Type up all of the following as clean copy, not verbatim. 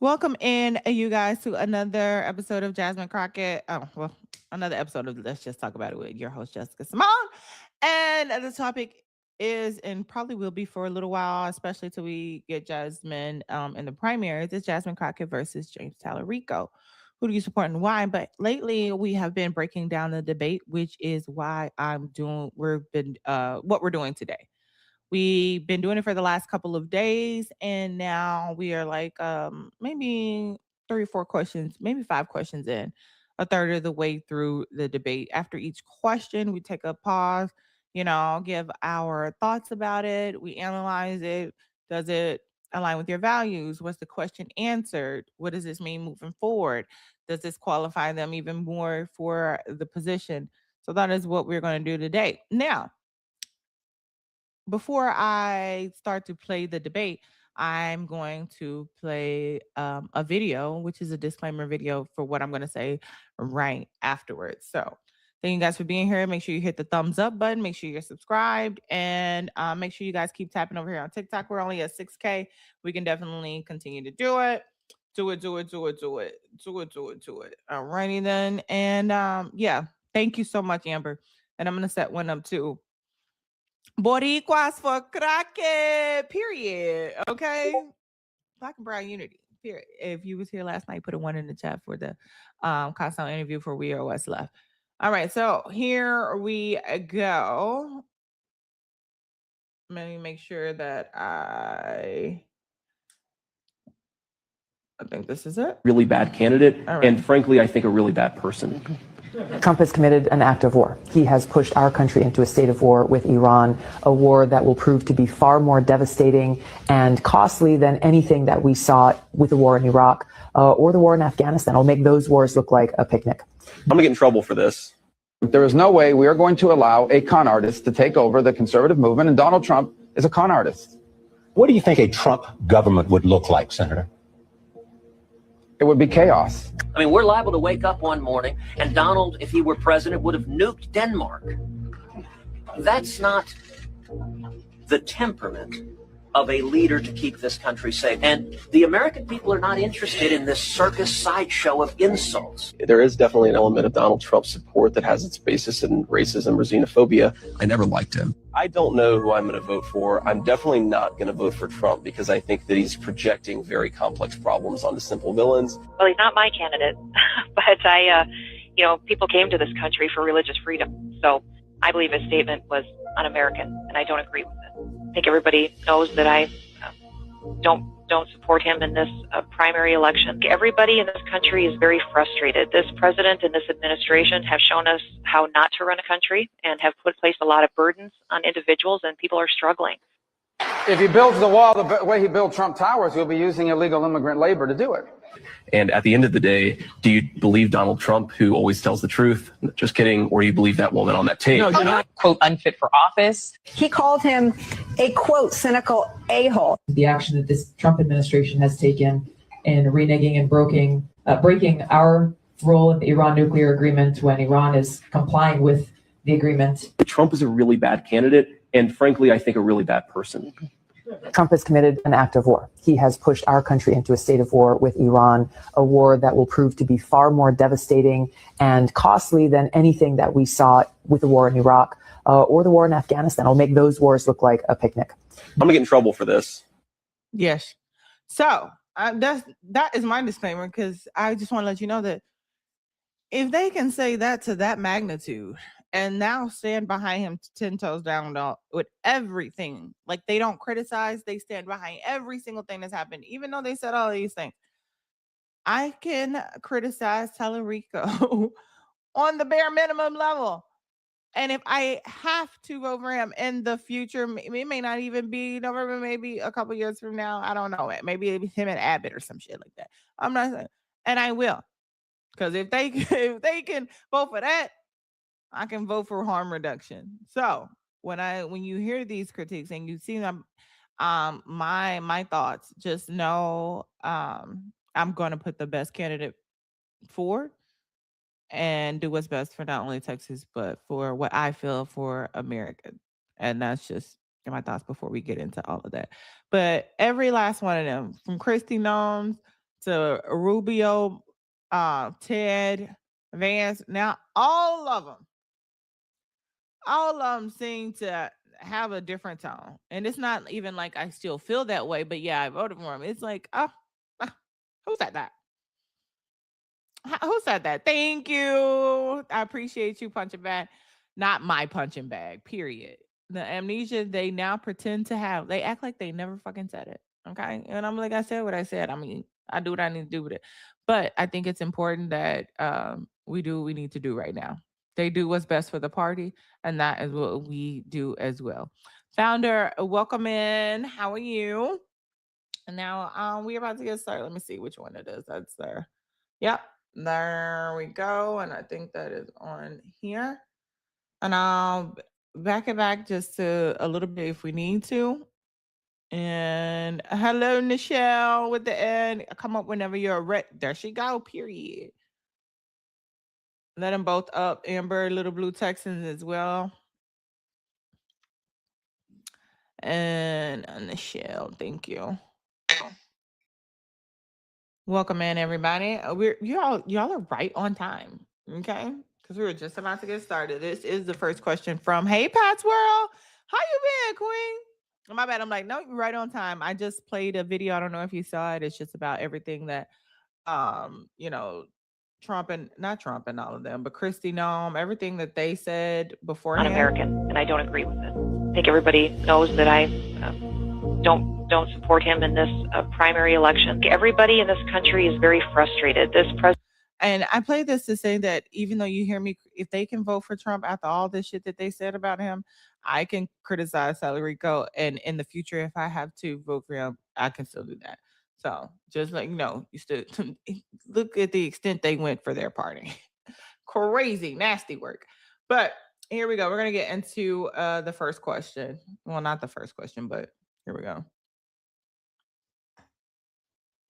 Welcome in, you guys, to another episode of Jasmine Crockett. Another episode of Let's Just Talk About It with your host, Jessica Cymone. And the topic is, and probably will be for a little while, especially till we get Jasmine in the primaries, is Jasmine Crockett versus James Talarico. Who do you support and why? But lately we have been breaking down the debate, which is why what we're doing today. We've been doing it for the last couple of days, and now we are like maybe 3 or 4 questions, maybe 5 questions in, a third of the way through the debate. After each question, we take a pause, give our thoughts about it. We analyze it. Does it align with your values? Was the question answered? What does this mean moving forward? Does this qualify them even more for the position? So that is what we're going to do today. Now, before I start to play the debate, I'm going to play a video, which is a disclaimer video for what I'm going to say right afterwards. So, thank you guys for being here. Make sure you hit the thumbs up button. Make sure you're subscribed. And make sure you guys keep tapping over here on TikTok. We're only at 6K. We can definitely continue to do it. Do it. Alrighty then. And yeah, thank you so much, Amber. And I'm going to set one up too. Boricuas for Crockett, period. Okay. Black and brown unity, period. If you was here last night, put a 1 in the chat for the constant interview for We Are What's Left. All right, so here we go. Let me make sure that I think this is it. Really bad candidate, and frankly, I think a really bad person. Trump has committed an act of war. He has pushed our country into a state of war with Iran, a war that will prove to be far more devastating and costly than anything that we saw with the war in Iraq or the war in Afghanistan. It'll make those wars look like a picnic. I'm gonna get in trouble for this. There is no way we are going to allow a con artist to take over the conservative movement, and Donald Trump is a con artist. What do you think a Trump government would look like, Senator? It would be chaos. I mean, we're liable to wake up one morning and Donald, if he were president, would have nuked Denmark. That's not the temperament of a leader to keep this country safe. And the American people are not interested in this circus sideshow of insults. There is definitely an element of Donald Trump support that has its basis in racism or xenophobia. I never liked him. I don't know who I'm going to vote for. I'm definitely not going to vote for Trump because I think that he's projecting very complex problems onto simple villains. Well, he's not my candidate, but people came to this country for religious freedom. So I believe his statement was un-American, and I don't agree with it. I think everybody knows that I don't support him in this primary election. Everybody in this country is very frustrated. This president and this administration have shown us how not to run a country and have placed a lot of burdens on individuals, and people are struggling. If he builds the wall the way he built Trump Towers, he'll be using illegal immigrant labor to do it. And at the end of the day, do you believe Donald Trump, who always tells the truth? Just kidding. Or do you believe that woman on that tape? No, you're not, quote, unfit for office. He called him a, quote, cynical a-hole. The action that this Trump administration has taken in reneging and breaking our role in the Iran nuclear agreement when Iran is complying with the agreement. Trump is a really bad candidate, and frankly, I think a really bad person. Trump has committed an act of war. He has pushed our country into a state of war with Iran, a war that will prove to be far more devastating and costly than anything that we saw with the war in Iraq or the war in Afghanistan. It'll make those wars look like a picnic. I'm gonna get in trouble for this. Yes. So that is my disclaimer, because I just want to let you know that if they can say that to that magnitude and now stand behind him 10 toes down with everything, like they don't criticize, they stand behind every single thing that's happened, even though they said all these things. I can criticize Talarico on the bare minimum level. And if I have to vote for him in the future, it may not even be November, maybe a couple years from now. I don't know. Maybe it'll be him and Abbott or some shit like that. I'm not saying, and I will. Because if they can vote for that, I can vote for harm reduction. So when you hear these critiques and you see them, my thoughts, just know I'm going to put the best candidate forward and do what's best for not only Texas, but for what I feel for America. And that's just my thoughts before we get into all of that. But every last one of them, from Kristi Noem to Rubio, Ted, Vance. Now all of them seem to have a different tone. And it's not even like I still feel that way, but yeah, I voted for him. It's like, who said that? Who said that? Thank you. I appreciate you punching bag. Not my punching bag, period. The amnesia they now pretend to have. They act like they never fucking said it. Okay. And I'm like, I said what I said. I mean, I do what I need to do with it. But I think it's important that we do what we need to do right now. They do what's best for the party, and that is what we do as well. Founder, welcome in. How are you? And now we're about to get started. Let me see which one it is. That's there. Yep. There we go. And I think that is on here. And I'll back it back just to a little bit if we need to. And hello, Nichelle with the N. Come up whenever you're ready. There she go, period. Let them both up. Amber, Little Blue Texans as well. And Nichelle, thank you. Welcome in, everybody. Y'all are right on time, okay? Because we were just about to get started. This is the first question from Hey Pat's World. How you been, Queen? My bad. I'm like, no, you're right on time. I just played a video. I don't know if you saw it. It's just about everything that, Trump and not Trump and all of them, but Kristi Noem, everything that they said beforehand. Un-American, and I don't agree with it. I think everybody knows that I don't support him in this primary election. Everybody in this country is very frustrated. This president. And I play this to say that even though you hear me, if they can vote for Trump after all this shit that they said about him, I can criticize Talarico. And in the future, if I have to vote for him, I can still do that. So just like, you still look at the extent they went for their party. Crazy, nasty work. But here we go. We're going to get into the first question. Well, not the first question, but here we go.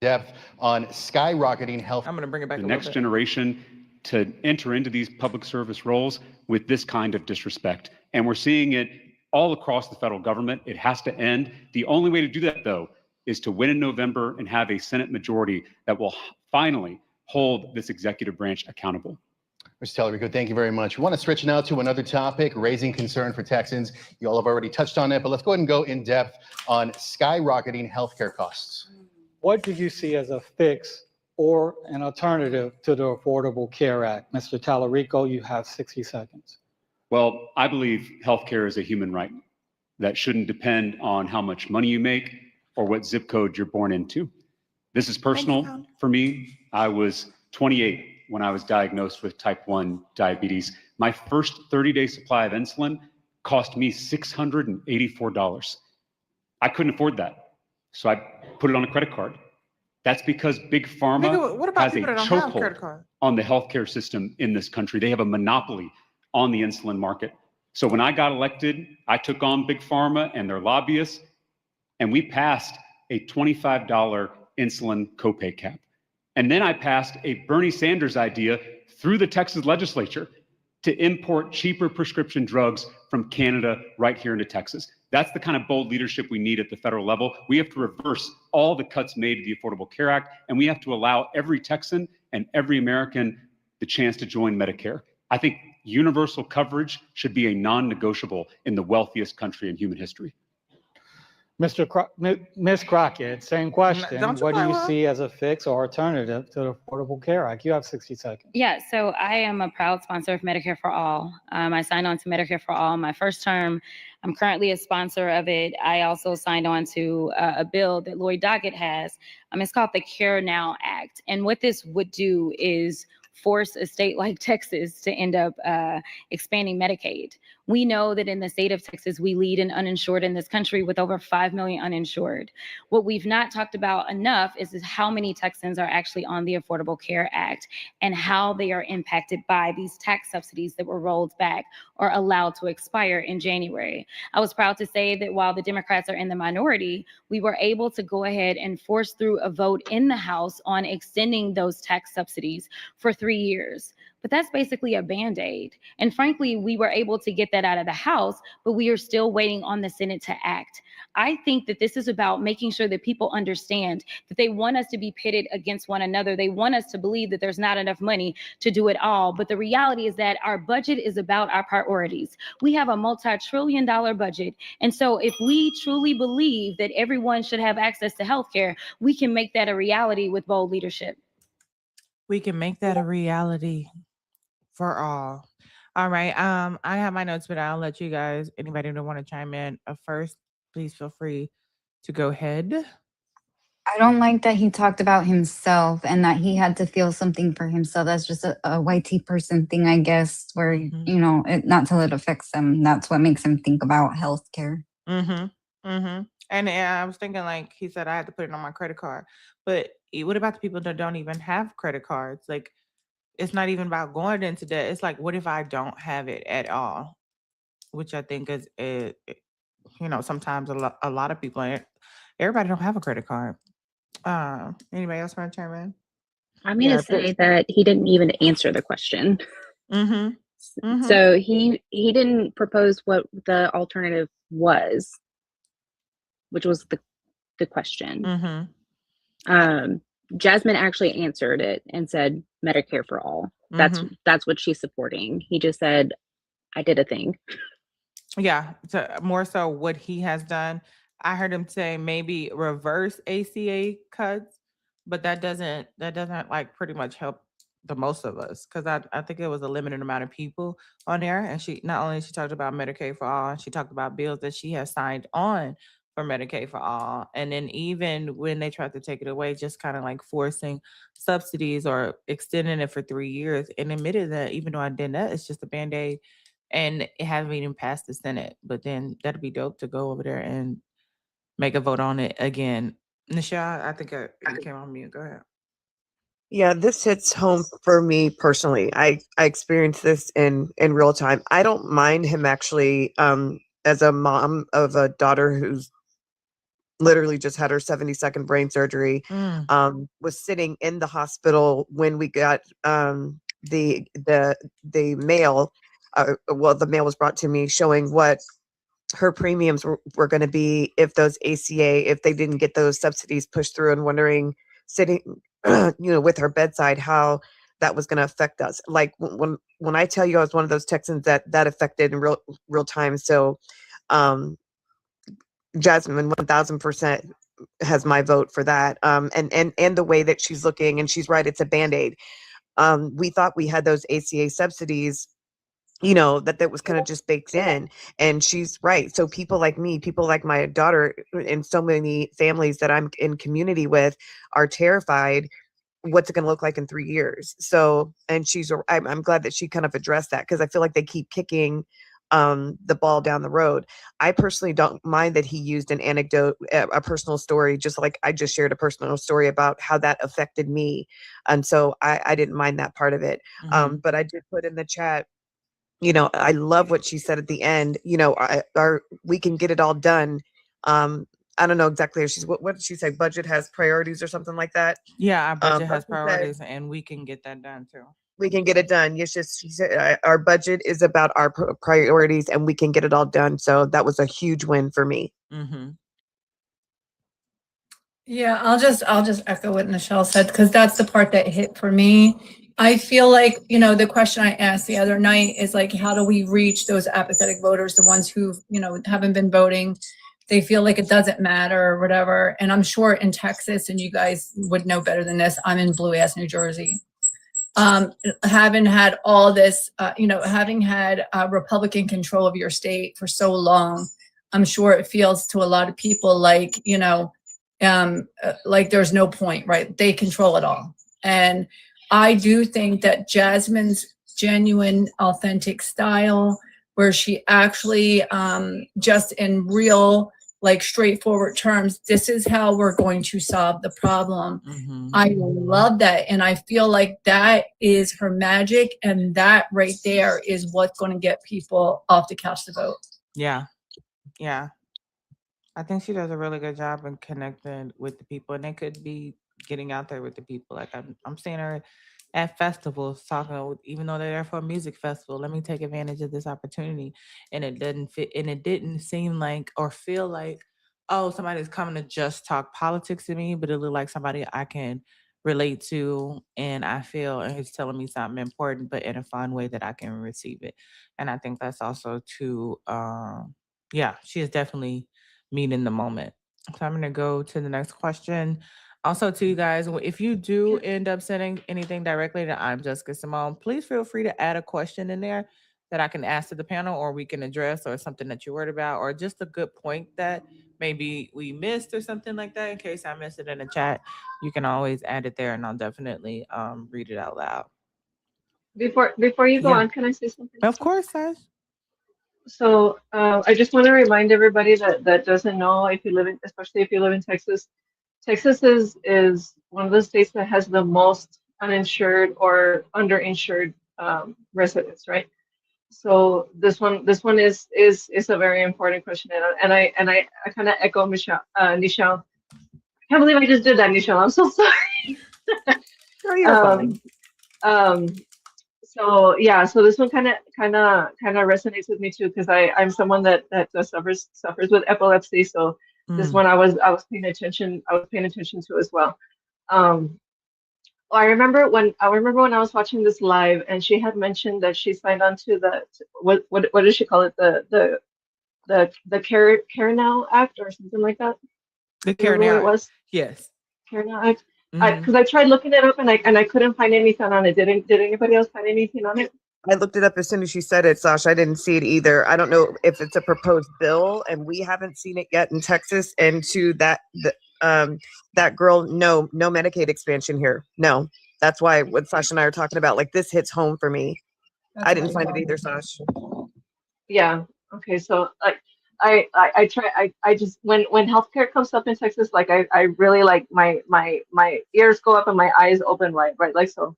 Depth on skyrocketing health. I'm going to bring it back the a next bit. generation to enter into these public service roles with this kind of disrespect. And we're seeing it all across the federal government. It has to end. The only way to do that, though, is to win in November and have a Senate majority that will finally hold this executive branch accountable. Mr. Talarico, thank you very much. We want to switch now to another topic, raising concern for Texans. You all have already touched on it, but let's go ahead and go in depth on skyrocketing healthcare costs. What do you see as a fix or an alternative to the Affordable Care Act? Mr. Talarico, you have 60 seconds. Well, I believe healthcare is a human right that shouldn't depend on how much money you make or what zip code you're born into. This is personal for me. I was 28 when I was diagnosed with type 1 diabetes. My first 30-day supply of insulin cost me $684. I couldn't afford that. So I put it on a credit card. That's because Big Pharma has a chokehold on the healthcare system in this country. They have a monopoly on the insulin market. So when I got elected, I took on Big Pharma and their lobbyists, and we passed a $25 insulin copay cap. And then I passed a Bernie Sanders idea through the Texas legislature to import cheaper prescription drugs from Canada right here into Texas. That's the kind of bold leadership we need at the federal level. We have to reverse all the cuts made to the Affordable Care Act, and we have to allow every Texan and every American the chance to join Medicare. I think universal coverage should be a non-negotiable in the wealthiest country in human history. Ms. Crockett, same question. What do you see as a fix or alternative to the Affordable Care Act? You have 60 seconds. Yeah, so I am a proud sponsor of Medicare for All. I signed on to Medicare for All my first term. I'm currently a sponsor of it. I also signed on to a bill that Lloyd Doggett has. It's called the Care Now Act. And what this would do is force a state like Texas to end up expanding Medicaid. We know that in the state of Texas, we lead in uninsured in this country with over 5 million uninsured. What we've not talked about enough is how many Texans are actually on the Affordable Care Act and how they are impacted by these tax subsidies that were rolled back or allowed to expire in January. I was proud to say that while the Democrats are in the minority, we were able to go ahead and force through a vote in the House on extending those tax subsidies for 3 years. but that's basically a Band-Aid. And frankly, we were able to get that out of the House, but we are still waiting on the Senate to act. I think that this is about making sure that people understand that they want us to be pitted against one another. They want us to believe that there's not enough money to do it all. But the reality is that our budget is about our priorities. We have a multi-trillion-dollar budget. And so if we truly believe that everyone should have access to healthcare, we can make that a reality with bold leadership. We can make that a reality for all. All right. I have my notes, but I'll let you guys, anybody who want to chime in first, please feel free to go ahead. I don't like that he talked about himself and that he had to feel something for himself. That's just a YT person thing, I guess, where, you know, not till it affects them. That's what makes him think about healthcare. And I was thinking, like he said, I had to put it on my credit card. But what about the people that don't even have credit cards? Like, it's not even about going into debt. It's like, what if I don't have it at all? Which I think is, you know, sometimes a lot of people, everybody don't have a credit card. Anybody else want to chime in? I'm going to say that he didn't even answer the question. So he didn't propose what the alternative was, which was the question. Jasmine actually answered it and said Medicare for all. That's what she's supporting. He just said, I did a thing. Yeah, more so what he has done. I heard him say maybe reverse ACA cuts, but that doesn't like pretty much help the most of us, because I think it was a limited amount of people on there, and she talked about Medicaid for all, and she talked about bills that she has signed on for Medicaid for all, and then even when they tried to take it away, just kind of like forcing subsidies or extending it for 3 years, and admitted that even though I did that, it's just a Band-Aid, and it hasn't even passed the Senate. But then that'd be dope to go over there and make a vote on it again. Nichelle, I think you came on mute. Go ahead. Yeah, this hits home for me personally. I experienced this in real time. I don't mind him actually, as a mom of a daughter who's literally just had her 72nd brain surgery, was sitting in the hospital when we got the mail. Well, the mail was brought to me showing what her premiums were going to be if those ACA, if they didn't get those subsidies pushed through, and wondering, sitting, with her bedside, how that was going to affect us. Like when I tell you I was one of those Texans that affected in real time. So, Jasmine 1000% has my vote for that. And the way that she's looking, and she's right, it's a Band-Aid. We thought we had those ACA subsidies, that was kind of just baked in, and she's right. So people like me, people like my daughter, and so many families that I'm in community with are terrified. What's it going to look like in 3 years? So, and I'm glad that she kind of addressed that, because I feel like they keep kicking the ball down the road. I personally don't mind that he used an anecdote, a personal story, just like I just shared a personal story about how that affected me. And so I didn't mind that part of it. But I did put in the chat, I love what she said at the end. We can get it all done. I don't know exactly if what did she say? Budget has priorities or something like that. Yeah, our budget has priorities, and we can get that done too. We can get it done. Yes, she said our budget is about our priorities, and we can get it all done. So that was a huge win for me. Yeah, I'll just echo what Nichelle said, because that's the part that hit for me. I feel like, the question I asked the other night is like, how do we reach those apathetic voters, the ones who, haven't been voting? They feel like it doesn't matter or whatever. And I'm sure in Texas, and you guys would know better than this, I'm in blue ass New Jersey. Having had all this, having had Republican control of your state for so long, I'm sure it feels to a lot of people like, like there's no point, right? They control it all. And I do think that Jasmine's genuine, authentic style, where she actually just in real, like straightforward terms, this is how we're going to solve the problem. I love that. And I feel like that is her magic. And that right there is what's going to get people off the couch to vote. Yeah. I think she does a really good job in connecting with the people, and they could be getting out there with the people. Like I'm seeing her at festivals talking, even though they're there for a music festival, let me take advantage of this opportunity. And it didn't fit, and it didn't seem like or feel like, oh, somebody's coming to just talk politics to me, but it looked like somebody I can relate to, and I feel, and he's telling me something important, but in a fun way that I can receive it. And I think that's also too, yeah, she is definitely meeting the moment. So I'm gonna go to the next question. Also, to you guys, if you do end up sending anything directly to I'm Jessica Cymone, please feel free to add a question in there that I can ask to the panel, or we can address, or something that you're worried about, or just a good point that maybe we missed or something like that. In case I missed it in the chat, you can always add it there, and I'll definitely read it out loud. Before you go Yeah. on, can I say something? Of course, Sash. So I just want to remind everybody that doesn't know, if you live in, especially if you live in Texas, Texas is one of the states that has the most uninsured or underinsured residents, right? So this one is a very important question, and I kind of echo Michelle, Nichelle. I can't believe I just did that, Nichelle. I'm so sorry. No, you're fine. So yeah, so this one kind of resonates with me too, because I'm someone that suffers with epilepsy. So this one I was paying attention to as well. I remember when I was watching this live, and she had mentioned that she signed on to what does she call it, the Care Now Act or something like that. The Care Remember Now what it was? Yes. Care Now Act. Because I tried looking it up, and I couldn't find anything on it. Did anybody else find anything on it? I looked it up as soon as you said it, Sasha. I didn't see it either. I don't know if it's a proposed bill, and we haven't seen it yet in Texas. And to that girl, no Medicaid expansion here. No, that's why what Sasha and I are talking about, like, this hits home for me. I didn't find it either, Sasha. Yeah. Okay. So like I try I just when healthcare comes up in Texas, like I really, like, my ears go up and my eyes open wide, right? Like, so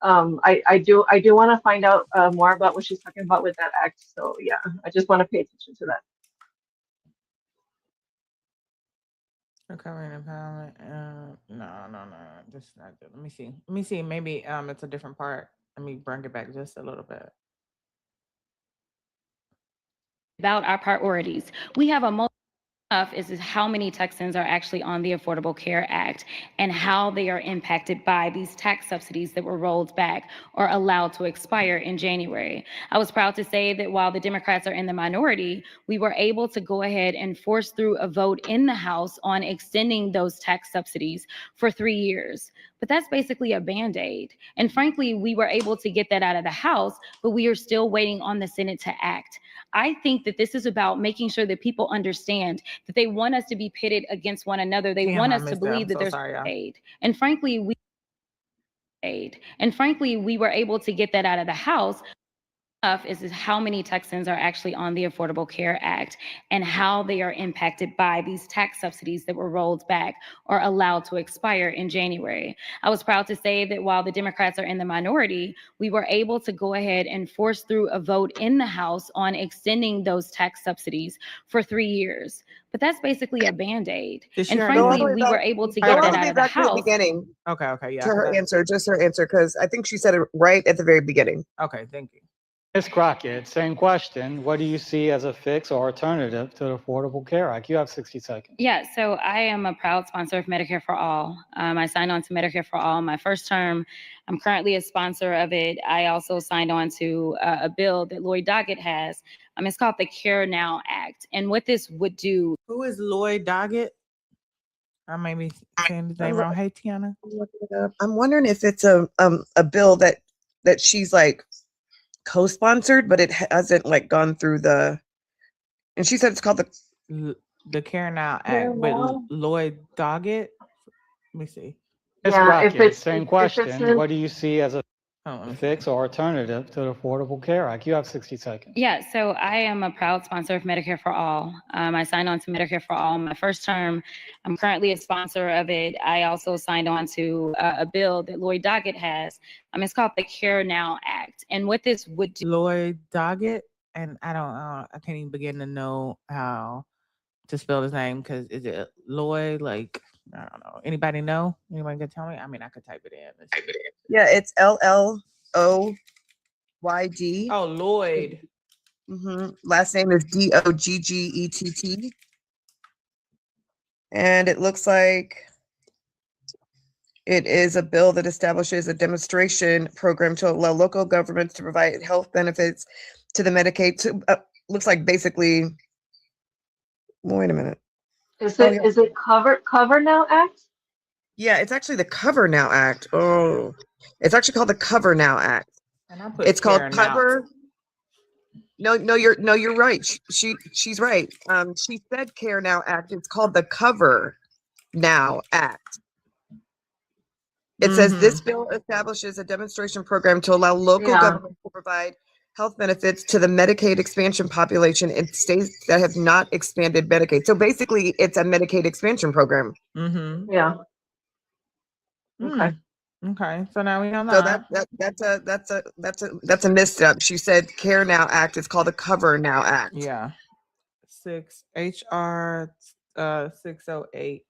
I do want to find out more about what she's talking about with that act. So yeah, I just want to pay attention to that. Recovering empowerment. No. This is not good. Let me see. Maybe it's a different part. Let me bring it back just a little bit. About our priorities. We have a is how many Texans are actually on the Affordable Care Act and how they are impacted by these tax subsidies that were rolled back or allowed to expire in January. I was proud to say that while the Democrats are in the minority, we were able to go ahead and force through a vote in the House on extending those tax subsidies for 3 years. But that's basically a Band-Aid. And frankly, we were able to get that out of the House, but we are still waiting on the Senate to act. I think that this is about making sure that people understand that they want us to be pitted against one another. They want us to believe that there's aid. And frankly, we were able to get that out of the House. Is how many Texans are actually on the Affordable Care Act and how they are impacted by these tax subsidies that were rolled back or allowed to expire in January. I was proud to say that while the Democrats are in the minority, we were able to go ahead and force through a vote in the House on extending those tax subsidies for 3 years. But that's basically a Band-Aid. And frankly, we were able to get that out of the House. Okay, yeah. To her answer, just her answer, because I think she said it right at the very beginning. Okay, thank you. Ms. Crockett, same question. What do you see as a fix or alternative to the Affordable Care Act? You have 60 seconds. Yeah, so I am a proud sponsor of Medicare for All. I signed on to Medicare for All my first term. I'm currently a sponsor of it. I also signed on to a bill that Lloyd Doggett has. It's called the Care Now Act. And what this would do. Who is Lloyd Doggett? I may be saying his name wrong. Hey, Tiana. I'm wondering if it's a bill that she's like co-sponsored, but it hasn't like gone through the. And she said it's called the Care Now Act, but Lloyd Doggett. Let me see. Ms. Crockett, same question. What do you see as a fix or alternative to the Affordable Care Act? You have 60 seconds. Yeah, so I am a proud sponsor of Medicare for All. I signed on to Medicare for All my first term. I'm currently a sponsor of it. I also signed on to a bill that Lloyd Doggett has. It's called the Care Now Act. And what this would do. Lloyd Doggett, and I can't even begin to know how to spell his name, because is it Lloyd, like I don't know. Anybody know? Anybody can tell me? I mean, I could type it in. Yeah, it's LLOYD. Oh, Lloyd. Last name is Doggett. And it looks like it is a bill that establishes a demonstration program to allow local governments to provide health benefits to the Medicaid. Looks like basically, wait a minute. Is it Cover Now Act? Yeah, it's actually the Cover Now Act. Oh, it's actually called the Cover Now Act. And I put It's called Care Now. Cover. No, you're right. She's right. She said Care Now Act. It's called the Cover Now Act. It says this bill establishes a demonstration program to allow local governments to provide health benefits to the Medicaid expansion population in states that have not expanded Medicaid. So basically, it's a Medicaid expansion program. Yeah. Okay. Okay. So now we know So that. that's a misstep. She said Care Now Act. It's called the Cover Now Act. Yeah. HR 608.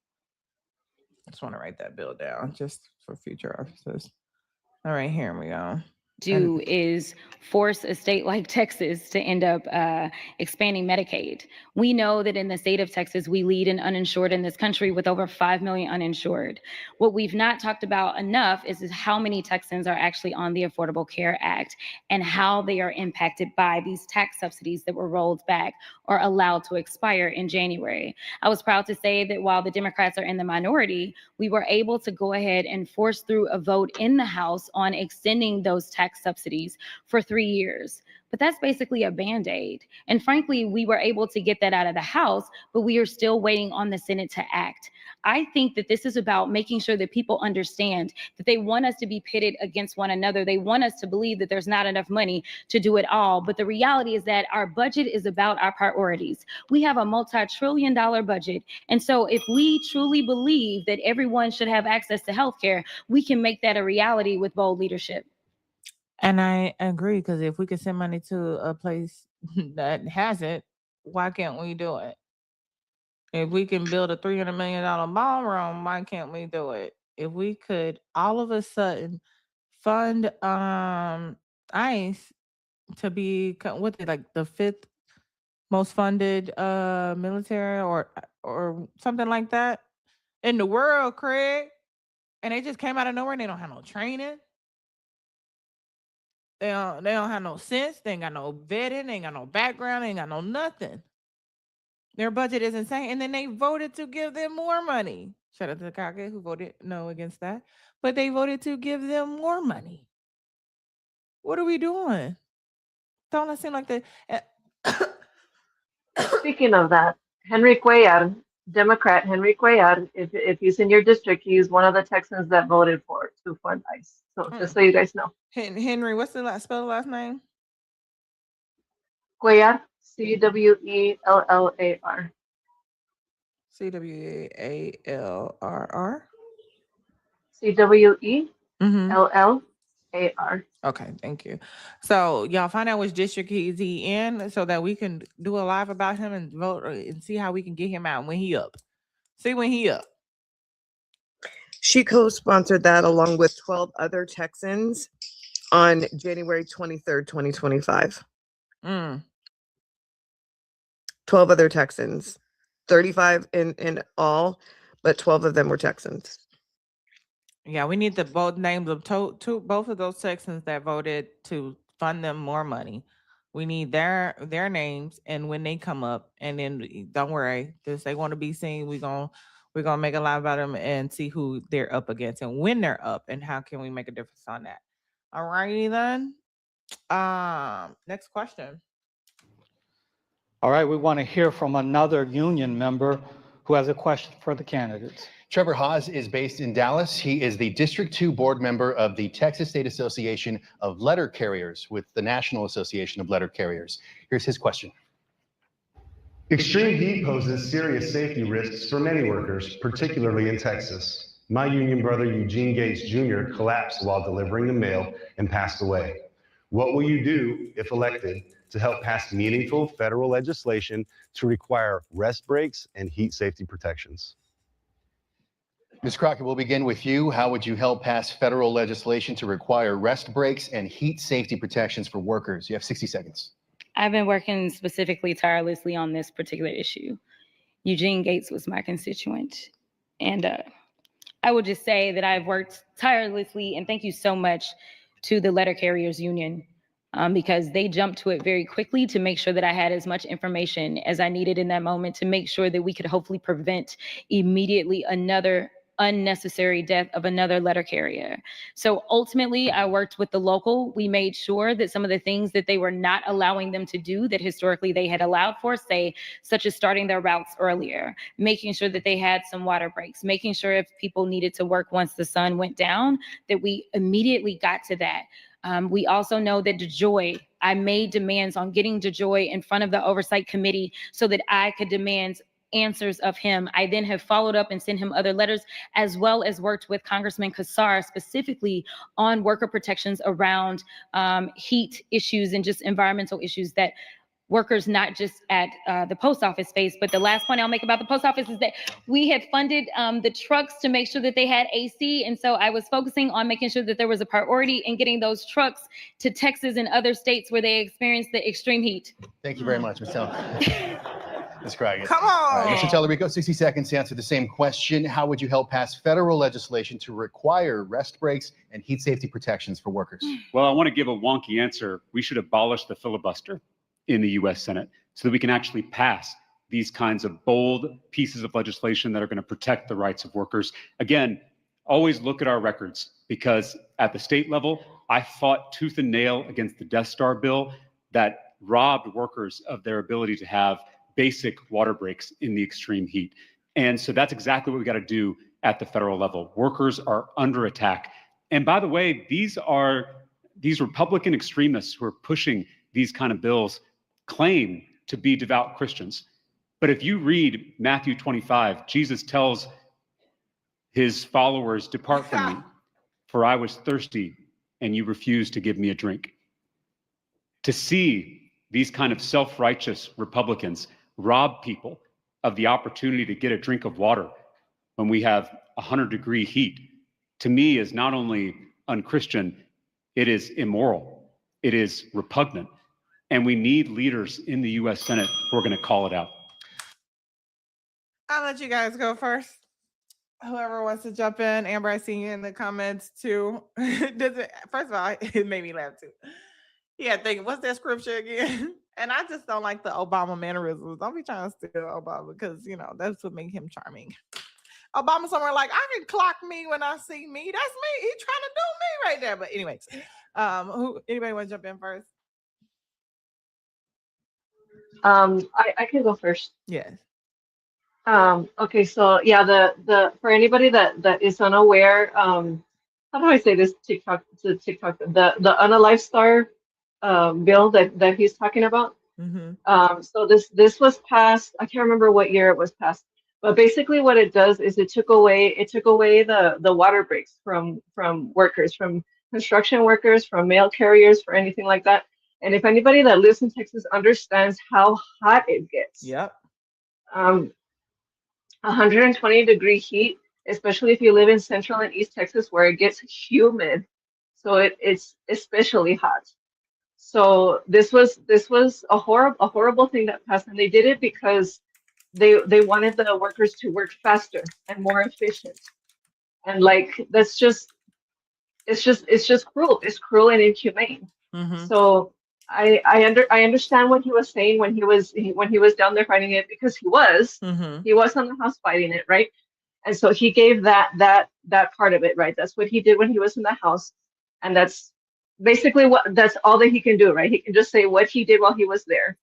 I just want to write that bill down just for future references. All right, here we go. Is force a state like Texas to end up expanding Medicaid. We know that in the state of Texas, we lead in uninsured in this country with over 5 million uninsured. What we've not talked about enough is how many Texans are actually on the Affordable Care Act and how they are impacted by these tax subsidies that were rolled back or allowed to expire in January. I was proud to say that while the Democrats are in the minority, we were able to go ahead and force through a vote in the House on extending those tax subsidies for 3 years. But that's basically a Band-Aid. And frankly, we were able to get that out of the House, but we are still waiting on the Senate to act. I think that this is about making sure that people understand that they want us to be pitted against one another. They want us to believe that there's not enough money to do it all. But the reality is that our budget is about our priorities. We have a multi-trillion-dollar budget. And so if we truly believe that everyone should have access to healthcare, we can make that a reality with bold leadership. And I agree, because if we could send money to a place that has it, why can't we do it? If we can build a $300 million ballroom, why can't we do it? If we could all of a sudden fund ICE to be like the 5th most funded military or something like that in the world, Craig, and they just came out of nowhere and they don't have no training. They don't have no sense. They ain't got no vetting. They ain't got no background. They ain't got no nothing. Their budget is insane. And then they voted to give them more money. Shout out to Crockett who voted no against that. But they voted to give them more money. What are we doing? Don't it seem like the... Speaking of that, Henry Cuellar, Democrat Henry Cuellar, if he's in your district, he's one of the Texans that voted for to fund ICE. So just so you guys know. Henry, what's the last name? Cuellar, Cwellar. Cwellar. Cwellar. Okay, thank you. So y'all find out which district he's in so that we can do a live about him and vote and see how we can get him out when he up. See when he up. She co-sponsored that along with 12 other Texans on January 23rd, 2025. 12 other Texans, 35 in all, but 12 of them were Texans. Yeah, we need the both names of both of those Texans that voted to fund them more money. We need their names and when they come up, and then don't worry, if they want to be seen, we're gonna make a live about them and see who they're up against and when they're up and how can we make a difference on that. All righty then. Next question. All right, we want to hear from another union member who has a question for the candidates. Trevor Haas is based in Dallas. He is the District 2 board member of the Texas State Association of Letter Carriers with the National Association of Letter Carriers. Here's his question. Extreme heat poses serious safety risks for many workers, particularly in Texas. My union brother Eugene Gates Jr. collapsed while delivering the mail and passed away. What will you do, if elected, to help pass meaningful federal legislation to require rest breaks and heat safety protections? Ms. Crockett, we'll begin with you. How would you help pass federal legislation to require rest breaks and heat safety protections for workers? You have 60 seconds. I've been working specifically tirelessly on this particular issue. Eugene Gates was my constituent. And I will just say that I've worked tirelessly, and thank you so much to the Letter Carriers Union, because they jumped to it very quickly to make sure that I had as much information as I needed in that moment to make sure that we could hopefully prevent immediately another unnecessary death of another letter carrier. So ultimately, I worked with the local. We made sure that some of the things that they were not allowing them to do that historically they had allowed for, say, such as starting their routes earlier, making sure that they had some water breaks, making sure if people needed to work once the sun went down, that we immediately got to that. We also know that DeJoy, I made demands on getting DeJoy in front of the oversight committee so that I could demand answers of him. I then have followed up and sent him other letters, as well as worked with Congressman Kassar specifically on worker protections around heat issues and just environmental issues that workers not just at the post office face. But the last point I'll make about the post office is that we had funded the trucks to make sure that they had AC. And so I was focusing on making sure that there was a priority in getting those trucks to Texas and other states where they experienced the extreme heat. Thank you very much, Ms. Ms. Crockett. Come on. All right, Mr. Talarico, 60 seconds to answer the same question. How would you help pass federal legislation to require rest breaks and heat safety protections for workers? Well, I want to give a wonky answer. We should abolish the filibuster in the U.S. Senate so that we can actually pass these kinds of bold pieces of legislation that are going to protect the rights of workers. Again, always look at our records, because at the state level, I fought tooth and nail against the Death Star bill that robbed workers of their ability to have basic water breaks in the extreme heat. And so that's exactly what we got to do at the federal level. Workers are under attack. And by the way, these Republican extremists who are pushing these kind of bills claim to be devout Christians. But if you read Matthew 25, Jesus tells his followers, "Depart from me, for I was thirsty, and you refused to give me a drink." To see these kind of self-righteous Republicans rob people of the opportunity to get a drink of water when we have 100-degree heat, to me is not only unchristian, it is immoral, it is repugnant. And we need leaders in the U.S. Senate who are going to call it out. I'll let you guys go first. Whoever wants to jump in. Amber, I see you in the comments too. First of all, it made me laugh too. Yeah, thinking, what's that scripture again? And I just don't like the Obama mannerisms. Don't be trying to steal Obama, because, that's what makes him charming. Obama somewhere like, I can clock me when I see me. That's me. He's trying to do me right there. But anyways, anybody want to jump in first? I can go first. Yes. Okay, so yeah, the for anybody that is unaware, how do I say this? The unalive star bill that he's talking about. So this was passed. I can't remember what year it was passed, but basically what it does is it took away the water breaks from workers, from construction workers, from mail carriers, for anything like that. And if anybody that lives in Texas understands how hot it gets, 120-degree heat, especially if you live in Central and East Texas where it gets humid, so it's especially hot. So this was a horrible thing that passed, and they did it because they wanted the workers to work faster and more efficient, and it's just cruel. It's cruel and inhumane. So I understand what he was saying when he was down there fighting it, because he was on the House fighting it, right? And so he gave that part of it, right? That's what he did when he was in the House, and that's basically that's all that he can do, right? He can just say what he did while he was there.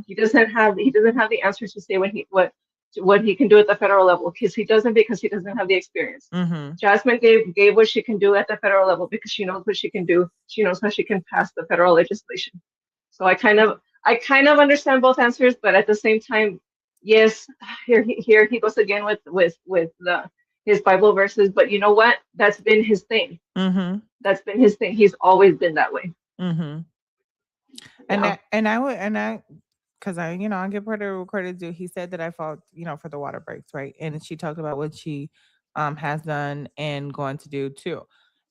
He doesn't have the answers to say what he can do at the federal level, because he doesn't have the experience. Jasmine gave what she can do at the federal level because she knows what she can do. She knows how she can pass the federal legislation. So I kind of understand both answers, but at the same time, yes, here he goes again with his Bible verses. But you know what? That's been his thing. That's been his thing. He's always been that way. And because I give credit due. He said that I fought, for the water breaks, right? And she talked about what she has done and going to do too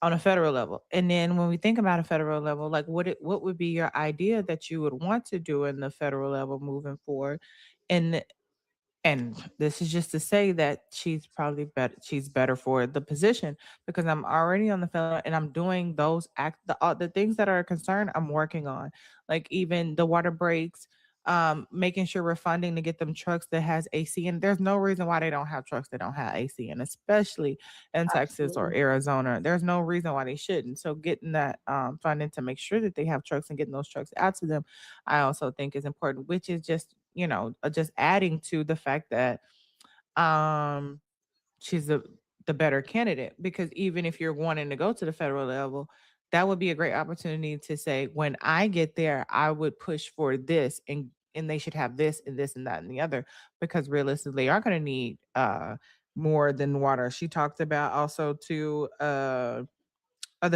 on a federal level. And then when we think about a federal level, like what would be your idea that you would want to do in the federal level moving forward? And and this is just to say that she's probably better. She's better for the position because I'm already on the federal and I'm doing those the things that are a concern. I'm working on, like even the water breaks, making sure we're funding to get them trucks that has AC. And there's no reason why they don't have trucks that don't have AC, and especially in Texas or Absolutely. Arizona, there's no reason why they shouldn't. So getting that funding to make sure that they have trucks and getting those trucks out to them, I also think is important. Which is just just adding to the fact that um she's the better candidate, because even if you're wanting to go to the federal level, that would be a great opportunity to say, when I get there, I would push for this, and they should have this and this and that and the other, because realistically they are going to need more than water. She talked about also to other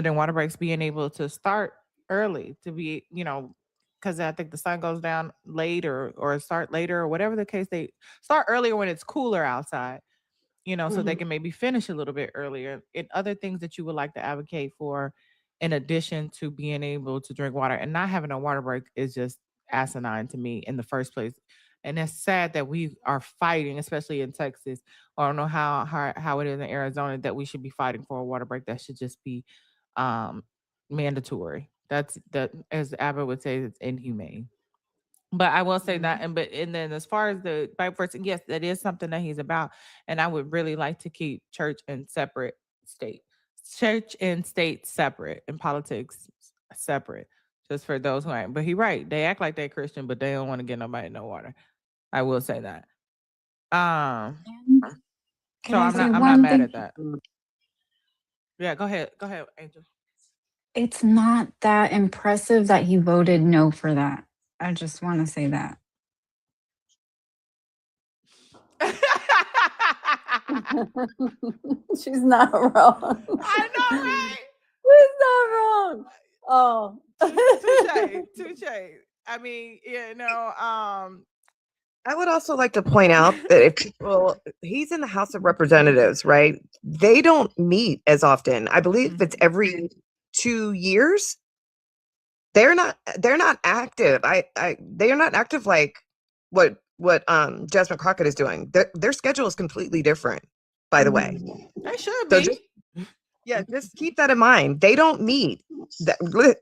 than water breaks, being able to start early, to be, because I think the sun goes down later or start later or whatever the case. They start earlier when it's cooler outside, so they Mhm. can maybe finish a little bit earlier. And other things that you would like to advocate for, in addition to being able to drink water and not having a water break, is just asinine to me in the first place. And it's sad that we are fighting, especially in Texas. I don't know how it is in Arizona, that we should be fighting for a water break. That should just be um, mandatory. That, as Abbott would say, it's inhumane. But I will say that, and then as far as the bipartisan, yes, that is something that he's about, and I would really like to keep church and state separate, and politics separate, just for those who aren't. But he's right; they act like they're Christian, but they don't want to get nobody no water. I will say that. Um, Can so I I'm say not one mad thing? at that. Yeah, go ahead, Angel. It's not that impressive that he voted no for that. I just want to say that. She's not wrong. I know, right? She's not wrong. Oh. Touche. I mean, I would also like to point out that if he's in the House of Representatives, right? They don't meet as often. I believe it's every 2 years. They're not active. They are not active like what Jasmine Crockett is doing. Their schedule is completely different, by the way. They should So be. just keep that in mind. They don't meet.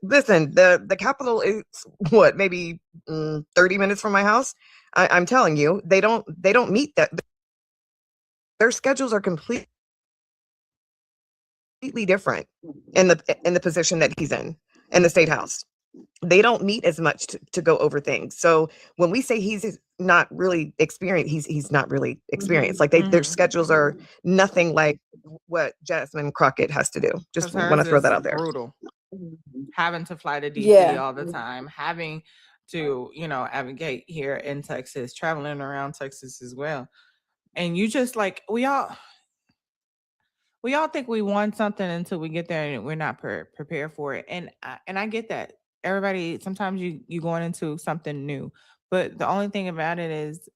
Listen, the Capitol is what, maybe 30 minutes from my house. I'm telling you, they don't meet that. Their schedules are completely different in the position that he's in the state house. They don't meet as much to go over things. So when we say he's not really experienced, he's not really experienced. Like their schedules are nothing like what Jasmine Crockett has to do. Just 'Cause want to hers throw that is out there. brutal. Having to fly to DC Yeah. all the time, having to, advocate here in Texas, traveling around Texas as well. And you just like we all think we want something until we get there and we're not prepared for it. And I get that. Everybody, sometimes you going into something new. But the only thing about it is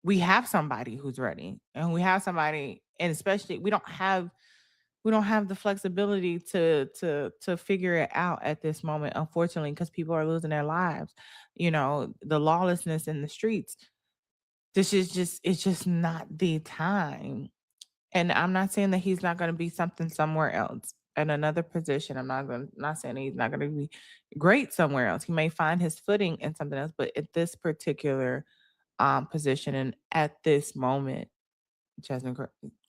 we have somebody who's ready, and we have somebody, and especially we don't have the flexibility to figure it out at this moment, unfortunately, because people are losing their lives. The lawlessness in the streets. This is it's just not the time. And I'm not saying that he's not going to be something somewhere else at another position. Not saying he's not going to be great somewhere else. He may find his footing in something else, but at this particular position and at this moment, Jasmine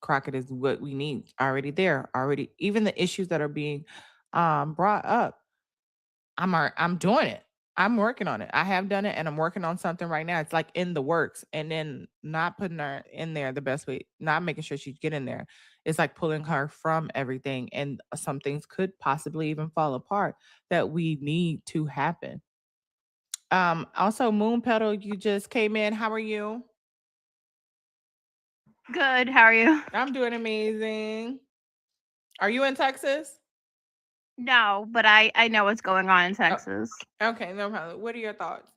Crockett is what we need. Already there, already. Even the issues that are being brought up, I'm doing it. I'm working on it. I have done it, and I'm working on something right now. It's like in the works, and then not putting her in there the best way, not making sure she get in there. It's like pulling her from everything, and some things could possibly even fall apart that we need to happen. Also, Moon Petal, you just came in. How are you? Good. How are you? I'm doing amazing. Are you in Texas? No, but I know what's going on in Texas. Okay, no problem. What are your thoughts?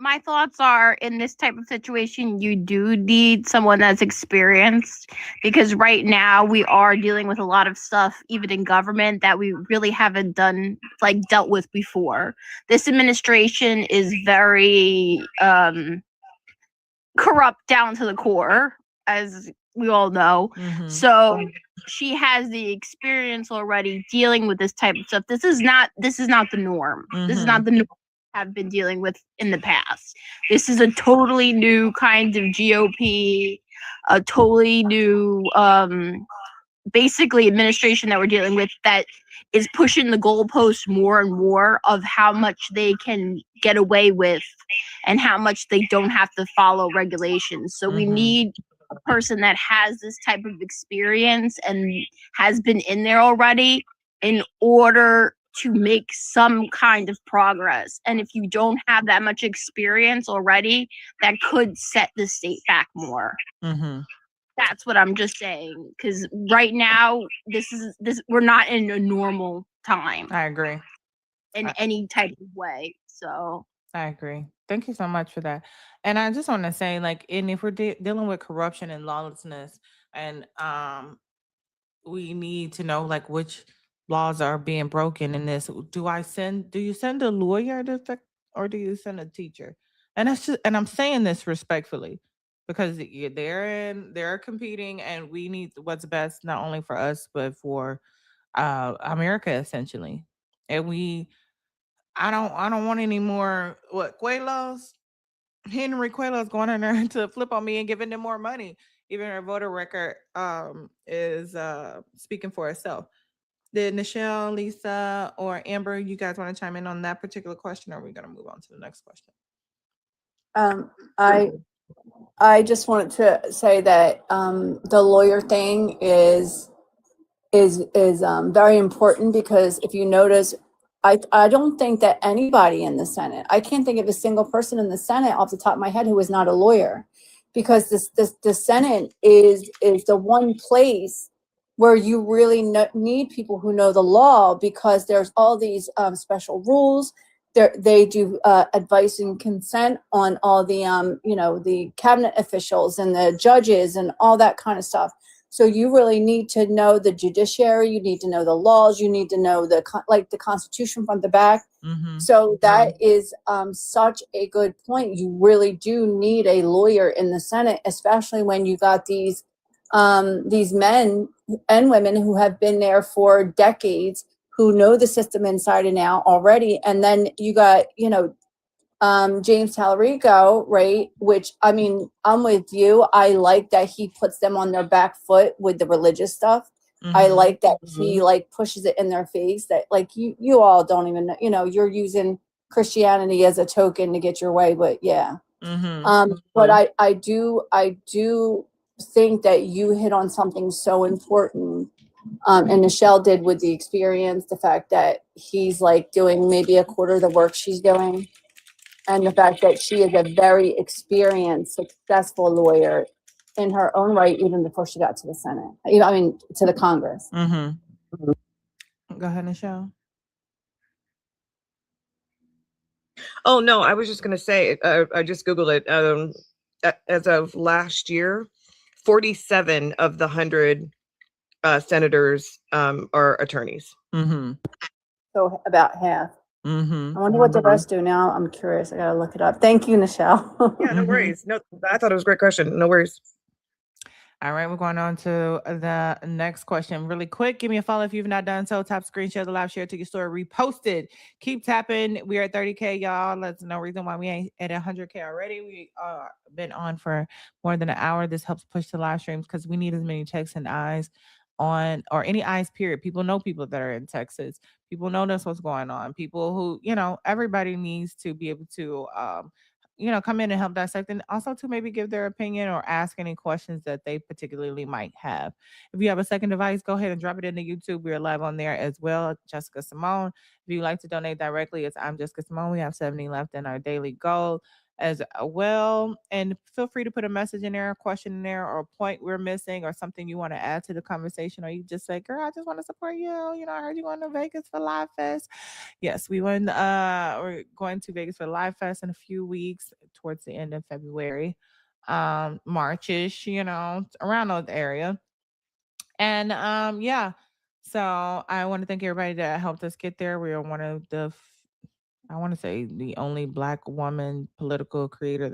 my thoughts are in this type of situation, you do need someone that's experienced because right now we are dealing with a lot of stuff, even in government, that we really haven't dealt with before. This administration is very corrupt down to the core, as we all know. So she has the experience already dealing with this type of stuff. This is not the norm. This is not the norm have been dealing with in the past. This is a totally new kind of GOP, a totally new basically administration that we're dealing with that is pushing the goalposts more and more of how much they can get away with and how much they don't have to follow regulations. So we need a person that has this type of experience and has been in there already in order to make some kind of progress. And if you don't have that much experience already, that could set the state back more. That's what I'm just saying. Because right now, we're not in a normal time. I agree. In any type of way. So I agree. Thank you so much for that. And I just want to say, like, and if we're dealing with corruption and lawlessness, and we need to know like which laws are being broken in this. Do you send a lawyer or do you send a teacher? And that's just, and I'm saying this respectfully because they're competing, and we need what's best not only for us but for America essentially. And I don't want any more Quaylos. Henry Quaylos going in there to flip on me and giving them more money. Even her voter record is speaking for itself. Did Nichelle, Lisa, or Amber, you guys want to chime in on that particular question, or are we going to move on to the next question? I just wanted to say that the lawyer thing is very important because if you notice, I don't think that anybody in the Senate, I can't think of a single person in the Senate off the top of my head who is not a lawyer, because the Senate is the one place where you really need people who know the law, because there's all these special rules. They do advice and consent on all the the cabinet officials and the judges and all that kind of stuff. So you really need to know the judiciary. You need to know the laws. You need to know the Constitution from the back. So that is such a good point. You really do need a lawyer in the Senate, especially when you got these men and women who have been there for decades, who know the system inside and out already. And then you got, James Talarico, right? Which, I mean, I'm with you. I like that he puts them on their back foot with the religious stuff. I like that he pushes it in their face that you all don't even know, you're using Christianity as a token to get your way. But yeah. But I do think that you hit on something so important. And Nichelle did with the experience, the fact that he's doing maybe a quarter of the work she's doing. And the fact that she is a very experienced, successful lawyer in her own right, even before she got to the Senate. To the Congress. Go ahead, Nichelle. Oh, no, I was just going to say, I just Googled it. As of last year, 47 of the 100 senators are attorneys. So about half. I wonder what the rest do now. I'm curious. I got to look it up. Thank you, Nichelle. Yeah, no worries. No, I thought it was a great question. No worries. All right, we're going on to the next question. Really quick, give me a follow if you've not done so. Tap screen, share the live, share to your story, repost it. Keep tapping. We're at 30K, y'all. That's no reason why we ain't at 100K already. We been on for more than an hour. This helps push the live streams because we need as many checks and eyes on, or any eyes, period. People know people that are in Texas. People know that's what's going on. People who, everybody needs to be able to come in and help dissect, and also to maybe give their opinion or ask any questions that they particularly might have. If you have a second device, go ahead and drop it into YouTube. We're live on there as well. Jessica Cymone. If you'd like to donate directly, it's I'm Jessica Cymone. We have 70 left in our daily goal. as well. And feel free to put a message in there, a question in there, or a point we're missing, or something you want to add to the conversation, or you just say, girl, I just want to support you. You know, I heard you going to Vegas for Live Fest. Yes, we're going to Vegas for Live Fest in a few weeks towards the end of February. Marchish, you know, around those area. And yeah. So I want to thank everybody that helped us get there. We are one of the I want to say the only Black woman political creator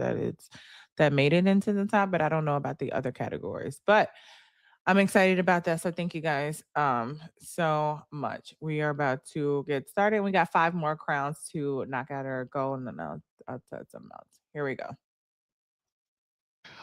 that made it into the top, but I don't know about the other categories. But I'm excited about that. So thank you guys so much. We are about to get started. We got 5 more crowns to knock out our goal, and then I'll tell some else. Here we go.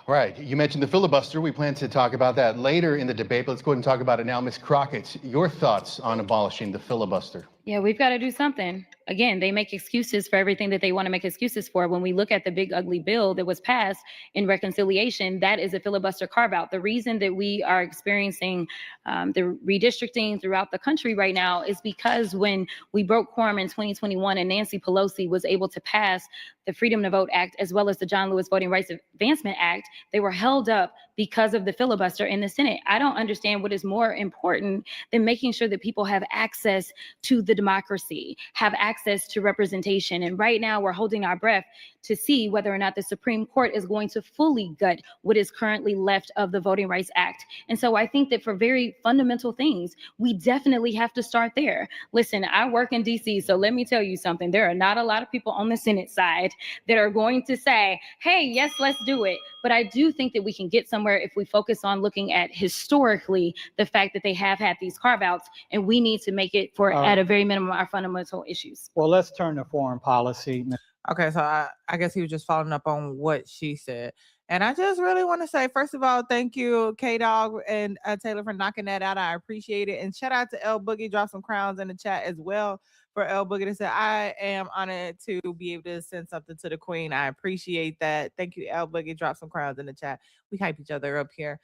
All right, you mentioned the filibuster. We plan to talk about that later in the debate, but let's go ahead and talk about it now. Ms. Crockett, your thoughts on abolishing the filibuster? Yeah, we've got to do something. Again, they make excuses for everything that they want to make excuses for. When we look at the big ugly bill that was passed in reconciliation, that is a filibuster carve out. The reason that we are experiencing the redistricting throughout the country right now is because when we broke quorum in 2021 and Nancy Pelosi was able to pass the Freedom to Vote Act as well as the John Lewis Voting Rights Advancement Act, they were held up because of the filibuster in the Senate. I don't understand what is more important than making sure that people have access to the democracy, have access to representation. And right now we're holding our breath to see whether or not the Supreme Court is going to fully gut what is currently left of the Voting Rights Act. And so I think that for very fundamental things, we definitely have to start there. Listen, I work in DC, so let me tell you something. There are not a lot of people on the Senate side that are going to say, hey, yes, let's do it. But I do think that we can get somewhere if we focus on looking at historically the fact that they have had these carve-outs, and we need to make it for, at a very minimum, our fundamental issues. Well, let's turn to foreign policy. Okay, so I guess he was just following up on what she said. And I just really want to say, first of all, thank you, K-Dog and Taylor, for knocking that out. I appreciate it. And shout out to L Boogie, drop some crowns in the chat as well for L Boogie to say, I am honored to be able to send something to the queen. I appreciate that. Thank you, L Boogie, drop some crowns in the chat. We hype each other up here.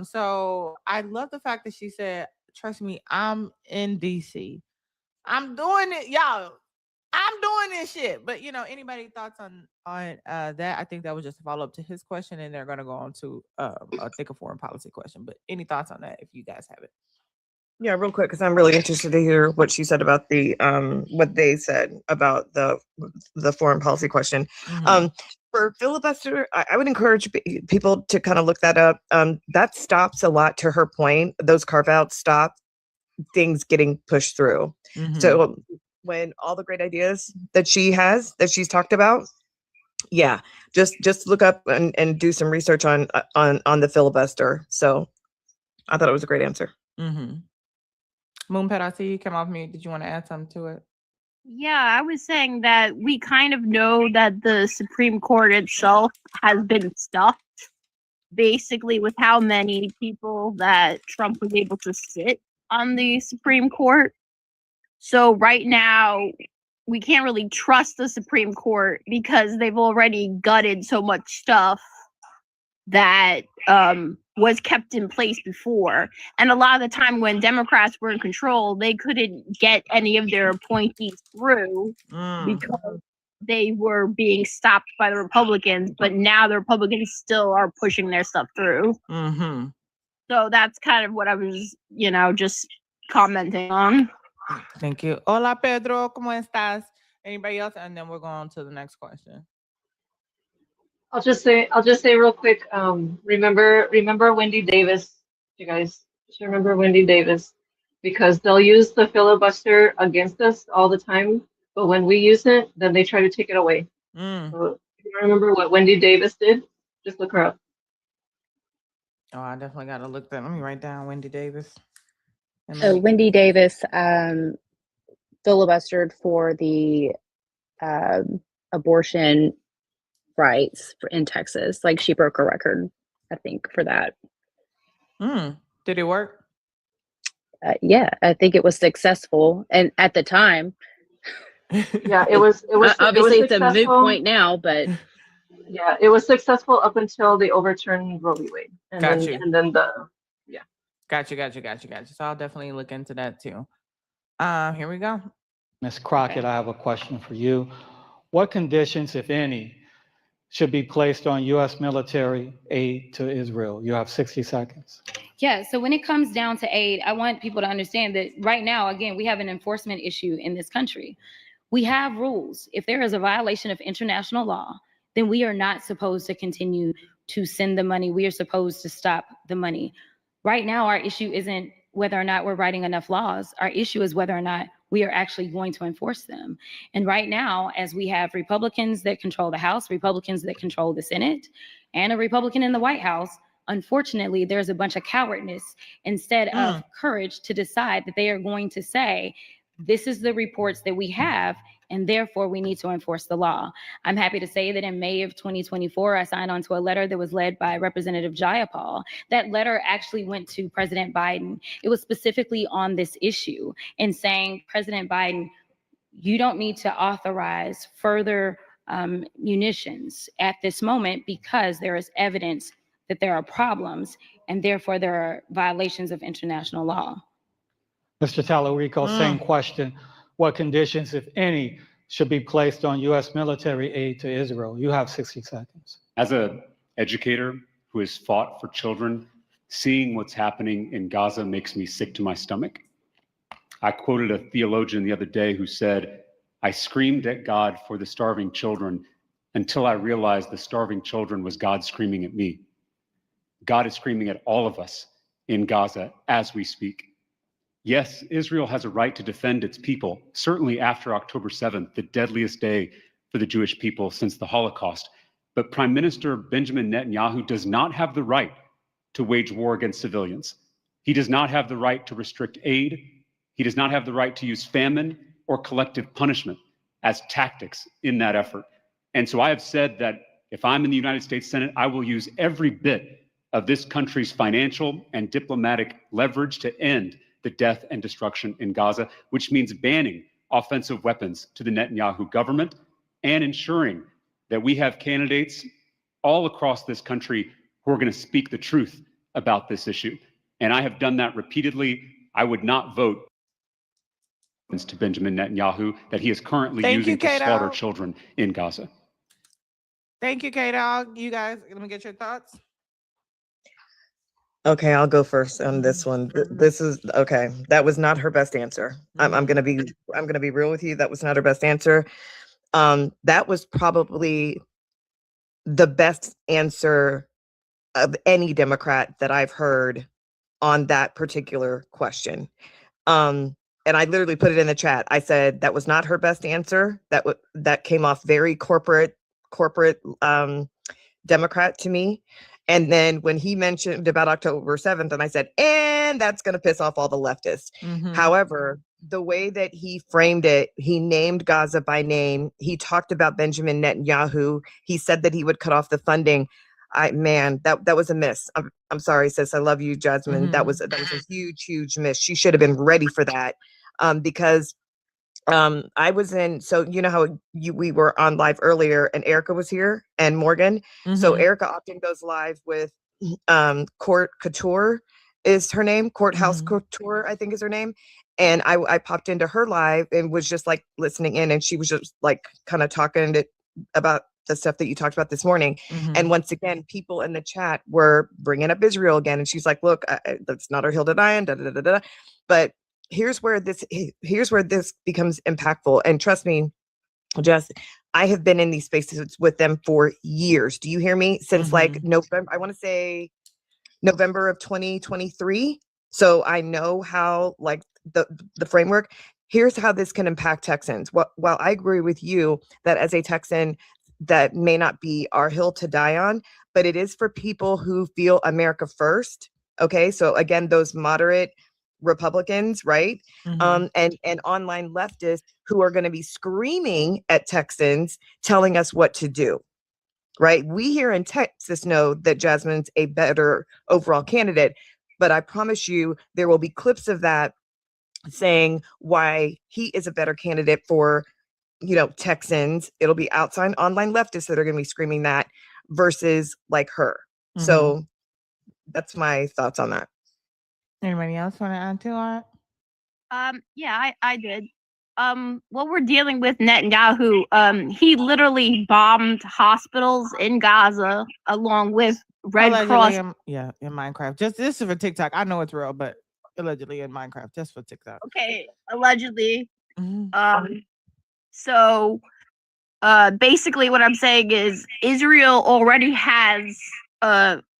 So I love the fact that she said, trust me, I'm in DC. I'm doing it, y'all. I'm doing this shit. But you know, anybody thoughts on that? I think that was just a follow-up to his question, and they're gonna go on to I think a foreign policy question. But any thoughts on that if you guys have it? Yeah, real quick, because I'm really interested to hear what she said about the what they said about the foreign policy question. For filibuster, I would encourage people to kind of look that up. That stops a lot, to her point. Those carve-outs stop things getting pushed through. So when all the great ideas that she's talked about, yeah, just look up and do some research on the filibuster. So I thought it was a great answer. Moonpet, I see you come off mute. Did you want to add something to it? Yeah, I was saying that we kind of know that the Supreme Court itself has been stuffed, basically, with how many people that Trump was able to sit on the Supreme Court. So right now, we can't really trust the Supreme Court because they've already gutted so much stuff that was kept in place before. And a lot of the time when Democrats were in control, they couldn't get any of their appointees through because they were being stopped by the Republicans. But now the Republicans still are pushing their stuff through. So that's kind of what I was, just commenting on. Thank you. Hola, Pedro. ¿Cómo estás? Anybody else? And then we're going on to the next question. I'll just say real quick. Remember Wendy Davis, you guys. Just remember Wendy Davis, because they'll use the filibuster against us all the time. But when we use it, then they try to take it away. So if you remember what Wendy Davis did, just look her up. Oh, I definitely got to look that. Let me write down Wendy Davis. So Wendy Davis filibustered for the abortion rights in Texas. Like, she broke a record, I think, for that. Did it work? Yeah, I think it was successful. And at the time, yeah, it was obviously it was it's a moot point now, but yeah, it was successful up until they overturned Roe v. Wade. And Got then, you. And then Got you. So I'll definitely look into that too. Here we go. Ms. Crockett, I have a question for you. What conditions, if any, should be placed on U.S. military aid to Israel? You have 60 seconds. Yeah, so when it comes down to aid, I want people to understand that right now, again, we have an enforcement issue in this country. We have rules. If there is a violation of international law, then we are not supposed to continue to send the money. We are supposed to stop the money. Right now, our issue isn't whether or not we're writing enough laws. Our issue is whether or not we are actually going to enforce them. And right now, as we have Republicans that control the House, Republicans that control the Senate, and a Republican in the White House, unfortunately, there's a bunch of cowardness instead of courage to decide that they are going to say, this is the reports that we have, and therefore we need to enforce the law. I'm happy to say that in May of 2024, I signed on to a letter that was led by Representative Jayapal. That letter actually went to President Biden. It was specifically on this issue and saying, President Biden, you don't need to authorize further munitions at this moment because there is evidence that there are problems and therefore there are violations of international law. Mr. Talarico, same question. What conditions, if any, should be placed on U.S. military aid to Israel? You have 60 seconds. As an educator who has fought for children, seeing what's happening in Gaza makes me sick to my stomach. I quoted a theologian the other day who said, I screamed at God for the starving children until I realized the starving children was God screaming at me. God is screaming at all of us in Gaza as we speak. Yes, Israel has a right to defend its people, certainly after October 7th, the deadliest day for the Jewish people since the Holocaust. But Prime Minister Benjamin Netanyahu does not have the right to wage war against civilians. He does not have the right to restrict aid. He does not have the right to use famine or collective punishment as tactics in that effort. And so I have said that if I'm in the United States Senate, I will use every bit of this country's financial and diplomatic leverage to end the death and destruction in Gaza, which means banning offensive weapons to the Netanyahu government and ensuring that we have candidates all across this country who are going to speak the truth about this issue. And I have done that repeatedly. I would not vote to Benjamin Netanyahu that he is currently using to slaughter children in Gaza. Thank you, K-Dog. You guys, let me get your thoughts. Okay, I'll go first on this one. This is okay. That was not her best answer. I'm gonna be real with you. That was not her best answer. That was probably the best answer of any Democrat that I've heard on that particular question. And I literally put it in the chat. I said that was not her best answer. That came off very corporate Democrat to me. And then when he mentioned about October 7th, and I said, and that's going to piss off all the leftists. However, the way that he framed it, he named Gaza by name. He talked about Benjamin Netanyahu. He said that he would cut off the funding. That was a miss. I'm sorry, sis. I love you, Jasmine. That was a huge miss. She should have been ready for that. Because I was in, so you know how we were on live earlier and Erica was here and Morgan. So Erica often goes live with Court Couture is her name. Courthouse Couture, I think is her name. And I popped into her live and was just like listening in, and she was just like kind of talking about the stuff that you talked about this morning. And once again, people in the chat were bringing up Israel again. And she's like, look, that's not our hill to die on, But here's where this becomes impactful. And trust me, Jess, I have been in these spaces with them for years. Do you hear me? Since like November, I want to say November of 2023. So I know how like the framework. Here's how this can impact Texans. While I agree with you that as a Texan, that may not be our hill to die on, but it is for people who feel America first. Okay, so again, those moderate Republicans, right? And online leftists who are going to be screaming at Texans, telling us what to do, right? We here in Texas know that Jasmine's a better overall candidate, but I promise you there will be clips of that saying why he is a better candidate for, Texans. It'll be outside online leftists that are going to be screaming that versus like her. So that's my thoughts on that. Anybody else want to add to it? Yeah, I did. what we're dealing with Netanyahu, he literally bombed hospitals in Gaza along with Red Cross. Allegedly, in Minecraft. Just this is for TikTok. I know it's real, but allegedly in Minecraft, just for TikTok. Okay, allegedly. Mm-hmm. So basically what I'm saying is Israel already has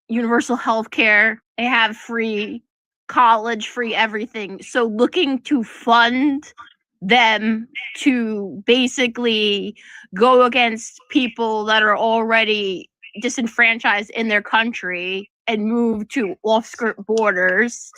universal health care. They have free college, free everything. So looking to fund them to basically go against people that are already disenfranchised in their country and move to off-skirt borders.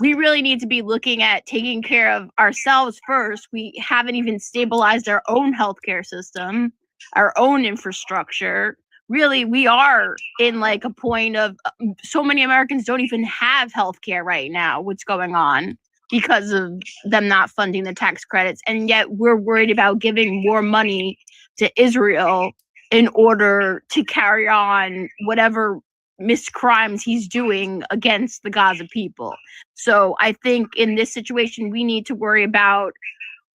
We really need to be looking at taking care of ourselves first. We haven't even stabilized our own healthcare system, our own infrastructure. Really, we are in like a point of so many Americans don't even have healthcare right now. What's going on because of them not funding the tax credits, and yet we're worried about giving more money to Israel in order to carry on whatever miscrimes he's doing against the Gaza people. So I think in this situation, we need to worry about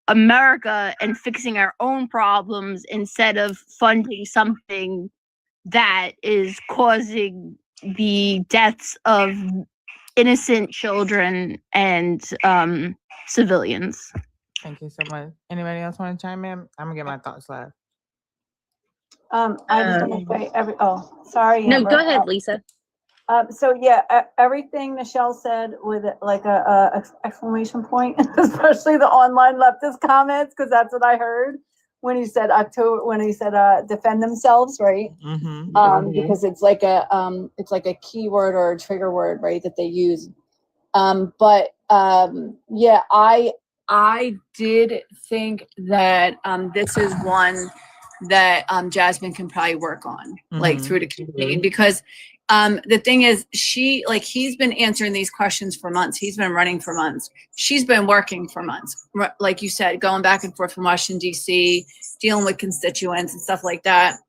America and fixing our own problems instead of funding something that is causing the deaths of innocent children and civilians. Thank you so much. Anybody else want to chime in? I'm gonna get my thoughts last. I just want to say sorry. No, Amber. go ahead, Lisa. So everything Michelle said with like a exclamation point, especially the online leftist comments, because that's what I heard when he said defend themselves, right? Mm-hmm. Because it's like a keyword or a trigger word, right, that they use. I did think that this is one that Jasmine can probably work on, like through the campaign, because the thing is, he's been answering these questions for months. He's been running for months. She's been working for months, like you said, going back and forth from Washington, D.C., dealing with constituents and stuff like that.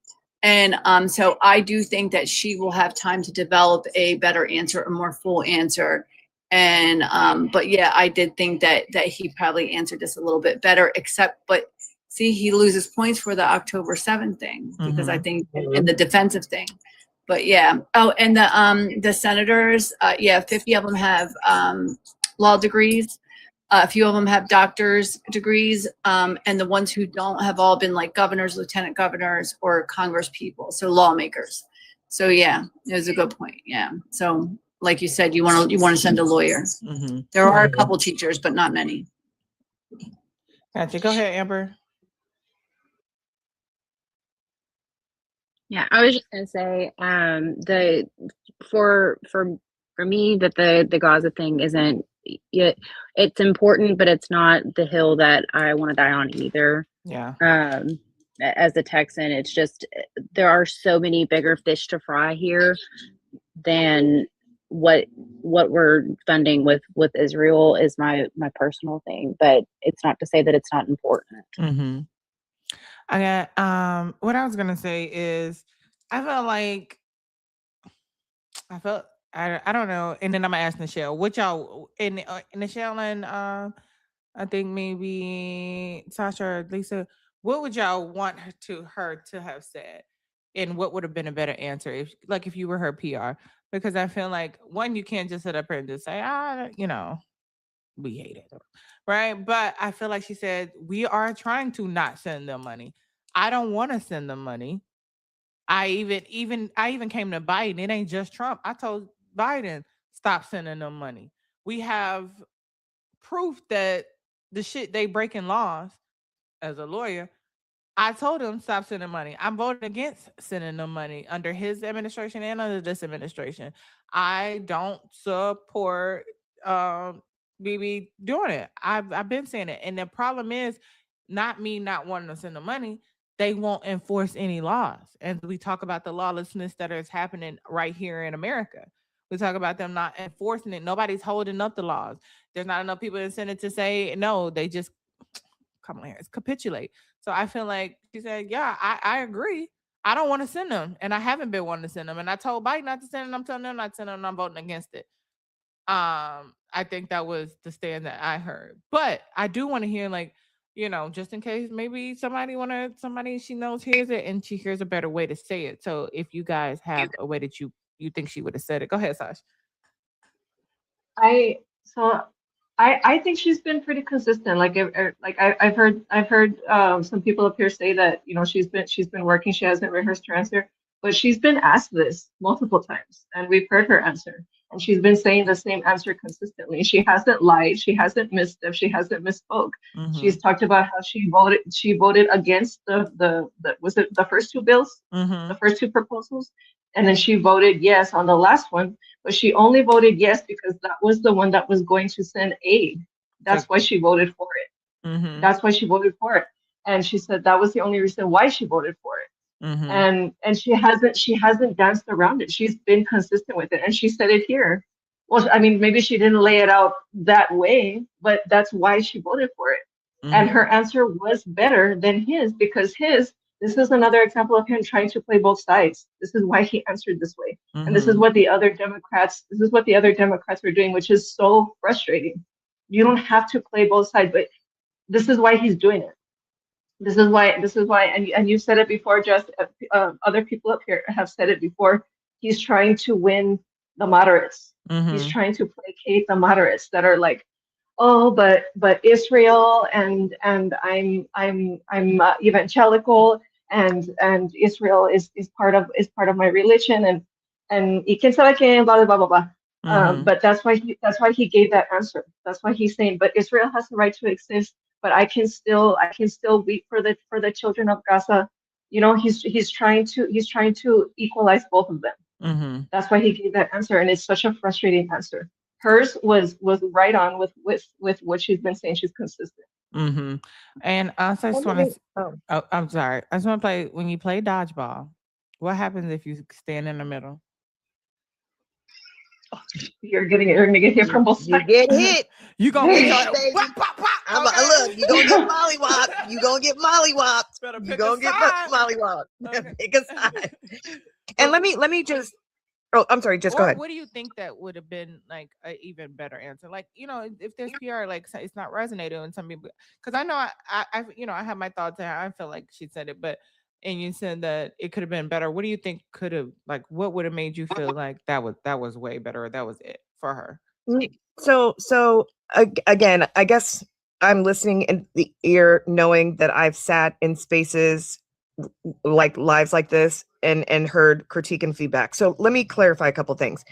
And so I do think that she will have time to develop a better answer, a more full answer. And I did think that he probably answered this a little bit better, but see, he loses points for the October 7th thing, because I think in the defensive thing. But yeah. Oh, and the senators, 50 of them have law degrees. A few of them have doctor's degrees. And the ones who don't have all been like governors, lieutenant governors, or Congress people, so lawmakers. So yeah, it was a good point. Yeah. So like you said, you want to send a lawyer. There are a couple teachers, but not many. Gotcha. Go ahead, Amber. Yeah, I was just gonna say, for me that the Gaza thing isn't yet. It's important, but it's not the hill that I want to die on either. Yeah. As a Texan, it's just there are so many bigger fish to fry here than what we're funding with Israel is my personal thing, but it's not to say that it's not important. Mm-hmm. What I was gonna say is I don't know, and then I'm gonna ask Nichelle, what y'all Nichelle and I think maybe Sasha or Lisa, what would y'all want her to have said, and what would have been a better answer if you were her PR? Because I feel like one, you can't just sit up here and just say we hate it, right? But I feel like she said we are trying to not send them money. I don't want to send them money. I even came to Biden. It ain't just Trump. I told Biden, stop sending them money. We have proof that the shit they breaking laws. As a lawyer, I told him stop sending money. I'm voting against sending them money under his administration and under this administration. I don't support BB doing it. I've been saying it. And the problem is not me not wanting to send the money. They won't enforce any laws. And we talk about the lawlessness that is happening right here in America. We talk about them not enforcing it. Nobody's holding up the laws. There's not enough people in the Senate to say no. They just come on here, capitulate. So I feel like she said, yeah, I agree. I don't want to send them. And I haven't been wanting to send them. And I told Biden not to send them. I'm telling them not to send them. And I'm voting against it. I think that was the stand that I heard. But I do want to hear, like, just in case maybe somebody she knows hears it and she hears a better way to say it. So if you guys have a way that you think she would have said it, go ahead, Sash. I think she's been pretty consistent. I've heard some people up here say that she's been working. She hasn't rehearsed her answer, but she's been asked this multiple times, and we've heard her answer. And she's been saying the same answer consistently. She hasn't lied. She hasn't misstepped. She hasn't misspoke. She's talked about how she voted against the was it the first two bills, the first two proposals, and then she voted yes on the last one. But she only voted yes because that was the one that was going to send aid. That's why she voted for it. That's why she voted for it. And she said that was the only reason why she voted for it. And she hasn't danced around it. She's been consistent with it. And she said it here. Well, I mean, maybe she didn't lay it out that way, but that's why she voted for it. And her answer was better than his, because this is another example of him trying to play both sides. This is why he answered this way. And this is what the other Democrats were doing, which is so frustrating. You don't have to play both sides, but this is why he's doing it. This is why, and you've said it before, just other people up here have said it before. He's trying to win the moderates. He's trying to placate the moderates that are like, oh, but Israel and I'm evangelical, and Israel is part of my religion, and y quién sabe qué, blah blah blah blah. But that's why he gave that answer. That's why he's saying, but Israel has the right to exist, but I can still weep for the children of Gaza. He's trying to equalize both of them. That's why he gave that answer, and it's such a frustrating answer. Hers was right on with what she's been saying. She's consistent. And I just want to. Oh, I'm sorry. I just want to play. When you play dodgeball, what happens if you stand in the middle? You're gonna get hit from both sides. You get hit. You gonna get look. You gonna get mollywopped. You gonna get mollywopped. You gonna get mollywopped. Pick a side. And let me just. Oh, I'm sorry. Just go ahead. What do you think that would have been like an even better answer? Like, if there's PR, like it's not resonating with some people, because I know I have my thoughts and I feel like she said it, and you said that it could have been better. What do you think could have, like, what would have made you feel like that was way better, or that was it for her? So again, I guess I'm listening in the ear, knowing that I've sat in spaces like lives like this and heard critique and feedback. So let me clarify a couple things.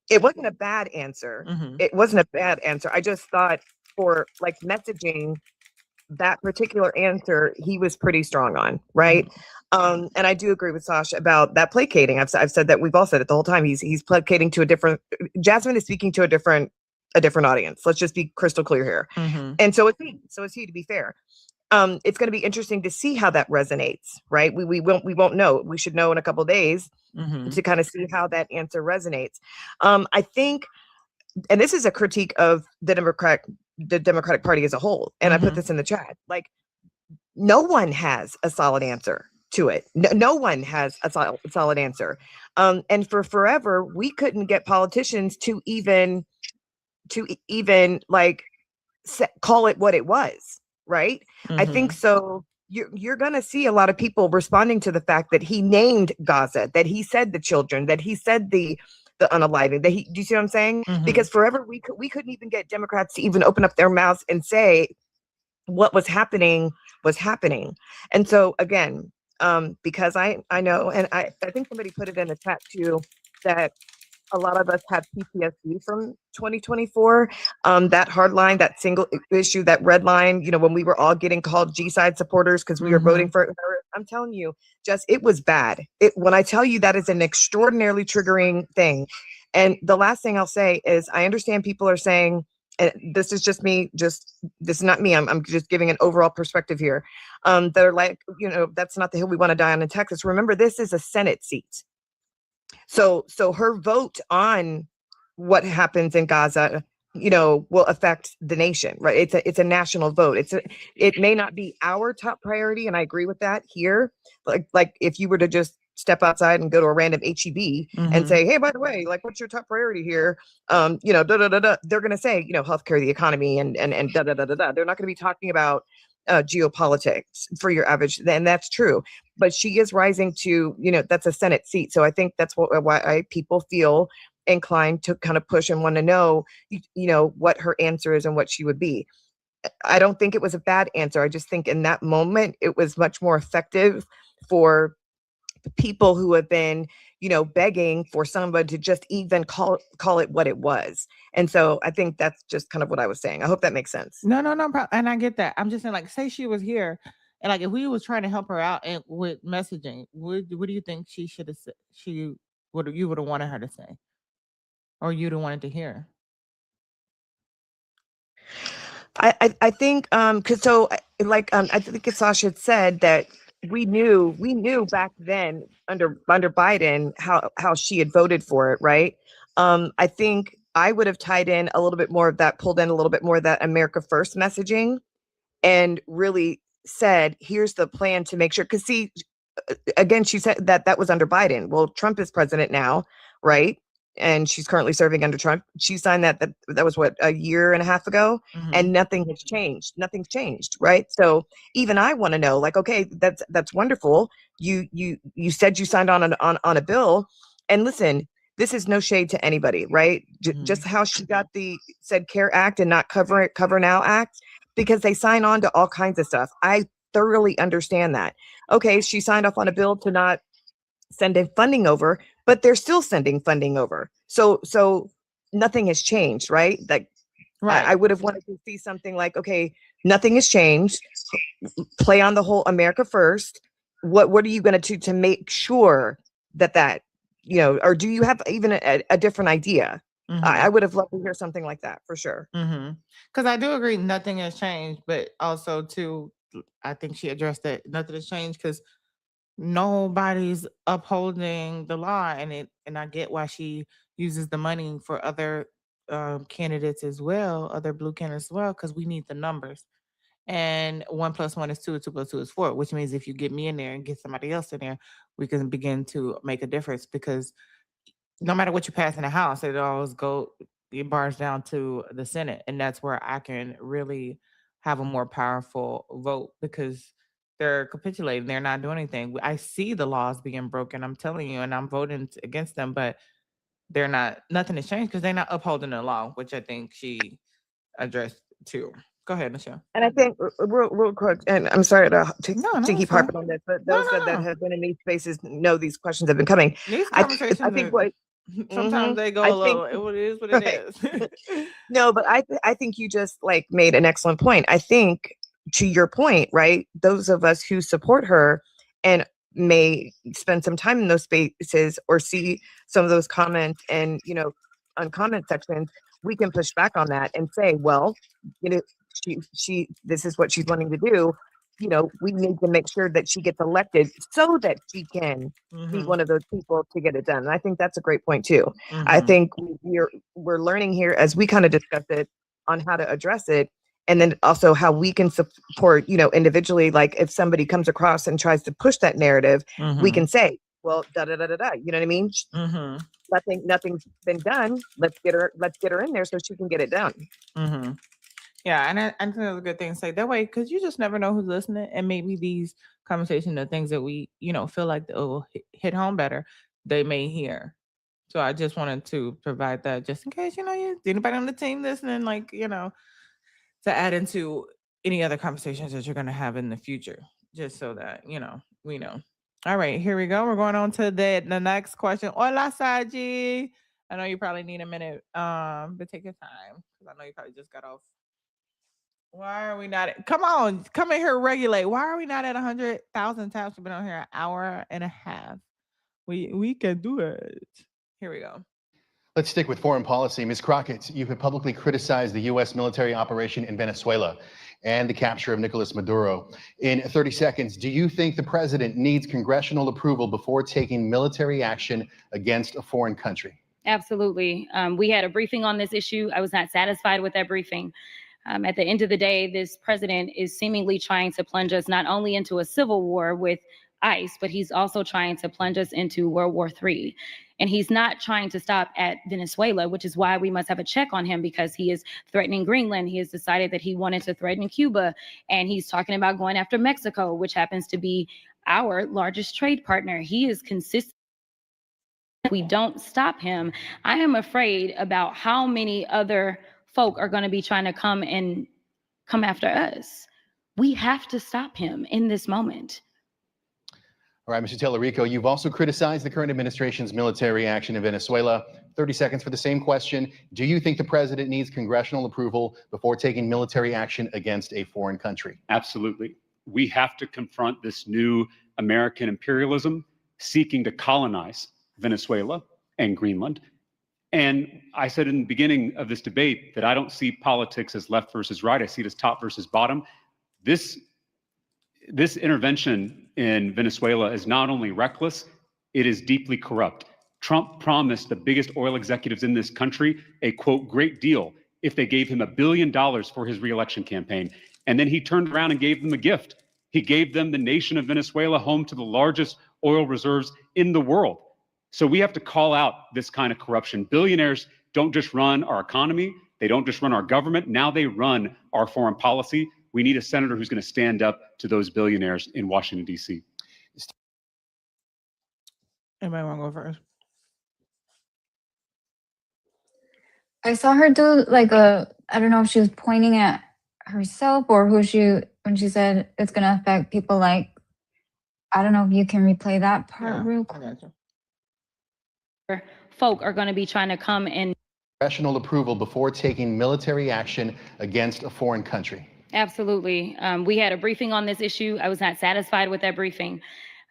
It wasn't a bad answer. It wasn't a bad answer. I just thought for like messaging, that particular answer, he was pretty strong on, right? And I do agree with Sasha about that placating. I've said that, we've all said it the whole time. He's placating to a different, Jasmine is speaking to a different audience. Let's just be crystal clear here. And so is he, to be fair. It's going to be interesting to see how that resonates, right? We won't know. We should know in a couple of days to kind of see how that answer resonates. I think, and this is a critique of the Democratic Party as a whole, and I put this in the chat, like, no one has a solid answer to it. No one has a solid answer. And for forever, we couldn't get politicians to even like call it what it was. Right. I think so. You're going to see a lot of people responding to the fact that he named Gaza, that he said the children, that he said the unaliving, do you see what I'm saying? Because forever we couldn't even get Democrats to even open up their mouths and say what was happening. And so again, because I know, and I think somebody put it in the chat too, that a lot of us have PTSD from 2024. That hard line, that single issue, that red line, when we were all getting called G-side supporters because we were voting for her. I'm telling you, it was bad. When I tell you, that is an extraordinarily triggering thing. And the last thing I'll say is, I understand people are saying, and this is just me, this is not me, I'm just giving an overall perspective here. They're like, that's not the hill we want to die on in Texas. Remember, this is a Senate seat. So her vote on what happens in Gaza, will affect the nation, right? It's a national vote. It may not be our top priority, and I agree with that here. Like if you were to just step outside and go to a random HEB and say, hey, by the way, like, what's your top priority here? You know, they're going to say, you know, healthcare, the economy, and da da da da da. They're not going to be talking about geopolitics for your average, and that's true. But she is rising to, you know, that's a Senate seat. So I think that's why people feel inclined to kind of push and want to know, you know, what her answer is and what she would be. I don't think it was a bad answer. I just think in that moment, it was much more effective for people who have been, you know, begging for somebody to just even call it what it was. And so I think that's just kind of what I was saying. I hope that makes sense. No, and I get that. I'm just saying, like, say she was here, and like if we was trying to help her out and with messaging, what do you think she should have said? You would have wanted her to say, or you'd have wanted to hear? I think because I think Sasha had said that we knew back then under Biden how she had voted for it, right? I think I would have tied in a little bit more of that, pulled in a little bit more of that America First messaging, and really said, here's the plan to make sure. Because see, again, she said that was under Biden. Well, Trump is president now, right? And she's currently serving under Trump. She signed that was what, a year and a half ago, and nothing has changed. Nothing's changed, right? So even I want to know, like, okay, that's wonderful. You said you signed on a bill, and listen, this is no shade to anybody, right? Just how she got said CARE Act and not Cover Now Act, because they sign on to all kinds of stuff. I thoroughly understand that. Okay, she signed off on a bill to not send funding over, but they're still sending funding over. So nothing has changed, right? Like, right. I would have wanted to see something like, okay, nothing has changed. Play on the whole America First. What are you going to do to make sure that, you know, or do you have even a different idea? I would have loved to hear something like that for sure. Because I do agree nothing has changed, but also too, I think she addressed that nothing has changed because nobody's upholding the law, and I get why she uses the money for other candidates as well, other blue candidates as well, because we need the numbers. And 1 + 1 is 2, 2 + 2 is 4, which means if you get me in there and get somebody else in there, we can begin to make a difference. Because no matter what you pass in the House, it bars down to the Senate, and that's where I can really have a more powerful vote, because they're capitulating. They're not doing anything. I see the laws being broken. I'm telling you, and I'm voting against them, but they're not. Nothing has changed because they're not upholding the law, which I think she addressed too. Go ahead, Michelle. And I think real quick, and I'm sorry to keep harping on this, but those that have been in these spaces know these questions have been coming. These I conversations think what sometimes they go a little. It is what it is. No, but I think you just like made an excellent point. I think to your point, right? Those of us who support her and may spend some time in those spaces or see some of those comments and, you know, on comment sections, we can push back on that and say, well, you know, she this is what she's wanting to do. You know, we need to make sure that she gets elected so that she can be one of those people to get it done. And I think that's a great point too. I think we're learning here as we kind of discuss it on how to address it, and then also how we can support, you know, individually. Like if somebody comes across and tries to push that narrative, we can say, well, da da da da da. You know what I mean? Nothing's been done. Let's get her in there so she can get it done. Yeah, and I think that's a good thing to say that way, because you just never know who's listening, and maybe these conversations are things that we, you know, feel like will hit home better, they may hear. So I just wanted to provide that just in case, you know, anybody on the team listening, like, you know, to add into any other conversations that you're going to have in the future, just so that, you know, we know. All right, here we go. We're going on to the next question. Hola, Saji. I know you probably need a minute, but take your time, because I know you probably just got off. Why are we not? Come on, come in here, regulate. Why are we not at 100,000 taps? We've been on here an hour and a half. We can do it. Here we go. Let's stick with foreign policy. Ms. Crockett, you have publicly criticized the U.S. military operation in Venezuela and the capture of Nicolas Maduro. In 30 seconds, do you think the president needs congressional approval before taking military action against a foreign country? Absolutely. We had a briefing on this issue. I was not satisfied with that briefing. At the end of the day, this president is seemingly trying to plunge us not only into a civil war with ICE, but he's also trying to plunge us into World War III. And he's not trying to stop at Venezuela, which is why we must have a check on him, because he is threatening Greenland. He has decided that he wanted to threaten Cuba. And he's talking about going after Mexico, which happens to be our largest trade partner. He is consistent. We don't stop him. I am afraid about how many other folk are going to be trying to come after us. We have to stop him in this moment. All right, Mr. Talarico, you've also criticized the current administration's military action in Venezuela. 30 seconds for the same question. Do you think the president needs congressional approval before taking military action against a foreign country? Absolutely. We have to confront this new American imperialism seeking to colonize Venezuela and Greenland. And I said in the beginning of this debate that I don't see politics as left versus right. I see it as top versus bottom. This intervention in Venezuela is not only reckless, it is deeply corrupt. Trump promised the biggest oil executives in this country a, quote, great deal if they gave him $1 billion for his reelection campaign. And then he turned around and gave them a gift. He gave them the nation of Venezuela, home to the largest oil reserves in the world. So we have to call out this kind of corruption. Billionaires don't just run our economy. They don't just run our government. Now they run our foreign policy. We need a senator who's going to stand up to those billionaires in Washington, D.C. Anybody want to go first? I saw her do like I don't know if she was pointing at herself or when she said it's going to affect people like, I don't know if you can replay that part real quick. Folk are going to be trying to come and Congressional approval before taking military action against a foreign country. Absolutely. We had a briefing on this issue. I was not satisfied with that briefing.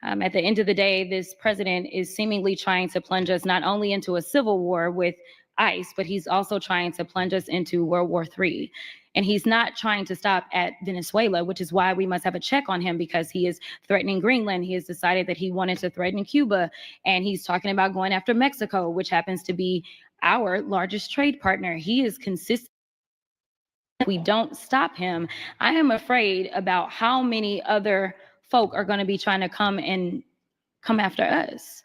At the end of the day, this president is seemingly trying to plunge us not only into a civil war with ICE, but he's also trying to plunge us into World War III. And he's not trying to stop at Venezuela, which is why we must have a check on him, because he is threatening Greenland. He has decided that he wanted to threaten Cuba. And he's talking about going after Mexico, which happens to be our largest trade partner. He is consistent. We don't stop him. I am afraid about how many other folk are going to be trying to come after us.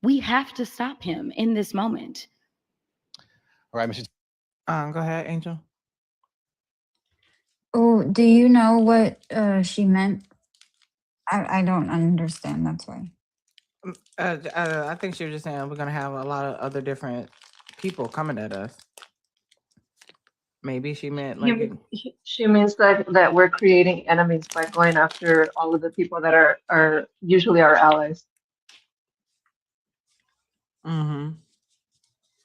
We have to stop him in this moment. All right, Mr. Go ahead, Angel. Oh, do you know what she meant? I don't understand. That's why. I think she was just saying we're going to have a lot of other different people coming at us. Maybe she meant like She means that we're creating enemies by going after all of the people that are usually our allies. Mm-hmm.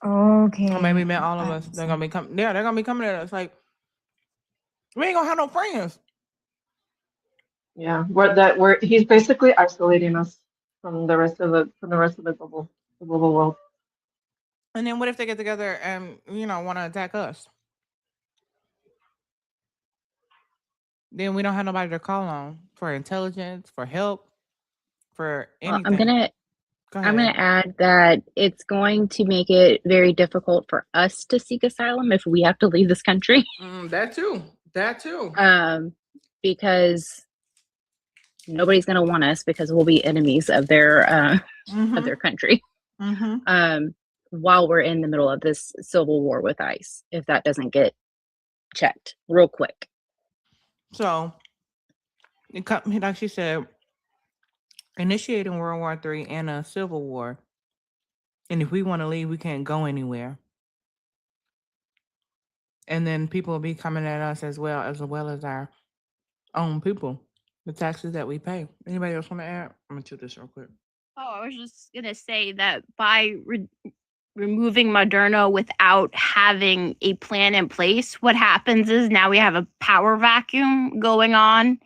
Okay. Or maybe meant all of us. They're gonna be coming. Yeah, they're gonna be coming at us. Like we ain't gonna have no friends. Yeah, he's basically isolating us from the rest of the global world. And then what if they get together and want to attack us? Then we don't have nobody to call on for intelligence, for help, for anything. I'm gonna add that it's going to make it very difficult for us to seek asylum if we have to leave this country. That too. Because nobody's gonna want us because we'll be enemies of their of their country. While we're in the middle of this civil war with ICE, if that doesn't get checked real quick. So, like she said, initiating World War III and a civil war. And if we want to leave, we can't go anywhere. And then people will be coming at us as well as our own people, the taxes that we pay. Anybody else want to add? I'm going to do this real quick. Oh, I was just going to say that by removing Moderna without having a plan in place, what happens is now we have a power vacuum going on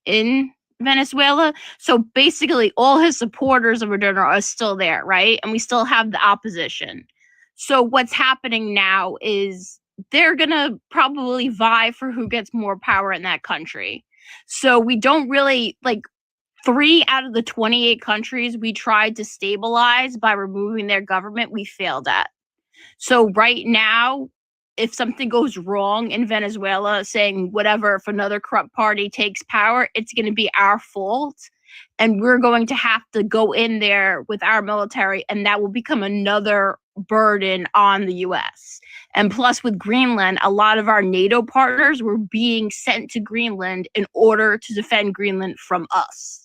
in Venezuela. So basically all his supporters of Moderna are still there, right? And we still have the opposition. So what's happening now is they're going to probably vie for who gets more power in that country. So we don't really 3 out of the 28 countries we tried to stabilize by removing their government, we failed at. So right now, if something goes wrong in Venezuela, saying whatever, if another corrupt party takes power, it's going to be our fault. and we're going to have to go in there with our military, and that will become another burden on the US. And plus, with Greenland, a lot of our NATO partners were being sent to Greenland in order to defend Greenland from us.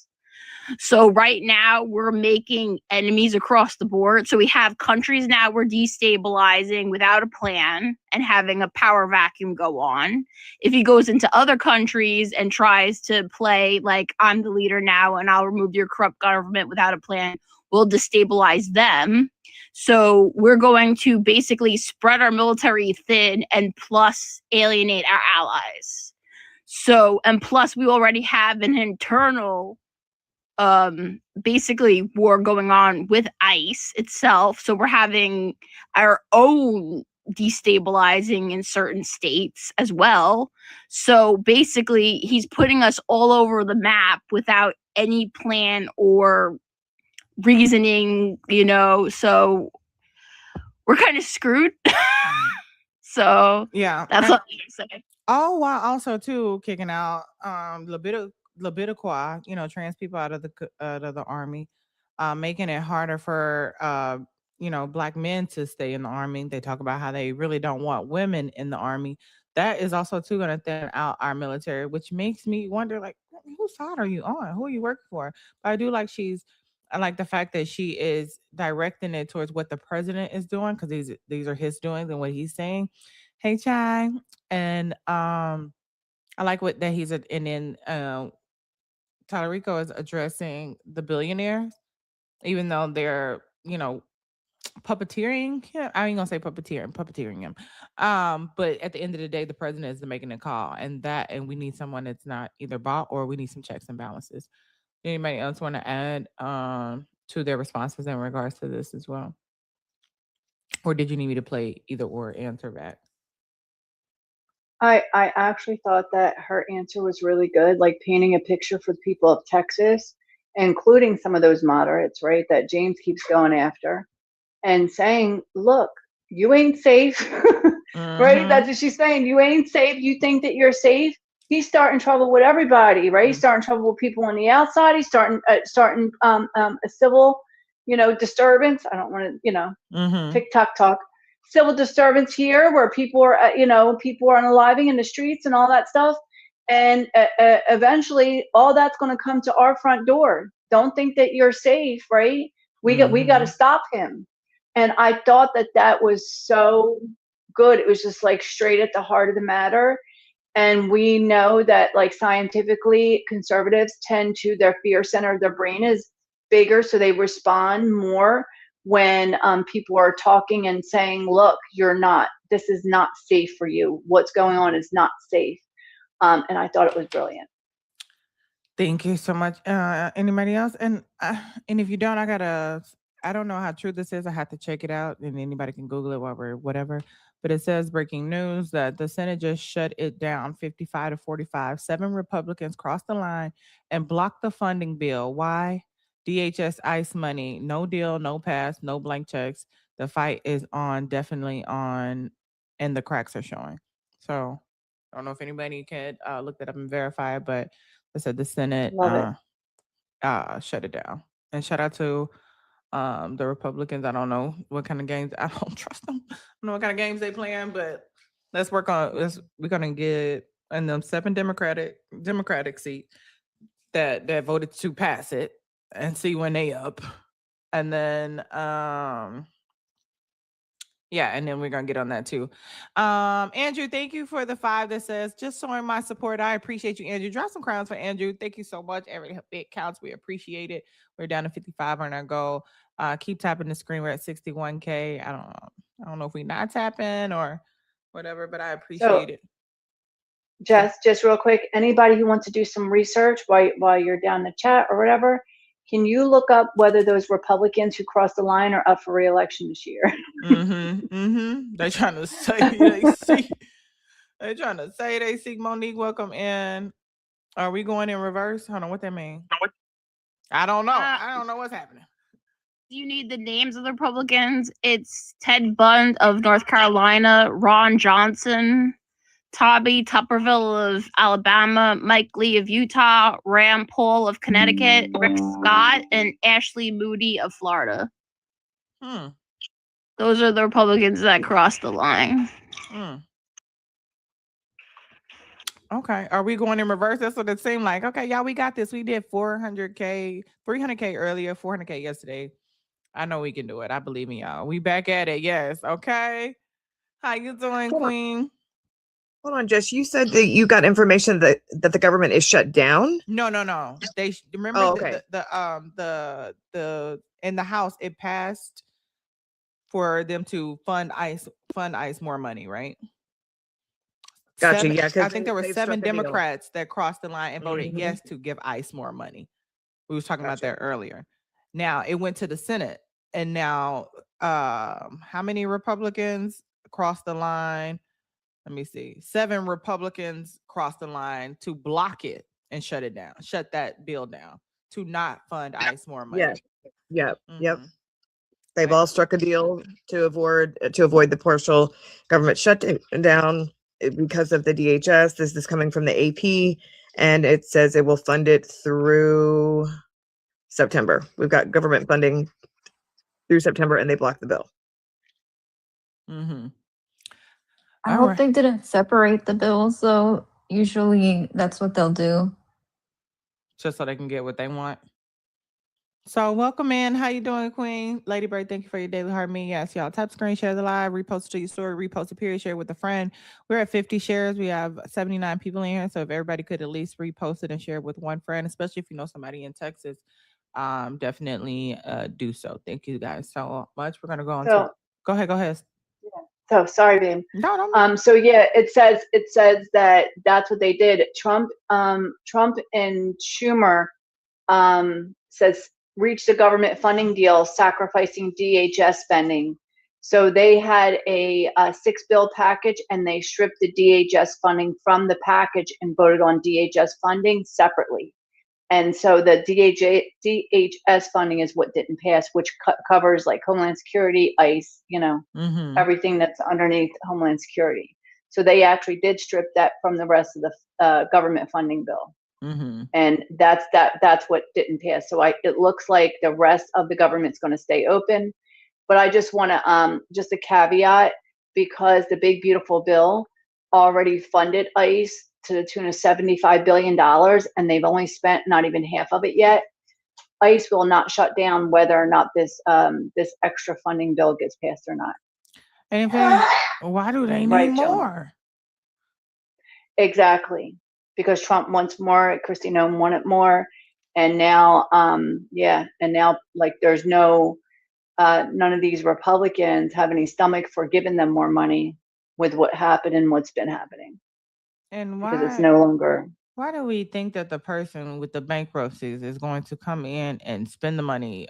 So right now we're making enemies across the board. So we have countries now we're destabilizing without a plan and having a power vacuum go on. If he goes into other countries and tries to play like I'm the leader now and I'll remove your corrupt government without a plan, we'll destabilize them. So we're going to basically spread our military thin and plus alienate our allies. So, and plus we already have an internal basically war going on with ICE itself. So we're having our own destabilizing in certain states as well. So basically he's putting us all over the map without any plan or reasoning, you know, so we're kind of screwed. So Yeah, that's what I'm saying. All while also too kicking out Libidaqua, you know, trans people out of the army, making it harder for you know, Black men to stay in the army. They talk about how they really don't want women in the army. That is also too going to thin out our military, which makes me wonder, like, whose side are you on? Who are you working for? But I do like I like the fact that she is directing it towards what the president is doing, because these are his doings and what he's saying. Hey, Chai, and I like that he's and then Talarico is addressing the billionaires, even though they're, you know, puppeteering him. I ain't gonna say puppeteering him. But at the end of the day, the president is making a call, and we need someone that's not either bought, or we need some checks and balances. Anybody else want to add to their responses in regards to this as well? Or did you need me to play either or answer back? I actually thought that her answer was really good, like painting a picture for the people of Texas, including some of those moderates, right, that James keeps going after, and saying, look, you ain't safe, right? That's what she's saying. You ain't safe. You think that you're safe? He's starting trouble with everybody, right? He's starting trouble with people on the outside. He's starting a civil, you know, disturbance. I don't want to, you know, TikTok talk. Civil disturbance here, where people are, you know, people are unaliving in the streets and all that stuff, and eventually all that's going to come to our front door. Don't think that you're safe, right? We got to stop him. And I thought that was so good. It was just like straight at the heart of the matter. And we know that, like, scientifically, conservatives tend to, their fear center of their brain is bigger, so they respond more when people are talking and saying, look, this is not safe for you. What's going on is not safe. And I thought it was brilliant. Thank you so much. Anybody else? And if you don't, I don't know how true this is. I have to check it out, and anybody can Google it while we're whatever. But it says, breaking news, that the Senate just shut it down 55-45. 7 Republicans crossed the line and blocked the funding bill. Why? DHS ICE money, no deal, no pass, no blank checks. The fight is on, definitely on, and the cracks are showing. So I don't know if anybody can look that up and verify, but they said the Senate shut it down. And shout out to the Republicans. I don't know what kind of games. I don't trust them. I don't know what kind of games they playing, but let's work on this. We're gonna get in them 7 Democratic seats that voted to pass it, and see when they up. And then yeah, and then we're gonna get on that too. Andrew, thank you for the 5 that says, just showing my support. I appreciate you, Andrew. Drop some crowns for Andrew. Thank you so much. Every bit counts. We appreciate it. We're down to 55 on our goal. Keep tapping the screen. We're at 61K. I don't know if we not tapping or whatever, but I appreciate it. Just real quick, anybody who wants to do some research while you're down the chat or whatever, can you look up whether those Republicans who crossed the line are up for re-election this year? They're trying to say they see Monique welcome in. Are we going in reverse? I don't know what that means. I don't know. I don't know what's happening. Do you need the names of the Republicans? It's Ted Bunn of North Carolina, Ron Johnson, Toby Tupperville of Alabama, Mike Lee of Utah, Rand Paul of Connecticut, Rick Scott, and Ashley Moody of Florida. Those are the Republicans that crossed the line. Okay. Are we going in reverse? That's what it seemed like. Okay, y'all, we got this. We did 400K, 300K earlier, 400K yesterday. I know we can do it. I believe in y'all. We back at it. Yes. Okay. How you doing, Queen? Hold on, Jess. You said that you got information that the government is shut down. No. They remember Oh, okay. the in the House it passed for them to fund ICE more money, right? Gotcha. Seven, Yeah, I think there were 7 Democrats that crossed the line and voted yes to give ICE more money. We was talking about that earlier. Now it went to the Senate, and now how many Republicans crossed the line? Let me see. 7 Republicans crossed the line to block it and shut it down, shut that bill down, to not fund ICE more money. Yep. They've all struck a deal to avoid the partial government shutdown because of the DHS. This is coming from the AP, and it says it will fund it through September. We've got government funding through September, and they blocked the bill. I hope they didn't separate the bills, though. Usually that's what they'll do. Just so they can get what they want. So welcome in. How you doing, Queen? Lady Bird, thank you for your daily heart me. Yes, y'all. Tap screen, share the live, repost to your story, repost a period, share with a friend. We're at 50 shares. We have 79 people in here. So if everybody could at least repost it and share it with one friend, especially if you know somebody in Texas, definitely do so. Thank you guys so much. We're gonna go on to go ahead. So sorry, babe. No. So yeah, it says that that's what they did. Trump and Schumer says reached a government funding deal, sacrificing DHS spending. So they had a 6-bill package, and they stripped the DHS funding from the package and voted on DHS funding separately. And so the DHS funding is what didn't pass, which covers like Homeland Security, ICE, everything that's underneath Homeland Security. So they actually did strip that from the rest of the government funding bill. And that's what didn't pass. So it looks like the rest of the government's going to stay open. But I just want to just a caveat, because the big beautiful bill already funded ICE to the tune of $75 billion, and they've only spent not even half of it yet. ICE will not shut down whether or not this extra funding bill gets passed or not. And in fact, why do they need more? Exactly, because Trump wants more, Kristi Noem wanted more, and now, like there's no, none of these Republicans have any stomach for giving them more money with what happened and what's been happening. And because it's no longer. Why do we think that the person with the bankruptcies is going to come in and spend the money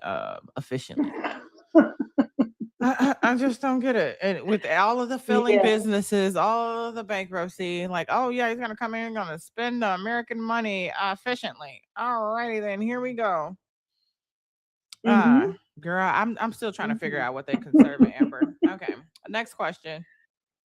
efficiently? I just don't get it. And with all of the failing businesses, all of the bankruptcy, like, oh yeah, he's gonna come in and gonna spend the American money efficiently. Alrighty then, here we go. Girl, I'm still trying to figure out what they conserve in Amber. Okay, next question.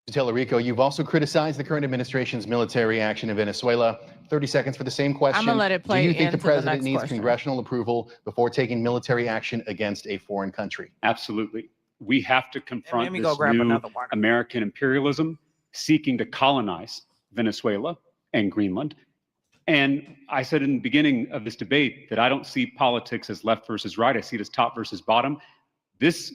Talarico, you've also criticized the current administration's military action in Venezuela. 30 seconds for the same question. I'm gonna let it play. Do you think the president needs question. congressional approval before taking military action against a foreign country? Absolutely. We have to confront me this go grab new another one. American imperialism seeking to colonize Venezuela and Greenland. And I said in the beginning of this debate that I don't see politics as left versus right. I see it as top versus bottom. This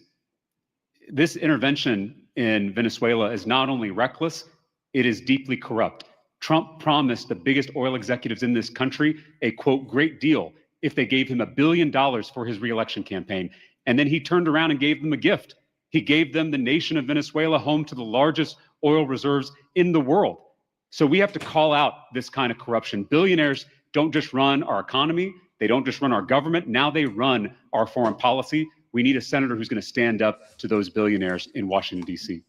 intervention in Venezuela is not only reckless, it is deeply corrupt. Trump promised the biggest oil executives in this country a, quote, great deal if they gave him $1 billion for his reelection campaign. And then he turned around and gave them a gift. He gave them the nation of Venezuela, home to the largest oil reserves in the world. So we have to call out this kind of corruption. Billionaires don't just run our economy. They don't just run our government. Now they run our foreign policy. We need a senator who's going to stand up to those billionaires in Washington, D.C.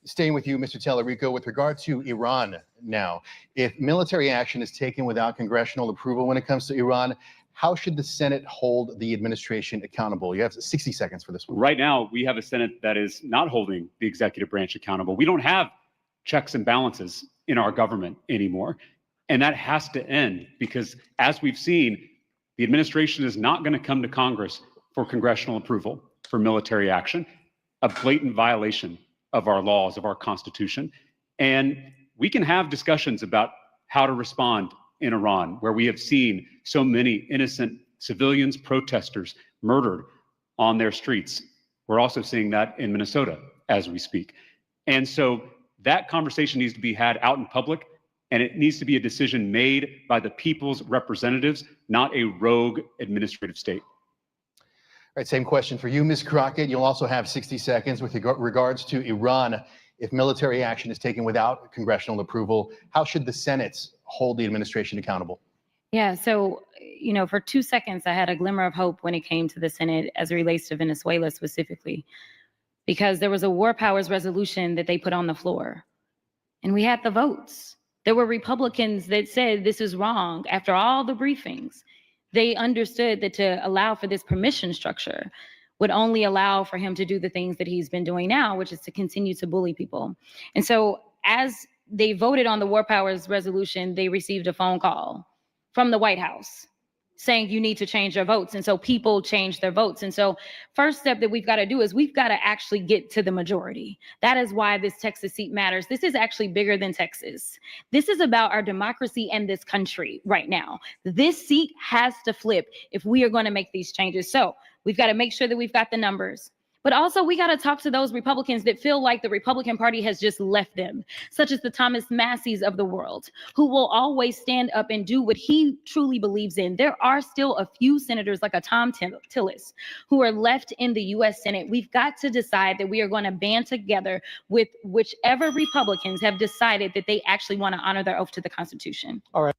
Staying with you, Mr. Talarico, with regard to Iran now, if military action is taken without congressional approval when it comes to Iran, how should the Senate hold the administration accountable? You have 60 seconds for this one. Right now, we have a Senate that is not holding the executive branch accountable. We don't have checks and balances in our government anymore. And that has to end, because as we've seen, the administration is not going to come to Congress for congressional approval for military action, a blatant violation of our laws, of our Constitution. And we can have discussions about how to respond in Iran, where we have seen so many innocent civilians, protesters murdered on their streets. We're also seeing that in Minnesota as we speak. And so that conversation needs to be had out in public, and it needs to be a decision made by the people's representatives, not a rogue administrative state. All right, same question for you, Ms. Crockett. You'll also have 60 seconds with regards to Iran. If military action is taken without congressional approval, how should the Senate hold the administration accountable? Yeah, so, for 2 seconds, I had a glimmer of hope when it came to the Senate as it relates to Venezuela specifically, because there was a war powers resolution that they put on the floor, and we had the votes. There were Republicans that said this is wrong after all the briefings. They understood that to allow for this permission structure would only allow for him to do the things that he's been doing now, which is to continue to bully people. And so as they voted on the war powers resolution, they received a phone call from the White House saying you need to change your votes. And so people changed their votes. And so first step that we've got to do is we've got to actually get to the majority. That is why this Texas seat matters. This is actually bigger than Texas. This is about our democracy and this country right now. This seat has to flip if we are going to make these changes. So we've got to make sure that we've got the numbers. But also we got to talk to those Republicans that feel like the Republican Party has just left them, such as the Thomas Masseys of the world, who will always stand up and do what he truly believes in. There are still a few senators like a Tom Tillis who are left in the U.S. Senate. We've got to decide that we are going to band together with whichever Republicans have decided that they actually want to honor their oath to the Constitution. All right.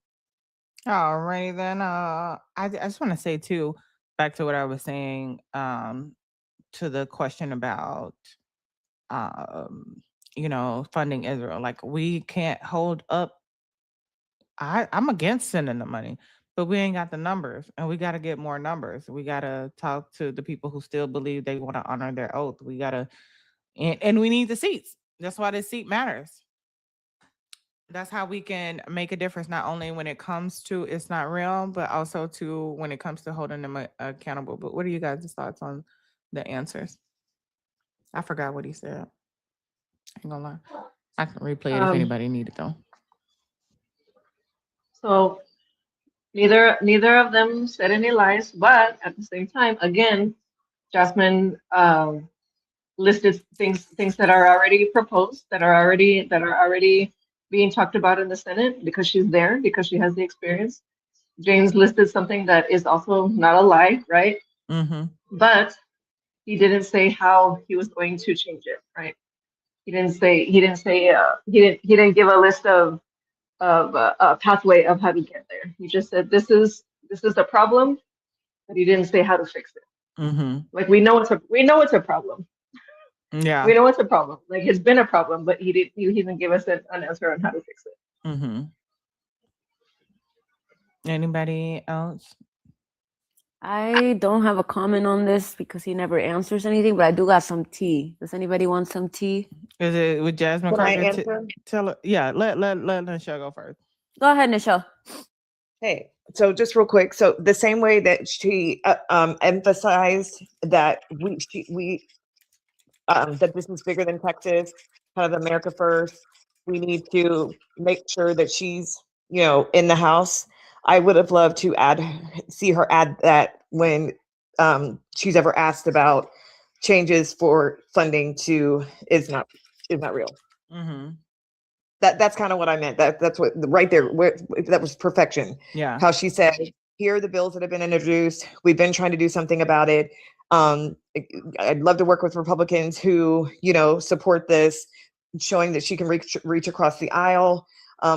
All righty then. I just want to say too, back to what I was saying, to the question about funding Israel. Like, we can't hold up. I'm against sending the money, but we ain't got the numbers, and we got to get more numbers. We got to talk to the people who still believe they want to honor their oath. We got to, and we need the seats. That's why this seat matters. That's how we can make a difference, not only when it comes to it's not real, but also to when it comes to holding them accountable. But what are you guys' thoughts on the answers? I forgot what he said. I ain't gonna lie. I can replay it if anybody needed though. So neither of them said any lies, but at the same time, again, Jasmine listed things that are already proposed, that are already being talked about in the Senate because she's there, because she has the experience. James listed something that is also not a lie, right? Mm-hmm. But he didn't say how he was going to change it, right? He didn't give a list of a pathway of how to get there. He just said this is the problem, but he didn't say how to fix it. Mm-hmm. Like, we know it's a problem. Yeah. We know it's a problem. Like, it's been a problem, but he didn't give us an answer on how to fix it. Mm-hmm. Anybody else? I don't have a comment on this because he never answers anything, but I do got some tea. Does anybody want some tea? Is it with Jasmine Can I Crockett? answer? Tell her. Yeah, let Nichelle go first. Go ahead, Nichelle. Hey, so just real quick. So the same way that she emphasized that we that this is bigger than Texas, kind of America first. We need to make sure that she's, in the House. I would have loved to see her add that when she's ever asked about changes for funding to is not real. Mm-hmm. That's kind of what I meant. That's what right there. That was perfection. Yeah. How she said, here are the bills that have been introduced. We've been trying to do something about it. I'd love to work with Republicans who, support this, showing that she can reach across the aisle,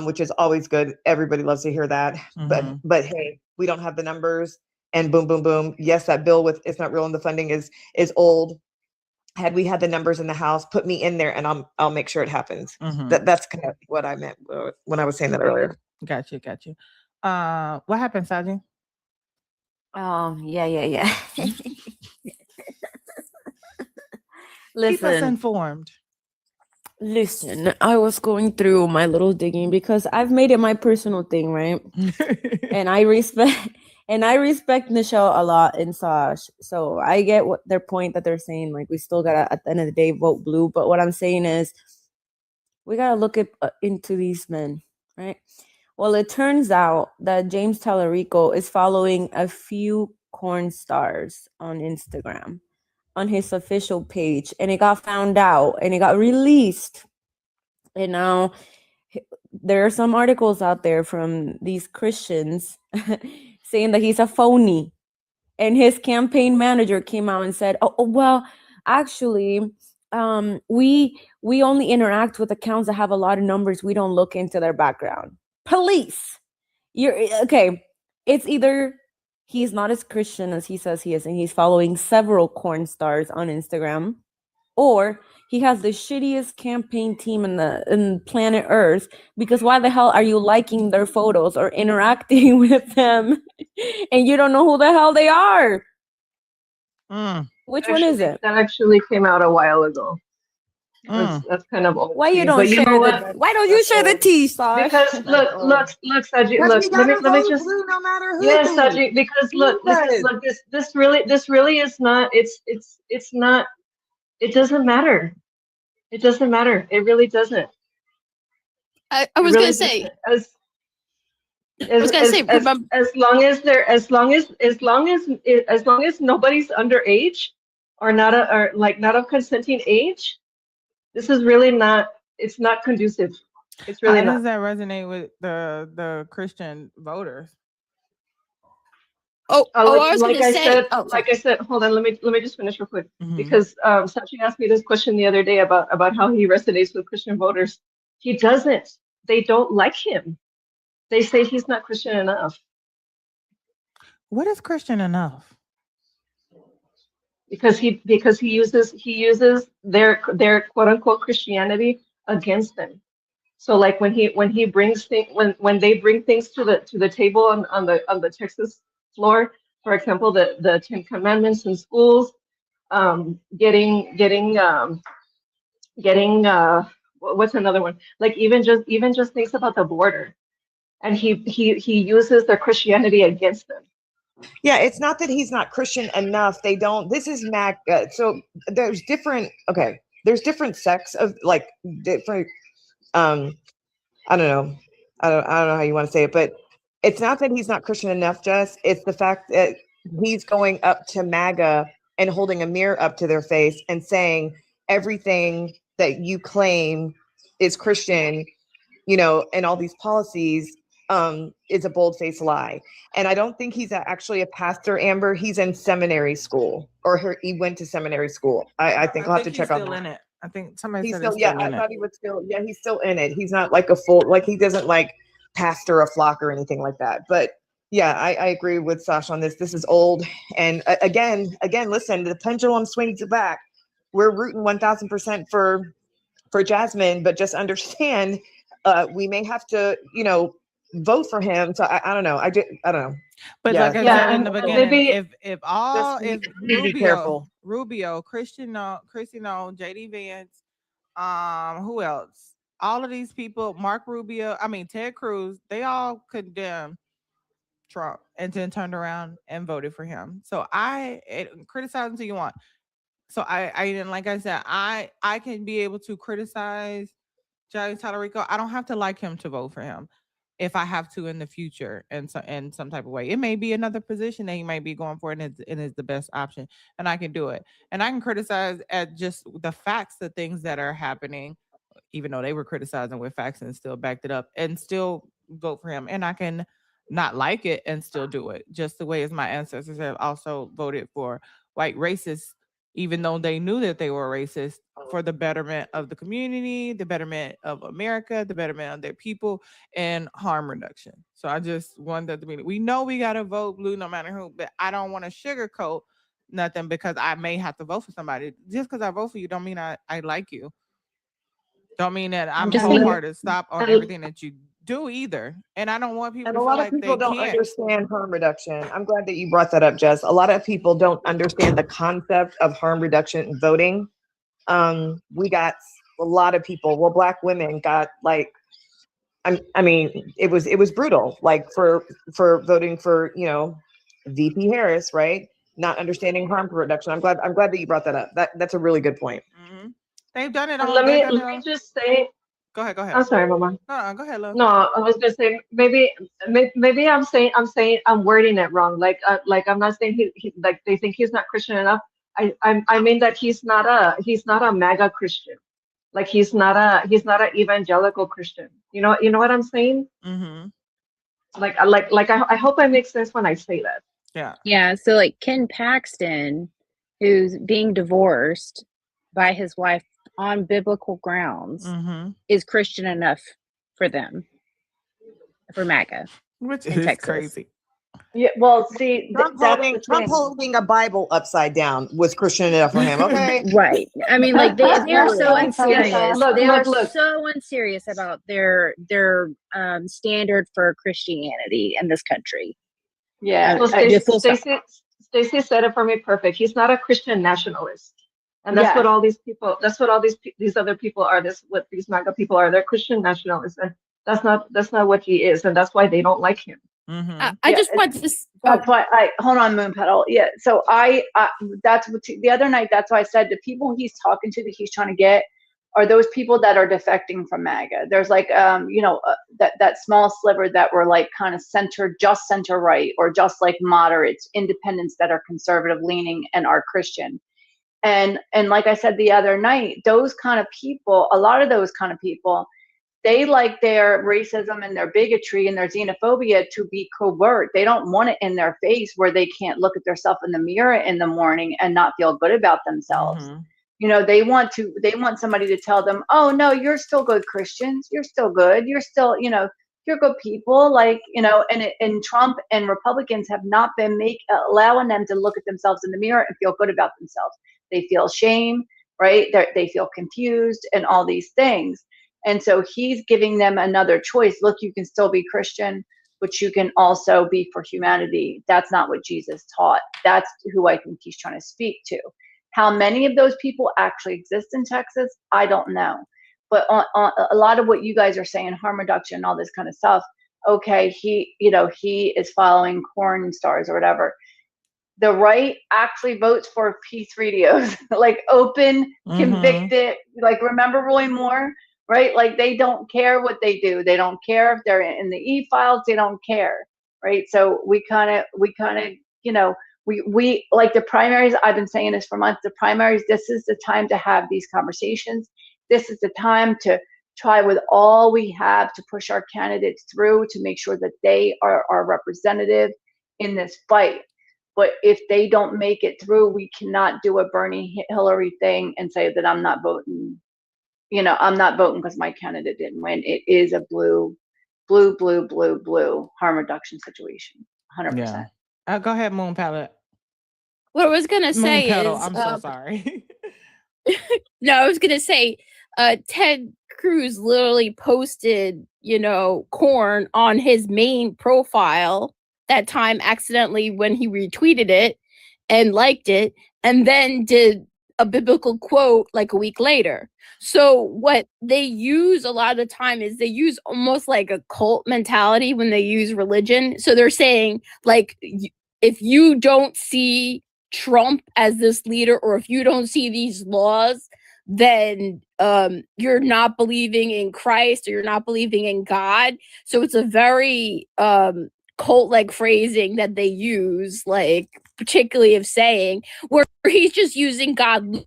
which is always good. Everybody loves to hear that. Mm-hmm. But hey, we don't have the numbers, and boom, boom, boom. Yes, that bill with it's not real and the funding is old. Had we had the numbers in the House, put me in there, and I'll make sure it happens. Mm-hmm. That's kind of what I meant when I was saying that earlier. Got you. What happened, Saji? Yeah. Keep us Listen, informed. Listen, I was going through my little digging because I've made it my personal thing, right? and I respect Michelle a lot and Sash. So I get what their point that they're saying, like we still gotta at the end of the day vote blue. But what I'm saying is we gotta look into these men, right? Well, it turns out that James Talarico is following a few corn stars on Instagram on his official page, and it got found out and it got released. And now there are some articles out there from these Christians saying that he's a phony. And his campaign manager came out and said, "Oh well, actually, we only interact with accounts that have a lot of numbers. We don't look into their background." Police, you're okay. It's either he's not as Christian as he says he is, and he's following several corn stars on Instagram, or he has the shittiest campaign team in planet Earth, because why the hell are you liking their photos or interacting with them and you don't know who the hell they are? Which one is it? That actually came out a while ago. That's kind of old. Why you tea, don't but you know share what? the why don't you share the tea, Sash? Because look, Saji, Because look, we let gotta me vote just, blue no matter who. yes, Saji, because look, this really is not, it's not, it doesn't matter. It doesn't matter. It really doesn't. I was really gonna say. As long as nobody's underage or not of consenting age, this is really not. It's not conducive. It's really How not. does that resonate with the Christian voters? I was like gonna I say. said, like I said, hold on. Let me just finish real quick, because Sachi asked me this question the other day about how he resonates with Christian voters. He doesn't. They don't like him. They say he's not Christian enough. What is Christian enough? Because he uses their quote unquote Christianity against them. So like when he brings things when they bring things to the table on the Texas floor, for example, the 10 Commandments in schools, getting what's another one? Like even just things about the border, and he uses their Christianity against them. Yeah, it's not that he's not Christian enough. They don't. This is Mac. So there's different. Okay, there's different sects of like different. I don't know. I don't know how you want to say it, but it's not that he's not Christian enough. Just it's the fact that he's going up to MAGA and holding a mirror up to their face and saying everything that you claim is Christian, you know, and all these policies is a bold-faced lie. And I don't think he's actually a pastor, Amber. He's in seminary school, or he went to seminary school. I think I'll have to check on that. He's still in it. I think somebody He's said still, he's yeah, still I in it. thought he would still, yeah, he's still in it. He's not like a full, like he doesn't like pastor a flock or anything like that. But yeah, I agree with Sasha on this. This is old. And again, listen, the pendulum swings back. We're rooting 1000% for Jasmine, but just understand we may have to, you know, vote for him. So I don't know. I don't know. But yeah. like I said in the beginning, if be careful. Rubio, Christiano, JD Vance, who else? All of these people, Mark Rubio, Ted Cruz, they all condemned Trump and then turned around and voted for him. So criticize until you want. So I didn't, like I said, I can be able to criticize James Talarico. I don't have to like him to vote for him. If I have to in the future, and so in some type of way, it may be another position that he might be going for, and it's the best option, and I can do it. And I can criticize at just the facts, the things that are happening, even though they were criticizing with facts and still backed it up, and still vote for him. And I can not like it and still do it, just the way as my ancestors have also voted for white racists, even though they knew that they were racist, for the betterment of the community, the betterment of America, the betterment of their people, and harm reduction. So I just want that to be, we know we got to vote blue no matter who, but I don't want to sugarcoat nothing, because I may have to vote for somebody. Just because I vote for you don't mean I like you. Don't mean that I'm wholehearted stop on everything that you do either. And I don't want people And to a feel lot of like people they don't can't. understand harm reduction. I'm glad that you brought that up, Jess. A lot of people don't understand the concept of harm reduction in voting. We got lot of people, well, Black women got like, I mean, it was brutal, like for voting for, you know, VP Harris, right? Not understanding harm reduction. I'm glad that you brought that up. That's a really good point. They've done it And all. let They've me done it let me all. just say, Go ahead. I'm sorry, Mama. Go ahead, love. No, I was gonna say maybe I'm wording it wrong. Like I'm not saying he like they think he's not Christian enough. I mean that he's not a MAGA Christian. Like he's not an evangelical Christian. You know what I'm saying? Like I hope I make sense when I say that. Yeah, so like Ken Paxton, who's being divorced by his wife on biblical grounds, is Christian enough for them, for MAGA, which in is Texas. crazy. Yeah, well, see, Trump holding a Bible upside down was Christian enough for him. Okay, Right. I mean, like they're so unserious. Look, They are look. so unserious about their standard for Christianity in this country. Yeah. So Stacey said it for me perfect. He's not a Christian nationalist. And that's what all these people, these other people are, what these MAGA people are. They're Christian nationalists. And that's not what he is. And that's why they don't like him. I just want to. That's why hold on, Moon Petal. Yeah. So that's what the other night. That's why I said the people he's talking to, that he's trying to get, are those people that are defecting from MAGA. There's like that small sliver that were like kind of center right, or just like moderates, independents that are conservative leaning and are Christian. And like I said the other night, those kind of people, a lot of those kind of people, they like their racism and their bigotry and their xenophobia to be covert. They don't want it in their face where they can't look at themselves in the mirror in the morning and not feel good about themselves. You know, they want somebody to tell them, oh no, you're still good Christians. You're still good. You're still, you're good people. Like, and Trump and Republicans have not been allowing them to look at themselves in the mirror and feel good about themselves. They feel shame, right? They feel confused and all these things. And so he's giving them another choice. Look, you can still be Christian, but you can also be for humanity. That's not what Jesus taught. That's who I think he's trying to speak to. How many of those people actually exist in Texas? I don't know. But on a lot of what you guys are saying, harm reduction, all this kind of stuff, okay, he is following porn stars or whatever. The right actually votes for peace radios, like open, convicted, like remember Roy Moore? Right? Like they don't care what they do. They don't care if they're in the e-files. They don't care. Right? So we kind of, we like the primaries. I've been saying this for months. The primaries, this is the time to have these conversations. This is the time to try with all we have to push our candidates through to make sure that they are representative in this fight. But if they don't make it through, we cannot do a Bernie Hillary thing and say that I'm not voting. I'm not voting because my candidate didn't win. It is a blue harm reduction situation. 100%. Yeah. Go ahead, Moon Palette. What I was gonna say Moon Petal, is, I'm so sorry. no, I was gonna say, Ted Cruz literally posted, corn on his main profile that time accidentally when he retweeted it and liked it, and then did a biblical quote like a week later. So what they use a lot of the time is they use almost like a cult mentality when they use religion. So they're saying, like, if you don't see Trump as this leader, or if you don't see these laws, then you're not believing in Christ, or you're not believing in God. So it's a very cult-like phrasing that they use, like particularly of saying where he's just using God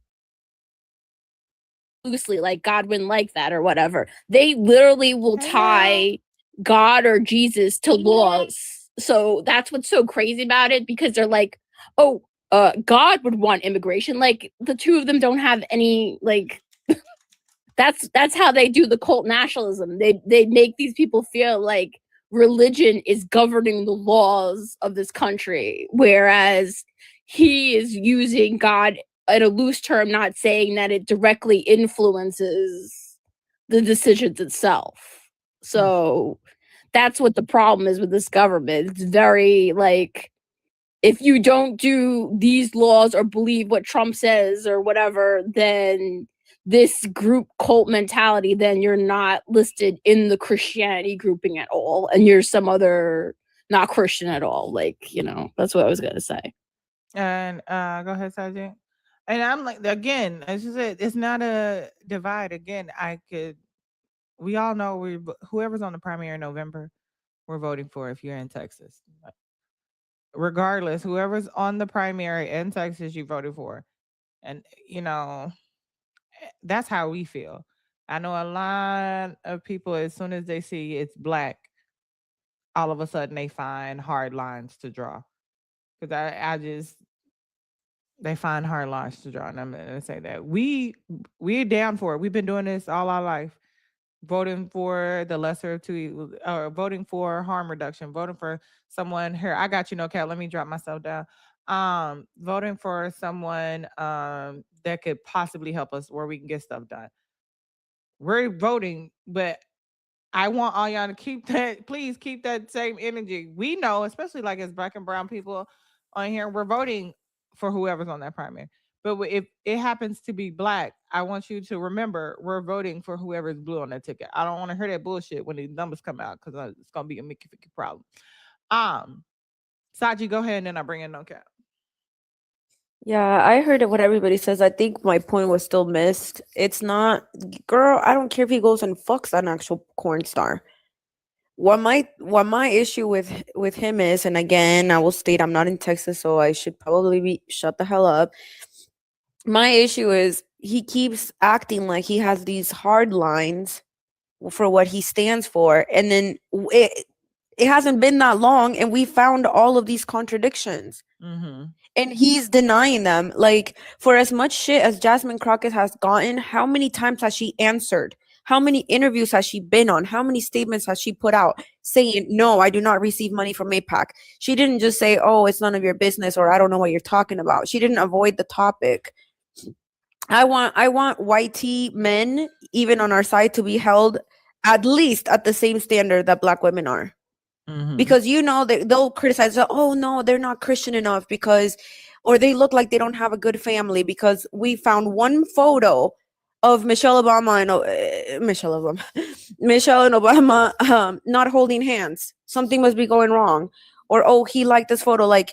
loosely, like God wouldn't like that or whatever. They literally will tie God or Jesus to laws. So that's what's so crazy about it, because they're like, oh, God would want immigration. Like the two of them don't have any, like, that's how they do the cult nationalism. They make these people feel like religion is governing the laws of this country, whereas he is using God in a loose term, not saying that it directly influences the decisions itself. So that's what the problem is with this government. It's very like, if you don't do these laws or believe what Trump says or whatever, then this group cult mentality, then you're not listed in the Christianity grouping at all, and you're some other not Christian at all. Like, you know, that's what I was gonna say. And go ahead, Sergeant. And I'm like, again, as you said, it's not a divide. Again, we all know whoever's on the primary in November, we're voting for if you're in Texas. Regardless, whoever's on the primary in Texas, you voted for. And, you know, that's how we feel. I know a lot of people, as soon as they see it's black, all of a sudden they find hard lines to draw. Because they find hard lines to draw. And I'm going to say that. We're down for it. We've been doing this all our life. Voting for the lesser of two evils, or voting for harm reduction, voting for someone here. I got you, no cap. Let me drop myself down. Voting for someone that could possibly help us where we can get stuff done. We're voting, but I want all y'all to keep that, please keep that same energy. We know, especially like as black and brown people on here, we're voting for whoever's on that primary. But if it happens to be black, I want you to remember we're voting for whoever's blue on that ticket. I don't want to hear that bullshit when the numbers come out, because it's gonna be a Mickey Ficky problem. Saji, go ahead and then I bring in no cap. Yeah, I heard what everybody says. I think my point was still missed. It's not, girl, I don't care if he goes and fucks an actual porn star. What my issue with him is, and again, I will state I'm not in Texas, so I should probably be shut the hell up. My issue is he keeps acting like he has these hard lines for what he stands for, and then it hasn't been that long, and we found all of these contradictions. Mm-hmm. And he's denying them. Like, for as much shit as Jasmine Crockett has gotten, how many times has she answered? How many interviews has she been on? How many statements has she put out saying, no, I do not receive money from APAC? She didn't just say, oh, it's none of your business, or I don't know what you're talking about. She didn't avoid the topic. I want YT men, even on our side, to be held at least at the same standard that black women are. Mm-hmm. Because, you know, they'll criticize, oh no, they're not Christian enough because, or they look like they don't have a good family, because we found one photo of Michelle and Obama not holding hands. Something must be going wrong. Or, oh, he liked this photo. Like,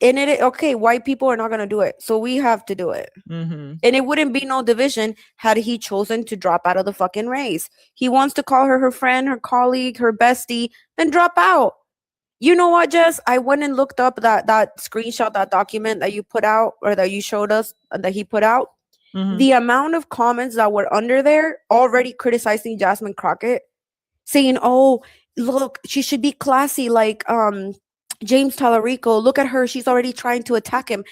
okay, white people are not going to do it, so we have to do it. Mm-hmm. And it wouldn't be no division had he chosen to drop out of the fucking race. He wants to call her friend, her colleague, her bestie, then drop out. You know what, Jess? I went and looked up that screenshot, that document that you put out, or that you showed us, that he put out. Mm-hmm. The amount of comments that were under there already criticizing Jasmine Crockett, saying, oh, look, she should be classy like James Talarico. Look at her. She's already trying to attack him.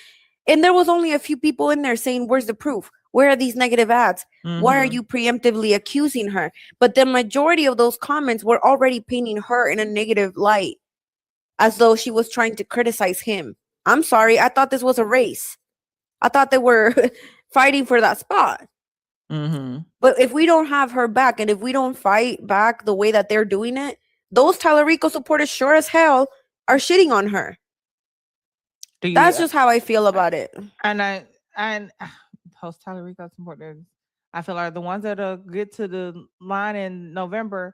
And there was only a few people in there saying, where's the proof? Where are these negative ads? Mm-hmm. Why are you preemptively accusing her? But the majority of those comments were already painting her in a negative light, as though she was trying to criticize him. I'm sorry. I thought this was a race. I thought they were fighting for that spot. Mm-hmm. But if we don't have her back, and if we don't fight back the way that they're doing it, those Talarico supporters sure as hell are shitting on her. That's just how I feel about it. And post Talarico supporters, I feel like the ones that'll get to the line in November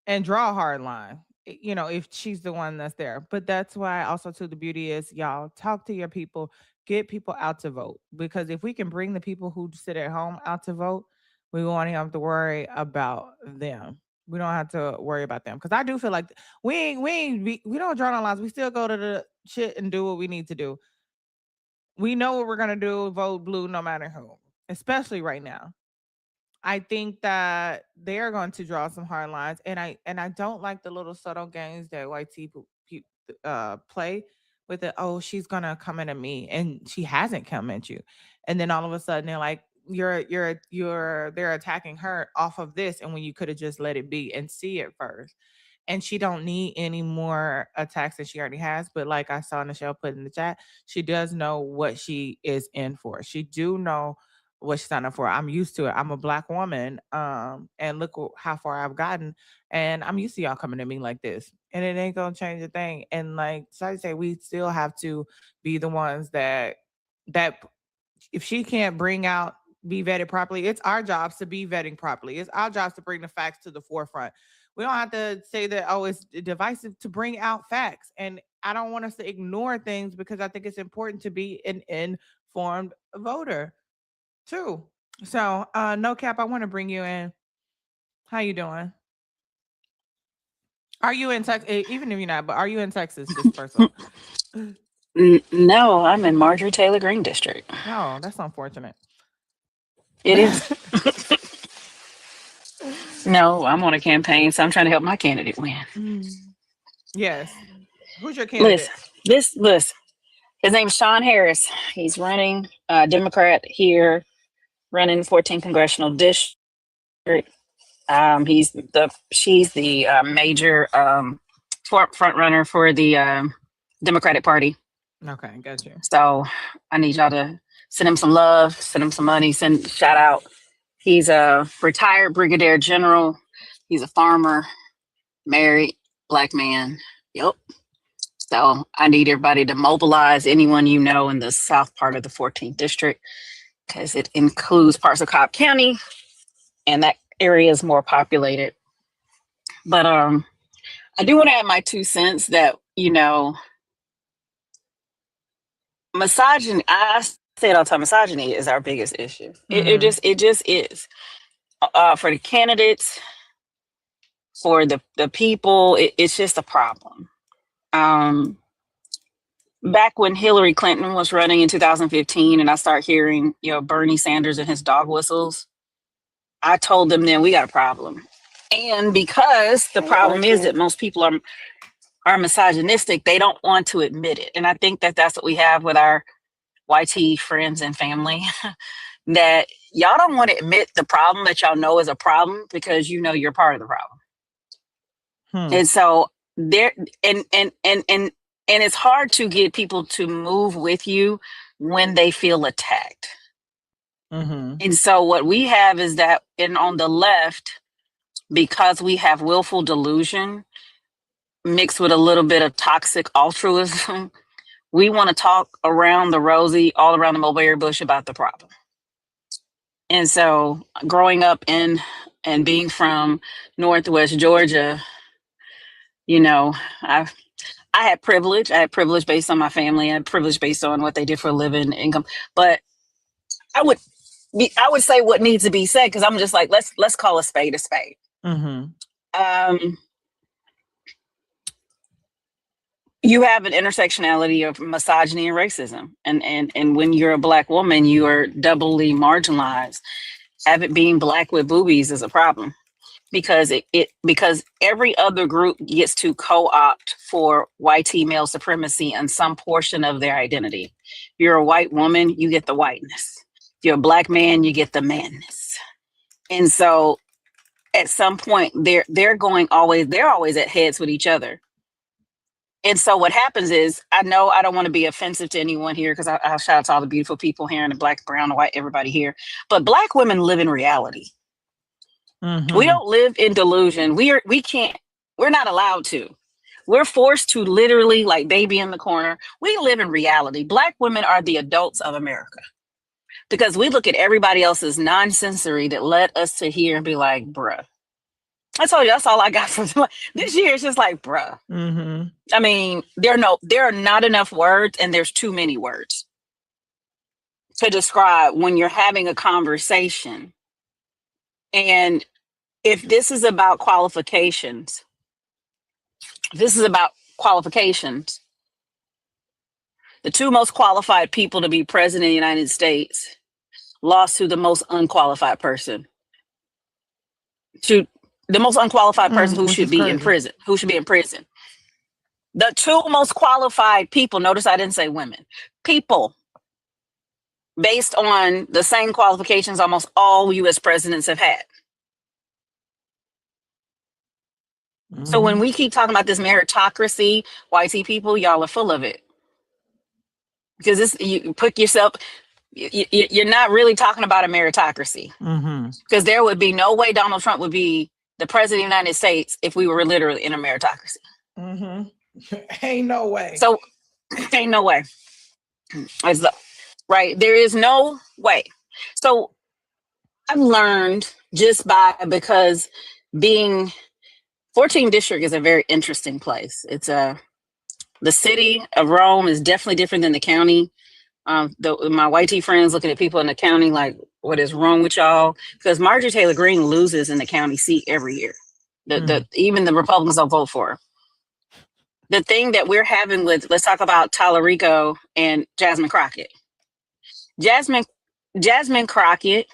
and draw a hard line, you know, if she's the one that's there. But that's why also, too, the beauty is, y'all talk to your people, get people out to vote. Because if we can bring the people who sit at home out to vote, we won't have to worry about them. We don't have to worry about them. Because I do feel like we don't draw no lines. We still go to the shit and do what we need to do. We know what we're gonna do, vote blue no matter who, especially right now. I think that they are going to draw some hard lines, and I don't like the little subtle games that white people play with it. Oh, she's gonna come into me, and she hasn't come at you, and then all of a sudden they're like, they're attacking her off of this, and when you could have just let it be and see it first. And she don't need any more attacks than she already has. But like I saw Michelle put in the chat, she does know what she is in for. She do know what she signed up for. I'm used to it. I'm a black woman, and look how far I've gotten. And I'm used to y'all coming to me like this, and it ain't gonna change a thing. And like so I say, we still have to be the ones that if she can't be vetted properly, it's our jobs to be vetting properly. It's our jobs to bring the facts to the forefront. We don't have to say that, oh, it's divisive, to bring out facts. And I don't want us to ignore things, because I think it's important to be an informed voter too. So, no cap, I want to bring you in. How you doing? Are you in Texas? Even if you're not, but are you in Texas? Just first of all. No, I'm in Marjorie Taylor Greene District. Oh, that's unfortunate. It is. No, I'm on a campaign, so I'm trying to help my candidate win. Yes. Who's your candidate? Listen. His name's Sean Harris. He's running Democrat here, running 14th congressional district. She's the major front runner for the Democratic Party. Okay, got you. So I need y'all to send him some love, send him some money, send shout out. He's a retired brigadier general. He's a farmer, married, black man. Yep. So I need everybody to mobilize anyone you know in the south part of the 14th district, because it includes parts of Cobb County, and that area is more populated. But I do want to add my 2 cents that, misogyny, I say it all the time, misogyny is our biggest issue. It just is. For the candidates, for the people, it's just a problem. Back when Hillary Clinton was running in 2015, and I started hearing, Bernie Sanders and his dog whistles, I told them then we got a problem. And because the problem is that most people are misogynistic, they don't want to admit it. And I think that that's what we have with our YT friends and family, that y'all don't want to admit the problem that y'all know is a problem, because you're part of the problem. And so there, and it's hard to get people to move with you when they feel attacked. And so what we have is that, and on the left, because we have willful delusion mixed with a little bit of toxic altruism, we want to talk around the rosy, all around the mulberry bush about the problem. And so growing up and being from Northwest Georgia, I had privilege. I had privilege based on my family. I had privilege based on what they did for a living, income. But I would say what needs to be said, because I'm just like, let's call a spade a spade. You have an intersectionality of misogyny and racism, and when you're a black woman, you are doubly marginalized. Being black with boobies is a problem, because because every other group gets to co-opt for white male supremacy and some portion of their identity. If you're a white woman, you get the whiteness. If you're a black man, you get the manness. And so at some point they're always at heads with each other. And so what happens is, I know I don't want to be offensive to anyone here, because I'll shout out to all the beautiful people here, and the black, brown, and white, everybody here. But black women live in reality. We don't live in delusion. We're not allowed to. We're forced to literally, like baby in the corner. We live in reality. Black women are the adults of America, because we look at everybody else's nonsensory that led us to here and be like, bruh. I told you, that's all I got for this year. It's just like, bruh. I mean, there are not enough words, and there's too many words to describe when you're having a conversation. And if this is about qualifications, the 2 most qualified people to be president of the United States lost to the most unqualified person. To the most unqualified person who should be in prison. The 2 most qualified people, notice I didn't say women, people based on the same qualifications almost all US presidents have had. So when we keep talking about this meritocracy, YT people, y'all are full of it. Because you put yourself, you're not really talking about a meritocracy. Because there would be no way Donald Trump would be the president of the United States if we were literally in a meritocracy. Ain't no way. So ain't no way. right? There is no way. So I've learned because being 14th district is a very interesting place. It's the city of Rome is definitely different than the county. My white tea friends looking at people in the county like, what is wrong with y'all? Because Marjorie Taylor Greene loses in the county seat every year. Even the Republicans don't vote for her. The thing that we're having let's talk about Talarico and Jasmine Crockett. Jasmine Crockett,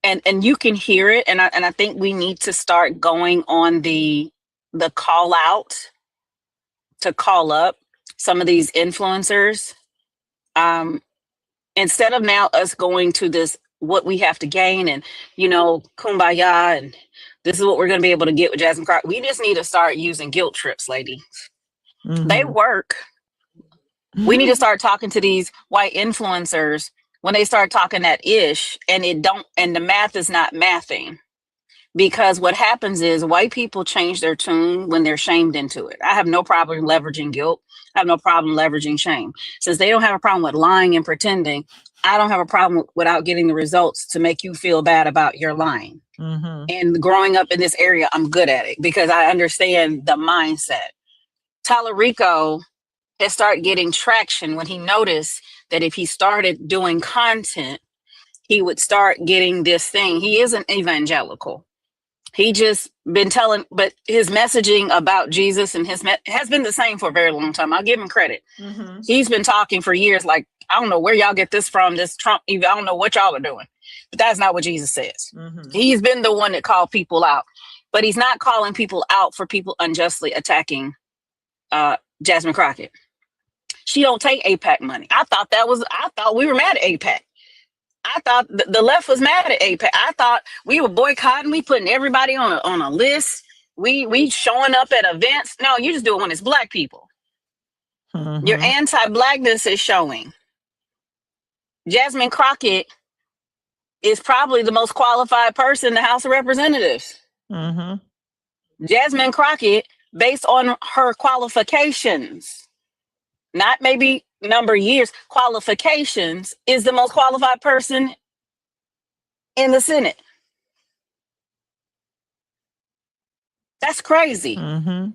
and you can hear it, and I think we need to start going on the call out to call up some of these influencers. Instead of now us going to this, what we have to gain and, kumbaya, and this is what we're going to be able to get with Jasmine Crockett. We just need to start using guilt trips, lady. They work. We need to start talking to these white influencers when they start talking that ish, and the math is not mathing. Because what happens is white people change their tune when they're shamed into it. I have no problem leveraging guilt. I have no problem leveraging shame. Since they don't have a problem with lying and pretending, I don't have a problem without getting the results to make you feel bad about your lying. And growing up in this area, I'm good at it because I understand the mindset. Talarico has started getting traction when he noticed that if he started doing content, he would start getting this thing. He isn't evangelical. He just been but his messaging about Jesus and has been the same for a very long time. I'll give him credit. He's been talking for years, like, I don't know where y'all get this from, this Trump, I don't know what y'all are doing, but that's not what Jesus says. He's been the one that called people out, but he's not calling people out for people unjustly attacking Jasmine Crockett. She don't take AIPAC money. I thought we were mad at AIPAC. I thought the left was mad at AIPAC. I thought we were boycotting. We putting everybody on a list. We showing up at events. No, you just do it when it's black people. Your anti-blackness is showing. Jasmine Crockett is probably the most qualified person in the House of Representatives. Jasmine Crockett, based on her qualifications, not maybe number of years, qualifications, is the most qualified person in the Senate. That's crazy. I'm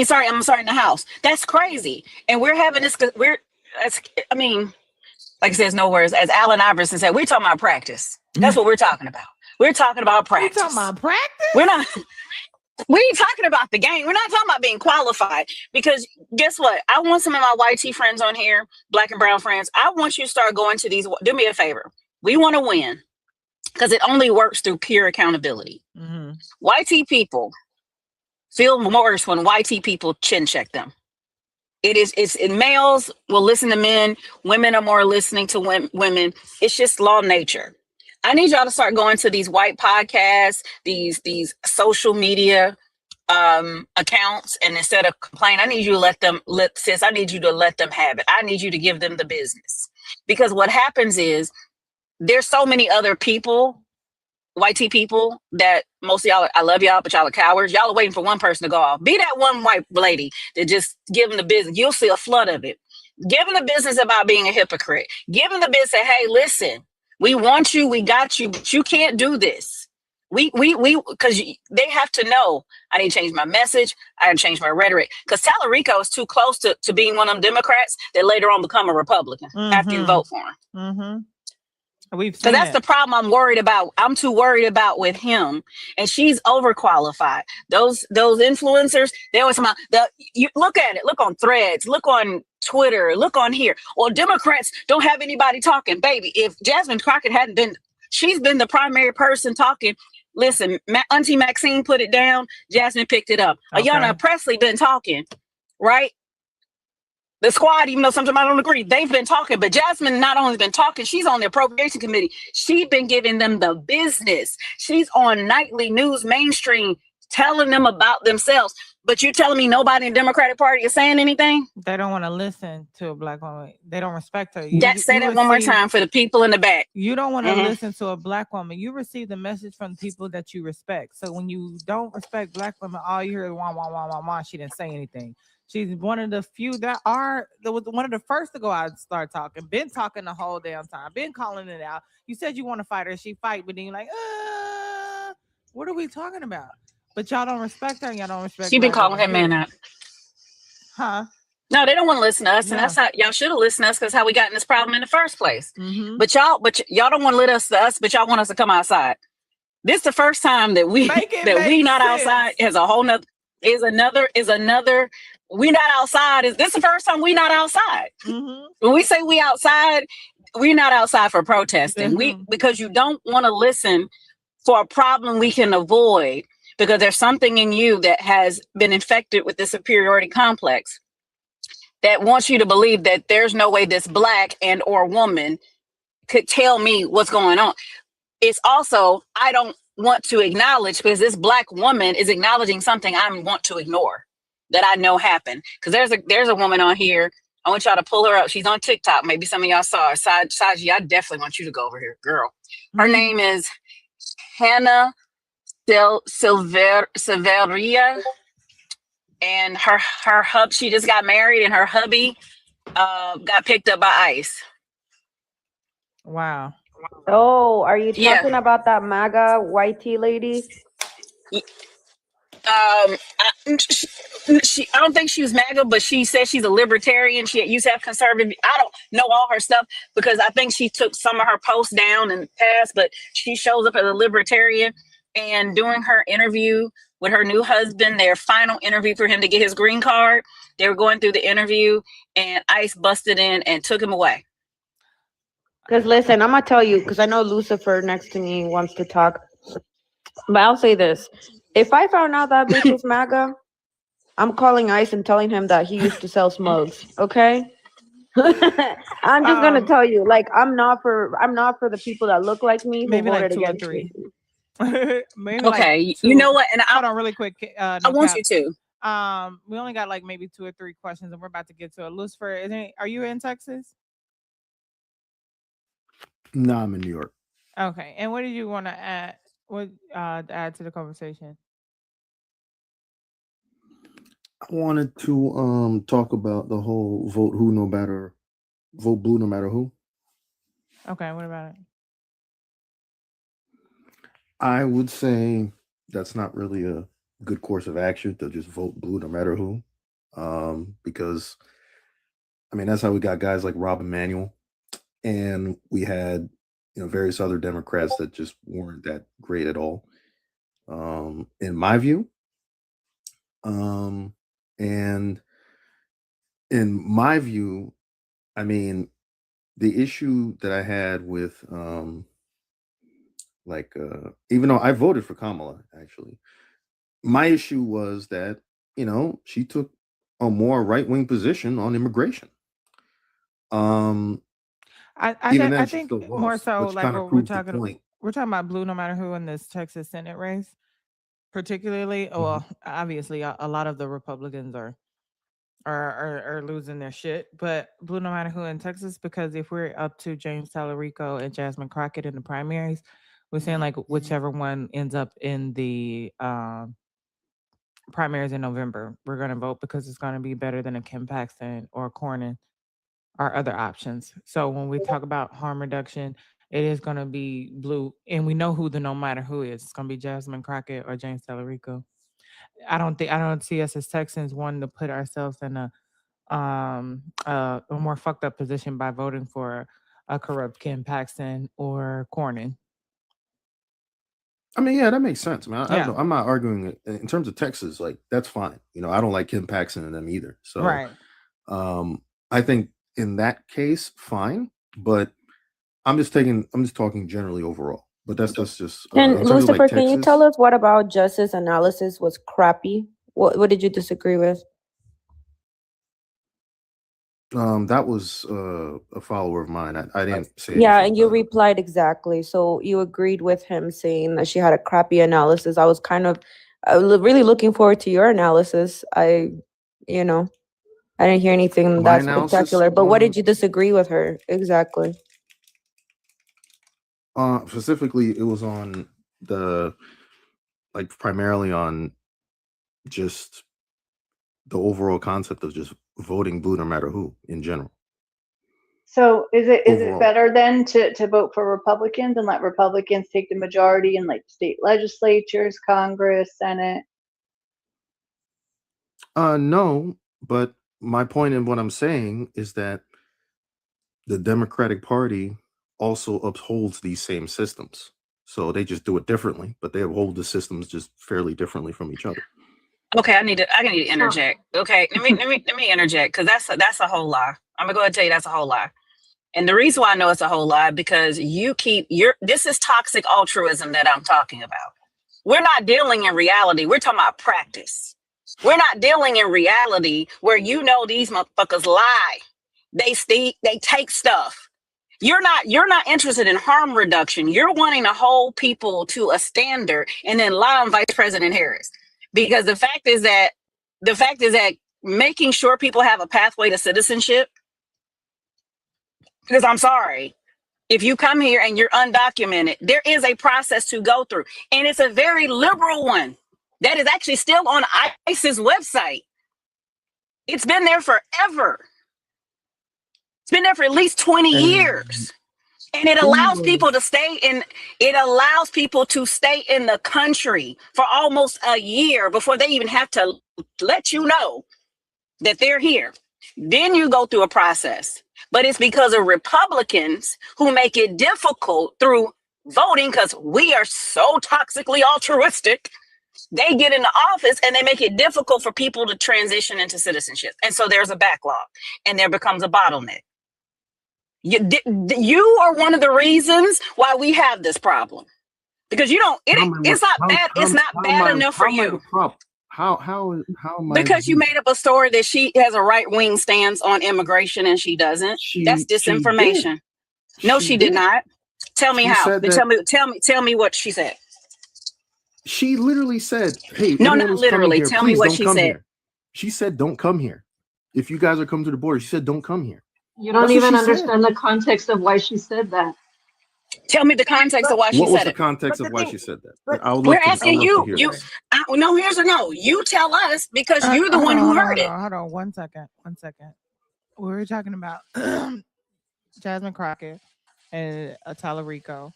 sorry, in the House. That's crazy. And we're having this, like I said, there's no words. As Allen Iverson said, we're talking about practice. That's what we're talking about. We're talking about practice. We're talking about practice? We ain't talking about the game. We're not talking about being qualified, because guess what? I want some of my white tea friends on here, black and brown friends. I want you to start going to these. Do me a favor. We want to win because it only works through pure accountability. White tea people feel worse when white tea people chin check them. It's males will listen to men. Women are more listening to women. It's just law of nature. I need y'all to start going to these white podcasts, these social media accounts, and instead of complaining, I need you to I need you to let them have it. I need you to give them the business, because what happens is there's so many other people, white tea people, that most of y'all, I love y'all, but y'all are cowards. Y'all are waiting for one person to go off. Be that one white lady that just give them the business. You'll see a flood of it. Give them the business about being a hypocrite. Give them the business. Say, hey, listen. We want you, we got you, but you can't do this. Because they have to know, I need to change my message, I need to change my rhetoric. Because Talarico is too close to being one of them Democrats that later on become a Republican after you vote for him. So that's the problem I'm worried about. I'm too worried about with him, and she's overqualified. Those influencers, they always come out. You look at it. Look on Threads. Look on Twitter. Look on here. Well, Democrats don't have anybody talking, baby. If Jasmine Crockett hadn't been, she's been the primary person talking. Listen, Auntie Maxine put it down. Jasmine picked it up. Ayanna Presley been talking, right? The squad, even though sometimes I don't agree, they've been talking, but Jasmine not only been talking, she's on the appropriation committee. She's been giving them the business. She's on nightly news, mainstream, telling them about themselves. But you're telling me nobody in the Democratic Party is saying anything? They don't want to listen to a black woman. They don't respect her. Say that one more time for the people in the back. You don't want to listen to a black woman. You receive the message from the people that you respect. So when you don't respect black women, all you hear is wah, wah, wah, wah, wah. She didn't say anything. She's one of the few that was one of the first to go out and start talking. Been talking the whole damn time. Been calling it out. You said you want to fight her. She fight, but then you're like, what are we talking about? But y'all don't respect her. And y'all don't respect She been Black calling women. that man Period. out. Huh? No, they don't want to listen to us, and No. that's how y'all should have listened to us because how we got in this problem in the first place. Mm-hmm. But y'all don't want to let us to us, but y'all want us to come outside. This the first time that we Make it that we make not sense. outside is a whole nother is another we not outside is this the first time we not outside. Mm-hmm. When we say we outside, we're not outside for protesting. Mm-hmm. Because you don't want to listen for a problem we can avoid because there's something in you that has been infected with the superiority complex that wants you to believe that there's no way this Black and or woman could tell me what's going on. It's also, I don't want to acknowledge because this Black woman is acknowledging something I want to ignore that I know happened. Because there's a woman on here. I want y'all to pull her up. She's on TikTok. Maybe some of y'all saw her. Saji, I definitely want you to go over here, girl. Her name is Hannah Silveria. And her hub, she just got married and her hubby got picked up by ICE. Wow. Oh, are you Yeah. talking about that MAGA white tea lady? I don't think she was MAGA, but she said she's a libertarian. She used to have conservative. I don't know all her stuff because I think she took some of her posts down in the past, but she shows up as a libertarian. And during her interview with her new husband, their final interview for him to get his green card, they were going through the interview and ICE busted in and took him away. Because listen, I'm gonna tell you, because I know Lucifer next to me wants to talk, but I'll say this: if I found out that bitch was MAGA, I'm calling ICE and telling him that he used to sell smokes. Okay. I'm just gonna tell you, like, I'm not for the people that look like me who Maybe like voted 2 or against 3. me. Maybe Okay, like you 2. know what? And Hold on, really quick. I No want cap. you to. We only got like maybe 2 or 3 questions, and we're about to get to it. Lucifer, are you in Texas? No, I'm in New York. Okay. And what did you want to add? What add to the conversation? I wanted to talk about the whole vote blue no matter who. Okay. What about it? I would say that's not really a good course of action to just vote blue no matter who. Because I mean that's how we got guys like Rob Emanuel, and we had various other Democrats that just weren't that great at all. In my view. And in my view, I mean, the issue that I had with even though I voted for Kamala, actually, my issue was that, she took a more right-wing position on immigration. I think more so like what we're talking point. we're talking about blue no matter who in this Texas Senate race, particularly. Well, obviously a lot of the Republicans are losing their shit, but blue no matter who in Texas, because if we're up to James Talarico and Jasmine Crockett in the primaries, we're saying like whichever one ends up in the primaries in November, we're going to vote because it's going to be better than a Kim Paxton or Cornyn, our other options. So when we talk about harm reduction, it is going to be blue, and we know who the no matter who is. It's going to be Jasmine Crockett or James Talarico. I don't see us as Texans wanting to put ourselves in a more fucked up position by voting for a corrupt Kim Paxton or Cornyn. I mean, yeah, that makes sense, man. Yeah. I'm not arguing it in terms of Texas. Like, that's fine. I don't like Kim Paxton and them either. So, Right. I think in that case, fine. But I'm just talking generally overall. But that's just in terms of, Lucifer, like, can you Texas, tell us what about Justice analysis was crappy? What did you disagree with? that was a follower of mine. I didn't say Yeah, anything and you about it. replied exactly. So you agreed with him saying that she had a crappy analysis. I was kind of really looking forward to your analysis. I didn't hear anything My that analysis, spectacular. But what did you disagree with her exactly? specifically, it was on primarily on just the overall concept of just voting blue no matter who in general. So is it Overall. better then to vote for Republicans and let Republicans take the majority in like state legislatures, Congress, Senate? No, but my point in what I'm saying is that the Democratic Party also upholds these same systems. So they just do it differently, but they uphold the systems just fairly differently from each other. Okay, I need to interject. Okay, let me interject because that's a whole lie. I'm gonna go ahead and tell you that's a whole lie. And the reason why I know it's a whole lie because this is toxic altruism that I'm talking about. We're not dealing in reality. We're talking about practice. We're not dealing in reality where these motherfuckers lie. They take stuff. You're not interested in harm reduction. You're wanting to hold people to a standard and then lie on Vice President Harris. Because the fact is that making sure people have a pathway to citizenship, because I'm sorry, if you come here and you're undocumented, there is a process to go through. And it's a very liberal one that is actually still on ICE's website. It's been there forever. It's been there for at least 20 years. And it allows people to stay in the country for almost a year before they even have to let you know that they're here. Then you go through a process. But it's because of Republicans who make it difficult through voting because we are so toxically altruistic. They get into office and they make it difficult for people to transition into citizenship. And so there's a backlog and there becomes a bottleneck. You are one of the reasons why we have this problem. Because it's not bad enough for you. How am I? Because you made up a story that she has a right-wing stance on immigration and she doesn't. That's disinformation. She did not. Tell me how. Tell me what she said. She literally said, "Hey, no, not literally. Tell me what she said." Here. She said, "Don't come here. If you guys are coming to the border," she said, "Don't come here." You don't even understand the context of why she said that. Tell me the context of why she said it. What was the context of why she said that? We're asking you. No, here's a no. You tell us because you're the one who heard it. Hold on, 1 second. We were talking about Jasmine Crockett and Talarico.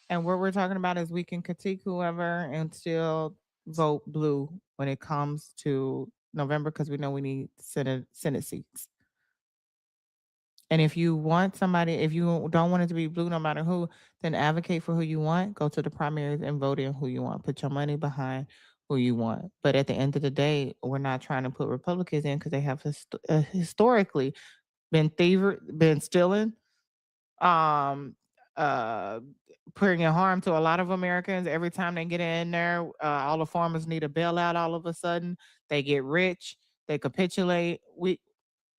And what we're talking about is we can critique whoever and still vote blue when it comes to November because we know we need Senate seats. And if you want somebody, if you don't want it to be blue no matter who, then advocate for who you want. Go to the primaries and vote in who you want. Put your money behind who you want. But at the end of the day, we're not trying to put Republicans in because they have historically been stealing, putting in harm to a lot of Americans. Every time they get in there, all the farmers need a bailout all of a sudden. They get rich. They capitulate.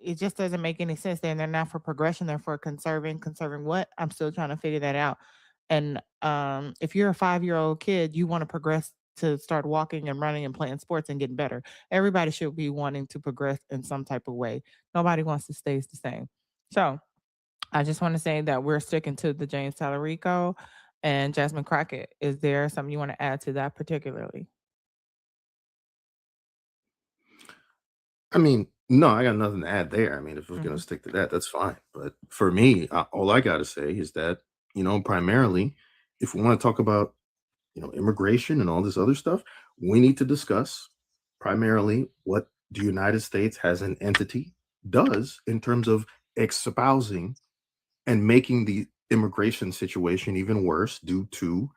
It just doesn't make any sense. Then they're not for progression. They're for conserving what? I'm still trying to figure that out. And if you're a 5-year-old kid, you want to progress to start walking and running and playing sports and getting better. Everybody should be wanting to progress in some type of way. Nobody wants to stay the same. So I just want to say that we're sticking to the James Talarico and Jasmine Crockett. Is there something you want to add to that particularly? I mean, no, I got nothing to add there. I mean, if we're going to stick to that, that's fine. But for me, all I got to say is that, primarily, if we want to talk about, immigration and all this other stuff, we need to discuss primarily what the United States as an entity does in terms of espousing and making the immigration situation even worse due to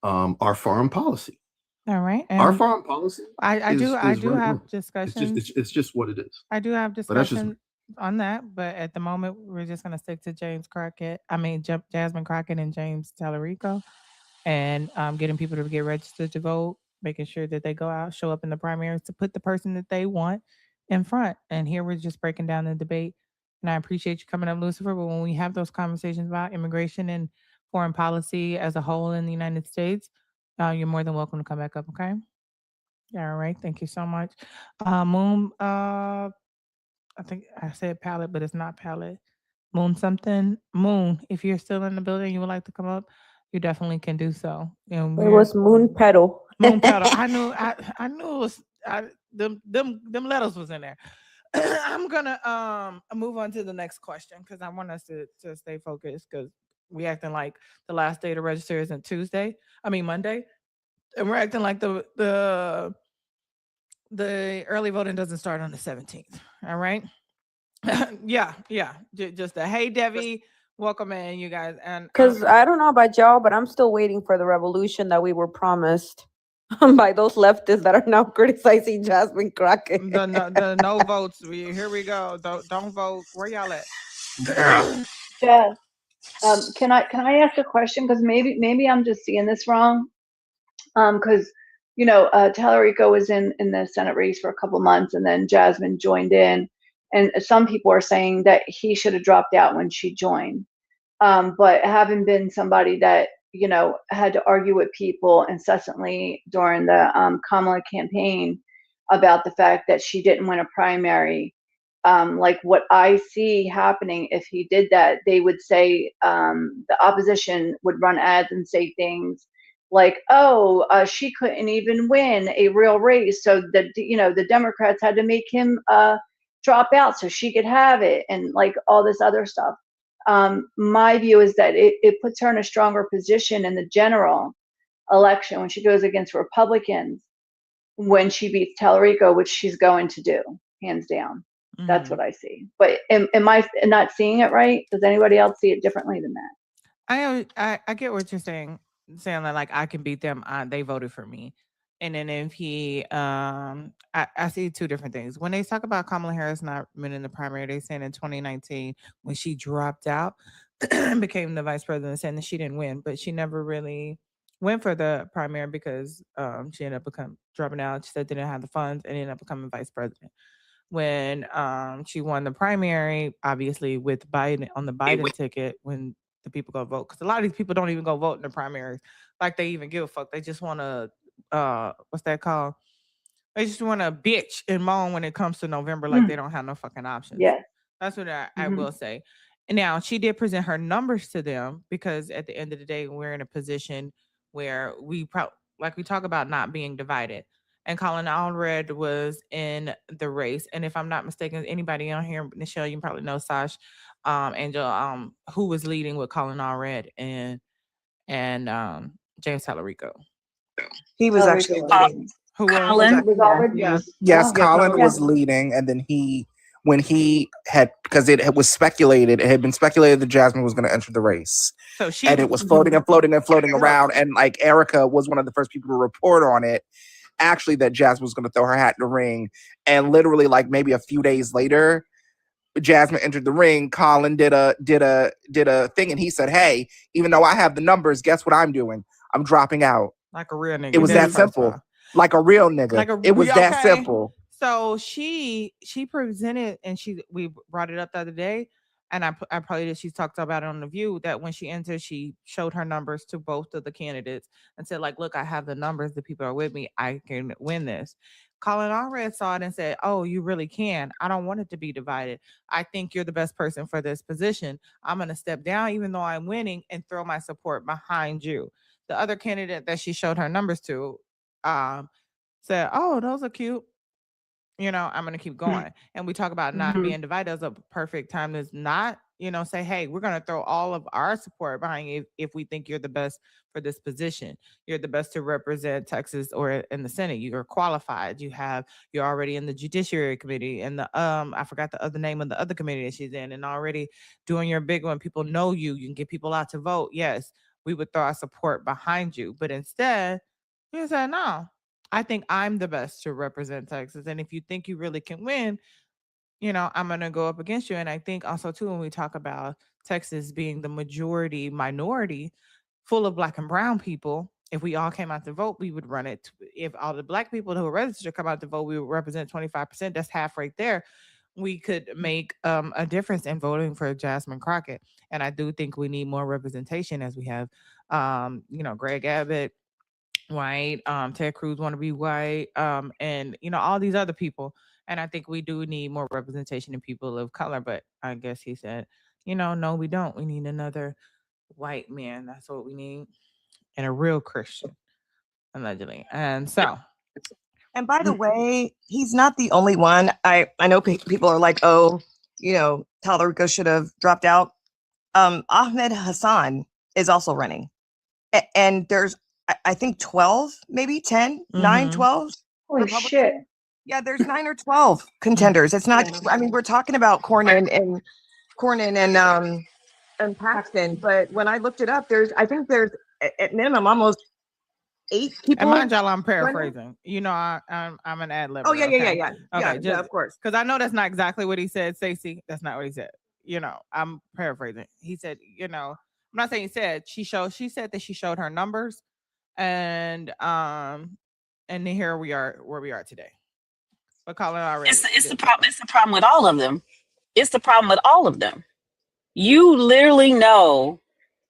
our foreign policy. All right. Our foreign policy. I do have discussions. It's just what it is. I do have discussions on that, but at the moment we're just going to stick to Jasmine Crockett and James Talarico, and getting people to get registered to vote, making sure that they go out, show up in the primaries to put the person that they want in front. And here we're just breaking down the debate. And I appreciate you coming up, Lucifer. But when we have those conversations about immigration and foreign policy as a whole in the United States, you're more than welcome to come back up, okay? All right, thank you so much. Moon, I think I said palette, but it's not palette. Moon something. Moon, if you're still in the building, you would like to come up, you definitely can do so. And It was Moon Petal. Moon Petal. I knew it was, them letters was in there. I'm gonna move on to the next question because I want us to stay focused because we acting like the last day to register isn't Monday, and we're acting like the early voting doesn't start on the 17th. All right. Yeah. Just a hey Debbie, welcome in you guys. And Because I don't know about y'all, but I'm still waiting for the revolution that we were promised by those leftists that are now criticizing Jasmine Crockett. the no votes. Here we go. Don't vote. Where y'all at? Jess, can I ask a question? Because maybe I'm just seeing this wrong. Because Talarico was in the Senate race for a couple months, and then Jasmine joined in, and some people are saying that he should have dropped out when she joined. But having been somebody that had to argue with people incessantly during the Kamala campaign about the fact that she didn't win a primary, like what I see happening if he did that, they would say the opposition would run ads and say things like, "Oh, she couldn't even win a real race, so the Democrats had to make him drop out so she could have it," and like all this other stuff. My view is that it puts her in a stronger position in the general election when she goes against Republicans when she beats Talarico, which she's going to do, hands down. That's what I see. But am I not seeing it right? Does anybody else see it differently than that? I get what you're saying that like I can beat them. They voted for me. And then if he I see two different things. When they talk about Kamala Harris not winning the primary, they saying in 2019 when she dropped out and became the vice president, saying that she didn't win, but she never really went for the primary because she ended up dropping out. She said didn't have the funds and ended up becoming vice president. When she won the primary, obviously with Biden on the Biden ticket, when the people go vote, because a lot of these people don't even go vote in the primaries, like they even give a fuck. They just want to what's that called? They just want to bitch and moan when it comes to November, like they don't have no fucking options. Yes. That's what I will say. And now she did present her numbers to them because at the end of the day, we're in a position where we talk about not being divided. And Colin Allred was in the race. And if I'm not mistaken, anybody on here, Michelle, you probably know Sash, Angel, who was leading with Colin Allred and James Talarico. He was actually leading. Who was? Colin? Was already Yes, Yeah, Colin Talarico. was leading, and then when he had, because it had been speculated that Jasmine was going to enter the race. So and it was floating around, and like Erica was one of the first people to report on it. Actually, that Jasmine was going to throw her hat in the ring, and literally, like maybe a few days later, Jasmine entered the ring. Colin did a thing, and he said, "Hey, even though I have the numbers, guess what I'm doing? I'm dropping out." Like a real nigga. It was that simple. Like a real nigga. It was that simple. So she presented, and we brought it up the other day, and I probably did. She talked about it on The View that when she entered, she showed her numbers to both of the candidates and said, like, look, I have the numbers. The people are with me. I can win this. Colin Allred saw it and said, oh, you really can. I don't want it to be divided. I think you're the best person for this position. I'm going to step down, even though I'm winning, and throw my support behind you. The other candidate that she showed her numbers to said, oh, those are cute. I'm going to keep going. And we talk about not being divided. That's a perfect time to not, say, hey, we're going to throw all of our support behind you if we think you're the best for this position. You're the best to represent Texas or in the Senate. You're qualified. You're already in the Judiciary Committee and I forgot the other name of the other committee that she's in, and already doing your big one. People know you. You can get people out to vote. Yes, we would throw our support behind you. But instead, you said, no, I think I'm the best to represent Texas. And if you think you really can win, I'm going to go up against you. And I think also, too, when we talk about Texas being the minority full of Black and brown people, if we all came out to vote, we would run it. If all the Black people who are registered come out to vote, we would represent 25%. That's half right there. We could make a difference in voting for Jasmine Crockett. And I do think we need more representation, as we have, Greg Abbott, white, Ted Cruz want to be white, and all these other people. And I think we do need more representation in people of color. But I guess he said, no, we don't. We need another white man. That's what we need, and a real Christian, allegedly. And so And by the way, he's not the only one. I know people are like, oh, Talarico should have dropped out. Ahmed Hassan is also running. And there's, I think 12, maybe 10, 9, 12. Holy shit. Yeah, there's 9 or 12 contenders. It's not, I mean, we're talking about Cornyn and Paxton, but when I looked it up, I think there's at minimum almost 8 people. And mind y'all, I'm paraphrasing. I'm an ad libber. Oh yeah. Okay, Yeah, of course. Because I know that's not exactly what he said, Stacey. That's not what he said. I'm paraphrasing. He said, I'm not saying he said she said that she showed her numbers, and here we are where we are today. But Colin already. It's the problem. It's the problem with all of them. It's the problem with all of them. You literally know,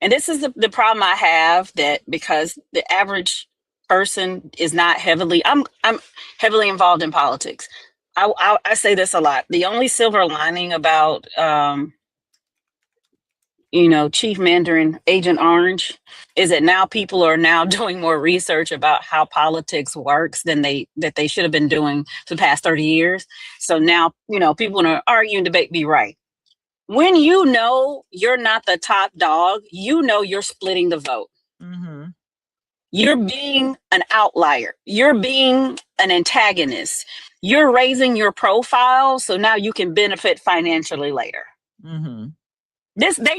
and this is the problem I have, that because the average person is not heavily, I'm heavily involved in politics. I say this a lot. The only silver lining about, Chief Mandarin, Agent Orange, is that now people are now doing more research about how politics works than they should have been doing for the past 30 years. So now, people want to argue and debate, be right. When you're not the top dog, you're splitting the vote. Mm-hmm. You're being an outlier. You're being an antagonist. You're raising your profile so now you can benefit financially later. Mm-hmm.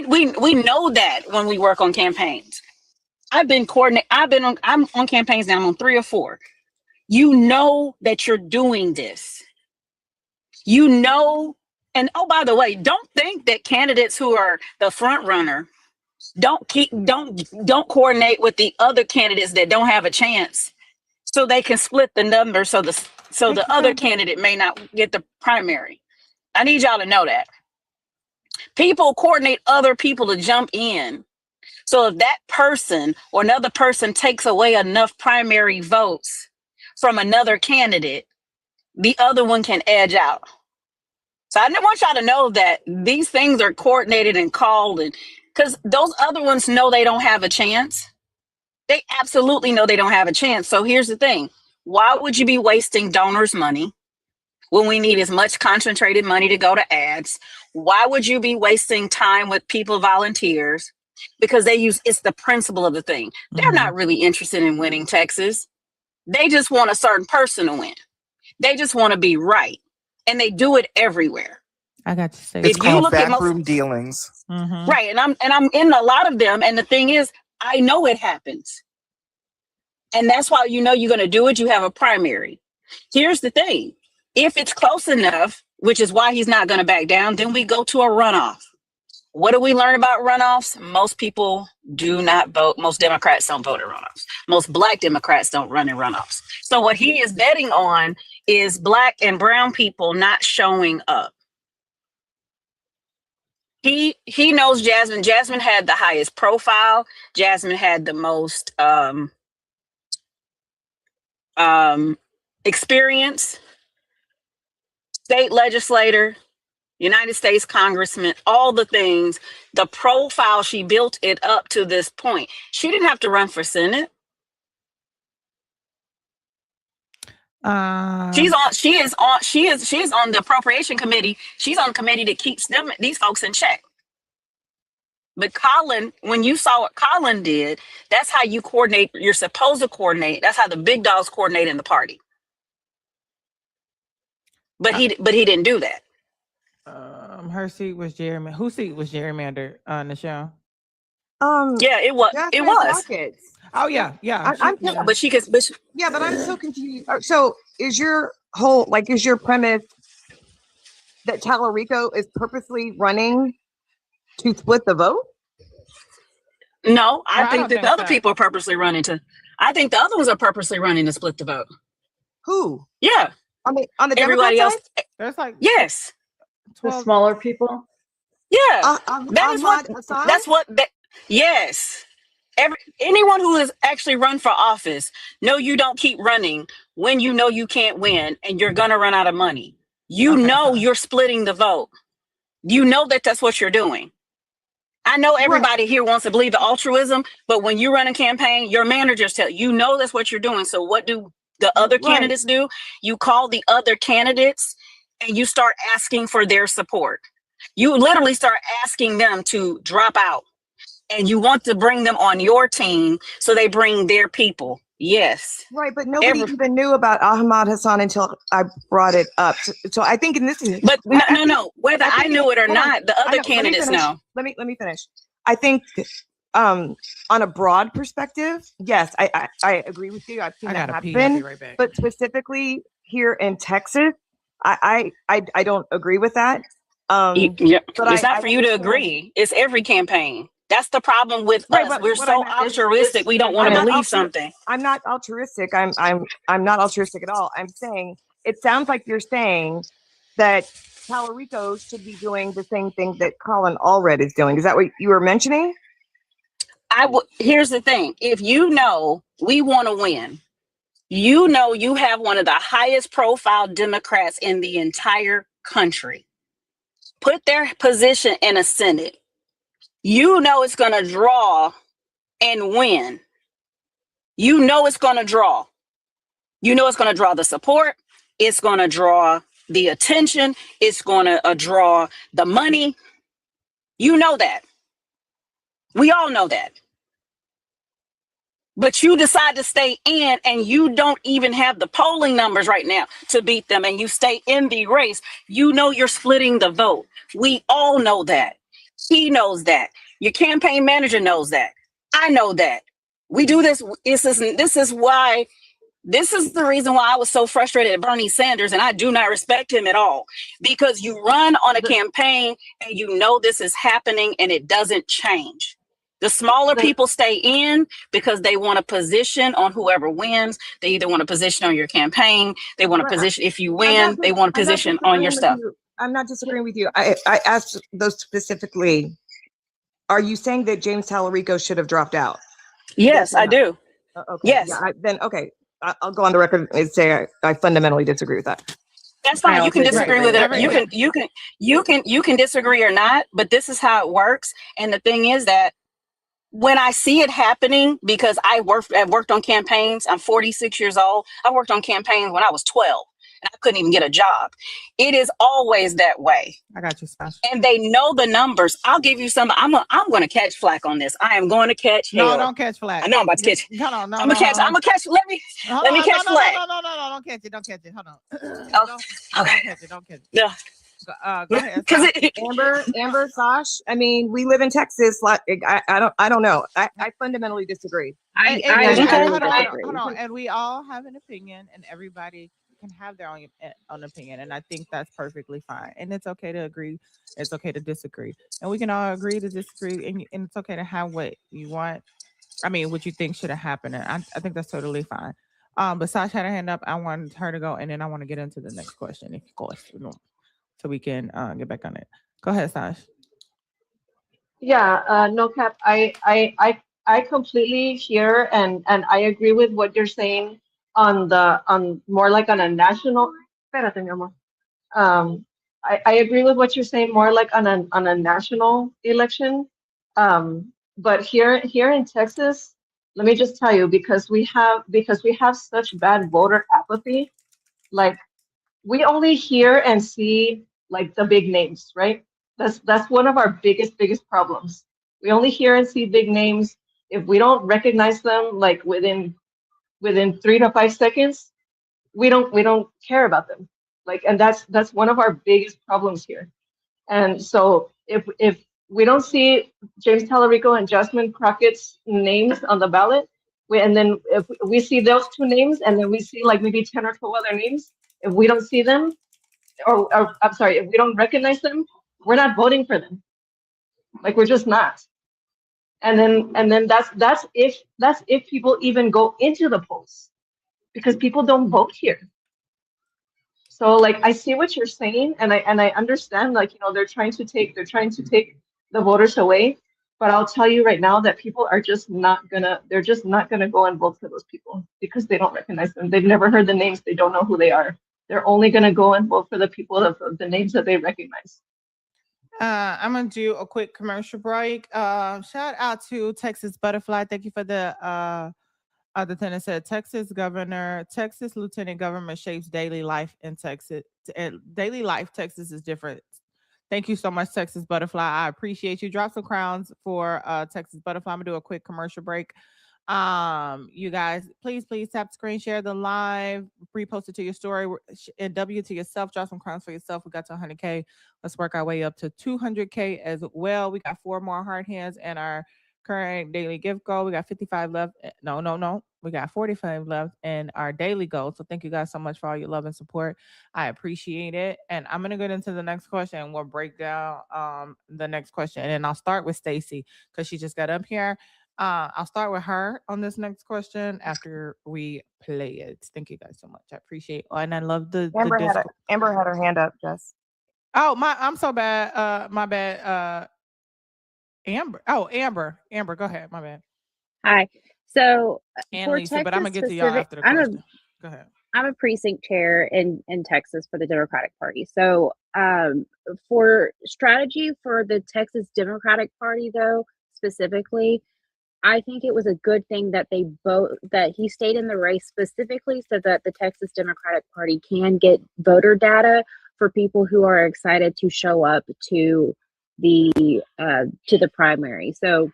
We know that when we work on campaigns. I'm on campaigns now. I'm on 3 or 4. You know that you're doing this. And oh, by the way, don't think that candidates who are the front runner don't coordinate with the other candidates that don't have a chance, so they can split the numbers so the other candidate may not get the primary. I need y'all to know that. People coordinate other people to jump in. So if that person or another person takes away enough primary votes from another candidate, the other one can edge out. So I want y'all to know that these things are coordinated and called, and because those other ones know they don't have a chance. They absolutely know they don't have a chance. So here's the thing. Why would you be wasting donors' money when we need as much concentrated money to go to ads? Why would you be wasting time with people, volunteers? Because it's the principle of the thing. They're not really interested in winning Texas. They just want a certain person to win. They just want to be right. And they do it everywhere. I got to say, it's called backroom dealings. Mm-hmm. Right. And I'm in a lot of them. And the thing is, I know it happens. And that's why you're going to do it. You have a primary. Here's the thing. If it's close enough, which is why he's not going to back down, then we go to a runoff. What do we learn about runoffs? Most people do not vote. Most Democrats don't vote in runoffs. Most Black Democrats don't run in runoffs. So what he is betting on is Black and brown people not showing up. He knows Jasmine. Jasmine had the highest profile. Jasmine had the most experience. State legislator, United States congressman, all the things, the profile, she built it up to this point. She didn't have to run for Senate. She is on the appropriation committee. She's on the committee that keeps these folks in check. But Colin, when you saw what Colin did, that's how you coordinate. You're supposed to coordinate. That's how the big dogs coordinate in the party. But he didn't do that. Her seat was gerrymandered. Whose seat was gerrymandered on the show? Yeah, it was. Jasmine It was. Crockett. Oh yeah. But she could. Yeah, but I'm so confused. So is your premise that Talarico is purposely running to split the vote? No, I think that the other people are purposely running to. I think the other ones are purposely running to split the vote. Who? Yeah. On the everybody Democrat else. side? There's like yes. The smaller people. Yeah. That's what. Yes. Anyone who has actually run for office, no, you don't keep running when you know you can't win and you're gonna run out of money. You're splitting the vote. You know that's what you're doing. I know everybody here wants to believe the altruism, but when you run a campaign, your managers tell you, that's what you're doing. So what do the other Right. candidates do. You call the other candidates and you start asking for their support. You literally start asking them to drop out, and you want to bring them on your team, so they bring their people. Yes. Right, but nobody even knew about Ahmad Hassan until I brought it up. So I think in this, But I think- no. Whether I I think- knew it or hold on. not, the I other know, candidates know. Let me finish. I think on a broad perspective, yes, I agree with you. I've seen I that gotta pee. I'll be happen. right back. But specifically here in Texas, I don't agree with that. Yeah, but it's not I for you to understand- agree. It's every campaign. That's the problem with Right, us. but We're what I so meant is- altruistic. We don't want I'm to not believe something. I'm not altruistic. I'm not altruistic at all. I'm saying it sounds like you're saying that Talarico should be doing the same thing that Colin Allred is doing. Is that what you were mentioning? Here's the thing. If you know we want to win, you know you have one of the highest profile Democrats in the entire country. Put their position in a Senate. You know it's going to draw and win. You know it's going to draw. You know it's going to draw the support. It's going to draw the attention. It's going to draw the money. You know that. We all know that. But you decide to stay in, and you don't even have the polling numbers right now to beat them, and you stay in the race. You know you're splitting the vote. We all know that. He knows that. Your campaign manager knows that. I know that. We do this. This is the reason why I was so frustrated at Bernie Sanders, and I do not respect him at all, because you run on a campaign and you know this is happening and it doesn't change. The smaller people stay in because they want a position on whoever wins. They either want a position on your campaign, they want a position if you win, they want a position on your stuff. I'm not disagreeing with you. I asked those specifically. Are you saying that James Talarico should have dropped out? Yes, I do. Okay. Yes. Yeah, okay. I'll go on the record and say I fundamentally disagree with that. That's fine. You can disagree with it. You can disagree or not, but this is how it works. And the thing is that when I see it happening, because I've worked on campaigns, I'm 46 years old. I worked on campaigns when I was 12 and I couldn't even get a job. It is always that way. I got you, Sasha. And they know the numbers. I'll give you some. I'm going to catch flack on this. I am going to catch hell. No, don't catch flack. I know I'm about to catch. Hold on, no, I'm gonna catch. I'm gonna catch. Let me catch flack. No, don't catch it. Don't catch it. Hold on. Okay. Don't catch it. Yeah. Go ahead. Amber, Sash. I mean, we live in Texas. Like, I don't know. I fundamentally disagree. Hold on. And we all have an opinion, and everybody can have their own opinion, and I think that's perfectly fine. And it's okay to agree. It's okay to disagree, and we can all agree to disagree. And it's okay to have what you want. I mean, what you think should have happened. And I think that's totally fine. But Sasha had her hand up. I wanted her to go, and then I want to get into the next question, of course, so we can get back on it. Go ahead, Sash. Yeah, no cap. I completely hear and I agree with what you're saying on more like on a national. Espérate, mi amor. I agree with what you're saying more like on a national election. But here in Texas, let me just tell you, because we have such bad voter apathy, like we only hear and see like the big names, right? That's one of our biggest problems. We only hear and see big names. If we don't recognize them like within 3 to 5 seconds, we don't care about them. Like, and that's one of our biggest problems here. And so if we don't see James Talarico and Jasmine Crockett's names on the ballot, and then if we see those two names, and then we see like maybe 10 or 12 other names, if we don't see them, or I'm sorry, if we don't recognize them, we're not voting for them. Like, we're just not. And then that's if people even go into the polls, because people don't vote here. So like, I see what you're saying, and I understand, like, you know, they're trying to take the voters away, but I'll tell you right now that people are just not gonna go and vote for those people because they don't recognize them. They've never heard the names. They don't know who they are. They're only gonna go and vote for the people of the names that they recognize. I'm gonna do a quick commercial break. Shout out to Texas Butterfly. Thank you for the The tenant said, Texas lieutenant governor shapes daily life in Texas. Daily life, Texas is different. Thank you so much, Texas Butterfly. I appreciate you. Drop some crowns for Texas Butterfly. I'm gonna do a quick commercial break. You guys, please tap the screen, share the live, repost it to your story, and W to yourself. Drop some crowns for yourself. We got to 100K. Let's work our way up to 200K as well. We got 4 more hard hands and our current daily gift goal. We got 55 left. No. We got 45 left in our daily goal. So thank you guys so much for all your love and support. I appreciate it. And I'm gonna get into the next question and we'll break down the next question. And I'll start with Stacy because she just got up here. I'll start with her on this next question after we play it. Thank you guys so much. I appreciate it. Oh, and I love the Amber had Discord. Amber had her hand up, Jess. Oh, I'm so bad. My bad. Amber. Oh, Amber, go ahead. My bad. Hi. So And for Lisa, but I'm gonna Texas get to y'all specific, after the question. Go ahead. I'm a precinct chair in Texas for the Democratic Party. So for strategy for the Texas Democratic Party, though, specifically, I think it was a good thing that that he stayed in the race specifically so that the Texas Democratic Party can get voter data for people who are excited to show up to the primary. So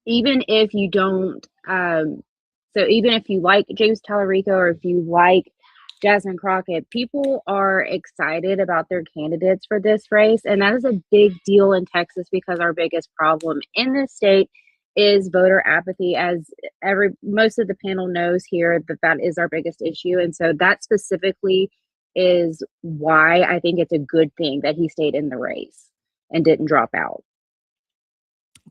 even if you don't, so even if you like James Talarico or if you like Jasmine Crockett, people are excited about their candidates for this race. And that is a big deal in Texas because our biggest problem in this state is voter apathy, as most of the panel knows here that is our biggest issue. And so that specifically is why I think it's a good thing that he stayed in the race and didn't drop out.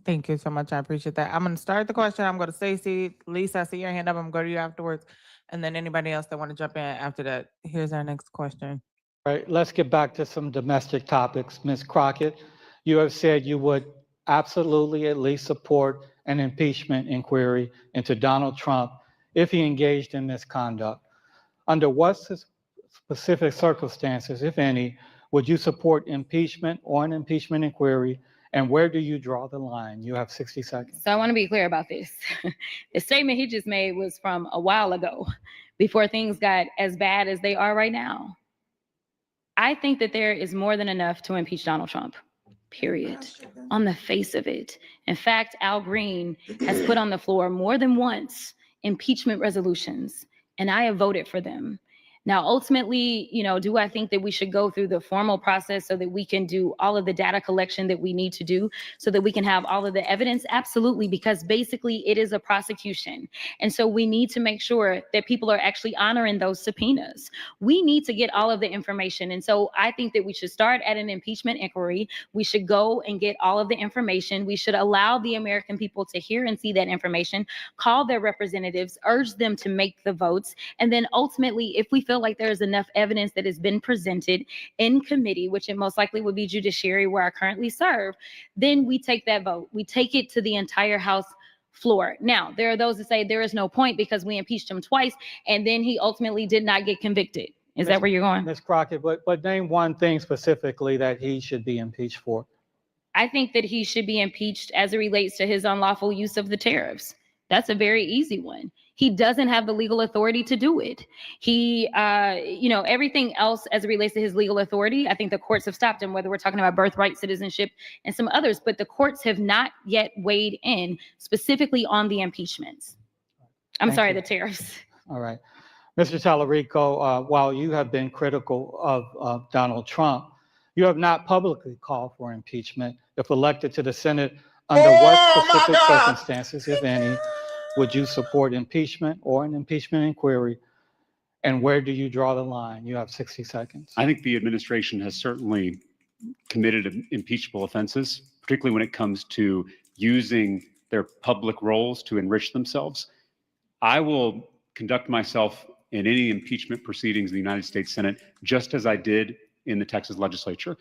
Thank you so much. I appreciate that. I'm going to start the question. I'm going to Stacey. Lisa, I see your hand up. I'm going to go to you afterwards. And then anybody else that want to jump in after that. Here's our next question. All right, let's get back to some domestic topics. Ms. Crockett, you have said you would absolutely at least support an impeachment inquiry into Donald Trump if he engaged in misconduct. Under what specific circumstances, if any, would you support impeachment or an impeachment inquiry? And where do you draw the line? You have 60 seconds. So I want to be clear about this. The statement he just made was from a while ago, before things got as bad as they are right now. I think that there is more than enough to impeach Donald Trump, period, on the face of it. In fact, Al Green has put on the floor more than once impeachment resolutions, and I have voted for them. Now, ultimately, do I think that we should go through the formal process so that we can do all of the data collection that we need to do so that we can have all of the evidence? Absolutely, because basically it is a prosecution. And so we need to make sure that people are actually honoring those subpoenas. We need to get all of the information. And so I think that we should start at an impeachment inquiry. We should go and get all of the information. We should allow the American people to hear and see that information, call their representatives, urge them to make the votes. And then ultimately, if we feel like there is enough evidence that has been presented in committee, which it most likely would be judiciary where I currently serve, then we take that vote. We take it to the entire House floor. Now, there are those that say there is no point because we impeached him twice and then he ultimately did not get convicted. Is that where you're going? Ms. Crockett, but name one thing specifically that he should be impeached for. I think that he should be impeached as it relates to his unlawful use of the tariffs. That's a very easy one. He doesn't have the legal authority to do it. He, everything else as it relates to his legal authority, I think the courts have stopped him, whether we're talking about birthright citizenship and some others, but the courts have not yet weighed in specifically on the impeachments. The tariffs. All right. Mr. Talarico, while you have been critical of Donald Trump, you have not publicly called for impeachment. If elected to the Senate, under what specific circumstances, if any, would you support impeachment or an impeachment inquiry? And where do you draw the line? You have 60 seconds. I think the administration has certainly committed impeachable offenses, particularly when it comes to using their public roles to enrich themselves. I will conduct myself in any impeachment proceedings in the United States Senate, just as I did in the Texas legislature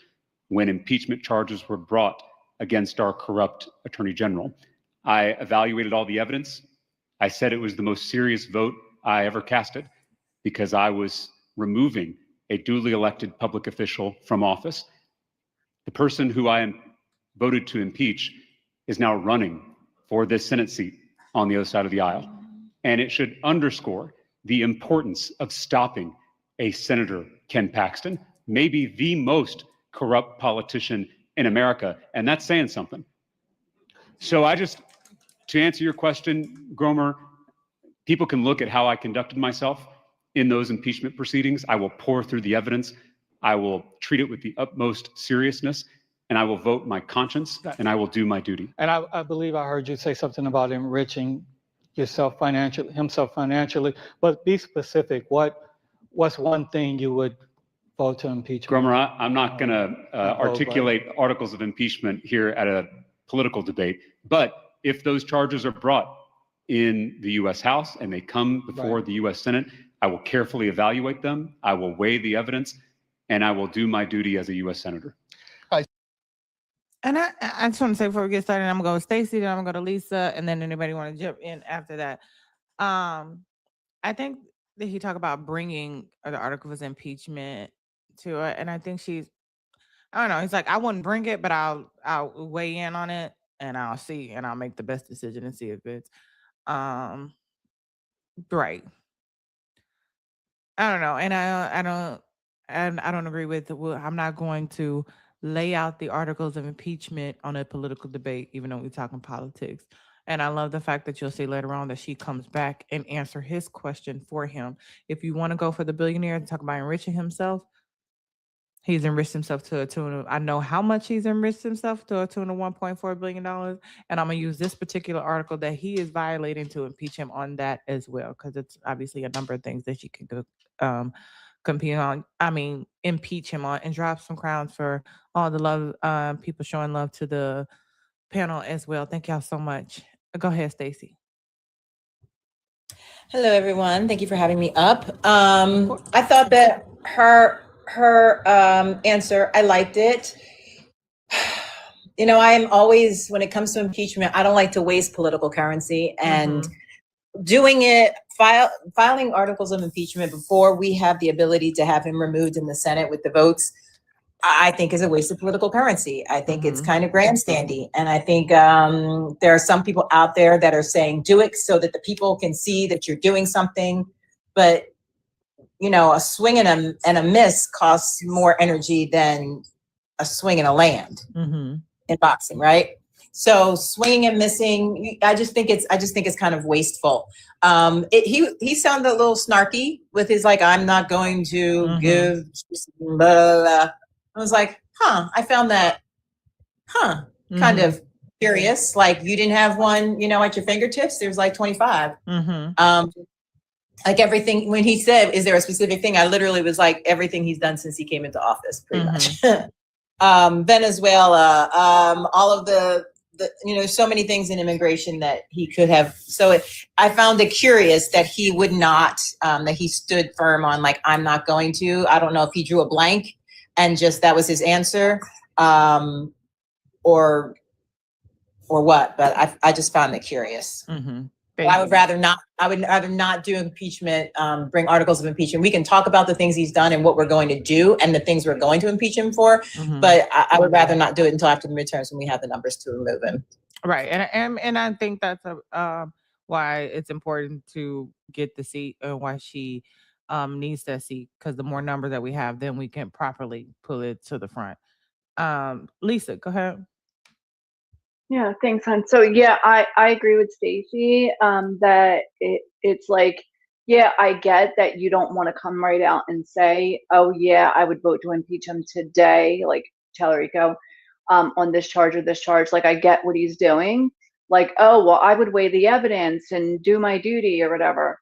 when impeachment charges were brought against our corrupt attorney general. I evaluated all the evidence. I said it was the most serious vote I ever casted because I was removing a duly elected public official from office. The person who I voted to impeach is now running for this Senate seat on the other side of the aisle. And it should underscore the importance of stopping a Senator Ken Paxton, maybe the most corrupt politician in America. And that's saying something. So to answer your question, Gromer, people can look at how I conducted myself in those impeachment proceedings. I will pour through the evidence. I will treat it with the utmost seriousness, and I will vote my conscience, and I will do my duty. And I believe I heard you say something about enriching himself financially, but be specific. What's one thing you would vote to impeach? Gromer, I'm not going to articulate articles of impeachment here at a political debate, but if those charges are brought in the U.S. House and they come before the U.S. Senate, I will carefully evaluate them. I will weigh the evidence, and I will do my duty as a U.S. Senator. And I just want to say before we get started, I'm going to go with Stacey, then I'm going to go to Lisa, and then anybody want to jump in after that. I think that he talked about bringing the article of impeachment to it, and I think I don't know. He's like, I wouldn't bring it, but I'll weigh in on it, and I'll see, and I'll make the best decision and see if it's right. I don't know, and I don't agree with. I'm not going to lay out the articles of impeachment on a political debate, even though we're talking politics. And I love the fact that you'll see later on that she comes back and answer his question for him. If you want to go for the billionaire and talk about enriching himself, he's enriched himself to a tune of, I know how much he's enriched himself to a tune of $1.4 billion. And I'm going to use this particular article that he is violating to impeach him on that as well, because it's obviously a number of things that she can compete on. Impeach him on, and drop some crowns for all the love, people showing love to the panel as well. Thank y'all so much. Go ahead, Stacey. Hello, everyone. Thank you for having me up. I thought that her answer, I liked it. You know, I am always, when it comes to impeachment, I don't like to waste political currency, and doing it, filing articles of impeachment before we have the ability to have him removed in the Senate with the votes, I think is a waste of political currency. I think it's kind of grandstandy. And I think there are some people out there that are saying, do it so that the people can see that you're doing something. But, you know, a swing and a miss costs more energy than a swing and a land in boxing, right? So swinging and missing, I just think it's kind of wasteful. He sounded a little snarky with his, like, I'm not going to give blah, blah, blah. I was like, I found that, kind of curious. Like, you didn't have one, you know, at your fingertips. There's like 25. Like everything, when he said, is there a specific thing? I literally was like, everything he's done since he came into office, pretty much. Venezuela, all of the, you know, so many things in immigration that he could have. So I found it curious that he would not, that he stood firm on, like, I'm not going to. I don't know if he drew a blank and just that was his answer, or what, but I just found it curious. I would rather not do impeachment, bring articles of impeachment. We can talk about the things he's done and what we're going to do and the things we're going to impeach him for, but I would rather not do it until after the midterms when we have the numbers to remove him. Right, and I think that's why it's important to get the seat, and why she needs that seat, because the more number that we have, then we can properly pull it to the front. Lisa, go ahead. Yeah, thanks, hon. So yeah, I agree with Stacey, that it's like, yeah, I get that you don't want to come right out and say, oh yeah, I would vote to impeach him today, like Talarico, on this charge or this charge. Like, I get what he's doing. Like, oh, well, I would weigh the evidence and do my duty or whatever.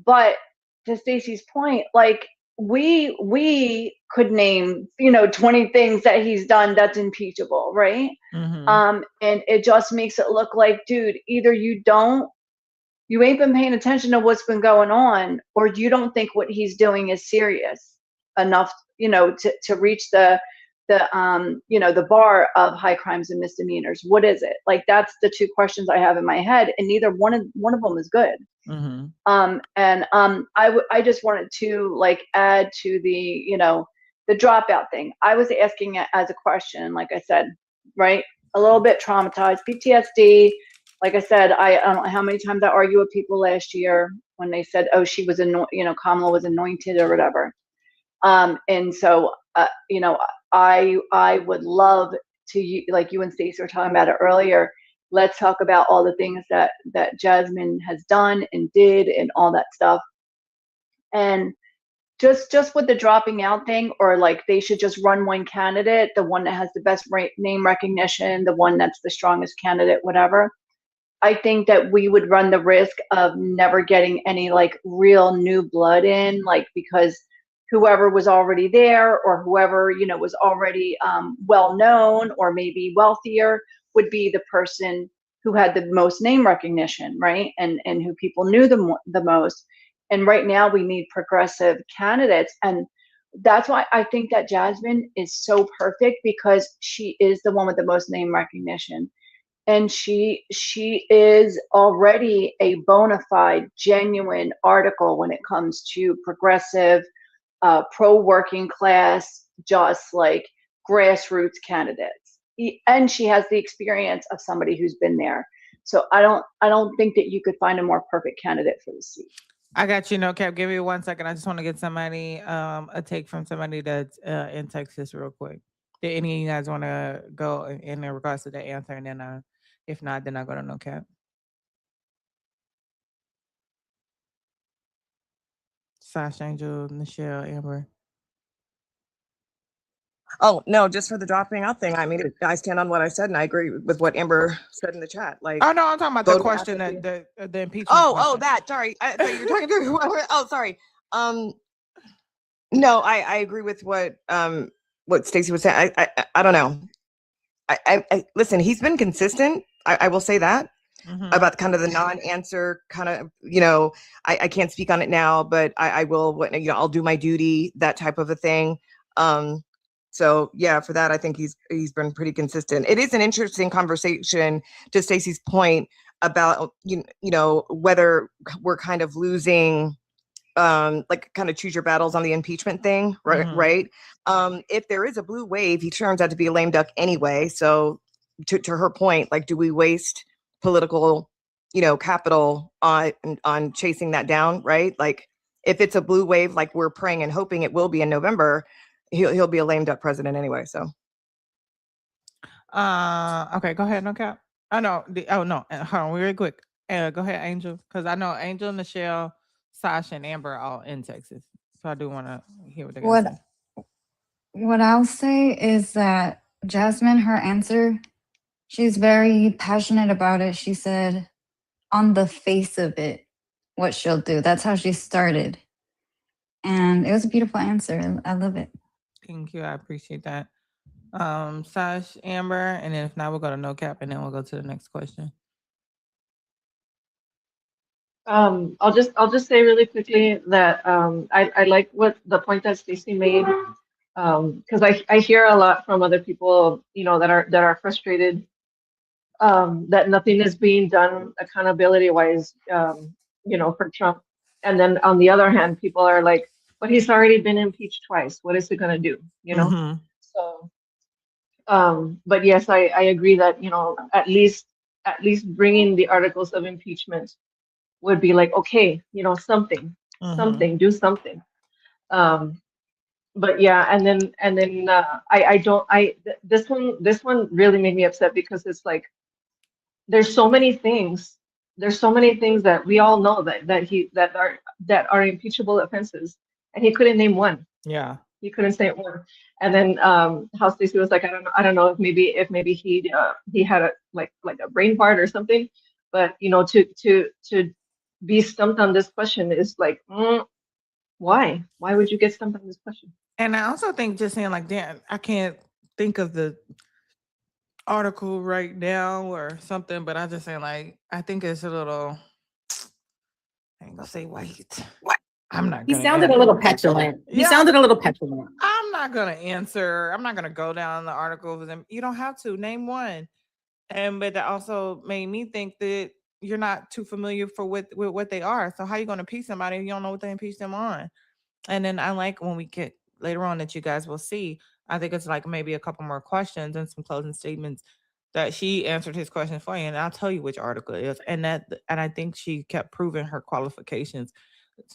But to Stacey's point, like, we could name, you know, 20 things that he's done that's impeachable, right? And it just makes it look like, dude, either you ain't been paying attention to what's been going on, or you don't think what he's doing is serious enough, you know, to reach the you know, the bar of high crimes and misdemeanors. What is it? Like, that's the two questions I have in my head, and neither one of them is good. I just wanted to, like, add to the, you know, the dropout thing. I was asking it as a question, like I said, right? A little bit traumatized, PTSD, Like I said, I don't know how many times I argue with people last year when they said, "Oh, she was Kamala was anointed or whatever." And so, I would love to, like you and Stacey were talking about it earlier. Let's talk about all the things that Jasmine has done and did and all that stuff. And just with the dropping out thing, or like they should just run one candidate, the one that has the best name recognition, the one that's the strongest candidate, whatever. I think that we would run the risk of never getting any like real new blood in, like, because whoever was already there, or whoever, was already well known or maybe wealthier, would be the person who had the most name recognition, right? And who people knew the most. And right now we need progressive candidates. And that's why I think that Jasmine is so perfect, because she is the one with the most name recognition. And she is already a bona fide, genuine article when it comes to progressive, pro-working class, just like grassroots candidates. And she has the experience of somebody who's been there. So I don't think that you could find a more perfect candidate for the seat. I got you, No Cap. Give me 1 second. I just want to get somebody, a take from somebody that's in Texas real quick. Did any of you guys want to go in regards to the answer? And then if not, then I'll go to No Cap. Sasha, Angel, Michelle, Amber. Oh, no, just for the dropping out thing. I mean, I stand on what I said, and I agree with what Amber said in the chat. Like, Oh no, I'm talking about the question that the impeachment. question. that. Sorry, I thought you were talking to. Oh, sorry. No, I agree with what Stacey was saying. I don't know. I listen. He's been consistent. I will say that. About kind of the non-answer kind of, I can't speak on it now, but I will, I'll do my duty, that type of a thing. So yeah, for that, I think he's been pretty consistent. It is an interesting conversation, to Stacey's point, about, whether we're kind of losing, like kind of choose your battles on the impeachment thing, right? Right. If there is a blue wave, he turns out to be a lame duck anyway. So to her point, like, do we waste political, capital on chasing that down, right? Like, if it's a blue wave, like we're praying and hoping it will be in November, he'll be a lame duck president anyway. So, okay, go ahead, No Cap. Oh no, hold on, really quick. Go ahead, Angel, because I know Angel, Michelle, Sasha, and Amber are all in Texas, so I do want to hear what they got to say. What I'll say is that Jasmine, her answer, she's very passionate about it. She said, on the face of it, what she'll do. That's how she started. And it was a beautiful answer. I love it. Thank you. I appreciate that. Sash, Amber, and then if not, we'll go to No Cap, and then we'll go to the next question. I'll just say really quickly that I like what the point that Stacey made, because I hear a lot from other people, that are frustrated that nothing is being done accountability wise, for Trump. And then on the other hand, people are like, but he's already been impeached twice. What is he gonna do? So, but yes, I agree that, at least bringing the articles of impeachment would be like, okay, something, do something. But yeah, and then this one really made me upset, because it's like, there's so many things that we all know that are impeachable offenses, and he couldn't name one. Yeah, he couldn't say one. And then how Stacey was like, I don't know if maybe he had a like a brain fart or something, but to be stumped on this question is like, why would you get stumped on this question? And I also think, just saying, like, damn, I can't think of the article right now or something, but I'm just saying, like, I think it's a little, I ain't gonna say white. What? I'm not He gonna sounded a little petulant. He sounded a little petulant. I'm not gonna answer. I'm not gonna go down the article with them. You don't have to name one. But that also made me think that you're not too familiar with what they are. So how you gonna impeach somebody if you don't know what they impeach them on? And then I like when we get later on that you guys will see, I think it's like maybe a couple more questions and some closing statements that she answered his question for you, and I'll tell you which article it is. And I think she kept proving her qualifications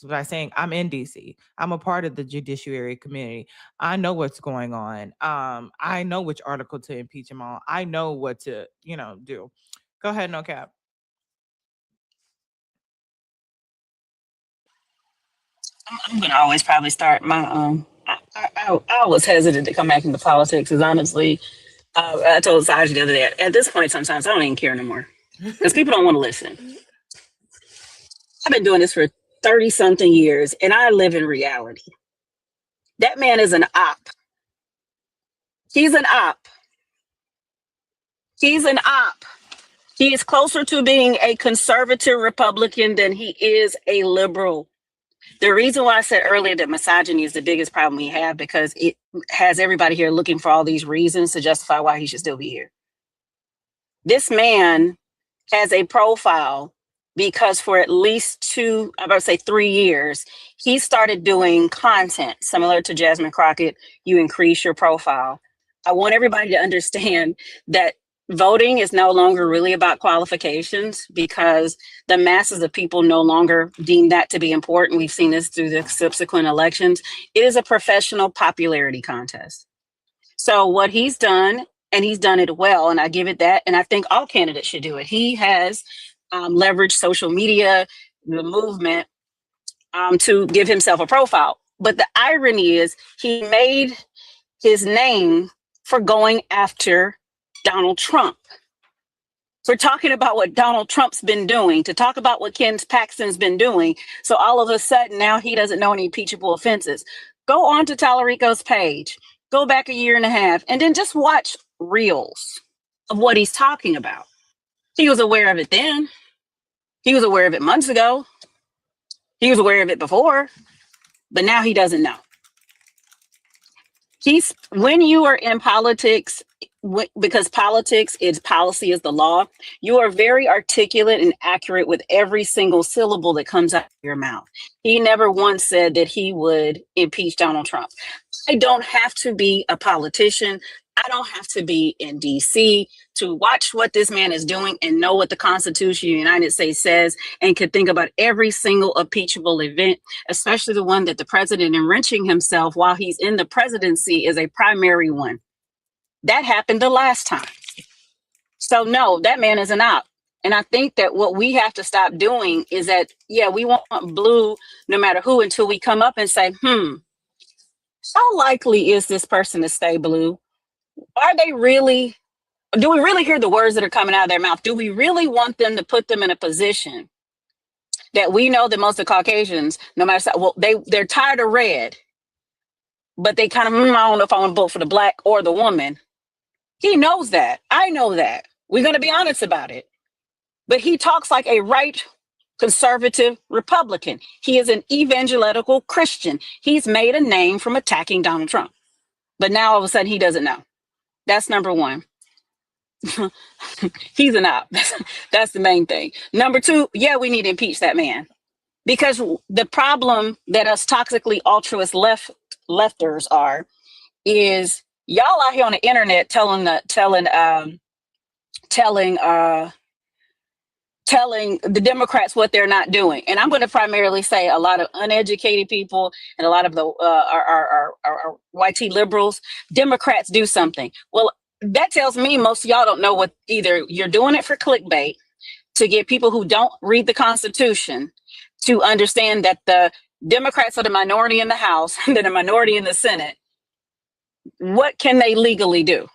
by saying, I'm in DC. I'm a part of the judiciary community. I know what's going on. I know which article to impeach him on. I know what to, do. Go ahead, no cap. I'm gonna always probably start my I was hesitant to come back into politics because honestly, I told Saj the other day, at this point sometimes I don't even care no more because people don't want to listen. I've been doing this for 30 something years and I live in reality. That man is an op. He's an op. He's an op. He is closer to being a conservative Republican than he is a liberal. The reason why I said earlier that misogyny is the biggest problem we have because it has everybody here looking for all these reasons to justify why he should still be here. This man has a profile because for at least 3 years, he started doing content similar to Jasmine Crockett. You increase your profile. I want everybody to understand that voting is no longer really about qualifications because the masses of people no longer deem that to be important. We've seen this through the subsequent elections. It is a professional popularity contest. So what he's done, and he's done it well, and I give it that, and I think all candidates should do it. He has leveraged social media, the movement, to give himself a profile. But the irony is he made his name for going after Donald Trump. We're talking about what Donald Trump's been doing, to talk about what Ken Paxton's been doing. So all of a sudden now he doesn't know any impeachable offenses. Go on to Talarico's page, go back a year and a half, and then just watch reels of what he's talking about. He was aware of it then. He was aware of it months ago. He was aware of it before, but now he doesn't know. When you are in politics, because politics is policy is the law, you are very articulate and accurate with every single syllable that comes out of your mouth. He never once said that he would impeach Donald Trump. I don't have to be a politician. I don't have to be in DC to watch what this man is doing and know what the Constitution of the United States says and could think about every single impeachable event, especially the one that the president enriching himself while he's in the presidency is a primary one. That happened the last time. So no, that man is an op. And I think that what we have to stop doing is that, yeah, we want blue no matter who until we come up and say, how likely is this person to stay blue? Do we really hear the words that are coming out of their mouth? Do we really want them to put them in a position that we know that most of the Caucasians, no matter, they're tired of red, but they kind of, I don't know if I want to vote for the black or the woman. He knows that. I know that. We're going to be honest about it. But he talks like a right conservative Republican. He is an evangelical Christian. He's made a name from attacking Donald Trump. But now all of a sudden he doesn't know. That's number one. He's an op. That's the main thing. Number two, yeah, we need to impeach that man. Because the problem that us toxically altruist lefters are is y'all out here on the internet telling the Democrats what they're not doing. And I'm going to primarily say a lot of uneducated people and a lot of the our YT liberals, Democrats do something. Well, that tells me most of y'all don't know what, either you're doing it for clickbait to get people who don't read the Constitution to understand that the Democrats are the minority in the House and they're the minority in the Senate. What can they legally do?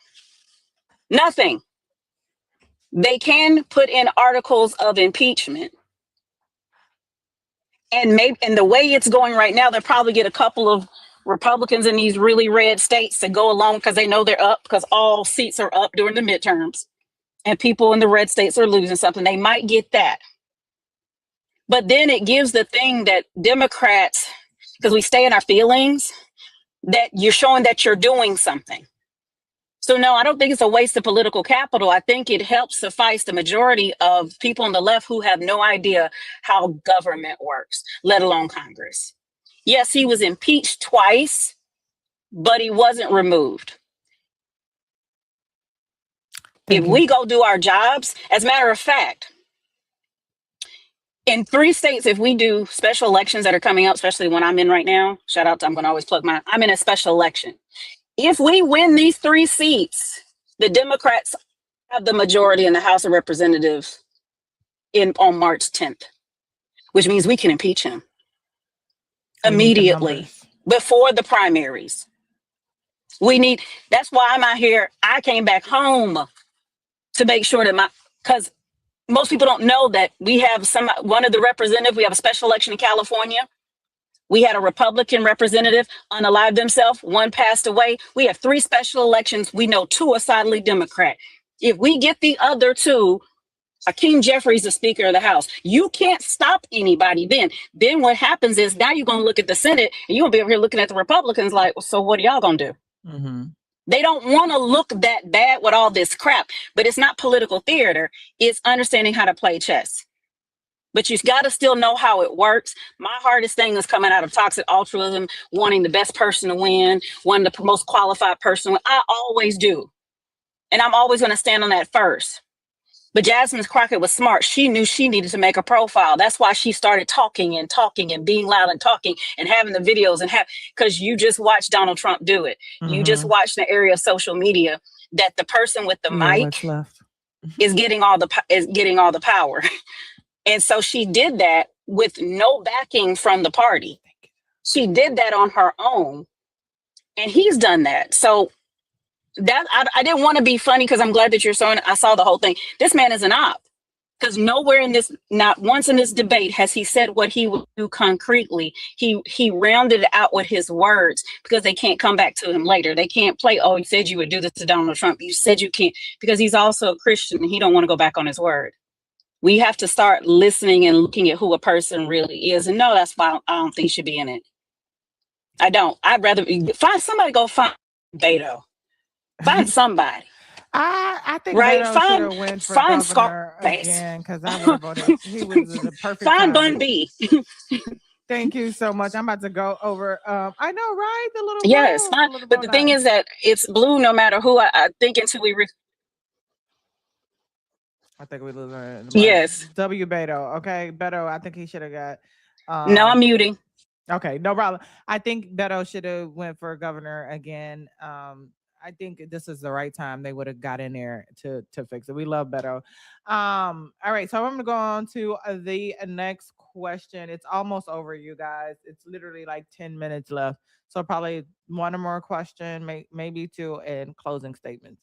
Nothing. They can put in articles of impeachment. And the way it's going right now, they'll probably get a couple of Republicans in these really red states to go along because they know they're up, because all seats are up during the midterms and people in the red states are losing something. They might get that. But then it gives the thing that Democrats, because we stay in our feelings, that you're showing that you're doing something. So no, I don't think it's a waste of political capital. I think it helps suffice the majority of people on the left who have no idea how government works, let alone Congress. Yes, he was impeached twice, but he wasn't removed. If we go do our jobs, as a matter of fact, in 3 states, if we do special elections that are coming up, especially one I'm in right now, shout out to, I'm going to always plug I'm in a special election. If we win these 3 seats, the Democrats have the majority in the House of Representatives on March 10th, which means we can impeach him immediately before the primaries. That's why I'm out here. I came back home to make sure that because most people don't know that we have one of the representatives, we have a special election in California. We had a Republican representative unalive themselves. 1 passed away. We have 3 special elections. We know 2 are solidly Democrat. If we get the other 2, Hakeem Jeffries, the Speaker of the House, you can't stop anybody then. Then what happens is now you're going to look at the Senate and you're going to be over here looking at the Republicans like, so what are y'all going to do? They don't want to look that bad with all this crap, but it's not political theater. It's understanding how to play chess. But you've got to still know how it works. My hardest thing is coming out of toxic altruism, wanting the best person to win, wanting the most qualified person to win. I always do. And I'm always going to stand on that first. But Jasmine Crockett was smart. She knew she needed to make a profile. That's why she started talking and being loud and talking and having the videos because you just watched Donald Trump do it. You just watched the area of social media that the person with the mic is getting all the power. And so she did that with no backing from the party. She did that on her own. And he's done that. So that I didn't want to be funny because I'm glad that you're showing. I saw the whole thing. This man is an op because not once in this debate has he said what he would do concretely. He rounded it out with his words because they can't come back to him later. They can't play, oh, you said you would do this to Donald Trump. You said you can't, because he's also a Christian and he don't want to go back on his word. We have to start listening and looking at who a person really is. And no, that's why I don't think he should be in it. I don't. I'd rather find somebody, go find Beto. Find somebody. I think right. Beto should have went for find governor again because I would have voted. He was the perfect. Find Bun B. Thank you so much. I'm about to go over. I know, right? The little yes, bow, fine. But the thing is that it's blue no matter who. I think until we. I think we lose. Yes. W. Beto. Okay, Beto. I think he should have got. No, I'm muting. Okay, no problem. I think Beto should have went for governor again. I think this is the right time. They would have got in there to fix it. We love Beto. All right, so I'm going to go on to the next question. It's almost over, you guys. It's literally like 10 minutes left. So probably one or more question, maybe 2, and closing statements.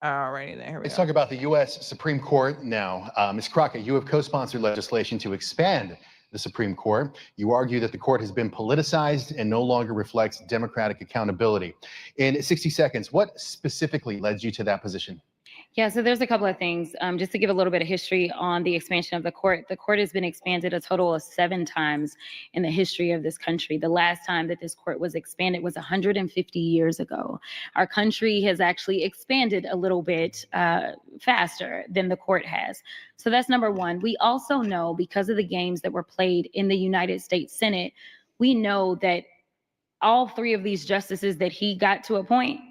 All righty, then. Here we Let's go. talk about the U.S. Supreme Court now. Ms. Crockett, you have co-sponsored legislation to expand the Supreme Court. You argue that the court has been politicized and no longer reflects democratic accountability. In 60 seconds, what specifically led you to that position? Yeah, so there's a couple of things. Just to give a little bit of history on the expansion of the court has been expanded a total of 7 times in the history of this country. The last time that this court was expanded was 150 years ago. Our country has actually expanded a little bit faster than the court has. So that's number one. We also know, because of the games that were played in the United States Senate, we know that all 3 of these justices that he got to appoint,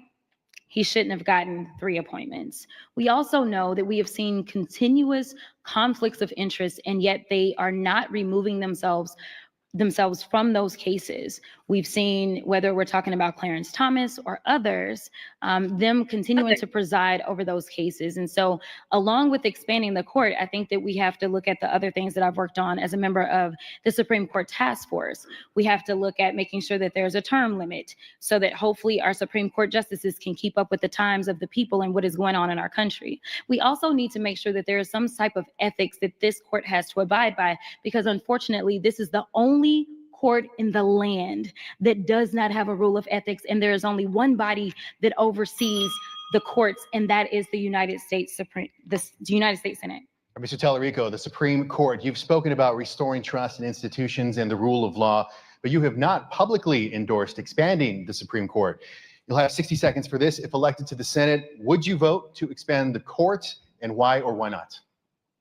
he shouldn't have gotten 3 appointments. We also know that we have seen continuous conflicts of interest, and yet they are not removing themselves from those cases. We've seen, whether we're talking about Clarence Thomas or others, them continuing to preside over those cases. And so along with expanding the court, I think that we have to look at the other things that I've worked on as a member of the Supreme Court Task Force. We have to look at making sure that there's a term limit so that hopefully our Supreme Court justices can keep up with the times of the people and what is going on in our country. We also need to make sure that there is some type of ethics that this court has to abide by, because unfortunately, this is the only court in the land that does not have a rule of ethics, and there is only one body that oversees the courts, and that is the United States Senate. Mr. Talarico, the Supreme Court, you've spoken about restoring trust in institutions and the rule of law, but you have not publicly endorsed expanding the Supreme Court. You'll have 60 seconds for this. If elected to the Senate, would you vote to expand the court, and why or why not?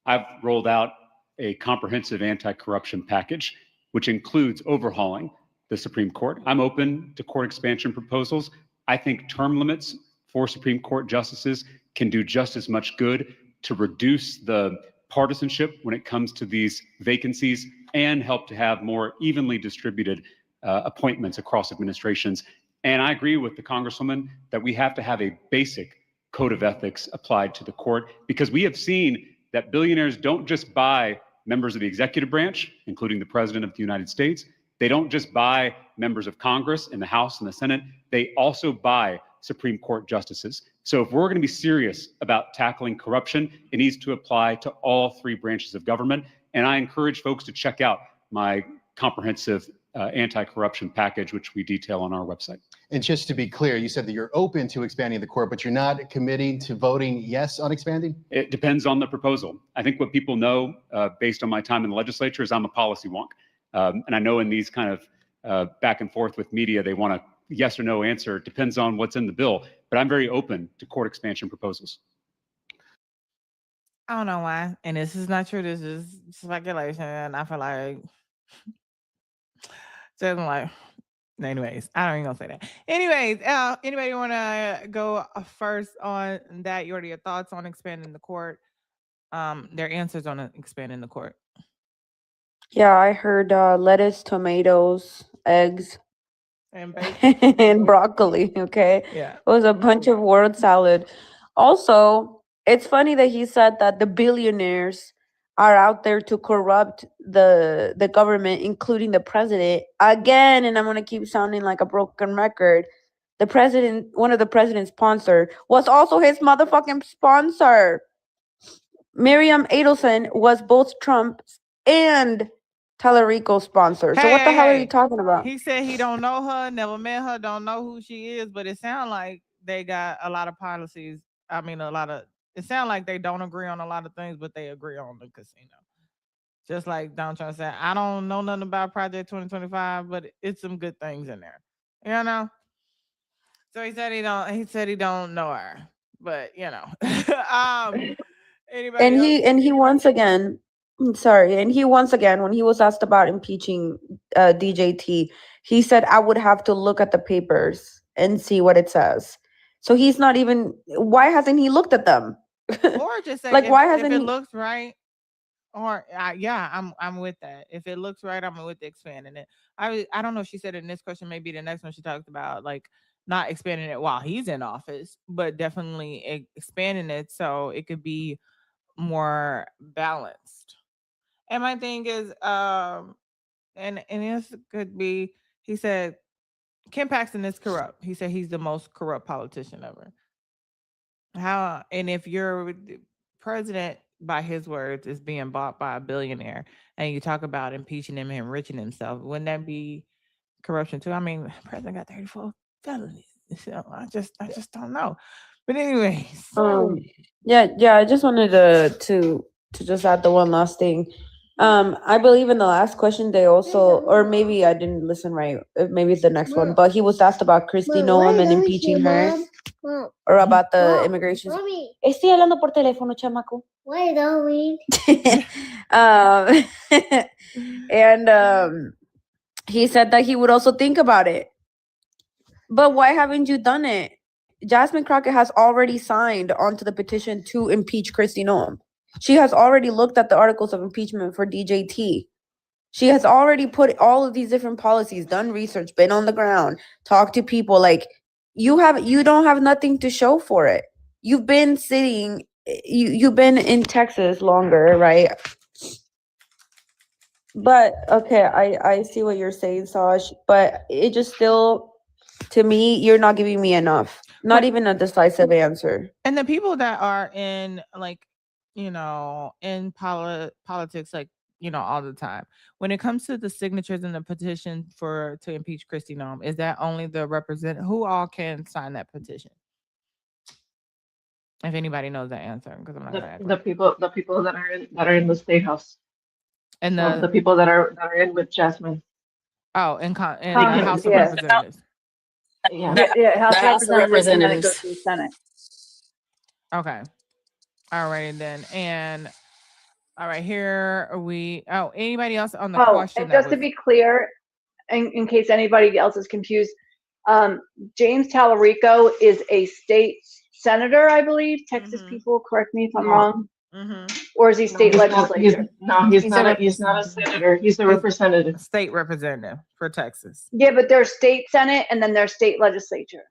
I've rolled out a comprehensive anti-corruption package, which includes overhauling the Supreme Court. I'm open to court expansion proposals. I think term limits for Supreme Court justices can do just as much good to reduce the partisanship when it comes to these vacancies and help to have more evenly distributed appointments across administrations. And I agree with the Congresswoman that we have to have a basic code of ethics applied to the court, because we have seen that billionaires don't just buy members of the executive branch, including the President of the United States. They don't just buy members of Congress in the House and the Senate. They also buy Supreme Court justices. So if we're going to be serious about tackling corruption, it needs to apply to all three branches of government. And I encourage folks to check out my comprehensive anti-corruption package, which we detail on our website. And just to be clear, you said that you're open to expanding the court, but you're not committing to voting yes on expanding? It depends on the proposal. I think what people know, based on my time in the legislature, is I'm a policy wonk. And I know in these kind of back and forth with media, they want a yes or no answer. It depends on what's in the bill. But I'm very open to court expansion proposals. I don't know why. And this is not true. This is speculation. And I feel like, just like, anyways, I don't even gonna say that. Anyways, anybody want to go first on that? What are your thoughts on expanding the court? Their answers on expanding the court. Yeah, I heard lettuce, tomatoes, eggs, And bacon. and broccoli. Okay. Yeah. It was a bunch of word salad. Also, it's funny that he said that the billionaires are out there to corrupt the government, including the president. Again, and I'm gonna keep sounding like a broken record. The president, one of the president's sponsor, was also his motherfucking sponsor. Miriam Adelson was both Trump's and Talarico's sponsor. So what the hell are you talking about? He said he don't know her, never met her, don't know who she is, but it sounds like they got a lot of policies. I mean, it sounds like they don't agree on a lot of things, but they agree on the casino. Just like Donald Trump said, I don't know nothing about Project 2025, but it's some good things in there. You know? So he said he don't know her. But anybody And else? he once again, when he was asked about impeaching DJT, he said, I would have to look at the papers and see what it says. So he's not even, why hasn't he looked at them? Or just say, Like, why hasn't if it he? looks right, or I'm with that. If it looks right, I'm with expanding it. I don't know if she said it in this question, maybe the next one she talked about like not expanding it while he's in office, but definitely expanding it so it could be more balanced. And my thing is, and this could be, he said, Ken Paxton is corrupt. He said he's the most corrupt politician ever. And if your president, by his words, is being bought by a billionaire, and you talk about impeaching him and enriching himself, wouldn't that be corruption too? I mean, the president got 34 felonies. So I just don't know. But anyways, Yeah, I just wanted to just add the one last thing. I believe in the last question they also, or maybe I didn't listen right, maybe it's the next one, but he was asked about Kristi Noem and impeaching her, or about the immigration. Estoy hablando por teléfono, chamaco. Why don't we? And he said that he would also think about it. But why haven't you done it? Jasmine Crockett has already signed onto the petition to impeach Kristi Noem. She has already looked at the articles of impeachment for DJT. She has already put all of these different policies, done research, been on the ground, talked to people. Like, you don't have nothing to show for it. You've been sitting, you've been in Texas longer, right? But okay, I see what you're saying, Saj, but it just still, to me, you're not giving me enough. Not even a decisive answer. And the people that are in, like, in politics, like, all the time, when it comes to the signatures and the petition to impeach Kristi Noem, is that only the representative? Who all can sign that petition? If anybody knows that answer, because I'm not gonna ask. The people that are in the state house, And so the people that are in with Jasmine. Oh, in the House of Representatives. Yeah, House of Representatives, and then it goes to the Senate. Okay. All right, then. And all right, here are we. Oh, anybody else on the question? And just to be clear, in case anybody else is confused, James Talarico is a state senator, I believe. Texas people, correct me if I'm No. wrong. Or is he No, state he's not. legislature? He's not a senator. He's a representative. State representative for Texas. Yeah, but there's state senate and then there's state legislature.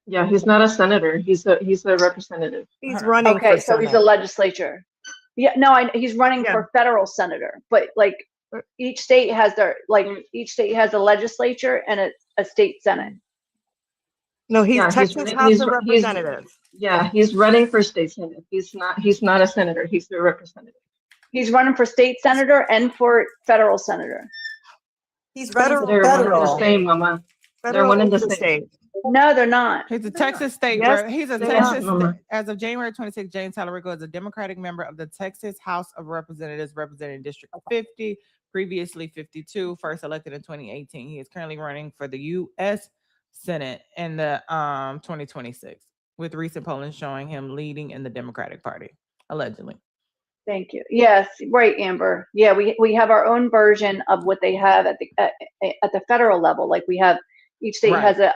Yeah, he's not a senator. He's a representative. He's running Okay, for so he's a Senate. legislature. Yeah, no, he's running for federal senator, but like each state has a legislature and a state senate. No, he's Yeah, Texas House of Representatives. He's running for state senate. He's not a senator. He's a representative. He's running for state senator and for federal senator. He's running They're one and the same, Mama. They're one and the same. No, they're not. He's a Texas state. Yes, He's a they Texas. are. As of January 26, James Talarico is a Democratic member of the Texas House of Representatives, representing District 50, previously 52, first elected in 2018. He is currently running for the U.S. Senate in the 2026, with recent polling showing him leading in the Democratic Party, allegedly. Thank you. Yes, right, Amber. Yeah, we have our own version of what they have at the federal level. Like we have each state has a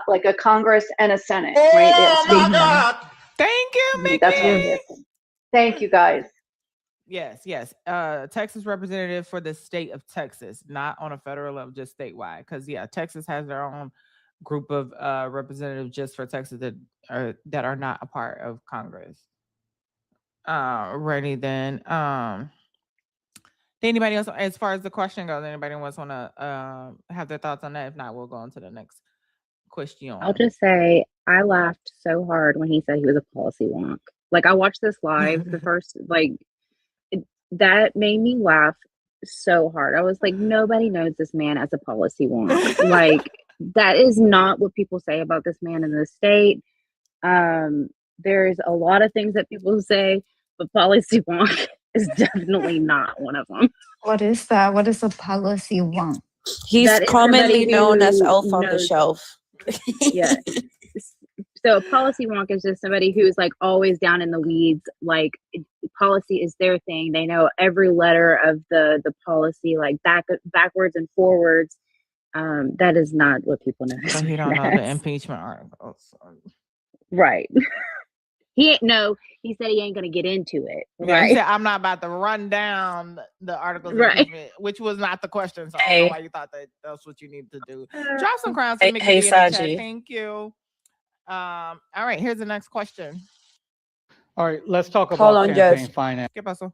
like a Congress and a Senate, right? They have state Senate. Thank you, Mickey. That's what it is. Thank you, guys. Yes. Texas representative for the state of Texas, not on a federal level, just statewide. Because Texas has their own group of representatives just for Texas that are not a part of Congress. Ready then. Anybody else, as far as the question goes, anybody else want to have their thoughts on that? If not, we'll go on to the next question. I'll just say I laughed so hard when he said he was a policy wonk. Like I watched this live, the first that made me laugh so hard. I was like, nobody knows this man as a policy wonk. Like that is not what people say about this man in the state. There's a lot of things that people say, but policy wonk is definitely not one of them. What is that? What is a policy wonk? He's That is commonly somebody known as who elf on the knows- shelf. Yeah. So a policy wonk is just somebody who's like always down in the weeds. Like policy is their thing. They know every letter of the policy, like backwards and forwards. That is not what people know. So he don't know the impeachment articles. Right. He said he ain't gonna get into it. Yeah, Right. he said, I'm not about to run down the articles, of Right. impeachment, which was not the question. So I don't know why you thought that's what you needed to do. Drop some crowns to Mickey Hey, B in the chat. Saji. Thank you. All right, here's the next question. All right, let's talk Hold about on, campaign Jess. finance. ¿Qué pasó?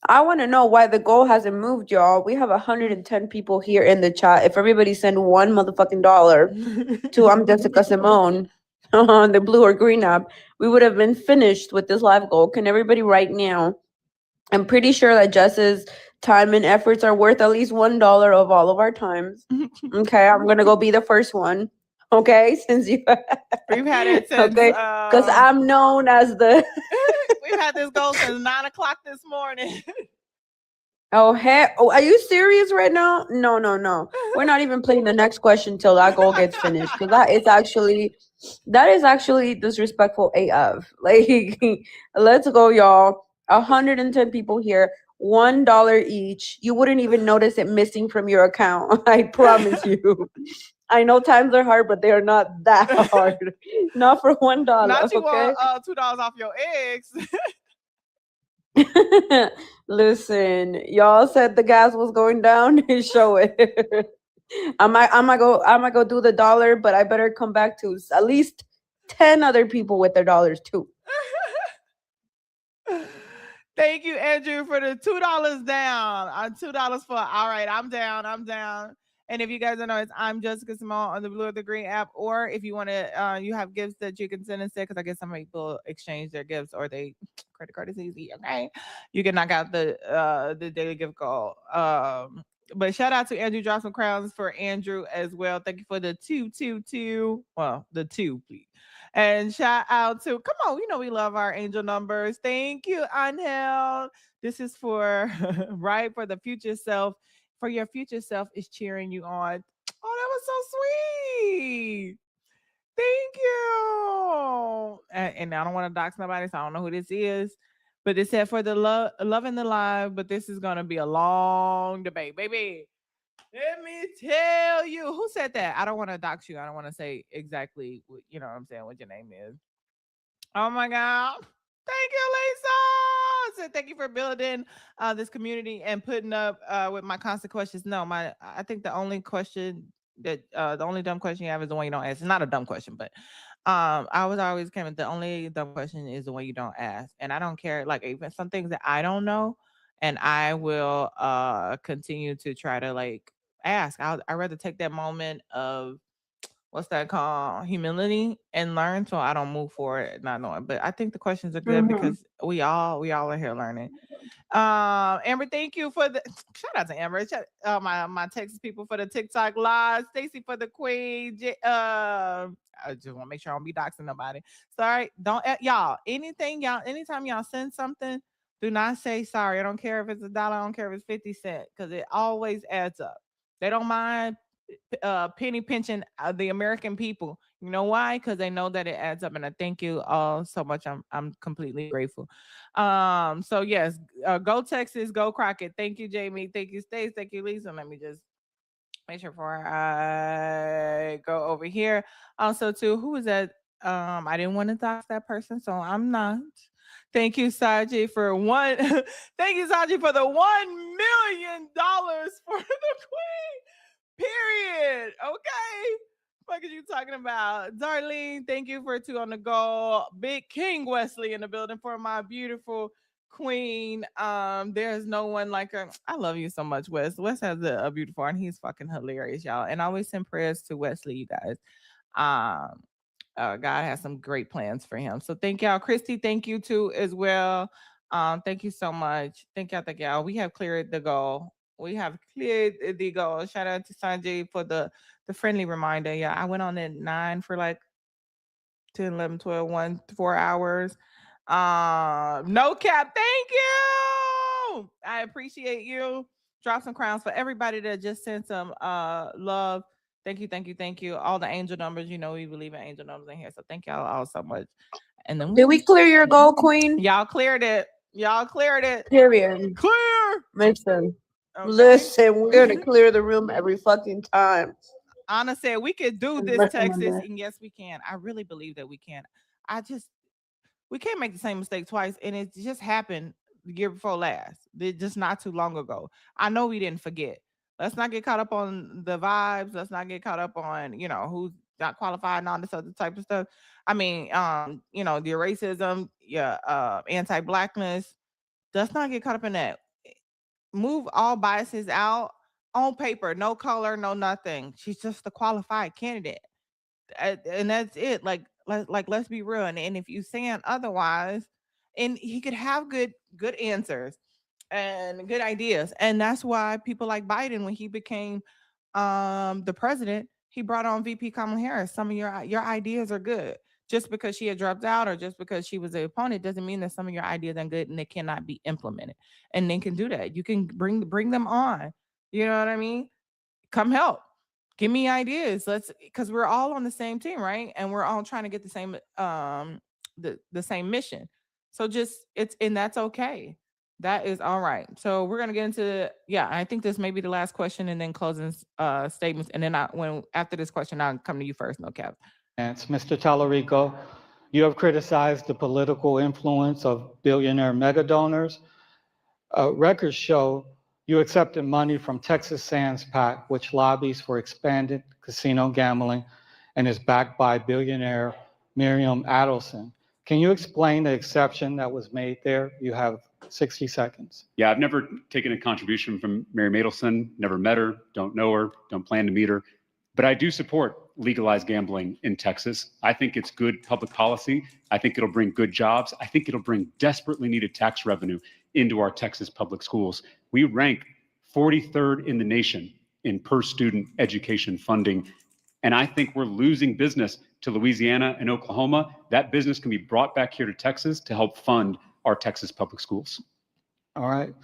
I want to know why the goal hasn't moved, y'all. We have 110 people here in the chat. If everybody send $1 motherfucking dollar to I'm Jessica Cymone on the blue or green app, we would have been finished with this live goal. Can everybody right now? I'm pretty sure that Jess's time and efforts are worth at least $1 of all of our times. Okay, I'm gonna go be the first one. Okay, since you We've had it since okay, because I'm known as the we've had this goal since 9 o'clock this morning. oh, are you serious right now? No. We're not even playing the next question till that goal gets finished. Because that is actually disrespectful AF. Like, let's go, y'all. 110 people here, $1 each. You wouldn't even notice it missing from your account. I promise you. I know times are hard, but they are not that hard. Not for $1. Not you okay? want $2 off your eggs. Listen, y'all said the gas was going down. Show it. I'm gonna go do the $1, but I better come back to at least 10 other people with their dollars too. Thank you, Andrew, for the $2 down. $2 for all right. I'm down. And if you guys don't know, it's I'm Jessica Cymone on the blue or the green app. Or if you want to, you have gifts that you can send instead, because I guess some people exchange their gifts or they credit card is easy. Okay, you can knock out the daily gift call. But shout out to Andrew. Drop some crowns for Andrew as well. Thank you for the 222. Well, the 2, please. And shout out to, come on, we love our angel numbers. Thank you, Angel. This is for right for the future self. For your future self is cheering you on. Oh, that was so sweet. Thank you. And I don't want to dox nobody, so I don't know who this is. But it said for the love and the live, but this is going to be a long debate, baby. Let me tell you. Who said that? I don't want to dox you. I don't want to say exactly, you know what I'm saying, what your name is. Oh my God. Thank you, Lisa. So thank you for building this community and putting up with my constant questions. No, I think the only question that the only dumb question you have is the one you don't ask. It's not a dumb question, but I was always kind of the only dumb question is the one you don't ask. And I don't care, like even some things that I don't know, and I will continue to try to like ask. I'd rather take that moment of what's that called, humility, and learn, so I don't move forward not knowing. But I think the questions are good because we all are here learning. Amber, thank you for the shout out to Amber. My Texas people for the TikTok live. Stacy for the queen. I just want to make sure I don't be doxing nobody. Sorry, don't y'all anything y'all anytime y'all send something, do not say sorry. I don't care if it's $1. I don't care if it's 50 cents because it always adds up. They don't mind penny pinching the American people. You know why? Because they know that it adds up. And I thank you all so much. I'm completely grateful. So yes, go Texas, go Crockett. Thank you, Jamie. Thank you, Stace. Thank you, Lisa. Let me just make sure before I go over here. Also, too, who is that? I didn't want to dox that person, so I'm not. Thank you, Saji, for one. Thank you, Saji, for the $1 million for the queen. Period. Okay. What are you talking about? Darlene, thank you for 2 on the go. Big King Wesley in the building for my beautiful queen. There's no one like her. I love you so much, Wes. Wes has a beautiful heart, and he's fucking hilarious, y'all. And I always send prayers to Wesley, you guys. God has some great plans for him. So thank y'all. Christy, thank you too as well. Thank you so much. Thank y'all. We have cleared the goal. Shout out to Sanjay for the friendly reminder. Yeah, I went on at 9 for like 10, 11, 12, 4 hours. No cap. Thank you. I appreciate you. Drop some crowns for everybody that just sent some love. Thank you. All the angel numbers, we believe in angel numbers in here. So thank y'all all so much. And then Did we clear your goal, Queen? Y'all cleared it. Period. Clear. Listen. Okay. Listen, we're gonna clear the room every fucking time. Anna said we could do this, Listen, Texas, Linda. and yes, we can. I really believe that we can. We can't make the same mistake twice, and it just happened the year before last. Just not too long ago. I know we didn't forget. Let's not get caught up on the vibes. Let's not get caught up on who's not qualified and all this other type of stuff. I mean, the racism, anti-blackness. Let's not get caught up in that. Move all biases out. On paper, no color, no nothing. She's just a qualified candidate, and that's it. Let's be real. And if you saying otherwise, and he could have good answers and good ideas, and that's why people like Biden, when he became the president, he brought on VP Kamala Harris. Some of your ideas are good. Just because she had dropped out or just because she was an opponent doesn't mean that some of your ideas are good and they cannot be implemented. And they can do that. You can bring them on. You know what I mean? Come help. Give me ideas. Because we're all on the same team, right? And we're all trying to get the same the same mission. So and that's okay. That is all right. So we're gonna get into I think this may be the last question and then closing statements. And then after this question, I'll come to you first, no cap. Mr. Talarico, you have criticized the political influence of billionaire mega donors. Records show you accepted money from Texas Sands PAC, which lobbies for expanded casino gambling and is backed by billionaire Miriam Adelson. Can you explain the exception that was made there? You have 60 seconds. Yeah, I've never taken a contribution from Miriam Adelson, never met her, don't know her, don't plan to meet her. But I do support legalized gambling in Texas. I think it's good public policy. I think it'll bring good jobs. I think it'll bring desperately needed tax revenue into our Texas public schools. We rank 43rd in the nation in per student education funding. And I think we're losing business to Louisiana and Oklahoma. That business can be brought back here to Texas to help fund our Texas public schools. All right.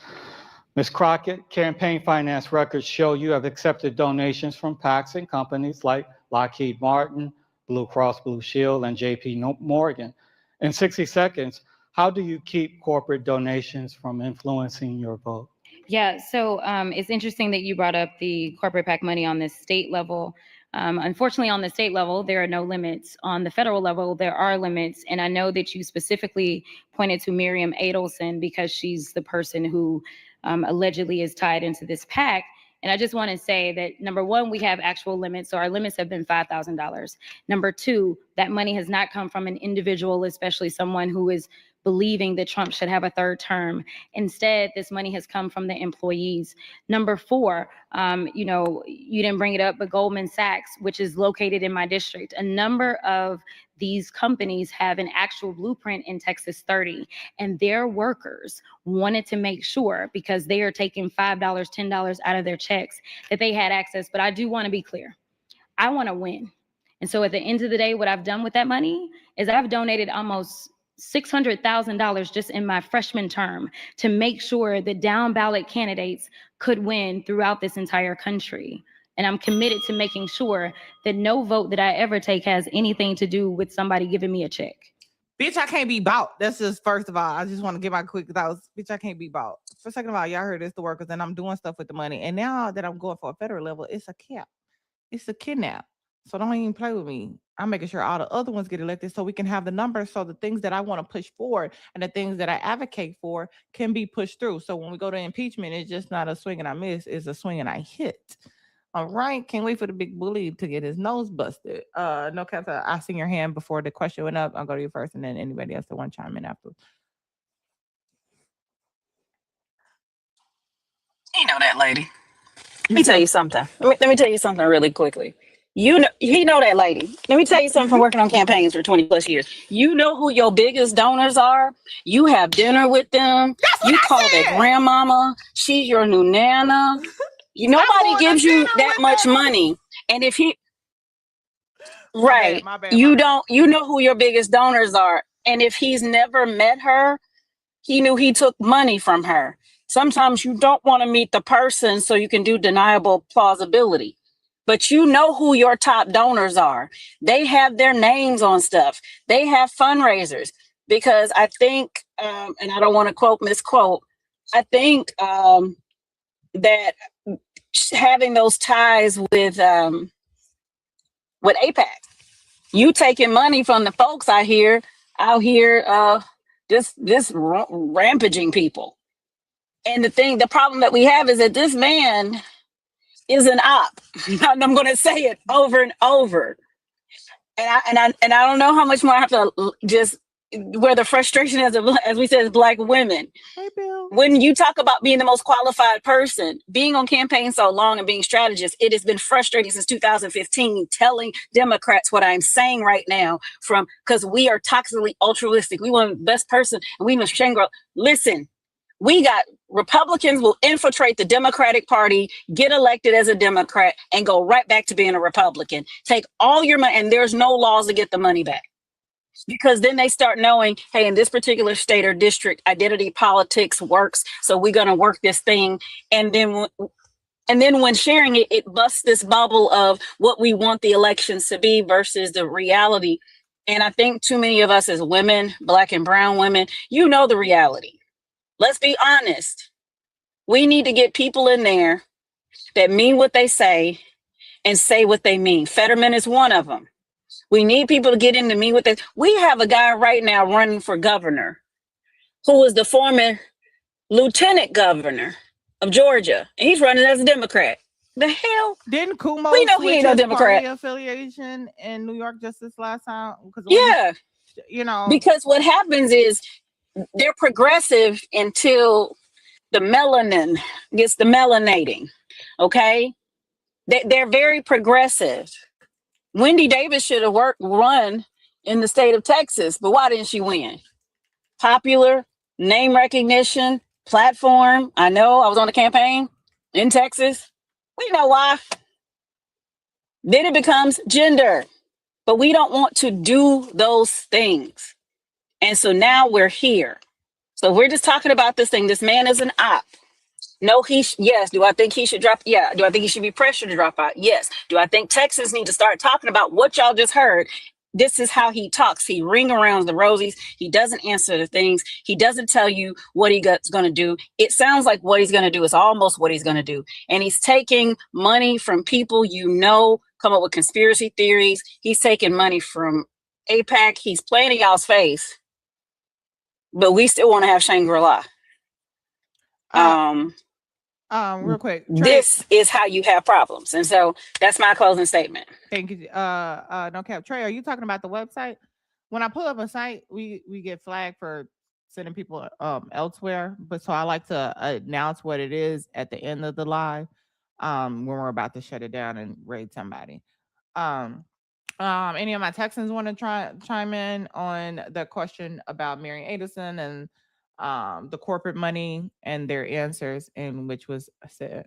Ms. Crockett, campaign finance records show you have accepted donations from PACs and companies like Lockheed Martin, Blue Cross Blue Shield, and JP Morgan. In 60 seconds, how do you keep corporate donations from influencing your vote? Yeah, so it's interesting that you brought up the corporate PAC money on the state level. Unfortunately, on the state level, there are no limits. On the federal level, there are limits. And I know that you specifically pointed to Miriam Adelson because she's the person who allegedly is tied into this PAC. And I just want to say that, number one, we have actual limits. So our limits have been $5,000. Number two, that money has not come from an individual, especially someone who is believing that Trump should have a third term. Instead, this money has come from the employees. Number four, you know, you didn't bring it up, but Goldman Sachs, which is located in my district, a number of these companies have an actual blueprint in Texas 30, and their workers wanted to make sure, because they are taking $5, $10 out of their checks, that they had access. But I do want to be clear. I want to win. And so at the end of the day, what I've done with that money is I've donated almost $600,000 just in my freshman term to make sure that down ballot candidates could win throughout this entire country. And I'm committed to making sure that no vote that I ever take has anything to do with somebody giving me a check. Bitch, I can't be bought. That's just, first of all, I just want to get my quick thoughts. Bitch, I can't be bought. For second of all, y'all heard it's the workers, and I'm doing stuff with the money. And now that I'm going for a federal level, it's a cap. It's a kidnap. So don't even play with me. I'm making sure all the other ones get elected so we can have the numbers, so the things that I want to push forward and the things that I advocate for can be pushed through. So when we go to impeachment, it's just not a swing and I miss, it's a swing and I hit. All right. Can't wait for the big bully to get his nose busted. No, Cap, I seen your hand before the question went up. I'll go to you first, and then anybody else that want to chime in after. You know that lady. Let me tell you something. Let me tell you something really quickly. You know, he know that lady. Let me tell you something from working on campaigns for 20 plus years. You know who your biggest donors are. You have dinner with them. You call their grandmama. She's your new nana. Nobody gives you that much money. And if he, right, you don't, you know who your biggest donors are. And if he's never met her, he knew he took money from her. Sometimes you don't want to meet the person so you can do deniable plausibility. But you know who your top donors are. They have their names on stuff. They have fundraisers. Because I think, and I don't want to misquote, I think that having those ties with APAC, you taking money from the folks out here just rampaging people. And the problem that we have is that this man is an op. And I'm going to say it over and over. And I don't know how much more I have to just, where the frustration is, as we said, is Black women. Hey, Bill. When you talk about being the most qualified person, being on campaign so long and being strategist, it has been frustrating since 2015, telling Democrats what I'm saying right now, because we are toxically altruistic. We want the best person, and we must change. Listen, we got Republicans will infiltrate the Democratic Party, get elected as a Democrat, and go right back to being a Republican. Take all your money, and there's no laws to get the money back. Because then they start knowing, hey, in this particular state or district, identity politics works, so we're going to work this thing. And then when sharing it, it busts this bubble of what we want the elections to be versus the reality. And I think too many of us as women, Black and brown women, you know the reality. Let's be honest. We need to get people in there that mean what they say and say what they mean. Fetterman is one of them. We need people to get in to mean what they. We have a guy right now running for governor who was the former lieutenant governor of Georgia, and he's running as a Democrat. The hell? Didn't Cymone we know he ain't no Democrat. Party affiliation in New York just this last time? Yeah, you know, because what happens is they're progressive until the melanin gets the melanating. Okay, they're very progressive. Wendy Davis should have run in the state of Texas, but why didn't she win? Popular, name recognition, platform. I know I was on the campaign in Texas. We know why. Then it becomes gender, but we don't want to do those things. And so now we're here. So we're just talking about this thing. This man is an op. No, yes. Do I think he should drop? Yeah. Do I think he should be pressured to drop out? Yes. Do I think Texas need to start talking about what y'all just heard this is how he talks. He ring around the rosies. He doesn't answer the things. He doesn't tell you what he's going to do. It sounds like what he's going to do is almost what he's going to do. And he's taking money from people, come up with conspiracy theories. He's taking money from APAC. He's playing in y'all's face. But we still want to have Shangri-La. Real quick, Trey, This is how you have problems. And so that's my closing statement. thank you. No cap. Trey, are you talking about the website? When I pull up a site, we get flagged for sending people elsewhere. But so I like to announce what it is at the end of the live when we're about to shut it down and raid somebody. Any of my Texans want to chime in on the question about Mary Adelson and the corporate money and their answers, in which was said?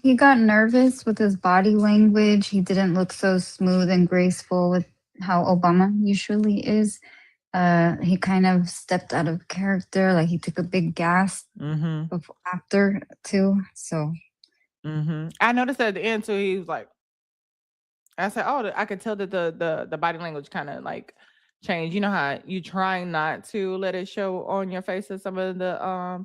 He got nervous with his body language. He didn't look so smooth and graceful with how Obama usually is. He kind of stepped out of character, like he took a big gasp before, after too. So I noticed at the end too, he was like, I said, oh, I could tell that the body language kind of like changed. You know how you trying not to let it show on your face of some of the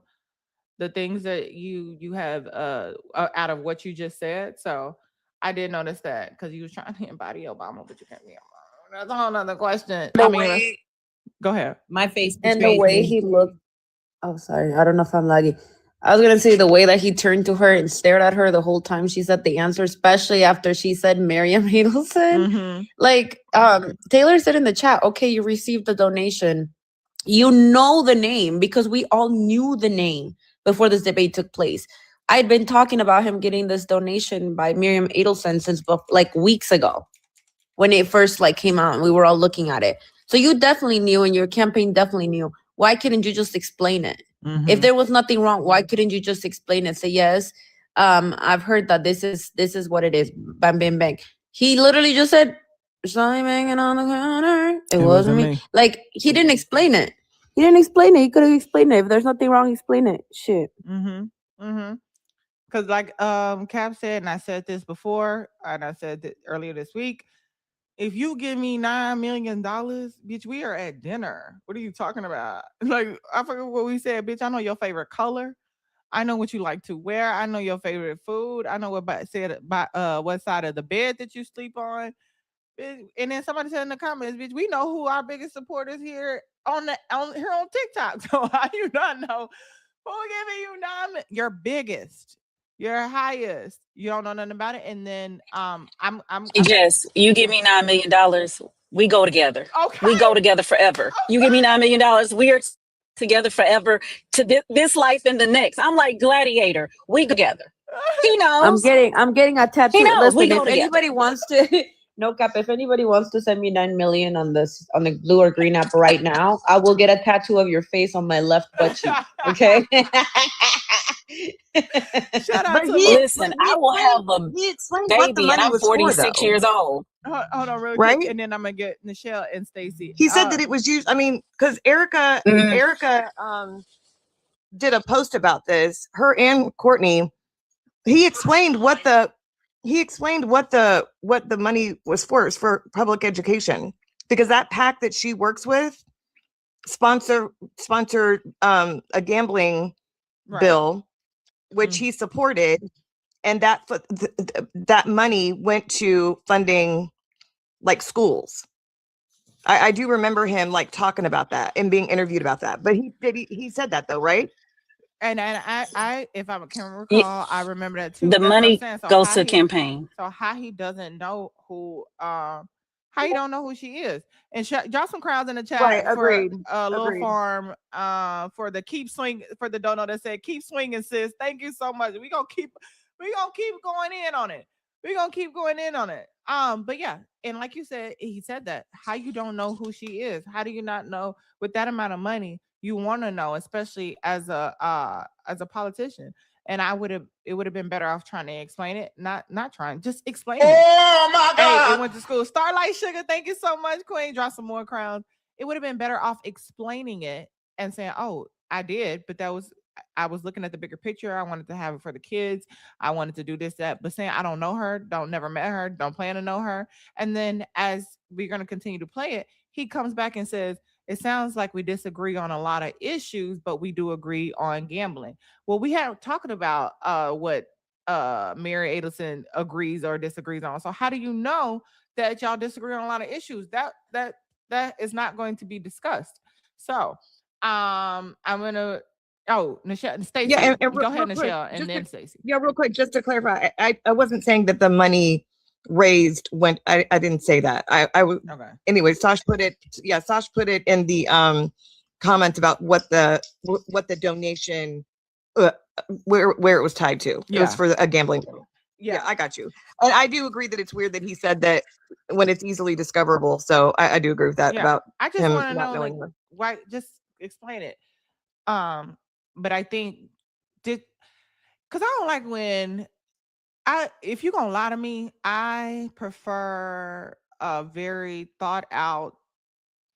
things that you have out of what you just said. So I did notice that because you was trying to embody Obama, but you can't be Obama. That's a whole nother question. Go ahead. My face And the way he looked. Oh, sorry. I don't know if I'm laggy. I was gonna say the way that he turned to her and stared at her the whole time she said the answer, especially after she said Miriam Adelson. Like Taylor said in the chat, okay, you received the donation. You know the name because we all knew the name before this debate took place. I'd been talking about him getting this donation by Miriam Adelson since like weeks ago when it first like came out and we were all looking at it. So you definitely knew and your campaign definitely knew. Why couldn't you just explain it? If there was nothing wrong, why couldn't you just explain it? Say, yes, I've heard that this is what it is. Bang, bang, bang. He literally just said, "Something banging on the counter." It wasn't me. Like, he didn't explain it. He didn't explain it. He could have explained it. If there's nothing wrong, explain it. Shit. Because like Cap said, and I said this before, and I said that earlier this week, if you give me $9 million, bitch, we are at dinner. What are you talking about? Like, I forget what we said, bitch. I know your favorite color. I know what you like to wear. I know your favorite food. I know what what side of the bed that you sleep on. Bitch. And then somebody said in the comments, bitch, we know who our biggest supporters here on TikTok. So how do you not know who giving you your biggest, your highest? You don't know nothing about it. And then I'm Jess, you give me $9 million, we go together. Okay. We go together forever. You give me $9 million, we are together forever to this life and the next. I'm like Gladiator. We together. He knows. I'm getting a tattoo. He knows. Listen, We go if together. anybody wants to no cap, if anybody wants to send me 9 million on the blue or green app right now, I will get a tattoo of your face on my left butt cheek. Okay. Shout out to Listen, I will have a baby and I'm 46 years old. Hold on, real Right? quick, and then I'm gonna get Nichelle and Stacy. He said that it was used. I mean, because Erica did a post about this. Her and Courtney. He explained what the money was for. It's for public education, because that PAC that she works with sponsored a gambling bill, which he supported, and that money went to funding like schools. I do remember him like talking about that and being interviewed about that. But he said that though, right? And I if I can recall, I remember that too. The That's what I'm money saying. So goes how to the he- campaign. So how he doesn't know who how you don't know who she is? And drop some crowds in the chat Right, for agreed. Lil Agreed. Farm for the keep swing for the dono that said keep swinging, sis. Thank you so much. We gonna keep going in on it. We're gonna keep going in on it. But yeah, and like you said, he said that. How you don't know who she is? How do you not know with that amount of money? You want to know, especially as a politician. And it would have been better off trying to explain it, not trying, just explain it. Oh my God. Hey, it went to school. Starlight Sugar, thank you so much, Queen. Drop some more crowns. It would have been better off explaining it and saying, "Oh, I did," but that was I was looking at the bigger picture. I wanted to have it for the kids. I wanted to do this, that, but saying I don't know her, don't never met her, don't plan to know her. And then as we're going to continue to play it, he comes back and says, it sounds like we disagree on a lot of issues, but we do agree on gambling. Well, we had talking about what Mary Adelson agrees or disagrees on. So how do you know that y'all disagree on a lot of issues? That is not going to be discussed. So I'm gonna Nichelle, Stacey. Yeah, and Go ahead, real quick, Nichelle, and then Stacey. Yeah, real quick, just to clarify, I wasn't saying that the money raised went. I didn't say that. I was Okay. Anyway. Sash put it. Yeah, Sash put it in the comment about what the donation where it was tied to. It was for a gambling. Yeah, I got you. And I do agree that it's weird that he said that when it's easily discoverable. So I do agree with that about I just him want to not know, like, knowing. why. Just explain it. But I think because I don't like when if you're gonna lie to me, I prefer a very thought out,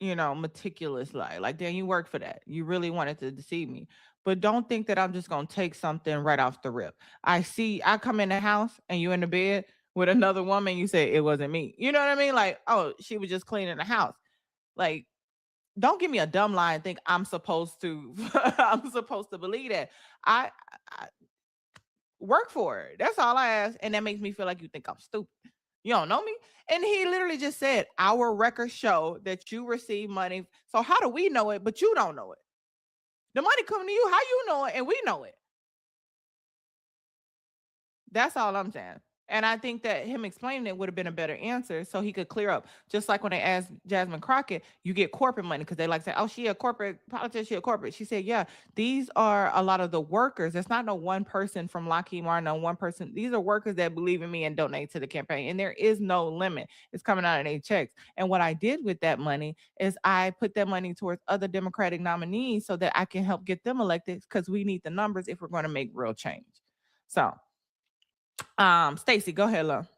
meticulous lie. Like, Dan, you worked for that. You really wanted to deceive me. But don't think that I'm just gonna take something right off the rip. I come in the house and you in the bed with another woman, you say it wasn't me. You know what I mean? Like, oh, she was just cleaning the house. Like, don't give me a dumb lie and think I'm supposed to believe that. I work for it. That's all I ask. And that makes me feel like you think I'm stupid. You don't know me. And he literally just said, our records show that you receive money. So how do we know it, but you don't know it? The money coming to you, how you know it, and we know it. That's all I'm saying. And I think that him explaining it would have been a better answer so he could clear up. Just like when they asked Jasmine Crockett, you get corporate money because they like say, oh, she a corporate politician, she a corporate. She said, yeah, these are a lot of the workers. It's not no one person from Lockheed Martin, no one person. These are workers that believe in me and donate to the campaign. And there is no limit. It's coming out of their checks. And what I did with that money is I put that money towards other Democratic nominees so that I can help get them elected because we need the numbers if we're going to make real change. So Stacey, go ahead, love.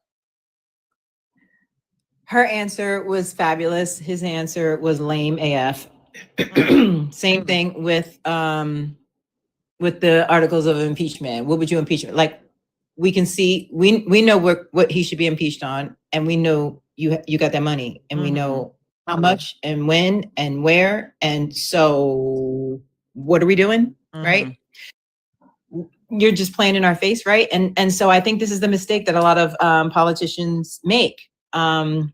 Her answer was fabulous. His answer was lame AF. Same thing with the articles of impeachment. What would you impeach? Like, we can see, we know what he should be impeached on, and we know you got that money, and we know how much and when and where, and so what are we doing, right? You're just playing in our face, right? And so I think this is the mistake that a lot of politicians make. And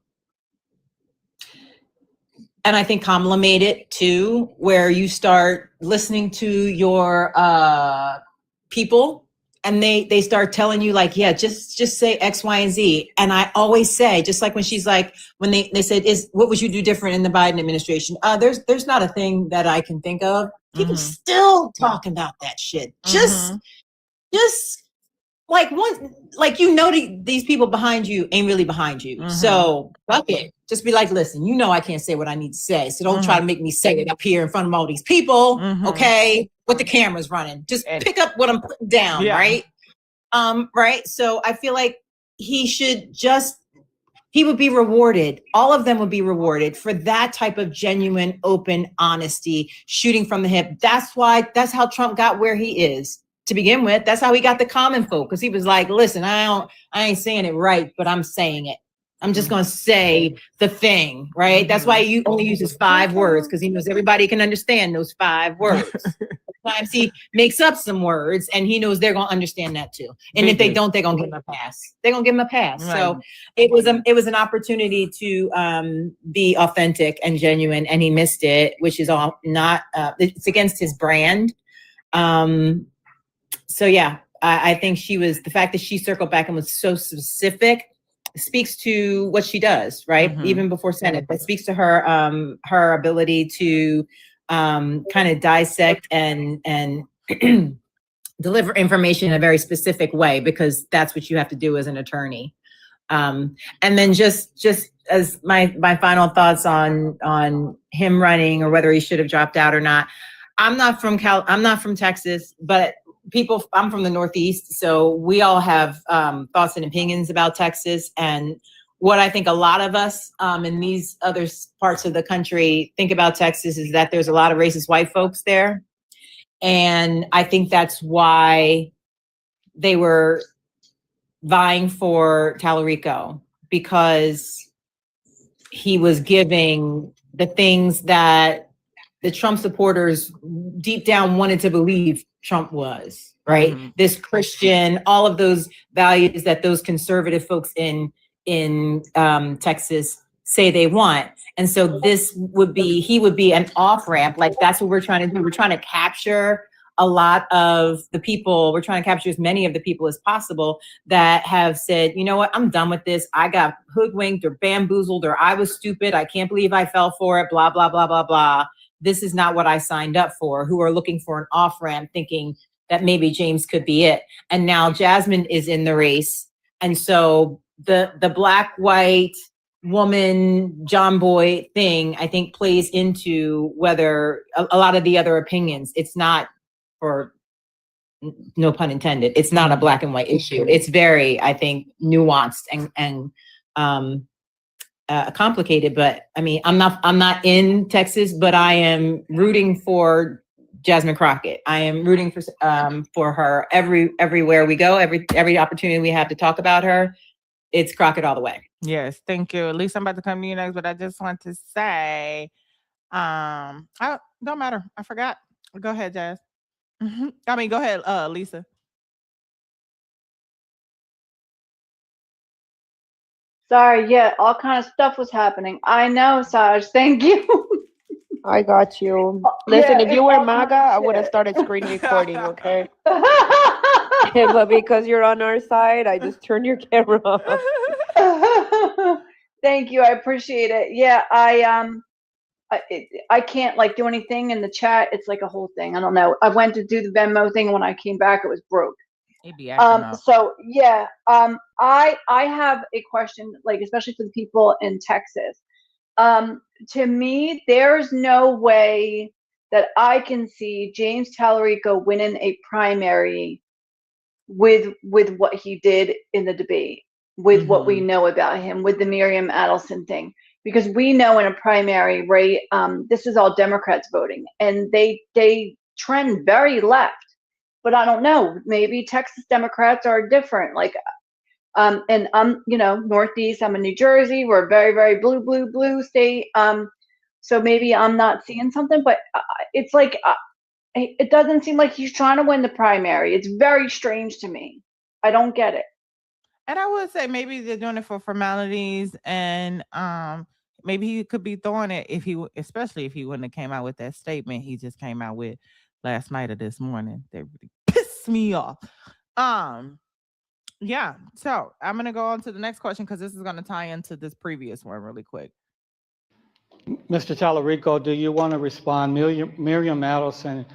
I think Kamala made it too, where you start listening to your people, and they start telling you like, yeah, just say X, Y, and Z. And I always say, just like when she's like, when they said, what would you do different in the Biden administration? There's not a thing that I can think of. People still talking about that shit. Just like these people behind you ain't really behind you. So fuck it. Just be like, listen, I can't say what I need to say. So don't try to make me say it up here in front of all these people. Okay. With the cameras running. Just pick up what I'm putting down, right? Right. So I feel like he would be rewarded. All of them would be rewarded for that type of genuine, open honesty, shooting from the hip. That's how Trump got where he is. To begin with, that's how he got the common folk, because he was like, listen, I ain't saying it right, but I'm saying it. I'm just going to say the thing, right? That's why he only uses 5 words, because he knows everybody can understand those 5 words. Sometimes he makes up some words, and he knows they're going to understand that too. And if they don't, they're going to give him a pass. They're going to give him a pass. Right. So it was an opportunity to be authentic and genuine, and he missed it, which is all not, it's against his brand. So yeah, I think the fact that she circled back and was so specific speaks to what she does, right? Even before Senate, that speaks to her her ability to kind of dissect and deliver information in a very specific way, because that's what you have to do as an attorney. And then just as my final thoughts on him running, or whether he should have dropped out or not. I'm not from Texas, but I'm from the Northeast, so we all have thoughts and opinions about Texas. And what I think a lot of us in these other parts of the country think about Texas is that there's a lot of racist white folks there. And I think that's why they were vying for Talarico, because he was giving the things that the Trump supporters deep down wanted to believe Trump was, right? This Christian, all of those values that those conservative folks in Texas say they want. And so he would be an off-ramp. Like, that's what we're trying to do. We're trying to capture a lot of the people. We're trying to capture as many of the people as possible that have said, you know what, I'm done with this. I got hoodwinked or bamboozled, or I was stupid. I can't believe I fell for it, blah, blah, blah, blah, blah. This is not what I signed up for, who are looking for an off-ramp, thinking that maybe James could be it. And now Jasmine is in the race. And so the black, white, woman, John boy thing, I think, plays into whether a lot of the other opinions. It's not, for no pun intended, it's not a black and white issue. It's very, I think, nuanced and complicated. But I mean, I'm not in Texas, but I am rooting for Jasmine Crockett. I am rooting for her everywhere we go, every opportunity we have to talk about her. It's Crockett all the way. Yes, thank you. At least I'm about to come to you next, but I just want to say, don't matter. I forgot. Go ahead, Jazz. I mean, go ahead, Lisa. Sorry, yeah, all kind of stuff was happening. I know, Saj. Thank you. I got you. Listen, Yeah, if you were MAGA, I would have started screen recording, okay? But because you're on our side, I just turned your camera off. Thank you. I appreciate it. Yeah, I can't like do anything in the chat. It's like a whole thing. I don't know. I went to do the Venmo thing. When I came back, it was broke. So yeah, I have a question, like, especially for the people in Texas. To me, there's no way that I can see James Talarico winning a primary with what he did in the debate, with what we know about him, with the Miriam Adelson thing, because we know in a primary, right? This is all Democrats voting, and they trend very left. But I don't know. Maybe Texas Democrats are different. Like, and I'm, Northeast. I'm in New Jersey. We're a very, very blue state. So maybe I'm not seeing something, but it's like it doesn't seem like he's trying to win the primary. It's very strange to me. I don't get it. And I would say maybe they're doing it for formalities, and maybe he could be throwing it especially if he wouldn't have came out with that statement he just came out with last night or this morning. That really pissed me off. Yeah. So I'm gonna go on to the next question because this is gonna tie into this previous one really quick. Mr. Talarico, do you want to respond? Miriam Adelson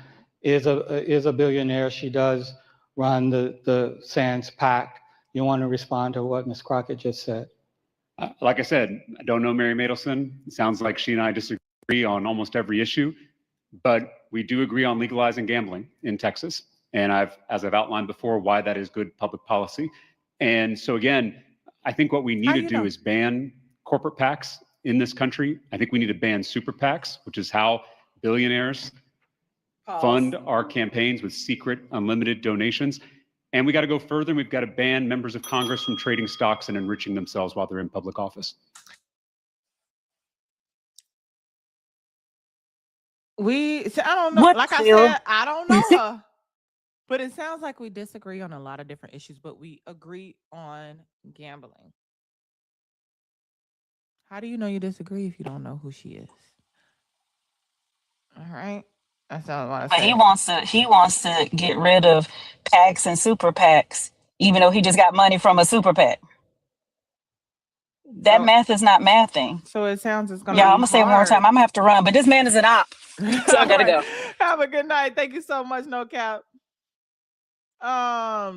is a billionaire. She does run the Sands PAC. You want to respond to what Ms. Crockett just said? Like I said, I don't know Mary Madelson. It sounds like she and I disagree on almost every issue, but we do agree on legalizing gambling in Texas. And as I've outlined before, why that is good public policy. And so again, I think what we need to do is ban corporate PACs in this country. I think we need to ban super PACs, which is how billionaires fund our campaigns with secret, unlimited donations. And we got to go further. We've got to ban members of Congress from trading stocks and enriching themselves while they're in public office. I don't know. Like I said, I don't know her. But it sounds like we disagree on a lot of different issues, but we agree on gambling. How do you know you disagree if you don't know who she is? All right. That's all I want to say. He wants to get rid of PACs and super PACs, even though he just got money from a super PAC. That math is not mathing. So it sounds it's going to be I'm going to say it one more time. I'm going to have to run, but this man is an op. So I got to go. Have a good night. Thank you so much, No Cap. How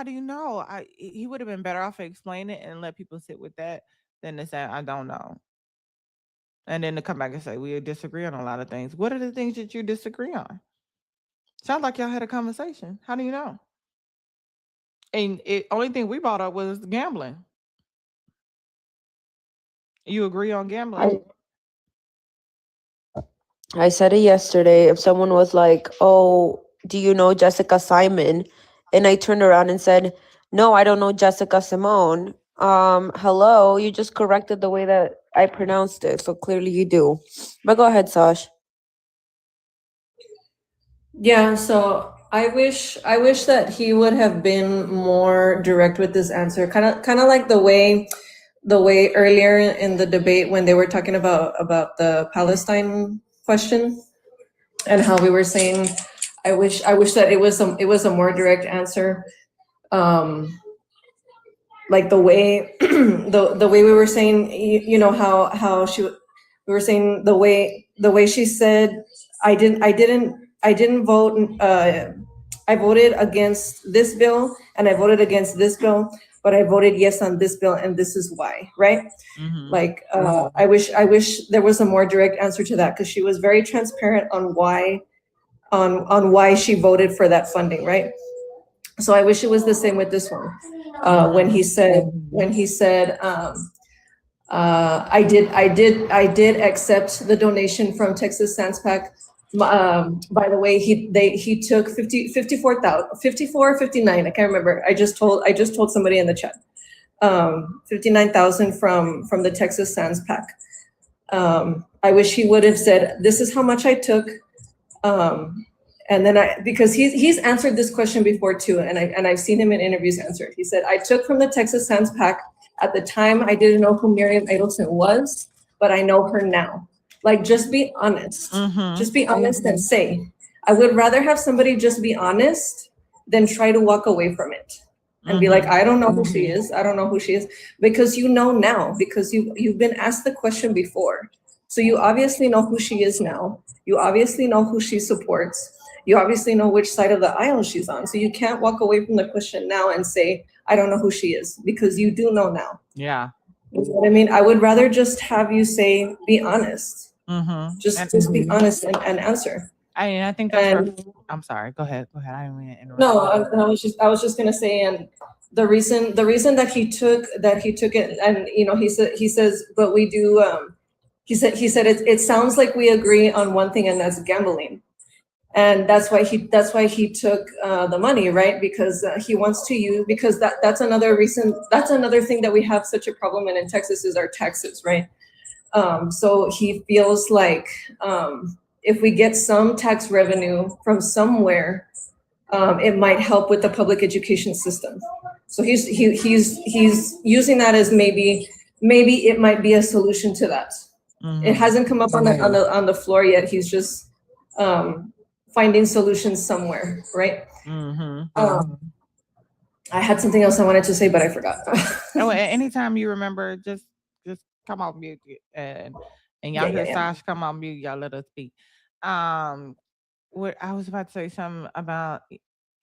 do you know? He would have been better off explaining it and let people sit with that than to say, I don't know. And then to come back and say, we disagree on a lot of things. What are the things that you disagree on? Sounds like y'all had a conversation. How do you know? And the only thing we brought up was gambling. You agree on gambling? I said it yesterday. If someone was like, "Oh, do you know Jessica Simon?" and I turned around and said, "No, I don't know Jessica Cymone." Hello, you just corrected the way that I pronounced it, so clearly you do. But go ahead, Sash. Yeah, so I wish that he would have been more direct with this answer. Kind of like the way earlier in the debate when they were talking about the Palestine question and how we were saying I wish that it was a more direct answer. Um like the way the way we were saying how we were saying the way she said I didn't vote I voted against this bill and I voted against this bill, but I voted yes on this bill and this is why, right? Like I wish there was a more direct answer to that because she was very transparent on why she voted for that funding, right? So I wish it was the same with this one. When he said I did accept the donation from Texas Sans Pack. By the way, he took 59. I can't remember. I just told somebody in the chat. 59,000 from the Texas Sans Pack. I wish he would have said, "This is how much I took." And then because he's answered this question before too, and I've seen him in interviews answer it. He said, "I took from the Texas Sans Pack. At the time, I didn't know who Miriam Adelson was, but I know her now." Like, just be honest. Just be honest and say. I would rather have somebody just be honest than try to walk away from it and be like, "I don't know who she is. I don't know who she is," because you know now, because you've been asked the question before. So you obviously know who she is now. You obviously know who she supports. You obviously know which side of the aisle she's on. So you can't walk away from the question now and say, "I don't know who she is," because you do know now. Yeah. You know what I mean? I would rather just have you say, be honest. Just be honest and answer. I think that's I'm sorry. Go ahead. I didn't mean to interrupt. No, I was just gonna say, and the reason that he took it, and he says, but we do. He said it sounds like we agree on one thing, and that's gambling, and that's why he took the money, right? Because he wants to use, because that's another reason. That's another thing that we have such a problem in Texas is our taxes, right? So he feels like if we get some tax revenue from somewhere, it might help with the public education system. So he's using that as maybe it might be a solution to that. It hasn't come up on the floor yet. He's just finding solutions somewhere, right? I had something else I wanted to say, but I forgot. Oh, anytime you remember, just come off mute and y'all hear Sash come off mute. Y'all let us speak. What I was about to say something about.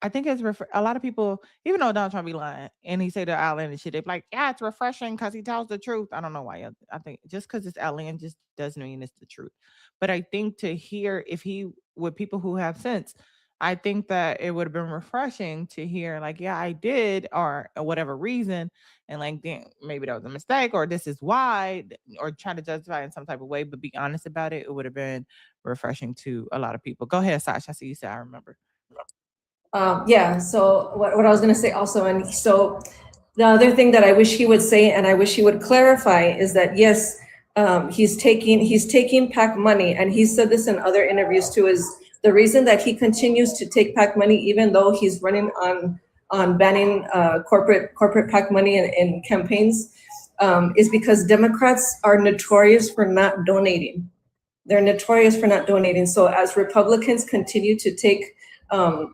I think it's a lot of people, even though Donald Trump be lying and he say the outlandish shit, they be like, "Yeah, it's refreshing because he tells the truth." I don't know why. I think just because it's outlandish just doesn't mean it's the truth. But I think to hear if he with people who have sense, I think that it would have been refreshing to hear like, "Yeah, I did," or whatever reason, and like, "Damn, maybe that was a mistake, or this is why," or try to justify it in some type of way, but be honest about it. It would have been refreshing to a lot of people. Go ahead, Sasha. I see you say I remember. Yeah, so what I was going to say also, and so the other thing that I wish he would say, and I wish he would clarify, is that yes, he's taking PAC money, and he said this in other interviews too, is the reason that he continues to take PAC money, even though he's running on banning corporate PAC money in campaigns, is because Democrats are notorious for not donating. They're notorious for not donating. So as Republicans continue to take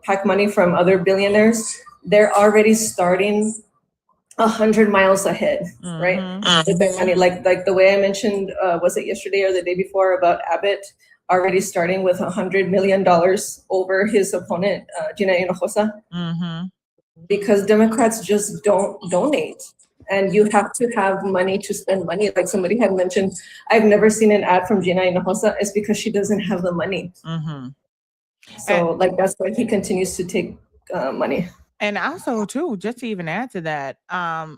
PAC money from other billionaires, they're already starting 100 miles ahead, right? With their money, like the way I mentioned, was it yesterday or the day before, about Abbott already starting with $100 million over his opponent, Gina Hinojosa, because Democrats just don't donate. And you have to have money to spend money. Like somebody had mentioned, I've never seen an ad from Gina Hinojosa. It's because she doesn't have the money. So like that's why he continues to take money. And also too, just to even add to that, now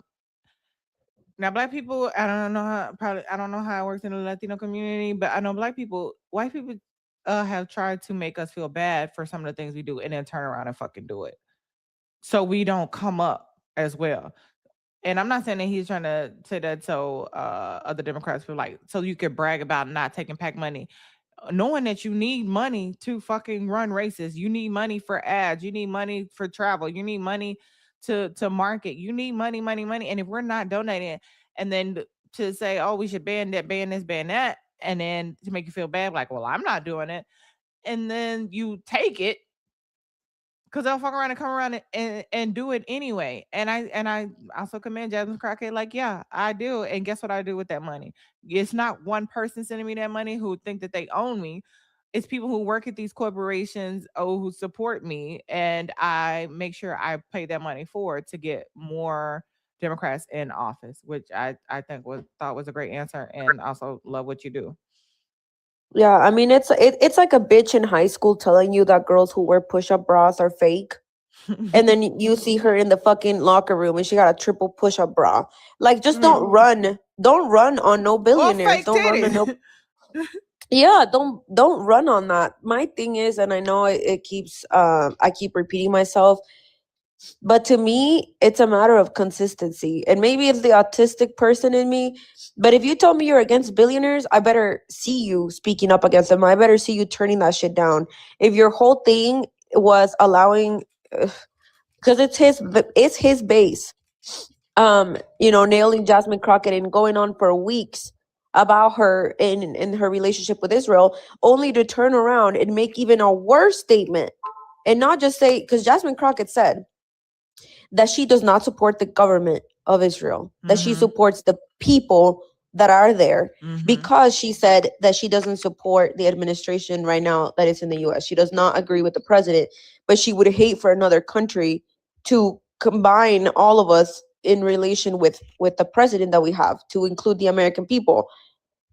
Black people, I don't know how it works in the Latino community, but I know Black people, white people have tried to make us feel bad for some of the things we do and then turn around and fucking do it. So we don't come up as well. And I'm not saying that he's trying to say that so other Democrats feel like, so you could brag about not taking PAC money. Knowing that you need money to fucking run races. You need money for ads. You need money for travel. You need money to market. You need money. And if we're not donating, and then to say, oh, we should ban that, ban this, ban that, and then to make you feel bad, like, well, I'm not doing it. And then you take it, because they'll fuck around and come around and do it anyway. And I also commend Jasmine Crockett, like, yeah, I do. And guess what I do with that money? It's not one person sending me that money who think that they own me. It's people who work at these corporations who support me. And I make sure I pay that money forward to get more Democrats in office, which I think thought was a great answer, and also love what you do. Yeah, I mean, it's like a bitch in high school telling you that girls who wear push-up bras are fake. And then you see her in the fucking locker room and she got a triple push-up bra. Like, just don't run on no billionaires. Don't run on no. Yeah, don't run on that. My thing is, and I know it keeps I keep repeating myself, but to me, it's a matter of consistency. And maybe it's the autistic person in me. But if you tell me you're against billionaires, I better see you speaking up against them. I better see you turning that shit down. If your whole thing was allowing, because it's his base, nailing Jasmine Crockett and going on for weeks about her in her relationship with Israel, only to turn around and make even a worse statement and not just say, because Jasmine Crockett said that she does not support the government of Israel, that she supports the people that are there, because she said that she doesn't support the administration right now that is in the US. She does not agree with the president, but she would hate for another country to combine all of us in relation with the president that we have, to include the American people.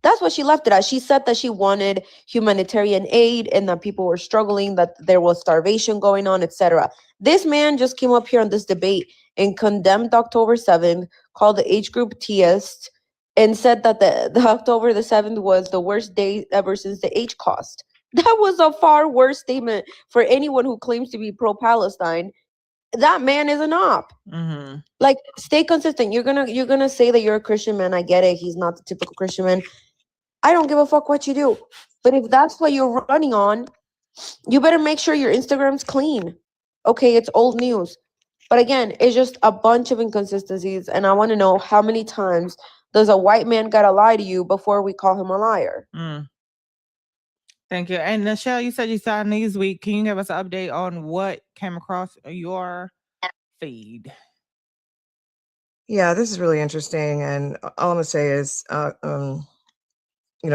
That's what she left it at. She said that she wanted humanitarian aid and that people were struggling, that there was starvation going on, etc. This man just came up here on this debate and condemned October 7th, called the age group Teist, and said that the October the 7th was the worst day ever since the H cost. That was a far worse statement for anyone who claims to be pro-Palestine. That man is an op. Like, stay consistent. You're gonna say that you're a Christian man. I get it. He's not the typical Christian man. I don't give a fuck what you do. But if that's what you're running on, you better make sure your Instagram's clean. Okay, it's old news. But again, it's just a bunch of inconsistencies. And I want to know, how many times does a white man gotta lie to you before we call him a liar? Thank you. And Michelle, you said you saw Newsweek. Can you give us an update on what came across your feed? Yeah, this is really interesting. And all I'm gonna say is,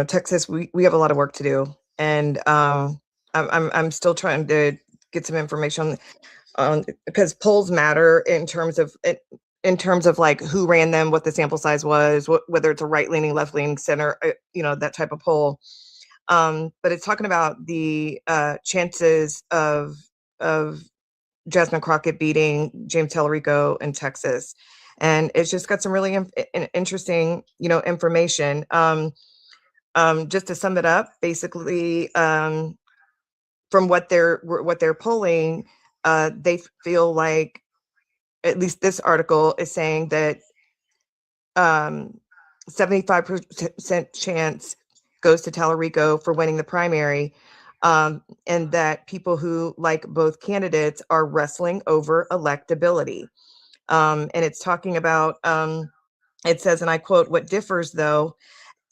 Texas, we have a lot of work to do. And I'm still trying to get some information on, because polls matter in terms of like who ran them, what the sample size was, whether it's a right-leaning, left-leaning, center, that type of poll. But it's talking about the chances of Jasmine Crockett beating James Talarico in Texas. And it's just got some really interesting, information. Just to sum it up, basically, from what they're polling, they feel like, at least this article is saying that 75% chance goes to Talarico for winning the primary, and that people who like both candidates are wrestling over electability. And it's talking about, it says, and I quote, "What differs, though,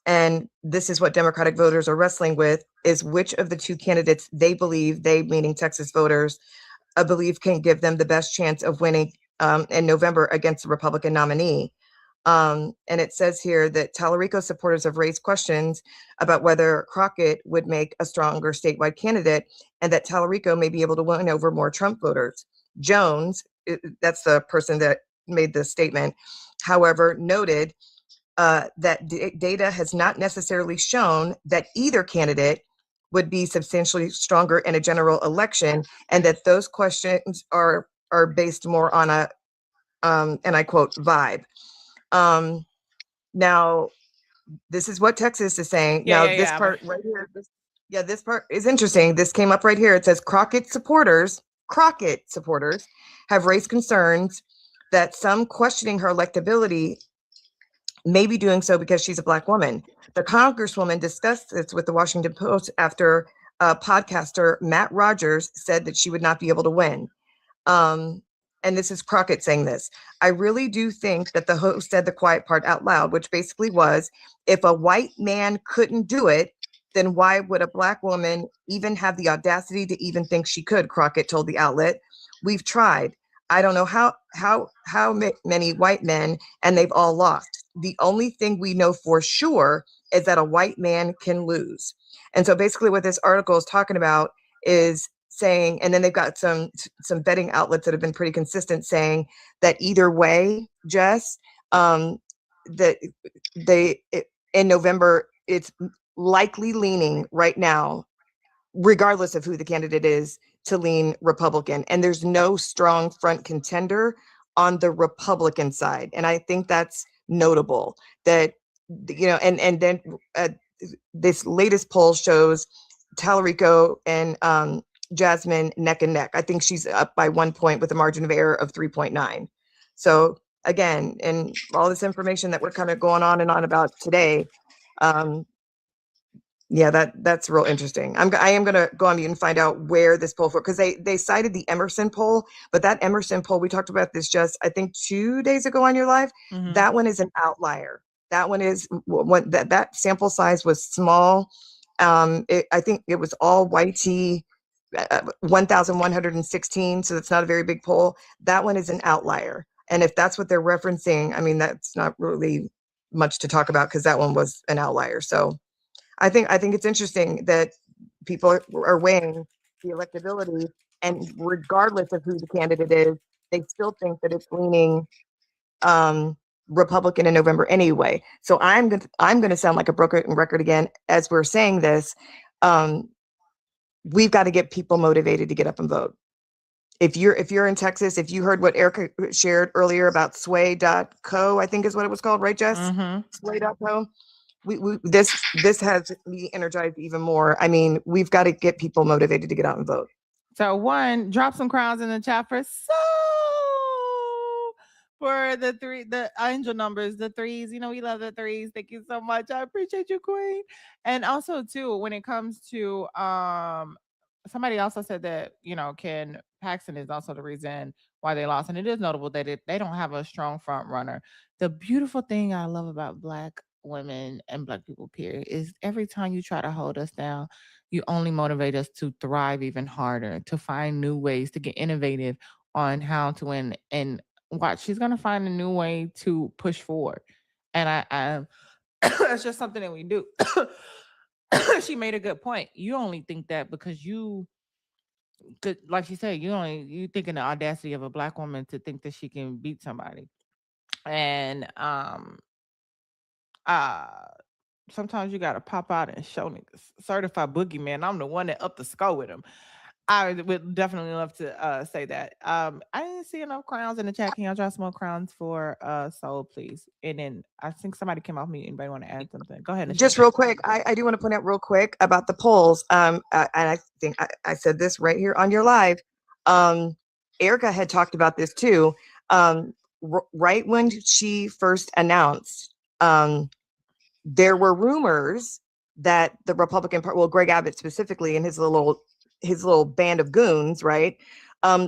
and this is what Democratic voters are wrestling with, is which of the two candidates they believe," they meaning Texas voters, "believe can give them the best chance of winning in November against the Republican nominee." And it says here that Talarico supporters have raised questions about whether Crockett would make a stronger statewide candidate, and that Talarico may be able to win over more Trump voters. Jones, that's the person that made this statement, however, noted that data has not necessarily shown that either candidate would be substantially stronger in a general election, and that those questions are based more on a, and I quote, vibe. Now, this is what Texas is saying. Now, this part right here, Yeah, this part is interesting. This came up right here. It says Crockett supporters have raised concerns that some questioning her electability may be doing so because she's a Black woman. The Congresswoman discussed this with the Washington Post after podcaster Matt Rogers said that she would not be able to win. And this is Crockett saying this. I really do think that the host said the quiet part out loud, which basically was, if a white man couldn't do it, then why would a Black woman even have the audacity to even think she could? Crockett told the outlet. We've tried. I don't know how many white men, and they've all lost. The only thing we know for sure is that a white man can lose. And so basically what this article is talking about is saying, and then they've got some betting outlets that have been pretty consistent saying that either way, Jess, that in November, it's likely leaning right now, regardless of who the candidate is, to lean Republican. And there's no strong front contender on the Republican side. And I think that's notable that, and then this latest poll shows Talarico and Jasmine neck and neck. I think she's up by 1 point with a margin of error of 3.9. So again, and all this information that we're kind of going on and on about today, yeah, that's real interesting. I am going to go on mute and find out where this poll for, because they cited the Emerson poll, but that Emerson poll, we talked about this just, I think 2 days ago on your live. That one is an outlier. That one is what that sample size was small. I think it was all YT, 1,116. So that's not a very big poll. That one is an outlier. And if that's what they're referencing, I mean, that's not really much to talk about because that one was an outlier. So I think it's interesting that people are weighing the electability, and regardless of who the candidate is, they still think that it's leaning Republican in November anyway. So I'm gonna sound like a broken record again as we're saying this. We've got to get people motivated to get up and vote. If you're in Texas, if you heard what Erica shared earlier about sway.co, I think is what it was called, right, Jess? Sway.co. This has me energized even more. I mean, we've got to get people motivated to get out and vote. So one, drop some crowns in the chat for the angel numbers, the threes. We love the threes. Thank you so much. I appreciate you, Queen. And also too, when it comes to somebody also said that Ken Paxton is also the reason why they lost, and it is notable that they don't have a strong front runner. The beautiful thing I love about Black women and Black people period is every time you try to hold us down, you only motivate us to thrive even harder, to find new ways, to get innovative on how to win. And watch, she's gonna find a new way to push forward. And I that's just something that we do. She made a good point. You only think that because you could, like she said, you thinking the audacity of a Black woman to think that she can beat somebody. And sometimes you gotta pop out and show niggas. Certified boogeyman. I'm the one that upped the score with him. I would definitely love to say that. I didn't see enough crowns in the chat. Can y'all drop some more crowns for Soul, please? And then I think somebody came off mute. Anybody want to add something? Go ahead. Just real quick, I do want to point out real quick about the polls. And I think I said this right here on your live. Erica had talked about this too. Right when she first announced, there were rumors that the Republican Party, well, Greg Abbott specifically, and his little band of goons, right,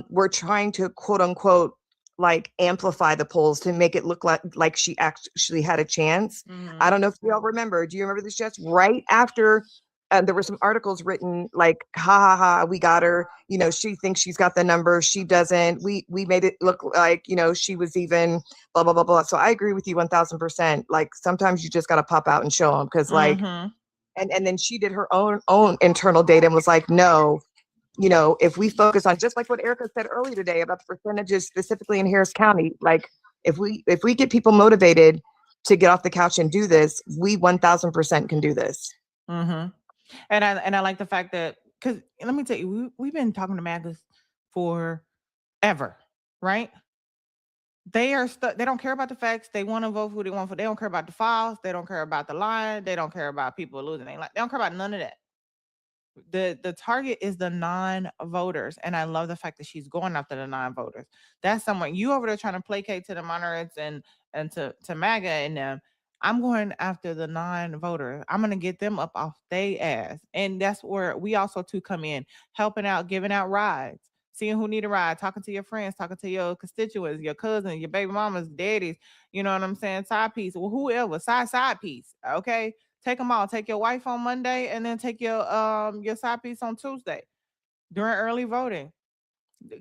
were trying to quote unquote like amplify the polls to make it look like she actually had a chance. I don't know if you all remember. Do you remember this, Jess? Right after there were some articles written like, ha ha ha, we got her. She thinks she's got the number. She doesn't. We made it look like, she was even blah, blah, blah, blah. So I agree with you 1000%. Like sometimes you just got to pop out and show them because like, and then she did her own internal data and was like, no, if we focus on just like what Erica said earlier today about the percentages specifically in Harris County, like if we get people motivated to get off the couch and do this, we 1000% can do this. And I like the fact that, because let me tell you, we've been talking to MAGAs forever, right? They are they don't care about the facts. They want to vote who they want for. They don't care about the files. They don't care about the line. They don't care about people losing. They don't care about none of that. The target is the non-voters, and I love the fact that she's going after the non-voters. That's someone you over there trying to placate to the moderates and to MAGA and them. I'm going after the non-voters. I'm gonna get them up off they ass, and that's where we also too come in, helping out, giving out rides, seeing who need a ride, talking to your friends, talking to your constituents, your cousins, your baby mamas, daddies. You know what I'm saying? Side piece, well, whoever, side piece. Okay, take them all. Take your wife on Monday, and then take your side piece on Tuesday during early voting.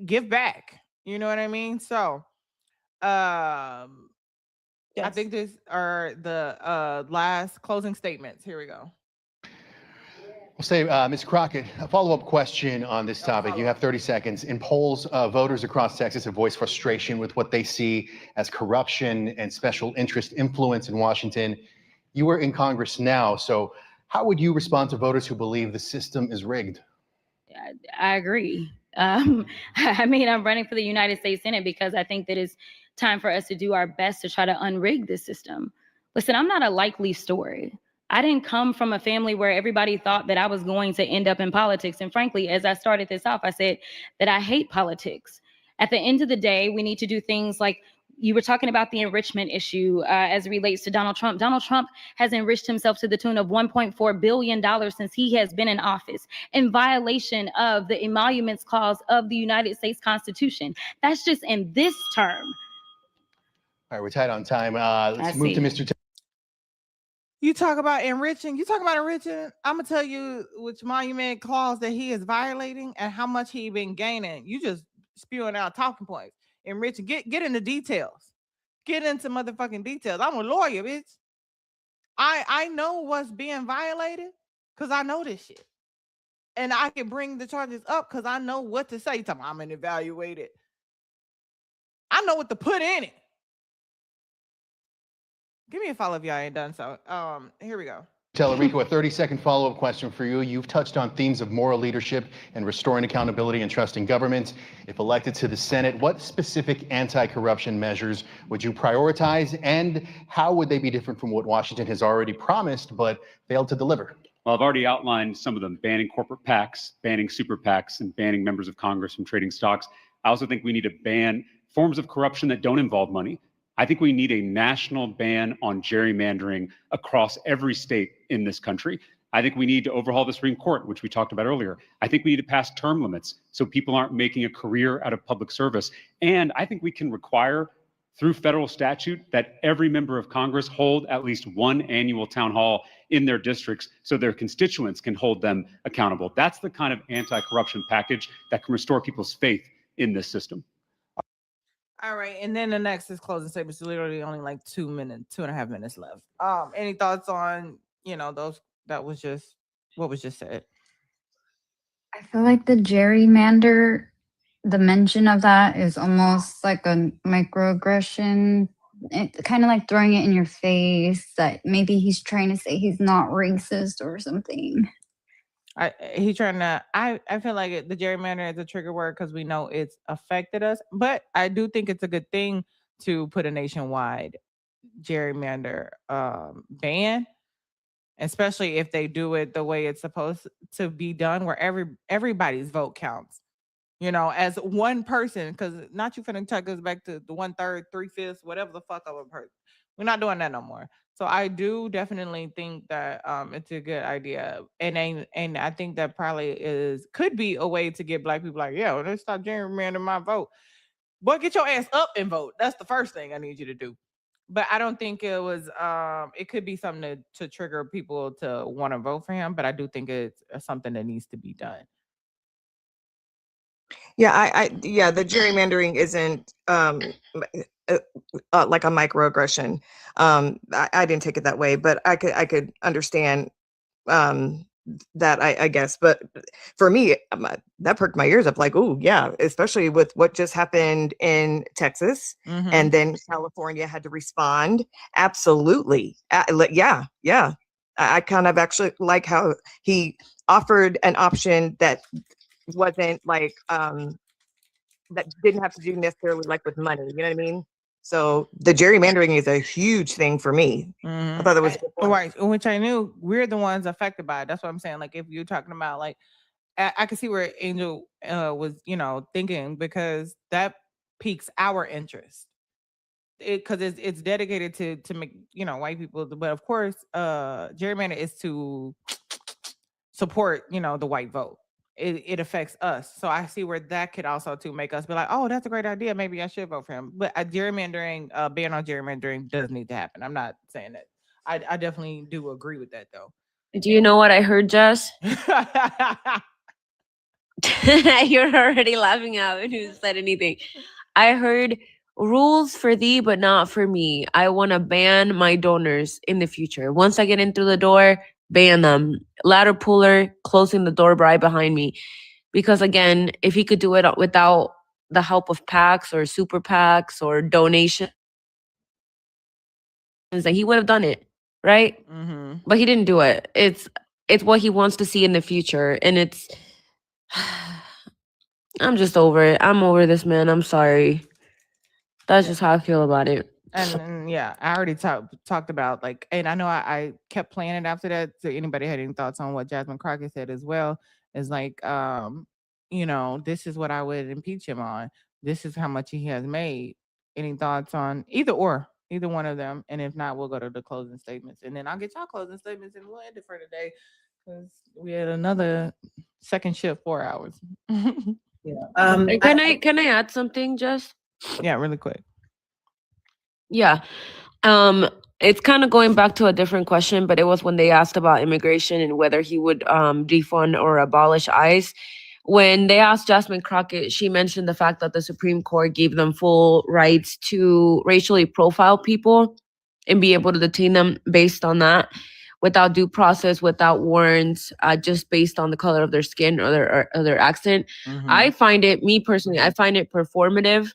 Give back. You know what I mean? So, I Yes. think these are the last closing statements. Here we go. We'll say, Ms. Crockett, a follow-up question on this topic. You have 30 seconds. In polls, voters across Texas have voiced frustration with what they see as corruption and special interest influence in Washington. You are in Congress now, so how would you respond to voters who believe the system is rigged? I agree. I mean, I'm running for the United States Senate because I think that it's time for us to do our best to try to unrig this system. Listen, I'm not a likely story. I didn't come from a family where everybody thought that I was going to end up in politics. And frankly, as I started this off, I said that I hate politics. At the end of the day, we need to do things like you were talking about the enrichment issue as it relates to Donald Trump. Donald Trump has enriched himself to the tune of $1.4 billion since he has been in office in violation of the emoluments clause of the United States Constitution. That's just in this term. All right, we're tight on time. Let's move to Mr. You talk about enriching. I'm gonna tell you which monument clause that he is violating and how much he been gaining. You just spewing out talking points. Enriching. Get into details. Get into motherfucking details. I'm a lawyer, bitch. I know what's being violated because I know this shit, and I can bring the charges up because I know what to say. I'm gonna evaluate it. I know what to put in it. Give me a follow if y'all ain't done so. Here we go. Talarico, a 30-second follow-up question for you. You've touched on themes of moral leadership and restoring accountability and trust in government. If elected to the Senate, what specific anti-corruption measures would you prioritize, and how would they be different from what Washington has already promised but failed to deliver? Well, I've already outlined some of them: banning corporate PACs, banning super PACs, and banning members of Congress from trading stocks. I also think we need to ban forms of corruption that don't involve money. I think we need a national ban on gerrymandering across every state in this country. I think we need to overhaul the Supreme Court, which we talked about earlier. I think we need to pass term limits so people aren't making a career out of public service. And I think we can require through federal statute that every member of Congress hold at least one annual town hall in their districts so their constituents can hold them accountable. That's the kind of anti-corruption package that can restore people's faith in this system. All right, and then the next is closing statements. Literally only like 2.5 minutes left. Any thoughts on those that was just what was just said? I feel like the gerrymander, the mention of that is almost like a microaggression. Kind of like throwing it in your face that maybe he's trying to say he's not racist or something. I feel like the gerrymander is a trigger word because we know it's affected us, but I do think it's a good thing to put a nationwide gerrymander ban, especially if they do it the way it's supposed to be done, where everybody's vote counts, as one person, because not you finna take us back to the 1/3, 3/5, whatever the fuck of a person. We're not doing that no more. So I do definitely think that it's a good idea, and I think that probably could be a way to get Black people like, yeah, well, let's stop gerrymandering my vote. Boy, get your ass up and vote. That's the first thing I need you to do. But I don't think it was. It could be something to trigger people to want to vote for him. But I do think it's something that needs to be done. Yeah, the gerrymandering isn't like a microaggression. I didn't take it that way, but I could understand that, I guess. But for me, that perked my ears up. Like, oh yeah, especially with what just happened in Texas, and then California had to respond. Absolutely, yeah. I kind of actually like how he offered an option that wasn't like that didn't have to do necessarily like with money. You know what I mean? So the gerrymandering is a huge thing for me. I thought that was a good point. Right, which I knew we're the ones affected by it. That's what I'm saying. Like if you're talking about like, I can see where Angel was, thinking, because that piques our interest. Because it's dedicated to make white people, but of course, gerrymander is to support the white vote. It affects us, so I see where that could also to make us be like, oh, that's a great idea. Maybe I should vote for him. But gerrymandering, ban on gerrymandering does need to happen. I'm not saying that. I definitely do agree with that though. Do you know what I heard, Jess? You're already laughing out when you said anything. I heard rules for thee, but not for me. I want to ban my donors in the future. Once I get in through the door, ban them. Ladder puller, closing the door right behind me. Because again, if he could do it without the help of PACs or super PACs or donations, that he would have done it, right? But he didn't do it. It's what he wants to see in the future, and it's. I'm just over it. I'm over this man. I'm sorry. That's just how I feel about it. And yeah, I already talked about like, and I know I kept playing it after that. So anybody had any thoughts on what Jasmine Crockett said as well, is like, this is what I would impeach him on. This is how much he has made. Any thoughts on either one of them? And if not, we'll go to the closing statements, and then I'll get y'all closing statements, and we'll end it for today because we had another second shift, 4 hours. Yeah. Can I add something, Jess? Yeah, really quick. Yeah. It's kind of going back to a different question, but it was when they asked about immigration and whether he would defund or abolish ICE. When they asked Jasmine Crockett, she mentioned the fact that the Supreme Court gave them full rights to racially profile people and be able to detain them based on that, without due process, without warrants, just based on the color of their skin or their accent. I find it performative.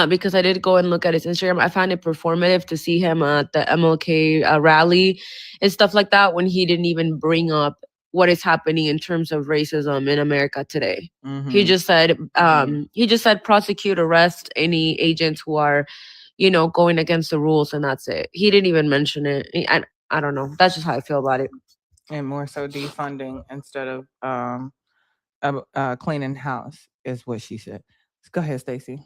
Because I did go and look at his Instagram. I find it performative to see him at the MLK rally and stuff like that when he didn't even bring up what is happening in terms of racism in America today. He just said, prosecute, arrest any agents who are, going against the rules, and that's it. He didn't even mention it. I don't know. That's just how I feel about it. And more so defunding instead of cleaning house is what she said. Go ahead, Stacey.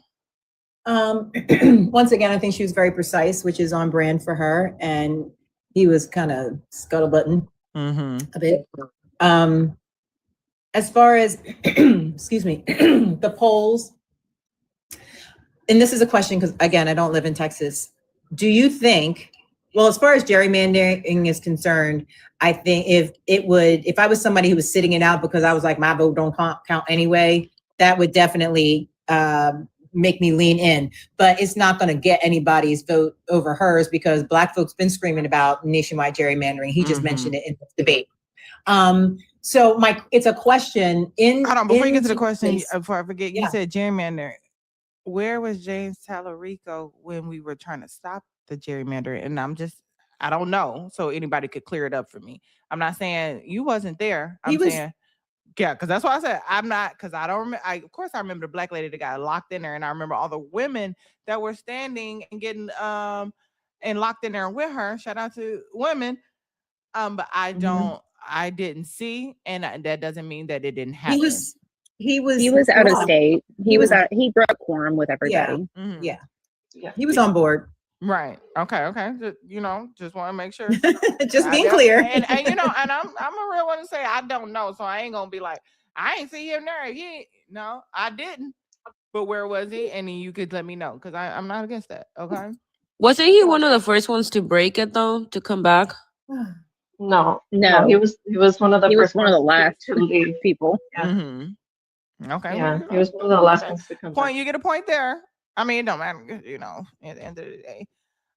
Once again, I think she was very precise, which is on brand for her, and he was kind of scuttlebutting a bit. As far as excuse me, the polls, and this is a question because again, I don't live in Texas. Do you think? Well, as far as gerrymandering is concerned, I think if I was somebody who was sitting it out because I was like, my vote don't count anyway, that would definitely make me lean in. But it's not going to get anybody's vote over hers because Black folks been screaming about nationwide gerrymandering. He just mentioned it in the debate. So it's a question in. Hold on, before you get to the question, before I forget, you said gerrymander. Where was James Talarico when we were trying to stop the gerrymander? And I don't know. So anybody could clear it up for me. I'm not saying you wasn't there. I'm saying, yeah, because that's why I said I'm not, because I don't remember. Of course, I remember the Black lady that got locked in there, and I remember all the women that were standing and getting and locked in there with her. Shout out to women. But I didn't see, and that doesn't mean that it didn't happen. He was out of state. He broke quorum with everybody. Yeah. He was on board. Right. Okay. Just want to make sure. Just being clear. And and I'm a real one to say I don't know, so I ain't gonna be like I ain't see him there. No, I didn't. But where was he? And you could let me know because I'm not against that. Okay. Wasn't he one of the first ones to break it though? To come back? No. He was one of the first. One of the last to leave people. Yeah. Okay. Yeah, he was one of the last ones to come Point. back. You get a point there. I mean, it don't matter. At the end of the day,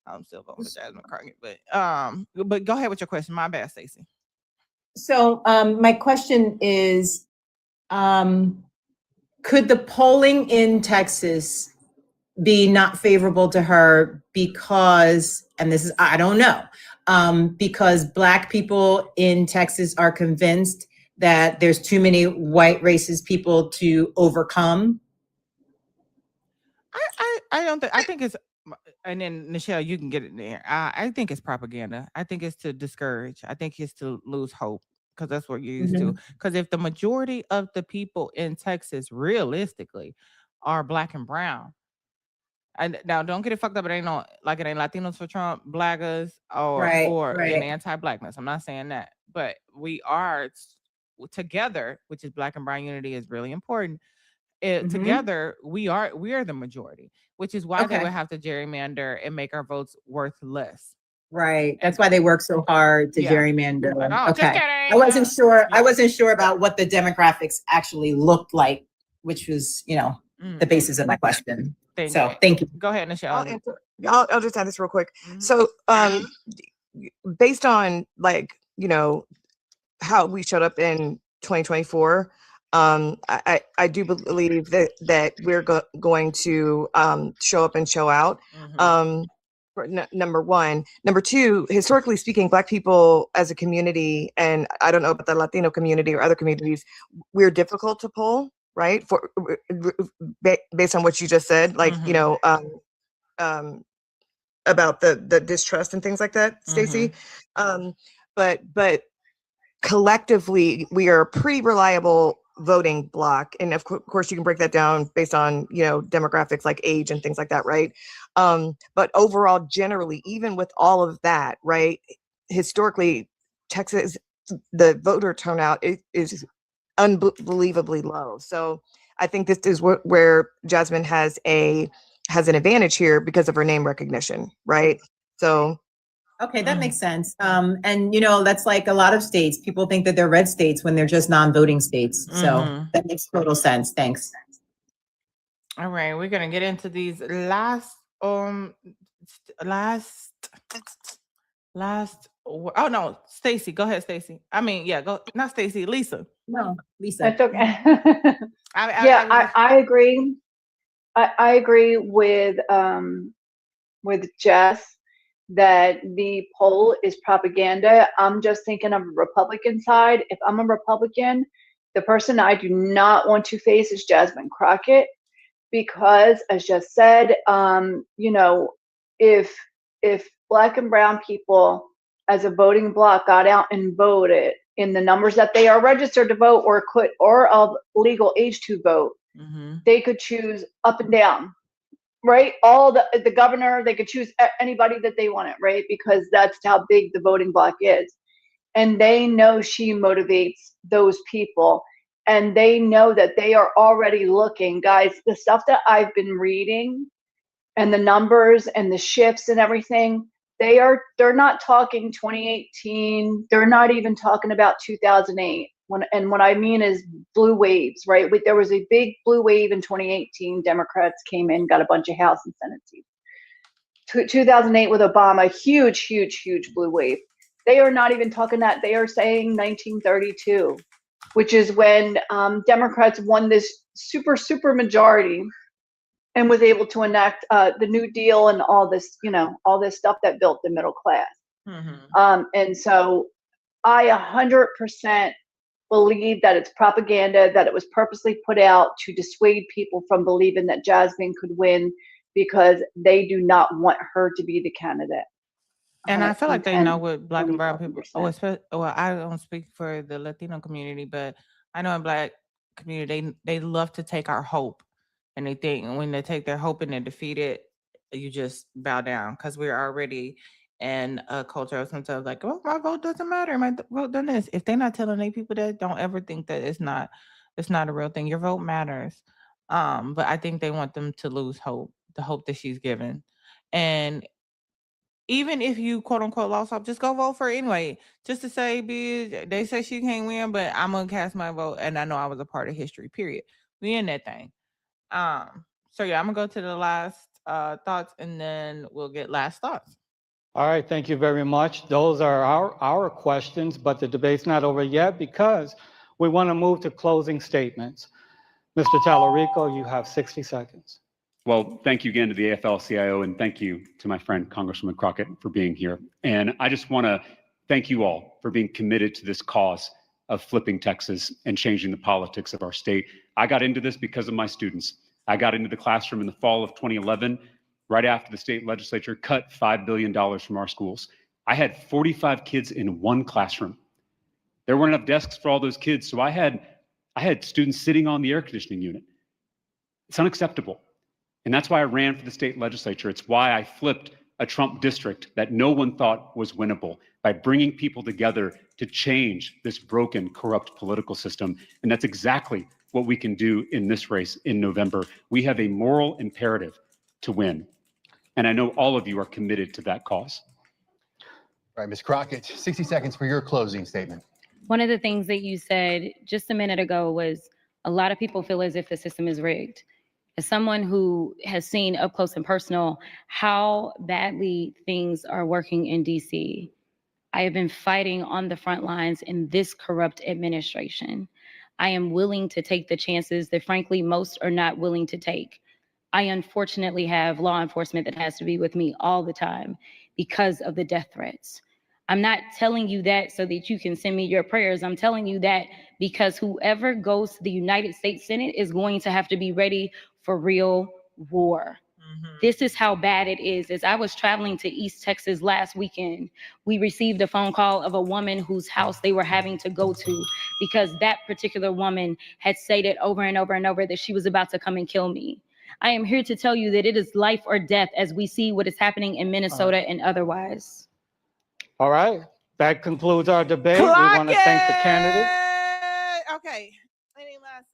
I'm still voting for Jasmine Crockett. But go ahead with your question. My bad, Stacey. So my question is, could the polling in Texas be not favorable to her because, and this is, I don't know, because Black people in Texas are convinced that there's too many white racist people to overcome? I don't think. I think it's and then Michelle, you can get it there. I think it's propaganda. I think it's to discourage. I think it's to lose hope because that's what you're used to. Because if the majority of the people in Texas realistically are black and brown, and now don't get it fucked up. It ain't no like it ain't Latinos for Trump, blackers, or an anti-blackness. I'm not saying that, but we are together, which is black and brown unity is really important. Together, we are the majority, which is why they would have to gerrymander and make our votes worth less. Right. That's why they work so hard to gerrymander. Oh, just kidding. I wasn't sure. I wasn't sure about what the demographics actually looked like, which was, the basis of my question. Thank you. Go ahead, Michelle. I'll just add this real quick. So, based on how we showed up in 2024, I do believe that we're going to show up and show out. Number one. Number two, historically speaking, Black people as a community, and I don't know about the Latino community or other communities, we're difficult to pull, right? Based on what you just said, about the distrust and things like that, Stacey. But collectively, we are a pretty reliable voting block, and of course you can break that down based on demographics like age and things like that, right? But overall, generally, even with all of that, right, historically, Texas, the voter turnout is unbelievably low. So I think this is where Jasmine has an advantage here because of her name recognition, right? So Okay, that makes sense. And that's like a lot of states. People think that they're red states when they're just non-voting states. So that makes total sense. Thanks. All right, we're gonna get into these last. Oh no, Stacy, go ahead, Stacy. I mean, yeah, go. Not Stacy, Lisa. No, Lisa. That's okay. I agree. I agree with Jess that the poll is propaganda. I'm just thinking of the Republican side. If I'm a Republican, the person I do not want to face is Jasmine Crockett, because, as Jess said, if Black and brown people as a voting bloc got out and voted in the numbers that they are registered to vote or of legal age to vote, they could choose up and down. Right, all the governor, they could choose anybody that they wanted, right? Because that's how big the voting bloc is, and they know she motivates those people, and they know that they are already looking, guys. The stuff that I've been reading, and the numbers and the shifts and everything, they're not talking 2018. They're not even talking about 2008. What I mean is blue waves, right? There was a big blue wave in 2018. Democrats came in, got a bunch of House and Senate seats. 2008 with Obama, huge blue wave. They are not even talking that. They are saying 1932, which is when Democrats won this super majority and was able to enact the New Deal and all this, all this stuff that built the middle class. And so I 100% believe that it's propaganda, that it was purposely put out to dissuade people from believing that Jasmine could win, because they do not want her to be the candidate. And I feel like they know what Black and brown people. Well, I don't speak for the Latino community, but I know in Black community they love to take our hope, and they think when they take their hope and they're defeated, you just bow down, because we're already in a culture of sometimes like, oh, my vote doesn't matter, my vote done this. If they're not telling their people that, don't ever think that it's not a real thing. Your vote matters. But I think they want them to lose hope, the hope that she's given. And even if you quote unquote lost hope, just go vote for her anyway. Just to say, bitch, they say she can't win, but I'm gonna cast my vote, and I know I was a part of history. Period. We in that thing. So yeah, I'm gonna go to the last thoughts, and then we'll get last thoughts. All right, thank you very much. Those are our questions, but the debate's not over yet because we want to move to closing statements. Mr. Talarico, you have 60 seconds. Well, thank you again to the AFL-CIO, and thank you to my friend Congresswoman Crockett for being here. And I just want to thank you all for being committed to this cause of flipping Texas and changing the politics of our state. I got into this because of my students. I got into the classroom in the fall of 2011 right after the state legislature cut $5 billion from our schools. I had 45 kids in one classroom. There weren't enough desks for all those kids, so I had students sitting on the air conditioning unit. It's unacceptable. And that's why I ran for the state legislature. It's why I flipped a Trump district that no one thought was winnable by bringing people together to change this broken, corrupt political system. And that's exactly what we can do in this race in November. We have a moral imperative to win. And I know all of you are committed to that cause. All right, Ms. Crockett, 60 seconds for your closing statement. One of the things that you said just a minute ago was a lot of people feel as if the system is rigged. As someone who has seen up close and personal how badly things are working in DC, I have been fighting on the front lines in this corrupt administration. I am willing to take the chances that frankly most are not willing to take. I unfortunately have law enforcement that has to be with me all the time because of the death threats. I'm not telling you that so that you can send me your prayers. I'm telling you that because whoever goes to the United States Senate is going to have to be ready for real war. This is how bad it is. As I was traveling to East Texas last weekend, we received a phone call of a woman whose house they were having to go to because that particular woman had stated over and over and over that she was about to come and kill me. I am here to tell you that it is life or death as we see what is happening in Minnesota and otherwise. All right. That concludes our debate. We want to thank the candidate. Okay. Any last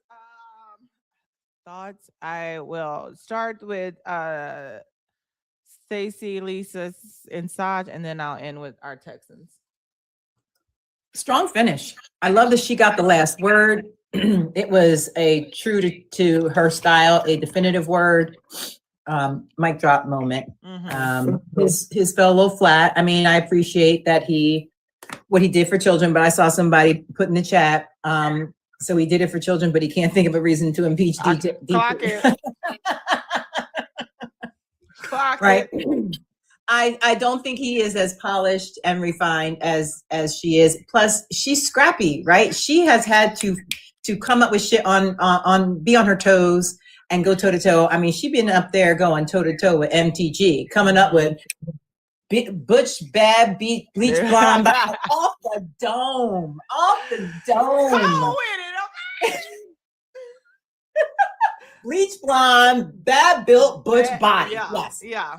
thoughts? I will start with Stacey, Lisa, and Saj, and then I'll end with our Texans. Strong finish. I love that she got the last word. It was a true to her style, a definitive word. Mic drop moment. His fell a little flat. I mean, I appreciate that what he did for children, but I saw somebody put in the chat. So he did it for children, but he can't think of a reason to impeach right. I don't think he is as polished and refined as she is. Plus, she's scrappy, right? She has had to come up with shit be on her toes and go toe to toe. I mean, she's been up there going toe to toe with MTG, coming up with Butch Bad Bleach Blonde off the dome. Bleach blonde, bad built Butch body. Yes. Yeah.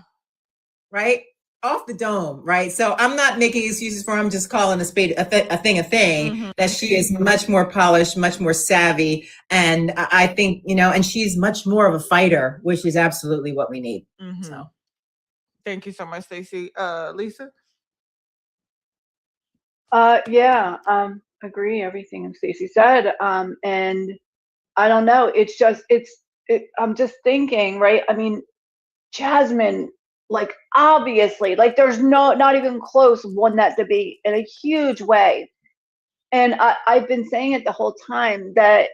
Right? Off the dome, right? So I'm not making excuses for him, just calling a spade a thing, that she is much more polished, much more savvy. And I think, and she's much more of a fighter, which is absolutely what we need. So thank you so much, Stacey. Lisa? Agree everything Stacey said. And I don't know, I'm just thinking, right? I mean, Jasmine, like, obviously, like, there's not even close, won that debate in a huge way. And I've been saying it the whole time that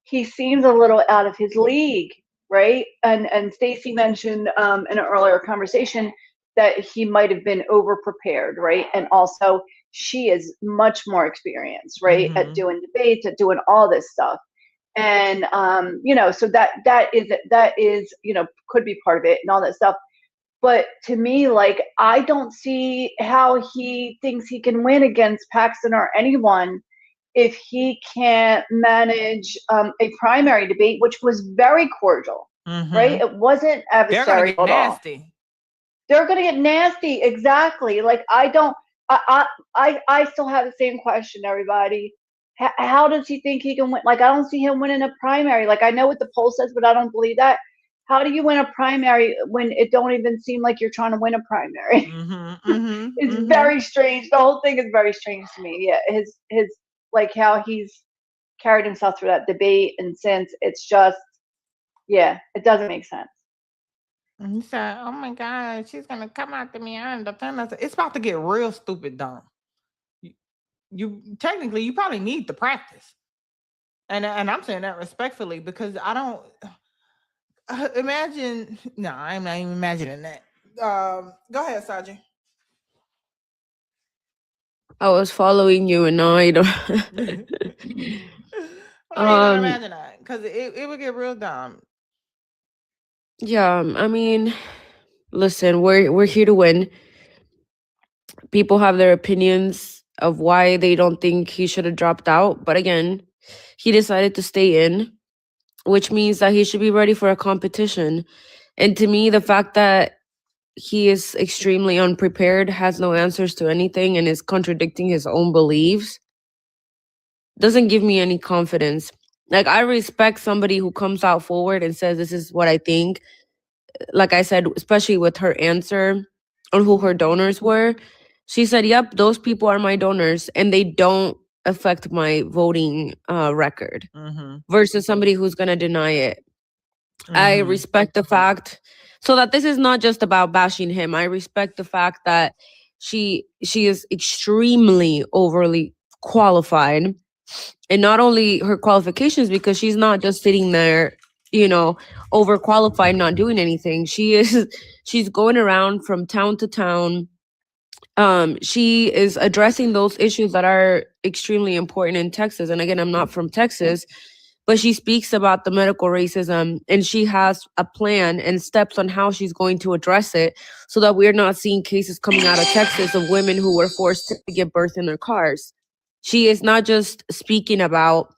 he seems a little out of his league, right? And Stacey mentioned in an earlier conversation that he might have been over prepared, right? And also she is much more experienced, right? At doing debates, at doing all this stuff. And so that is could be part of it and all that stuff. But to me, like, I don't see how he thinks he can win against Paxton or anyone if he can't manage a primary debate, which was very cordial, right? It wasn't adversarial at all. They're going to get nasty. Exactly. Like, I still have the same question, everybody. How does he think he can win? Like, I don't see him winning a primary. Like, I know what the poll says, but I don't believe that. How do you win a primary when it don't even seem like you're trying to win a primary? It's very strange. The whole thing is very strange to me. Yeah, his like how he's carried himself through that debate, and since it's just, it doesn't make sense. And he said, "Oh my God, she's gonna come after me and defend us." It's about to get real stupid dumb. You technically, you probably need the practice, and I'm saying that respectfully because I don't. Imagine, no, I'm not even imagining that. Go ahead, Saji. I was following you and now I don't. I don't even imagine that because it would get real dumb. Yeah, I mean, Listen, we're here to win. People have their opinions of why they don't think he should have dropped out, but again, he decided to stay in, which means that he should be ready for a competition. And to me, the fact that he is extremely unprepared, has no answers to anything, and is contradicting his own beliefs doesn't give me any confidence. Like, I respect somebody who comes out forward and says, this is what I think. Like I said, especially with her answer on who her donors were, she said, yep, those people are my donors and they don't affect my voting record, versus somebody who's going to deny it. I respect the fact, so that this is not just about bashing him. I respect the fact that she is extremely overly qualified, and not only her qualifications, because she's not just sitting there, overqualified, not doing anything. She's going around from town to town. She is addressing those issues that are extremely important in Texas. And again, I'm not from Texas, but she speaks about the medical racism, and she has a plan and steps on how she's going to address it, so that we're not seeing cases coming out of Texas of women who were forced to give birth in their cars. She is not just speaking about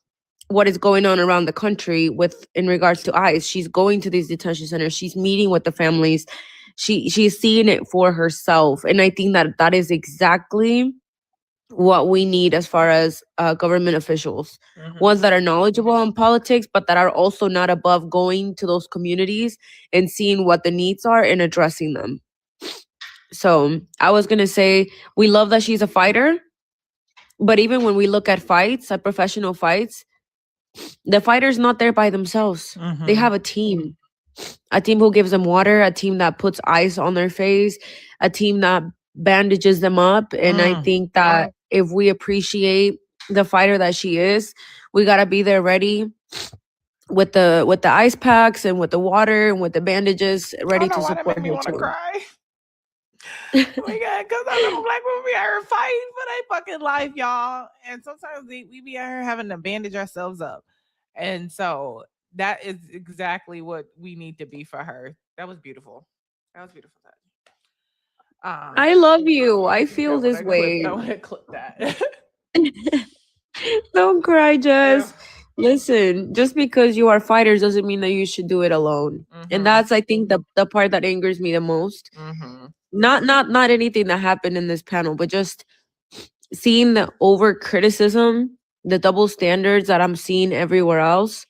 what is going on around the country in regards to ICE. She's going to these detention centers. She's meeting with the families. She's seeing it for herself. And I think that is exactly what we need as far as government officials, ones that are knowledgeable on politics, but that are also not above going to those communities and seeing what the needs are and addressing them. So I was going to say, we love that she's a fighter, but even when we look at fights, at professional fights, the fighter's not there by themselves. They have a team who gives them water, a team that puts ice on their face, a team that bandages them up. And I think that if we appreciate the fighter that she is, we got to be there ready with the ice packs and with the water and with the bandages, ready to support her too. Cry. Oh my God, because I know black women be out here fighting for their fucking life, y'all. And sometimes we be out here having to bandage ourselves up. And so that is exactly what we need to be for her. That was beautiful. That was beautiful. I love you. I feel this way. I want to clip that. Don't cry, Jess. Listen, just because you are fighters doesn't mean that you should do it alone. And that's, I think, the part that angers me the most. Not anything that happened in this panel, but just seeing the over criticism, the double standards that I'm seeing everywhere else.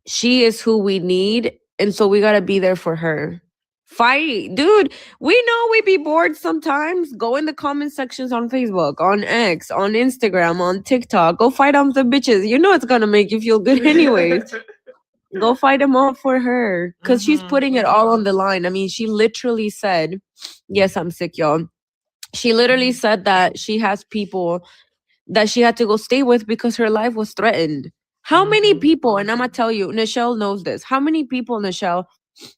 She is who we need, and so we got to be there for her. Fight, dude. We know we be bored sometimes. Go in the comment sections on Facebook, on X, on Instagram, on TikTok. Go fight on the bitches. You know it's gonna make you feel good anyways. Go fight them all for her, because she's putting it all on the line. I mean, she literally said, yes, I'm sick, y'all. She literally said that she has people that she had to go stay with because her life was threatened. How many people, and I'm going to tell you, Nichelle knows this. How many people, Nichelle,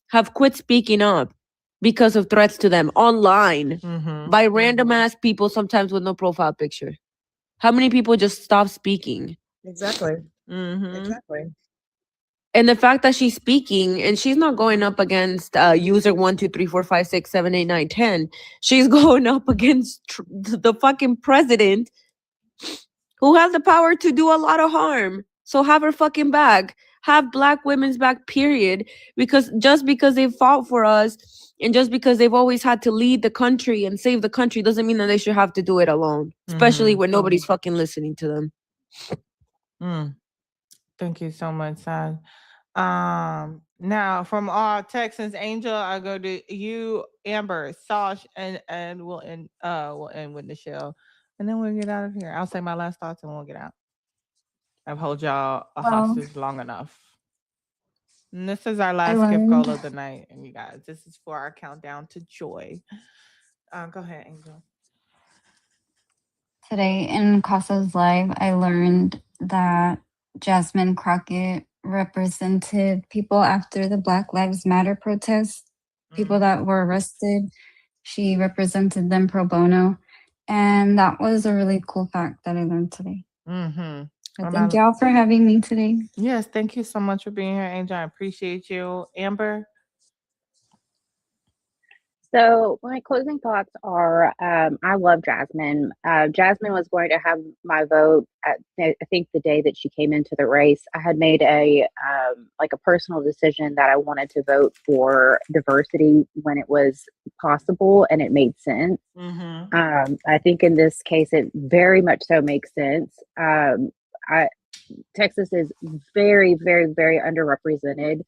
have quit speaking up because of threats to them online by random ass people, sometimes with no profile picture? How many people just stop speaking? Exactly. Exactly. And the fact that she's speaking, and she's not going up against user 1, 2, 3, 4, 5, 6, 7, 8, 9, 10. She's going up against the fucking president, who has the power to do a lot of harm. So have her fucking back. Have black women's back, period. Because just because they fought for us, and just because they've always had to lead the country and save the country, doesn't mean that they should have to do it alone. Especially when nobody's fucking listening to them. Thank you so much, Sad. Now from all Texans, Angel, I go to you, Amber, Sash, and we'll end with Nichelle, and then we'll get out of here. I'll say my last thoughts and we'll get out. I've held y'all hostage long enough. And this is our last gift goal of the night, and you guys, this is for our countdown to joy. Go ahead, Angel. Today in Casa's live, I learned that Jasmine Crockett represented people after the Black Lives Matter protests, people that were arrested. She represented them pro bono. And that was a really cool fact that I learned today. So thank y'all for having me today. Yes, thank you so much for being here, Angel. I appreciate you. Amber? So my closing thoughts are, I love Jasmine. Jasmine was going to have my vote at, I think, the day that she came into the race. I had made a like a personal decision that I wanted to vote for diversity when it was possible and it made sense. I think in this case, it very much so makes sense. Texas is very, very, very underrepresented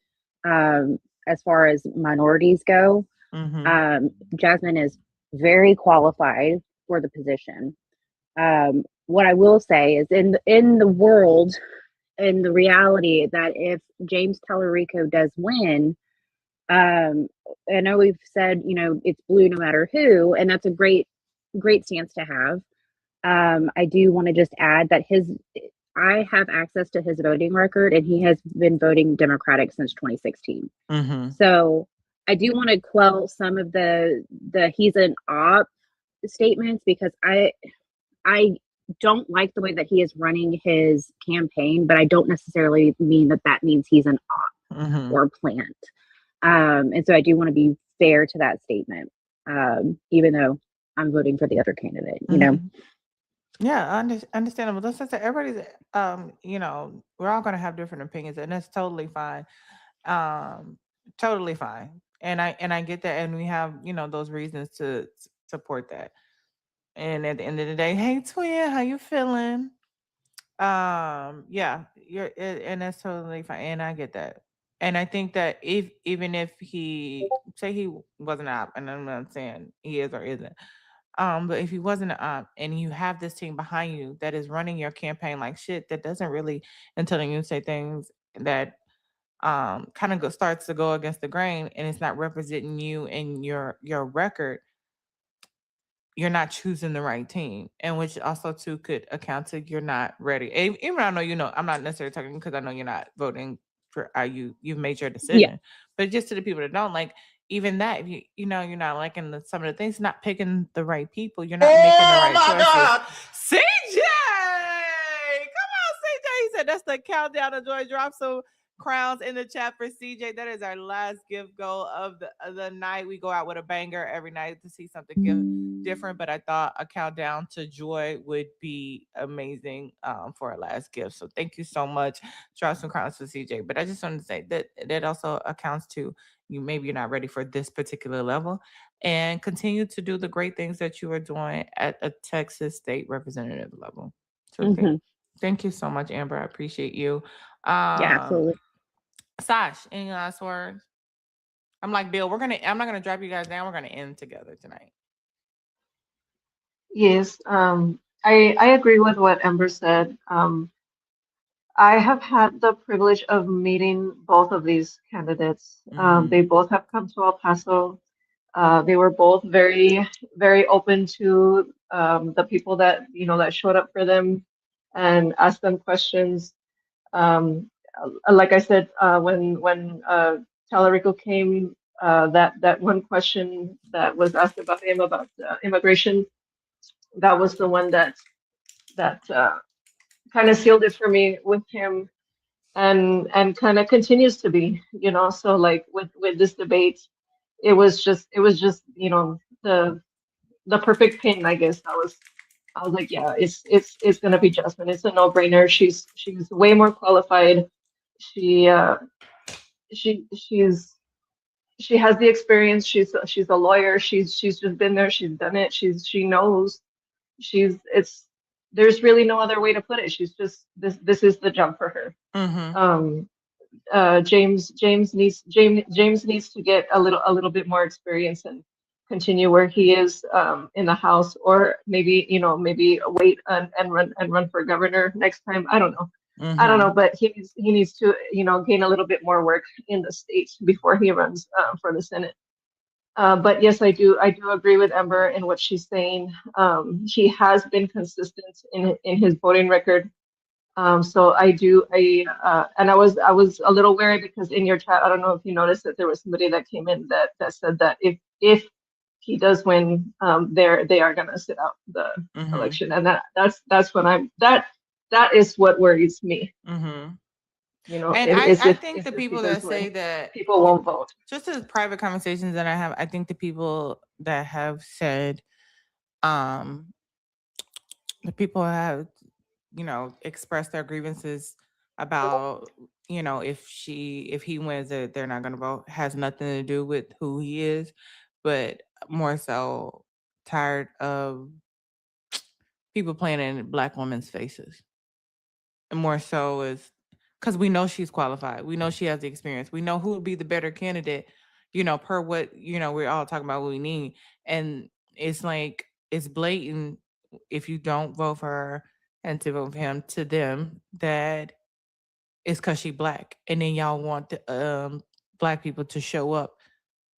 as far as minorities go. Jasmine is very qualified for the position. What I will say is in the world, in the reality that if James Talarico does win, I know we've said, it's blue no matter who, and that's a great stance to have. I do want to just add that I have access to his voting record, and he has been voting Democratic since 2016. So I do want to quell some of the he's an op statements, because I don't like the way that he is running his campaign, but I don't necessarily mean that means he's an op or plant. And so I do want to be fair to that statement, even though I'm voting for the other candidate, Yeah, understandable. That's just everybody's. We're all gonna have different opinions, and that's totally fine. Totally fine. And I get that, and we have those reasons to support that. And at the end of the day, hey twin, how you feeling? Yeah, and that's totally fine, and I get that. And I think that even if he say he wasn't out, and I'm not saying he is or isn't. But if he wasn't and you have this team behind you that is running your campaign like shit, that doesn't really, and telling you to say things that kind of starts to go against the grain, and it's not representing you and your record, you're not choosing the right team, and which also too could account to you're not ready. Even I know I'm not necessarily talking because I know you're not voting for you've made your decision, but just to the people that don't like. Even that, if you're not liking some of the things, not picking the right people, you're not making the right choices. God. CJ, come on, CJ. He said that's the countdown of Joy drops some crowns in the chat for CJ. That is our last gift goal of the night. We go out with a banger every night to see something different, but I thought a countdown to Joy would be amazing for our last gift. So thank you so much. Drop some crowns for CJ. But I just wanted to say that also accounts to maybe you're not ready for this particular level, and continue to do the great things that you are doing at a Texas state representative level. So thank you so much, Amber. I appreciate you. Yeah, absolutely. Sash, any last words? I'm like Bill. I'm not gonna drop you guys down. We're gonna end together tonight. Yes, I agree with what Amber said. I have had the privilege of meeting both of these candidates. They both have come to El Paso. They were both very, very open to the people that that showed up for them and asked them questions. Like I said, when Talarico came, that one question that was asked about him about immigration, that was the one that kind of sealed it for me with him, and kind of continues to be, so like with this debate, it was just the perfect pin, I guess. I was like, yeah, it's gonna be Jasmine. It's a no-brainer. She's way more qualified. She has the experience. She's a lawyer. She's just been there. She's done it. She knows. There's really no other way to put it. She's just this is the job for her. James needs to get a little bit more experience and continue where he is in the House, or maybe wait and run for governor next time. I don't know. I don't know, but he needs to gain a little bit more work in the state before he runs for the Senate. But yes, I do agree with Amber in what she's saying. He has been consistent in his voting record. So and I was a little wary because in your chat, I don't know if you noticed that there was somebody that came in that said that if he does win, they are gonna sit out the election, and that's when that is what worries me. You know, And it's I just think it's the just people because that say that, people won't vote. just as private conversations that I have, I think the people that have said, um, the people have, expressed their grievances about, if he wins that they're not gonna vote, has nothing to do with who he is, but more so tired of people playing in Black women's faces. And more so is because we know she's qualified. We know she has the experience. We know who would be the better candidate, per what, we're all talking about what we need. And it's like, it's blatant if you don't vote for her and to vote for him, to them, that it's because she Black. And then y'all want the Black people to show up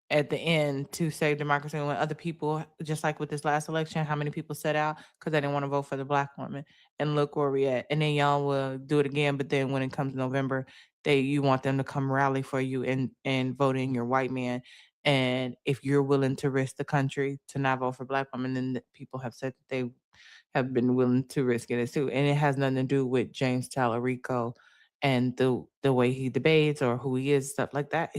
at the end to save democracy, when other people, just like with this last election, how many people set out because they didn't want to vote for the Black woman, and look where we at. And then y'all will do it again, but then when it comes November, you want them to come rally for you and vote in your white man. And if you're willing to risk the country to not vote for Black women, then the people have said that they have been willing to risk it too. And it has nothing to do with James Talarico and the way he debates or who he is, stuff like that.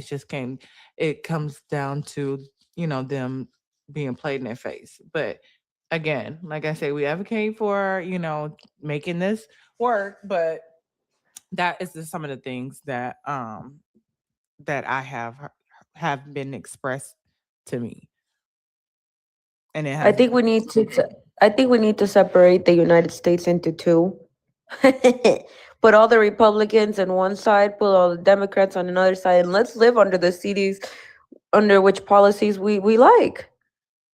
It comes down to, them being played in their face. But again, like I say, we advocate for, making this work, but that is some of the things that that I have been expressed to me. And it I has think we need to. I think we need to separate the United States into two. Put all the Republicans on one side, put all the Democrats on another side, and let's live under the cities under which policies we like.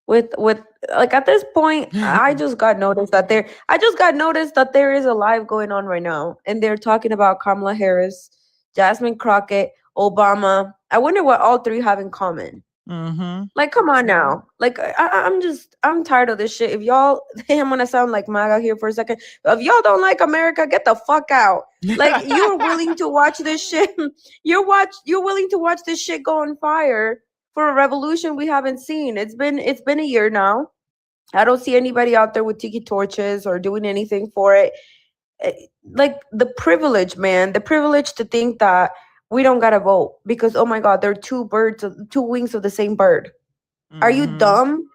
With like at this point, I just got noticed that there is a live going on right now, and they're talking about Kamala Harris, Jasmine Crockett, Obama. I wonder what all three have in common. Mm-hmm. Like, come on now. Like, I'm tired of this shit. If y'all, I'm gonna sound like MAGA here for a second. If y'all don't like America, get the fuck out. Like, you're willing to watch this shit. You're willing to watch this shit go on fire for a revolution we haven't seen. It's been a year now. I don't see anybody out there with tiki torches or doing anything for it. Like, the privilege, man, the privilege to think that we don't gotta vote because, oh my God, they're two wings of the same bird. Are you dumb?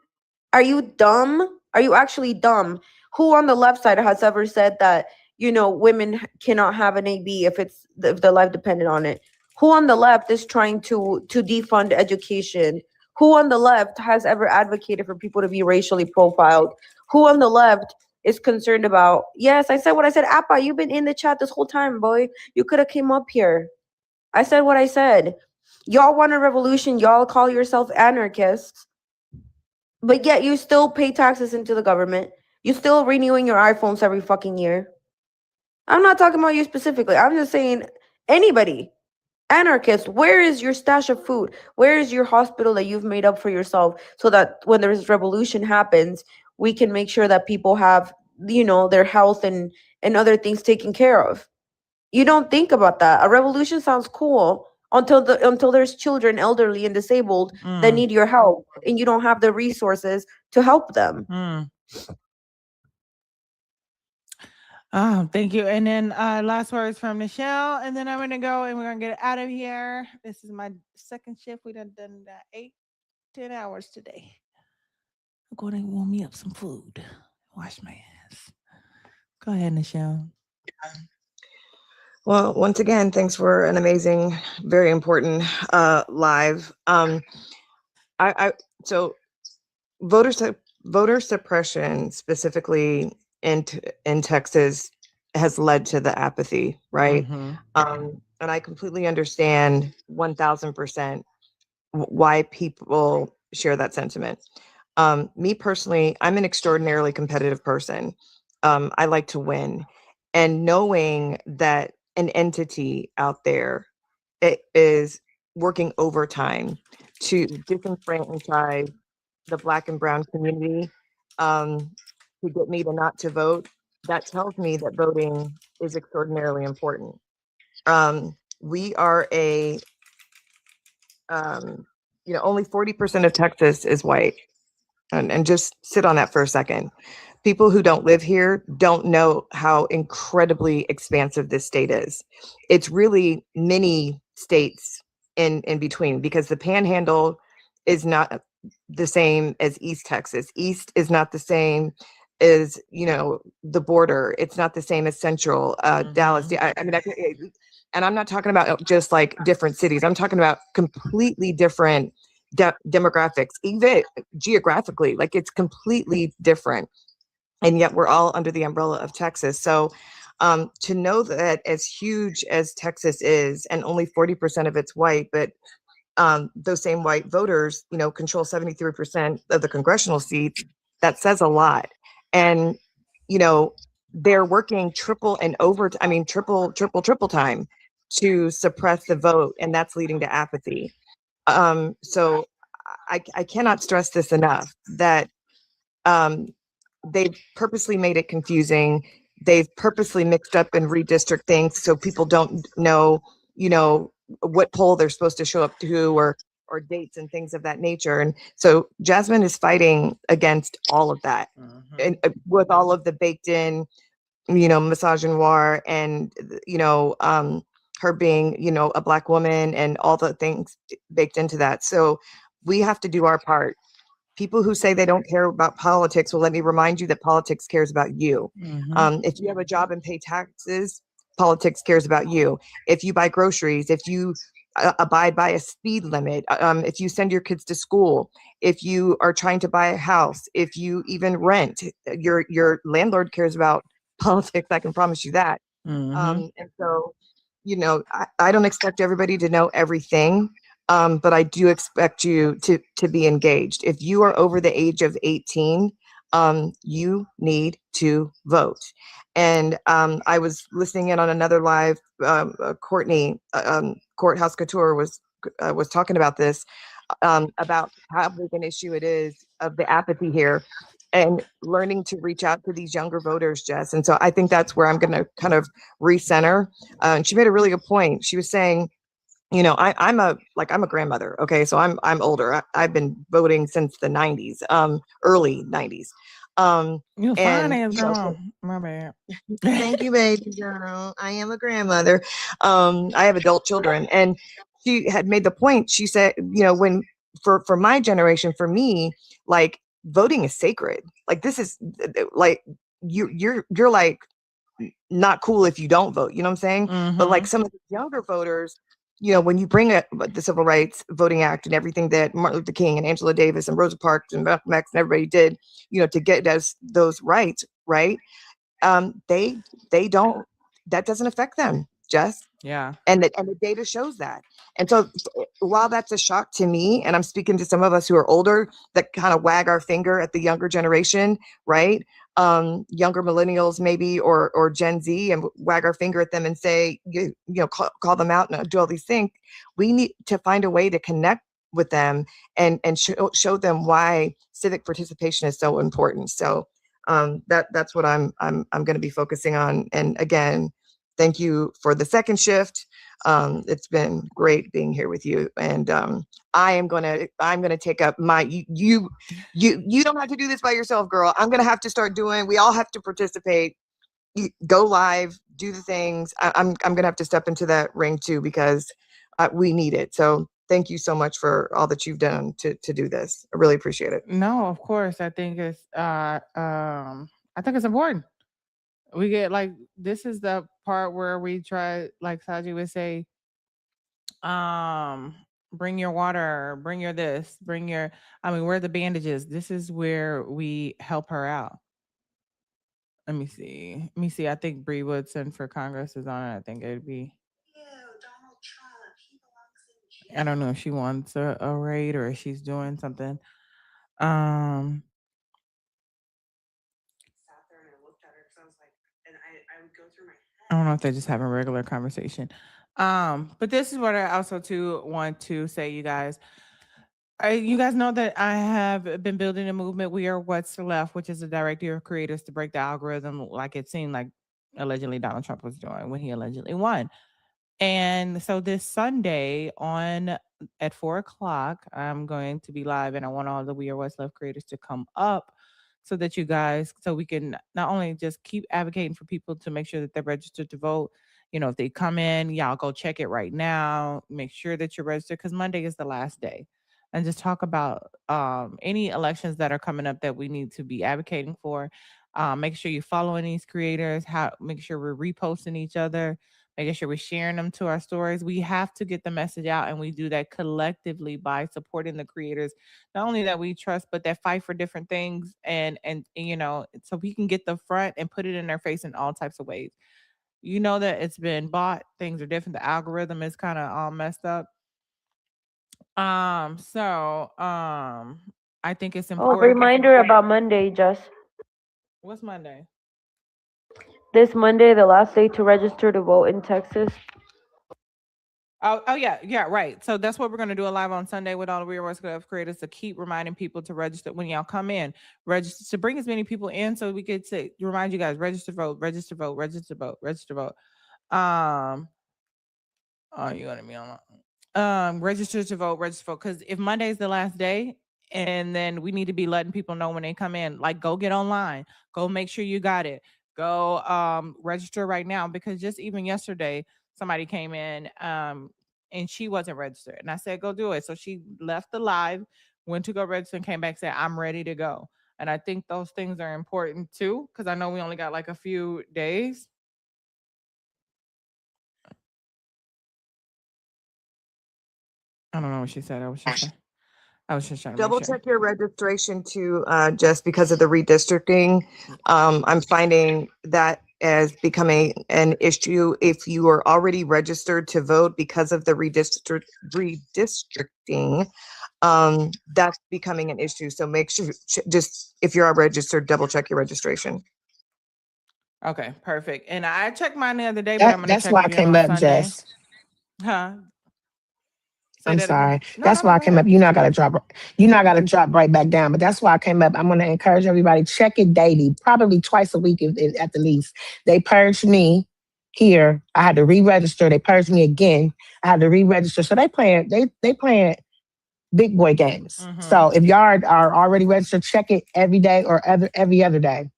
Are you dumb? Are you actually dumb? Who on the left side has ever said that, women cannot have an AB if their life depended on it? Who on the left is trying to defund education? Who on the left has ever advocated for people to be racially profiled? Who on the left is concerned about, yes, I said what I said. Appa, you've been in the chat this whole time, boy. You could have came up here. I said what I said. Y'all want a revolution. Y'all call yourself anarchists. But yet you still pay taxes into the government. You still renewing your iPhones every fucking year. I'm not talking about you specifically. I'm just saying anybody. Anarchists, where is your stash of food? Where is your hospital that you've made up for yourself so that when this revolution happens, we can make sure that people have, their health and other things taken care of? You don't think about that. A revolution sounds cool until there's children, elderly, and disabled that need your help, and you don't have the resources to help them. Oh, thank you. And then last words from Michelle, and then I'm gonna go and we're gonna get out of here. This is my second shift. We done 8-10 hours today. I'm going to warm me up some food. Wash my ass. Go ahead, Michelle. Well, once again, thanks for an amazing, very important live. So voter suppression specifically in Texas has led to the apathy, right? And I completely understand 1000% why people share that sentiment. Me personally, I'm an extraordinarily competitive person. I like to win, and knowing that an entity out there is working overtime to disenfranchise the Black and Brown community, to get me not to vote, that tells me that voting is extraordinarily important. We are only 40% of Texas is white. and just sit on that for a second. People who don't live here don't know how incredibly expansive this state is. It's really many states in between, because the Panhandle is not the same as East Texas. East is not the same as, the border. It's not the same as Central, Dallas. I mean, and I'm not talking about just like different cities. I'm talking about completely different demographics, even geographically. Like, it's completely different. And yet we're all under the umbrella of Texas. So to know that as huge as Texas is, and only 40% of it's white, but those same white voters, control 73% of the congressional seats, that says a lot. And, they're working triple time to suppress the vote, and that's leading to apathy. So I cannot stress this enough, that they've purposely made it confusing. They've purposely mixed up and redistrict things so people don't know, what poll they're supposed to show up to, or dates and things of that nature. And so Jasmine is fighting against all of that, and with all of the baked in, misogynoir, and her being, a Black woman, and all the things baked into that. So we have to do our part. People who say they don't care about politics, well, let me remind you that politics cares about you. If you have a job and pay taxes, politics cares about you. If you buy groceries, if you abide by a speed limit, if you send your kids to school, if you are trying to buy a house, if you even rent, your landlord cares about politics. I can promise you that. And so, I don't expect everybody to know everything. But I do expect you to be engaged. If you are over the age of 18, you need to vote. And I was listening in on another live. Courtney, Courthouse Couture was talking about this, about how big an issue it is of the apathy here, and learning to reach out to these younger voters, Jess. And so I think that's where I'm going to kind of recenter. And she made a really good point. She was saying, I'm a grandmother. Okay. So I'm older. I've been voting since the 90s, early 90s. You fine And as grandma. My bad. thank you, baby girl. I am a grandmother. I have adult children, and she had made the point. She said, when for my generation, for me, like, voting is sacred. Like, this is like, you're like not cool if you don't vote. You know what I'm saying? But like some of the younger voters, when you bring the Civil Rights Voting Act and everything that Martin Luther King and Angela Davis and Rosa Parks and Malcolm X and everybody did, to get those rights, right? They don't, that doesn't affect them, Jess. Yeah. And the data shows that. And so while that's a shock to me, and I'm speaking to some of us who are older that kind of wag our finger at the younger generation, right? Younger millennials maybe, or Gen Z, and wag our finger at them and say, call them out and do all these things. We need to find a way to connect with them and show them why civic participation is so important. So that's what I'm going to be focusing on. And again, thank you for the second shift. It's been great being here with you. And I'm gonna take up my you don't have to do this by yourself, girl. I'm gonna have to start doing. We all have to participate. Go live, do the things. I'm gonna have to step into that ring too, because we need it. So thank you so much for all that you've done to do this. I really appreciate it. No, of course. I think it's important. We get, like, this is the part where we try, like Saji would say, bring your water, bring your this, where are the bandages? This is where we help her out. Let me see. I think Bree Woodson for Congress is on it. I think it'd be. I don't know if she wants a raid or if she's doing something. I don't know if they're just having a regular conversation. But this is what I also too want to say, you guys. You guys know that I have been building a movement. We are What's Left, which is a directory of creators to break the algorithm, like it seemed like allegedly Donald Trump was doing when he allegedly won. And so this Sunday at 4:00, I'm going to be live, and I want all the We Are What's Left creators to come up so that so we can not only just keep advocating for people to make sure that they're registered to vote. If they come in, y'all go check it right now. Make sure that you're registered because Monday is the last day. And just talk about any elections that are coming up that we need to be advocating for. Make sure you're following these creators. Make sure we're reposting each other. Making sure we're sharing them to our stories. We have to get the message out, and we do that collectively by supporting the creators, not only that we trust, but that fight for different things, and so we can get the front and put it in their face in all types of ways. That it's been bought. Things are different. The algorithm is kind of all messed up. I think it's Oh, important. reminder about Monday, Jess. What's Monday? This Monday, the last day to register to vote in Texas. Oh yeah, right. So that's what we're gonna do a live on Sunday with all the We Are What's Left creators to keep reminding people to register when y'all come in. Register to bring as many people in so we could remind you guys, register, vote, register, vote, register, vote, register, vote. Oh, you're gonna be on register to vote, because if Monday's the last day, and then we need to be letting people know when they come in, like go get online, go make sure you got it, go register right now, because just even yesterday somebody came in and she wasn't registered, and I said go do it. So she left the live, went to go register, and came back, said I'm ready to go. And I think those things are important too, because I know we only got like a few days. I don't know what she said. I was just trying to Double make sure. check your registration too, just because of the redistricting. I'm finding that as becoming an issue if you are already registered to vote because of the redistricting. That's becoming an issue. So make sure, just if you're registered, double check your registration. Okay, perfect. And I checked mine the other day, but I'm gonna That's check why I again came on up, Sunday. Jess. Huh? Say I'm that again. sorry. No, That's why I go came up. ahead. You're not gonna drop right back down. But that's why I came up. I'm gonna encourage everybody, check it daily, probably twice a week at the least. They purged me here. I had to re-register. They purged me again. I had to re-register. So they playing big boy games. So if y'all are already registered, check it every day or every other day.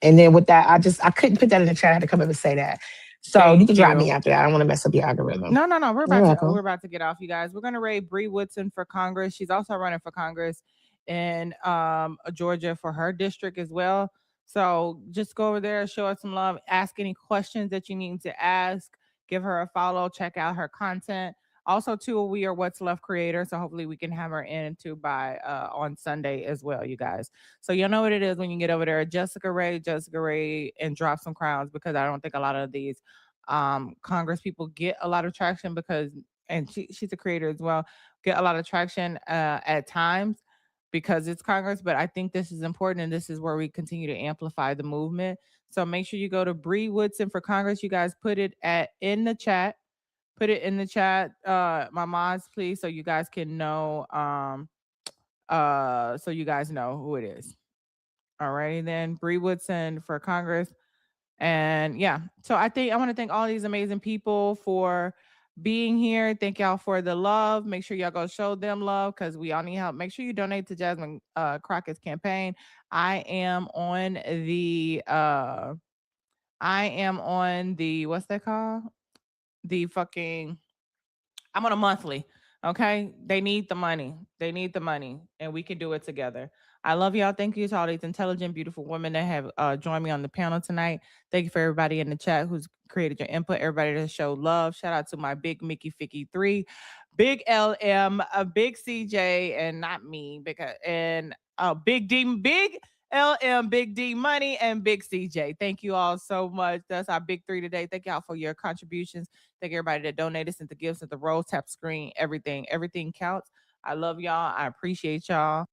And then with that, I couldn't put that in the chat. I had to come up and say that. So you can drop me after that. I don't want to mess up your algorithm. No. We're You're welcome. about to get off, you guys. We're gonna raid Bree Woodson for Congress. She's also running for Congress in Georgia for her district as well. So just go over there, show us some love, ask any questions that you need to ask, give her a follow, check out her content. Also, too, we are What's Left creator, so hopefully we can have her in too by on Sunday as well, you guys. So you know what it is when you get over there, Jessica Ray, and drop some crowns, because I don't think a lot of these Congress people get a lot of traction and she's a creator as well, get a lot of traction at times because it's Congress. But I think this is important, and this is where we continue to amplify the movement. So make sure you go to Bree Woodson for Congress. You guys put it in the chat. Put it in the chat, my mods, please, so you guys can know. So you guys know who it is. All righty then, Bree Woodson for Congress. And yeah, so I want to thank all these amazing people for being here. Thank y'all for the love. Make sure y'all go show them love, because we all need help. Make sure you donate to Jasmine Crockett's campaign. I am on the what's that called? I'm on a monthly. Okay. They need the money. And we can do it together. I love y'all. Thank you to all these intelligent, beautiful women that have joined me on the panel tonight. Thank you for everybody in the chat who's created your input, everybody that showed love. Shout out to my big Mickey Ficky 3, big LM, a big CJ, and not me, and big LM, Big D Money, and Big CJ. Thank you all so much. That's our big 3 today. Thank y'all for your contributions. Thank everybody that donated, sent the gifts, at the roll, tap screen, everything. Everything counts. I love y'all. I appreciate y'all.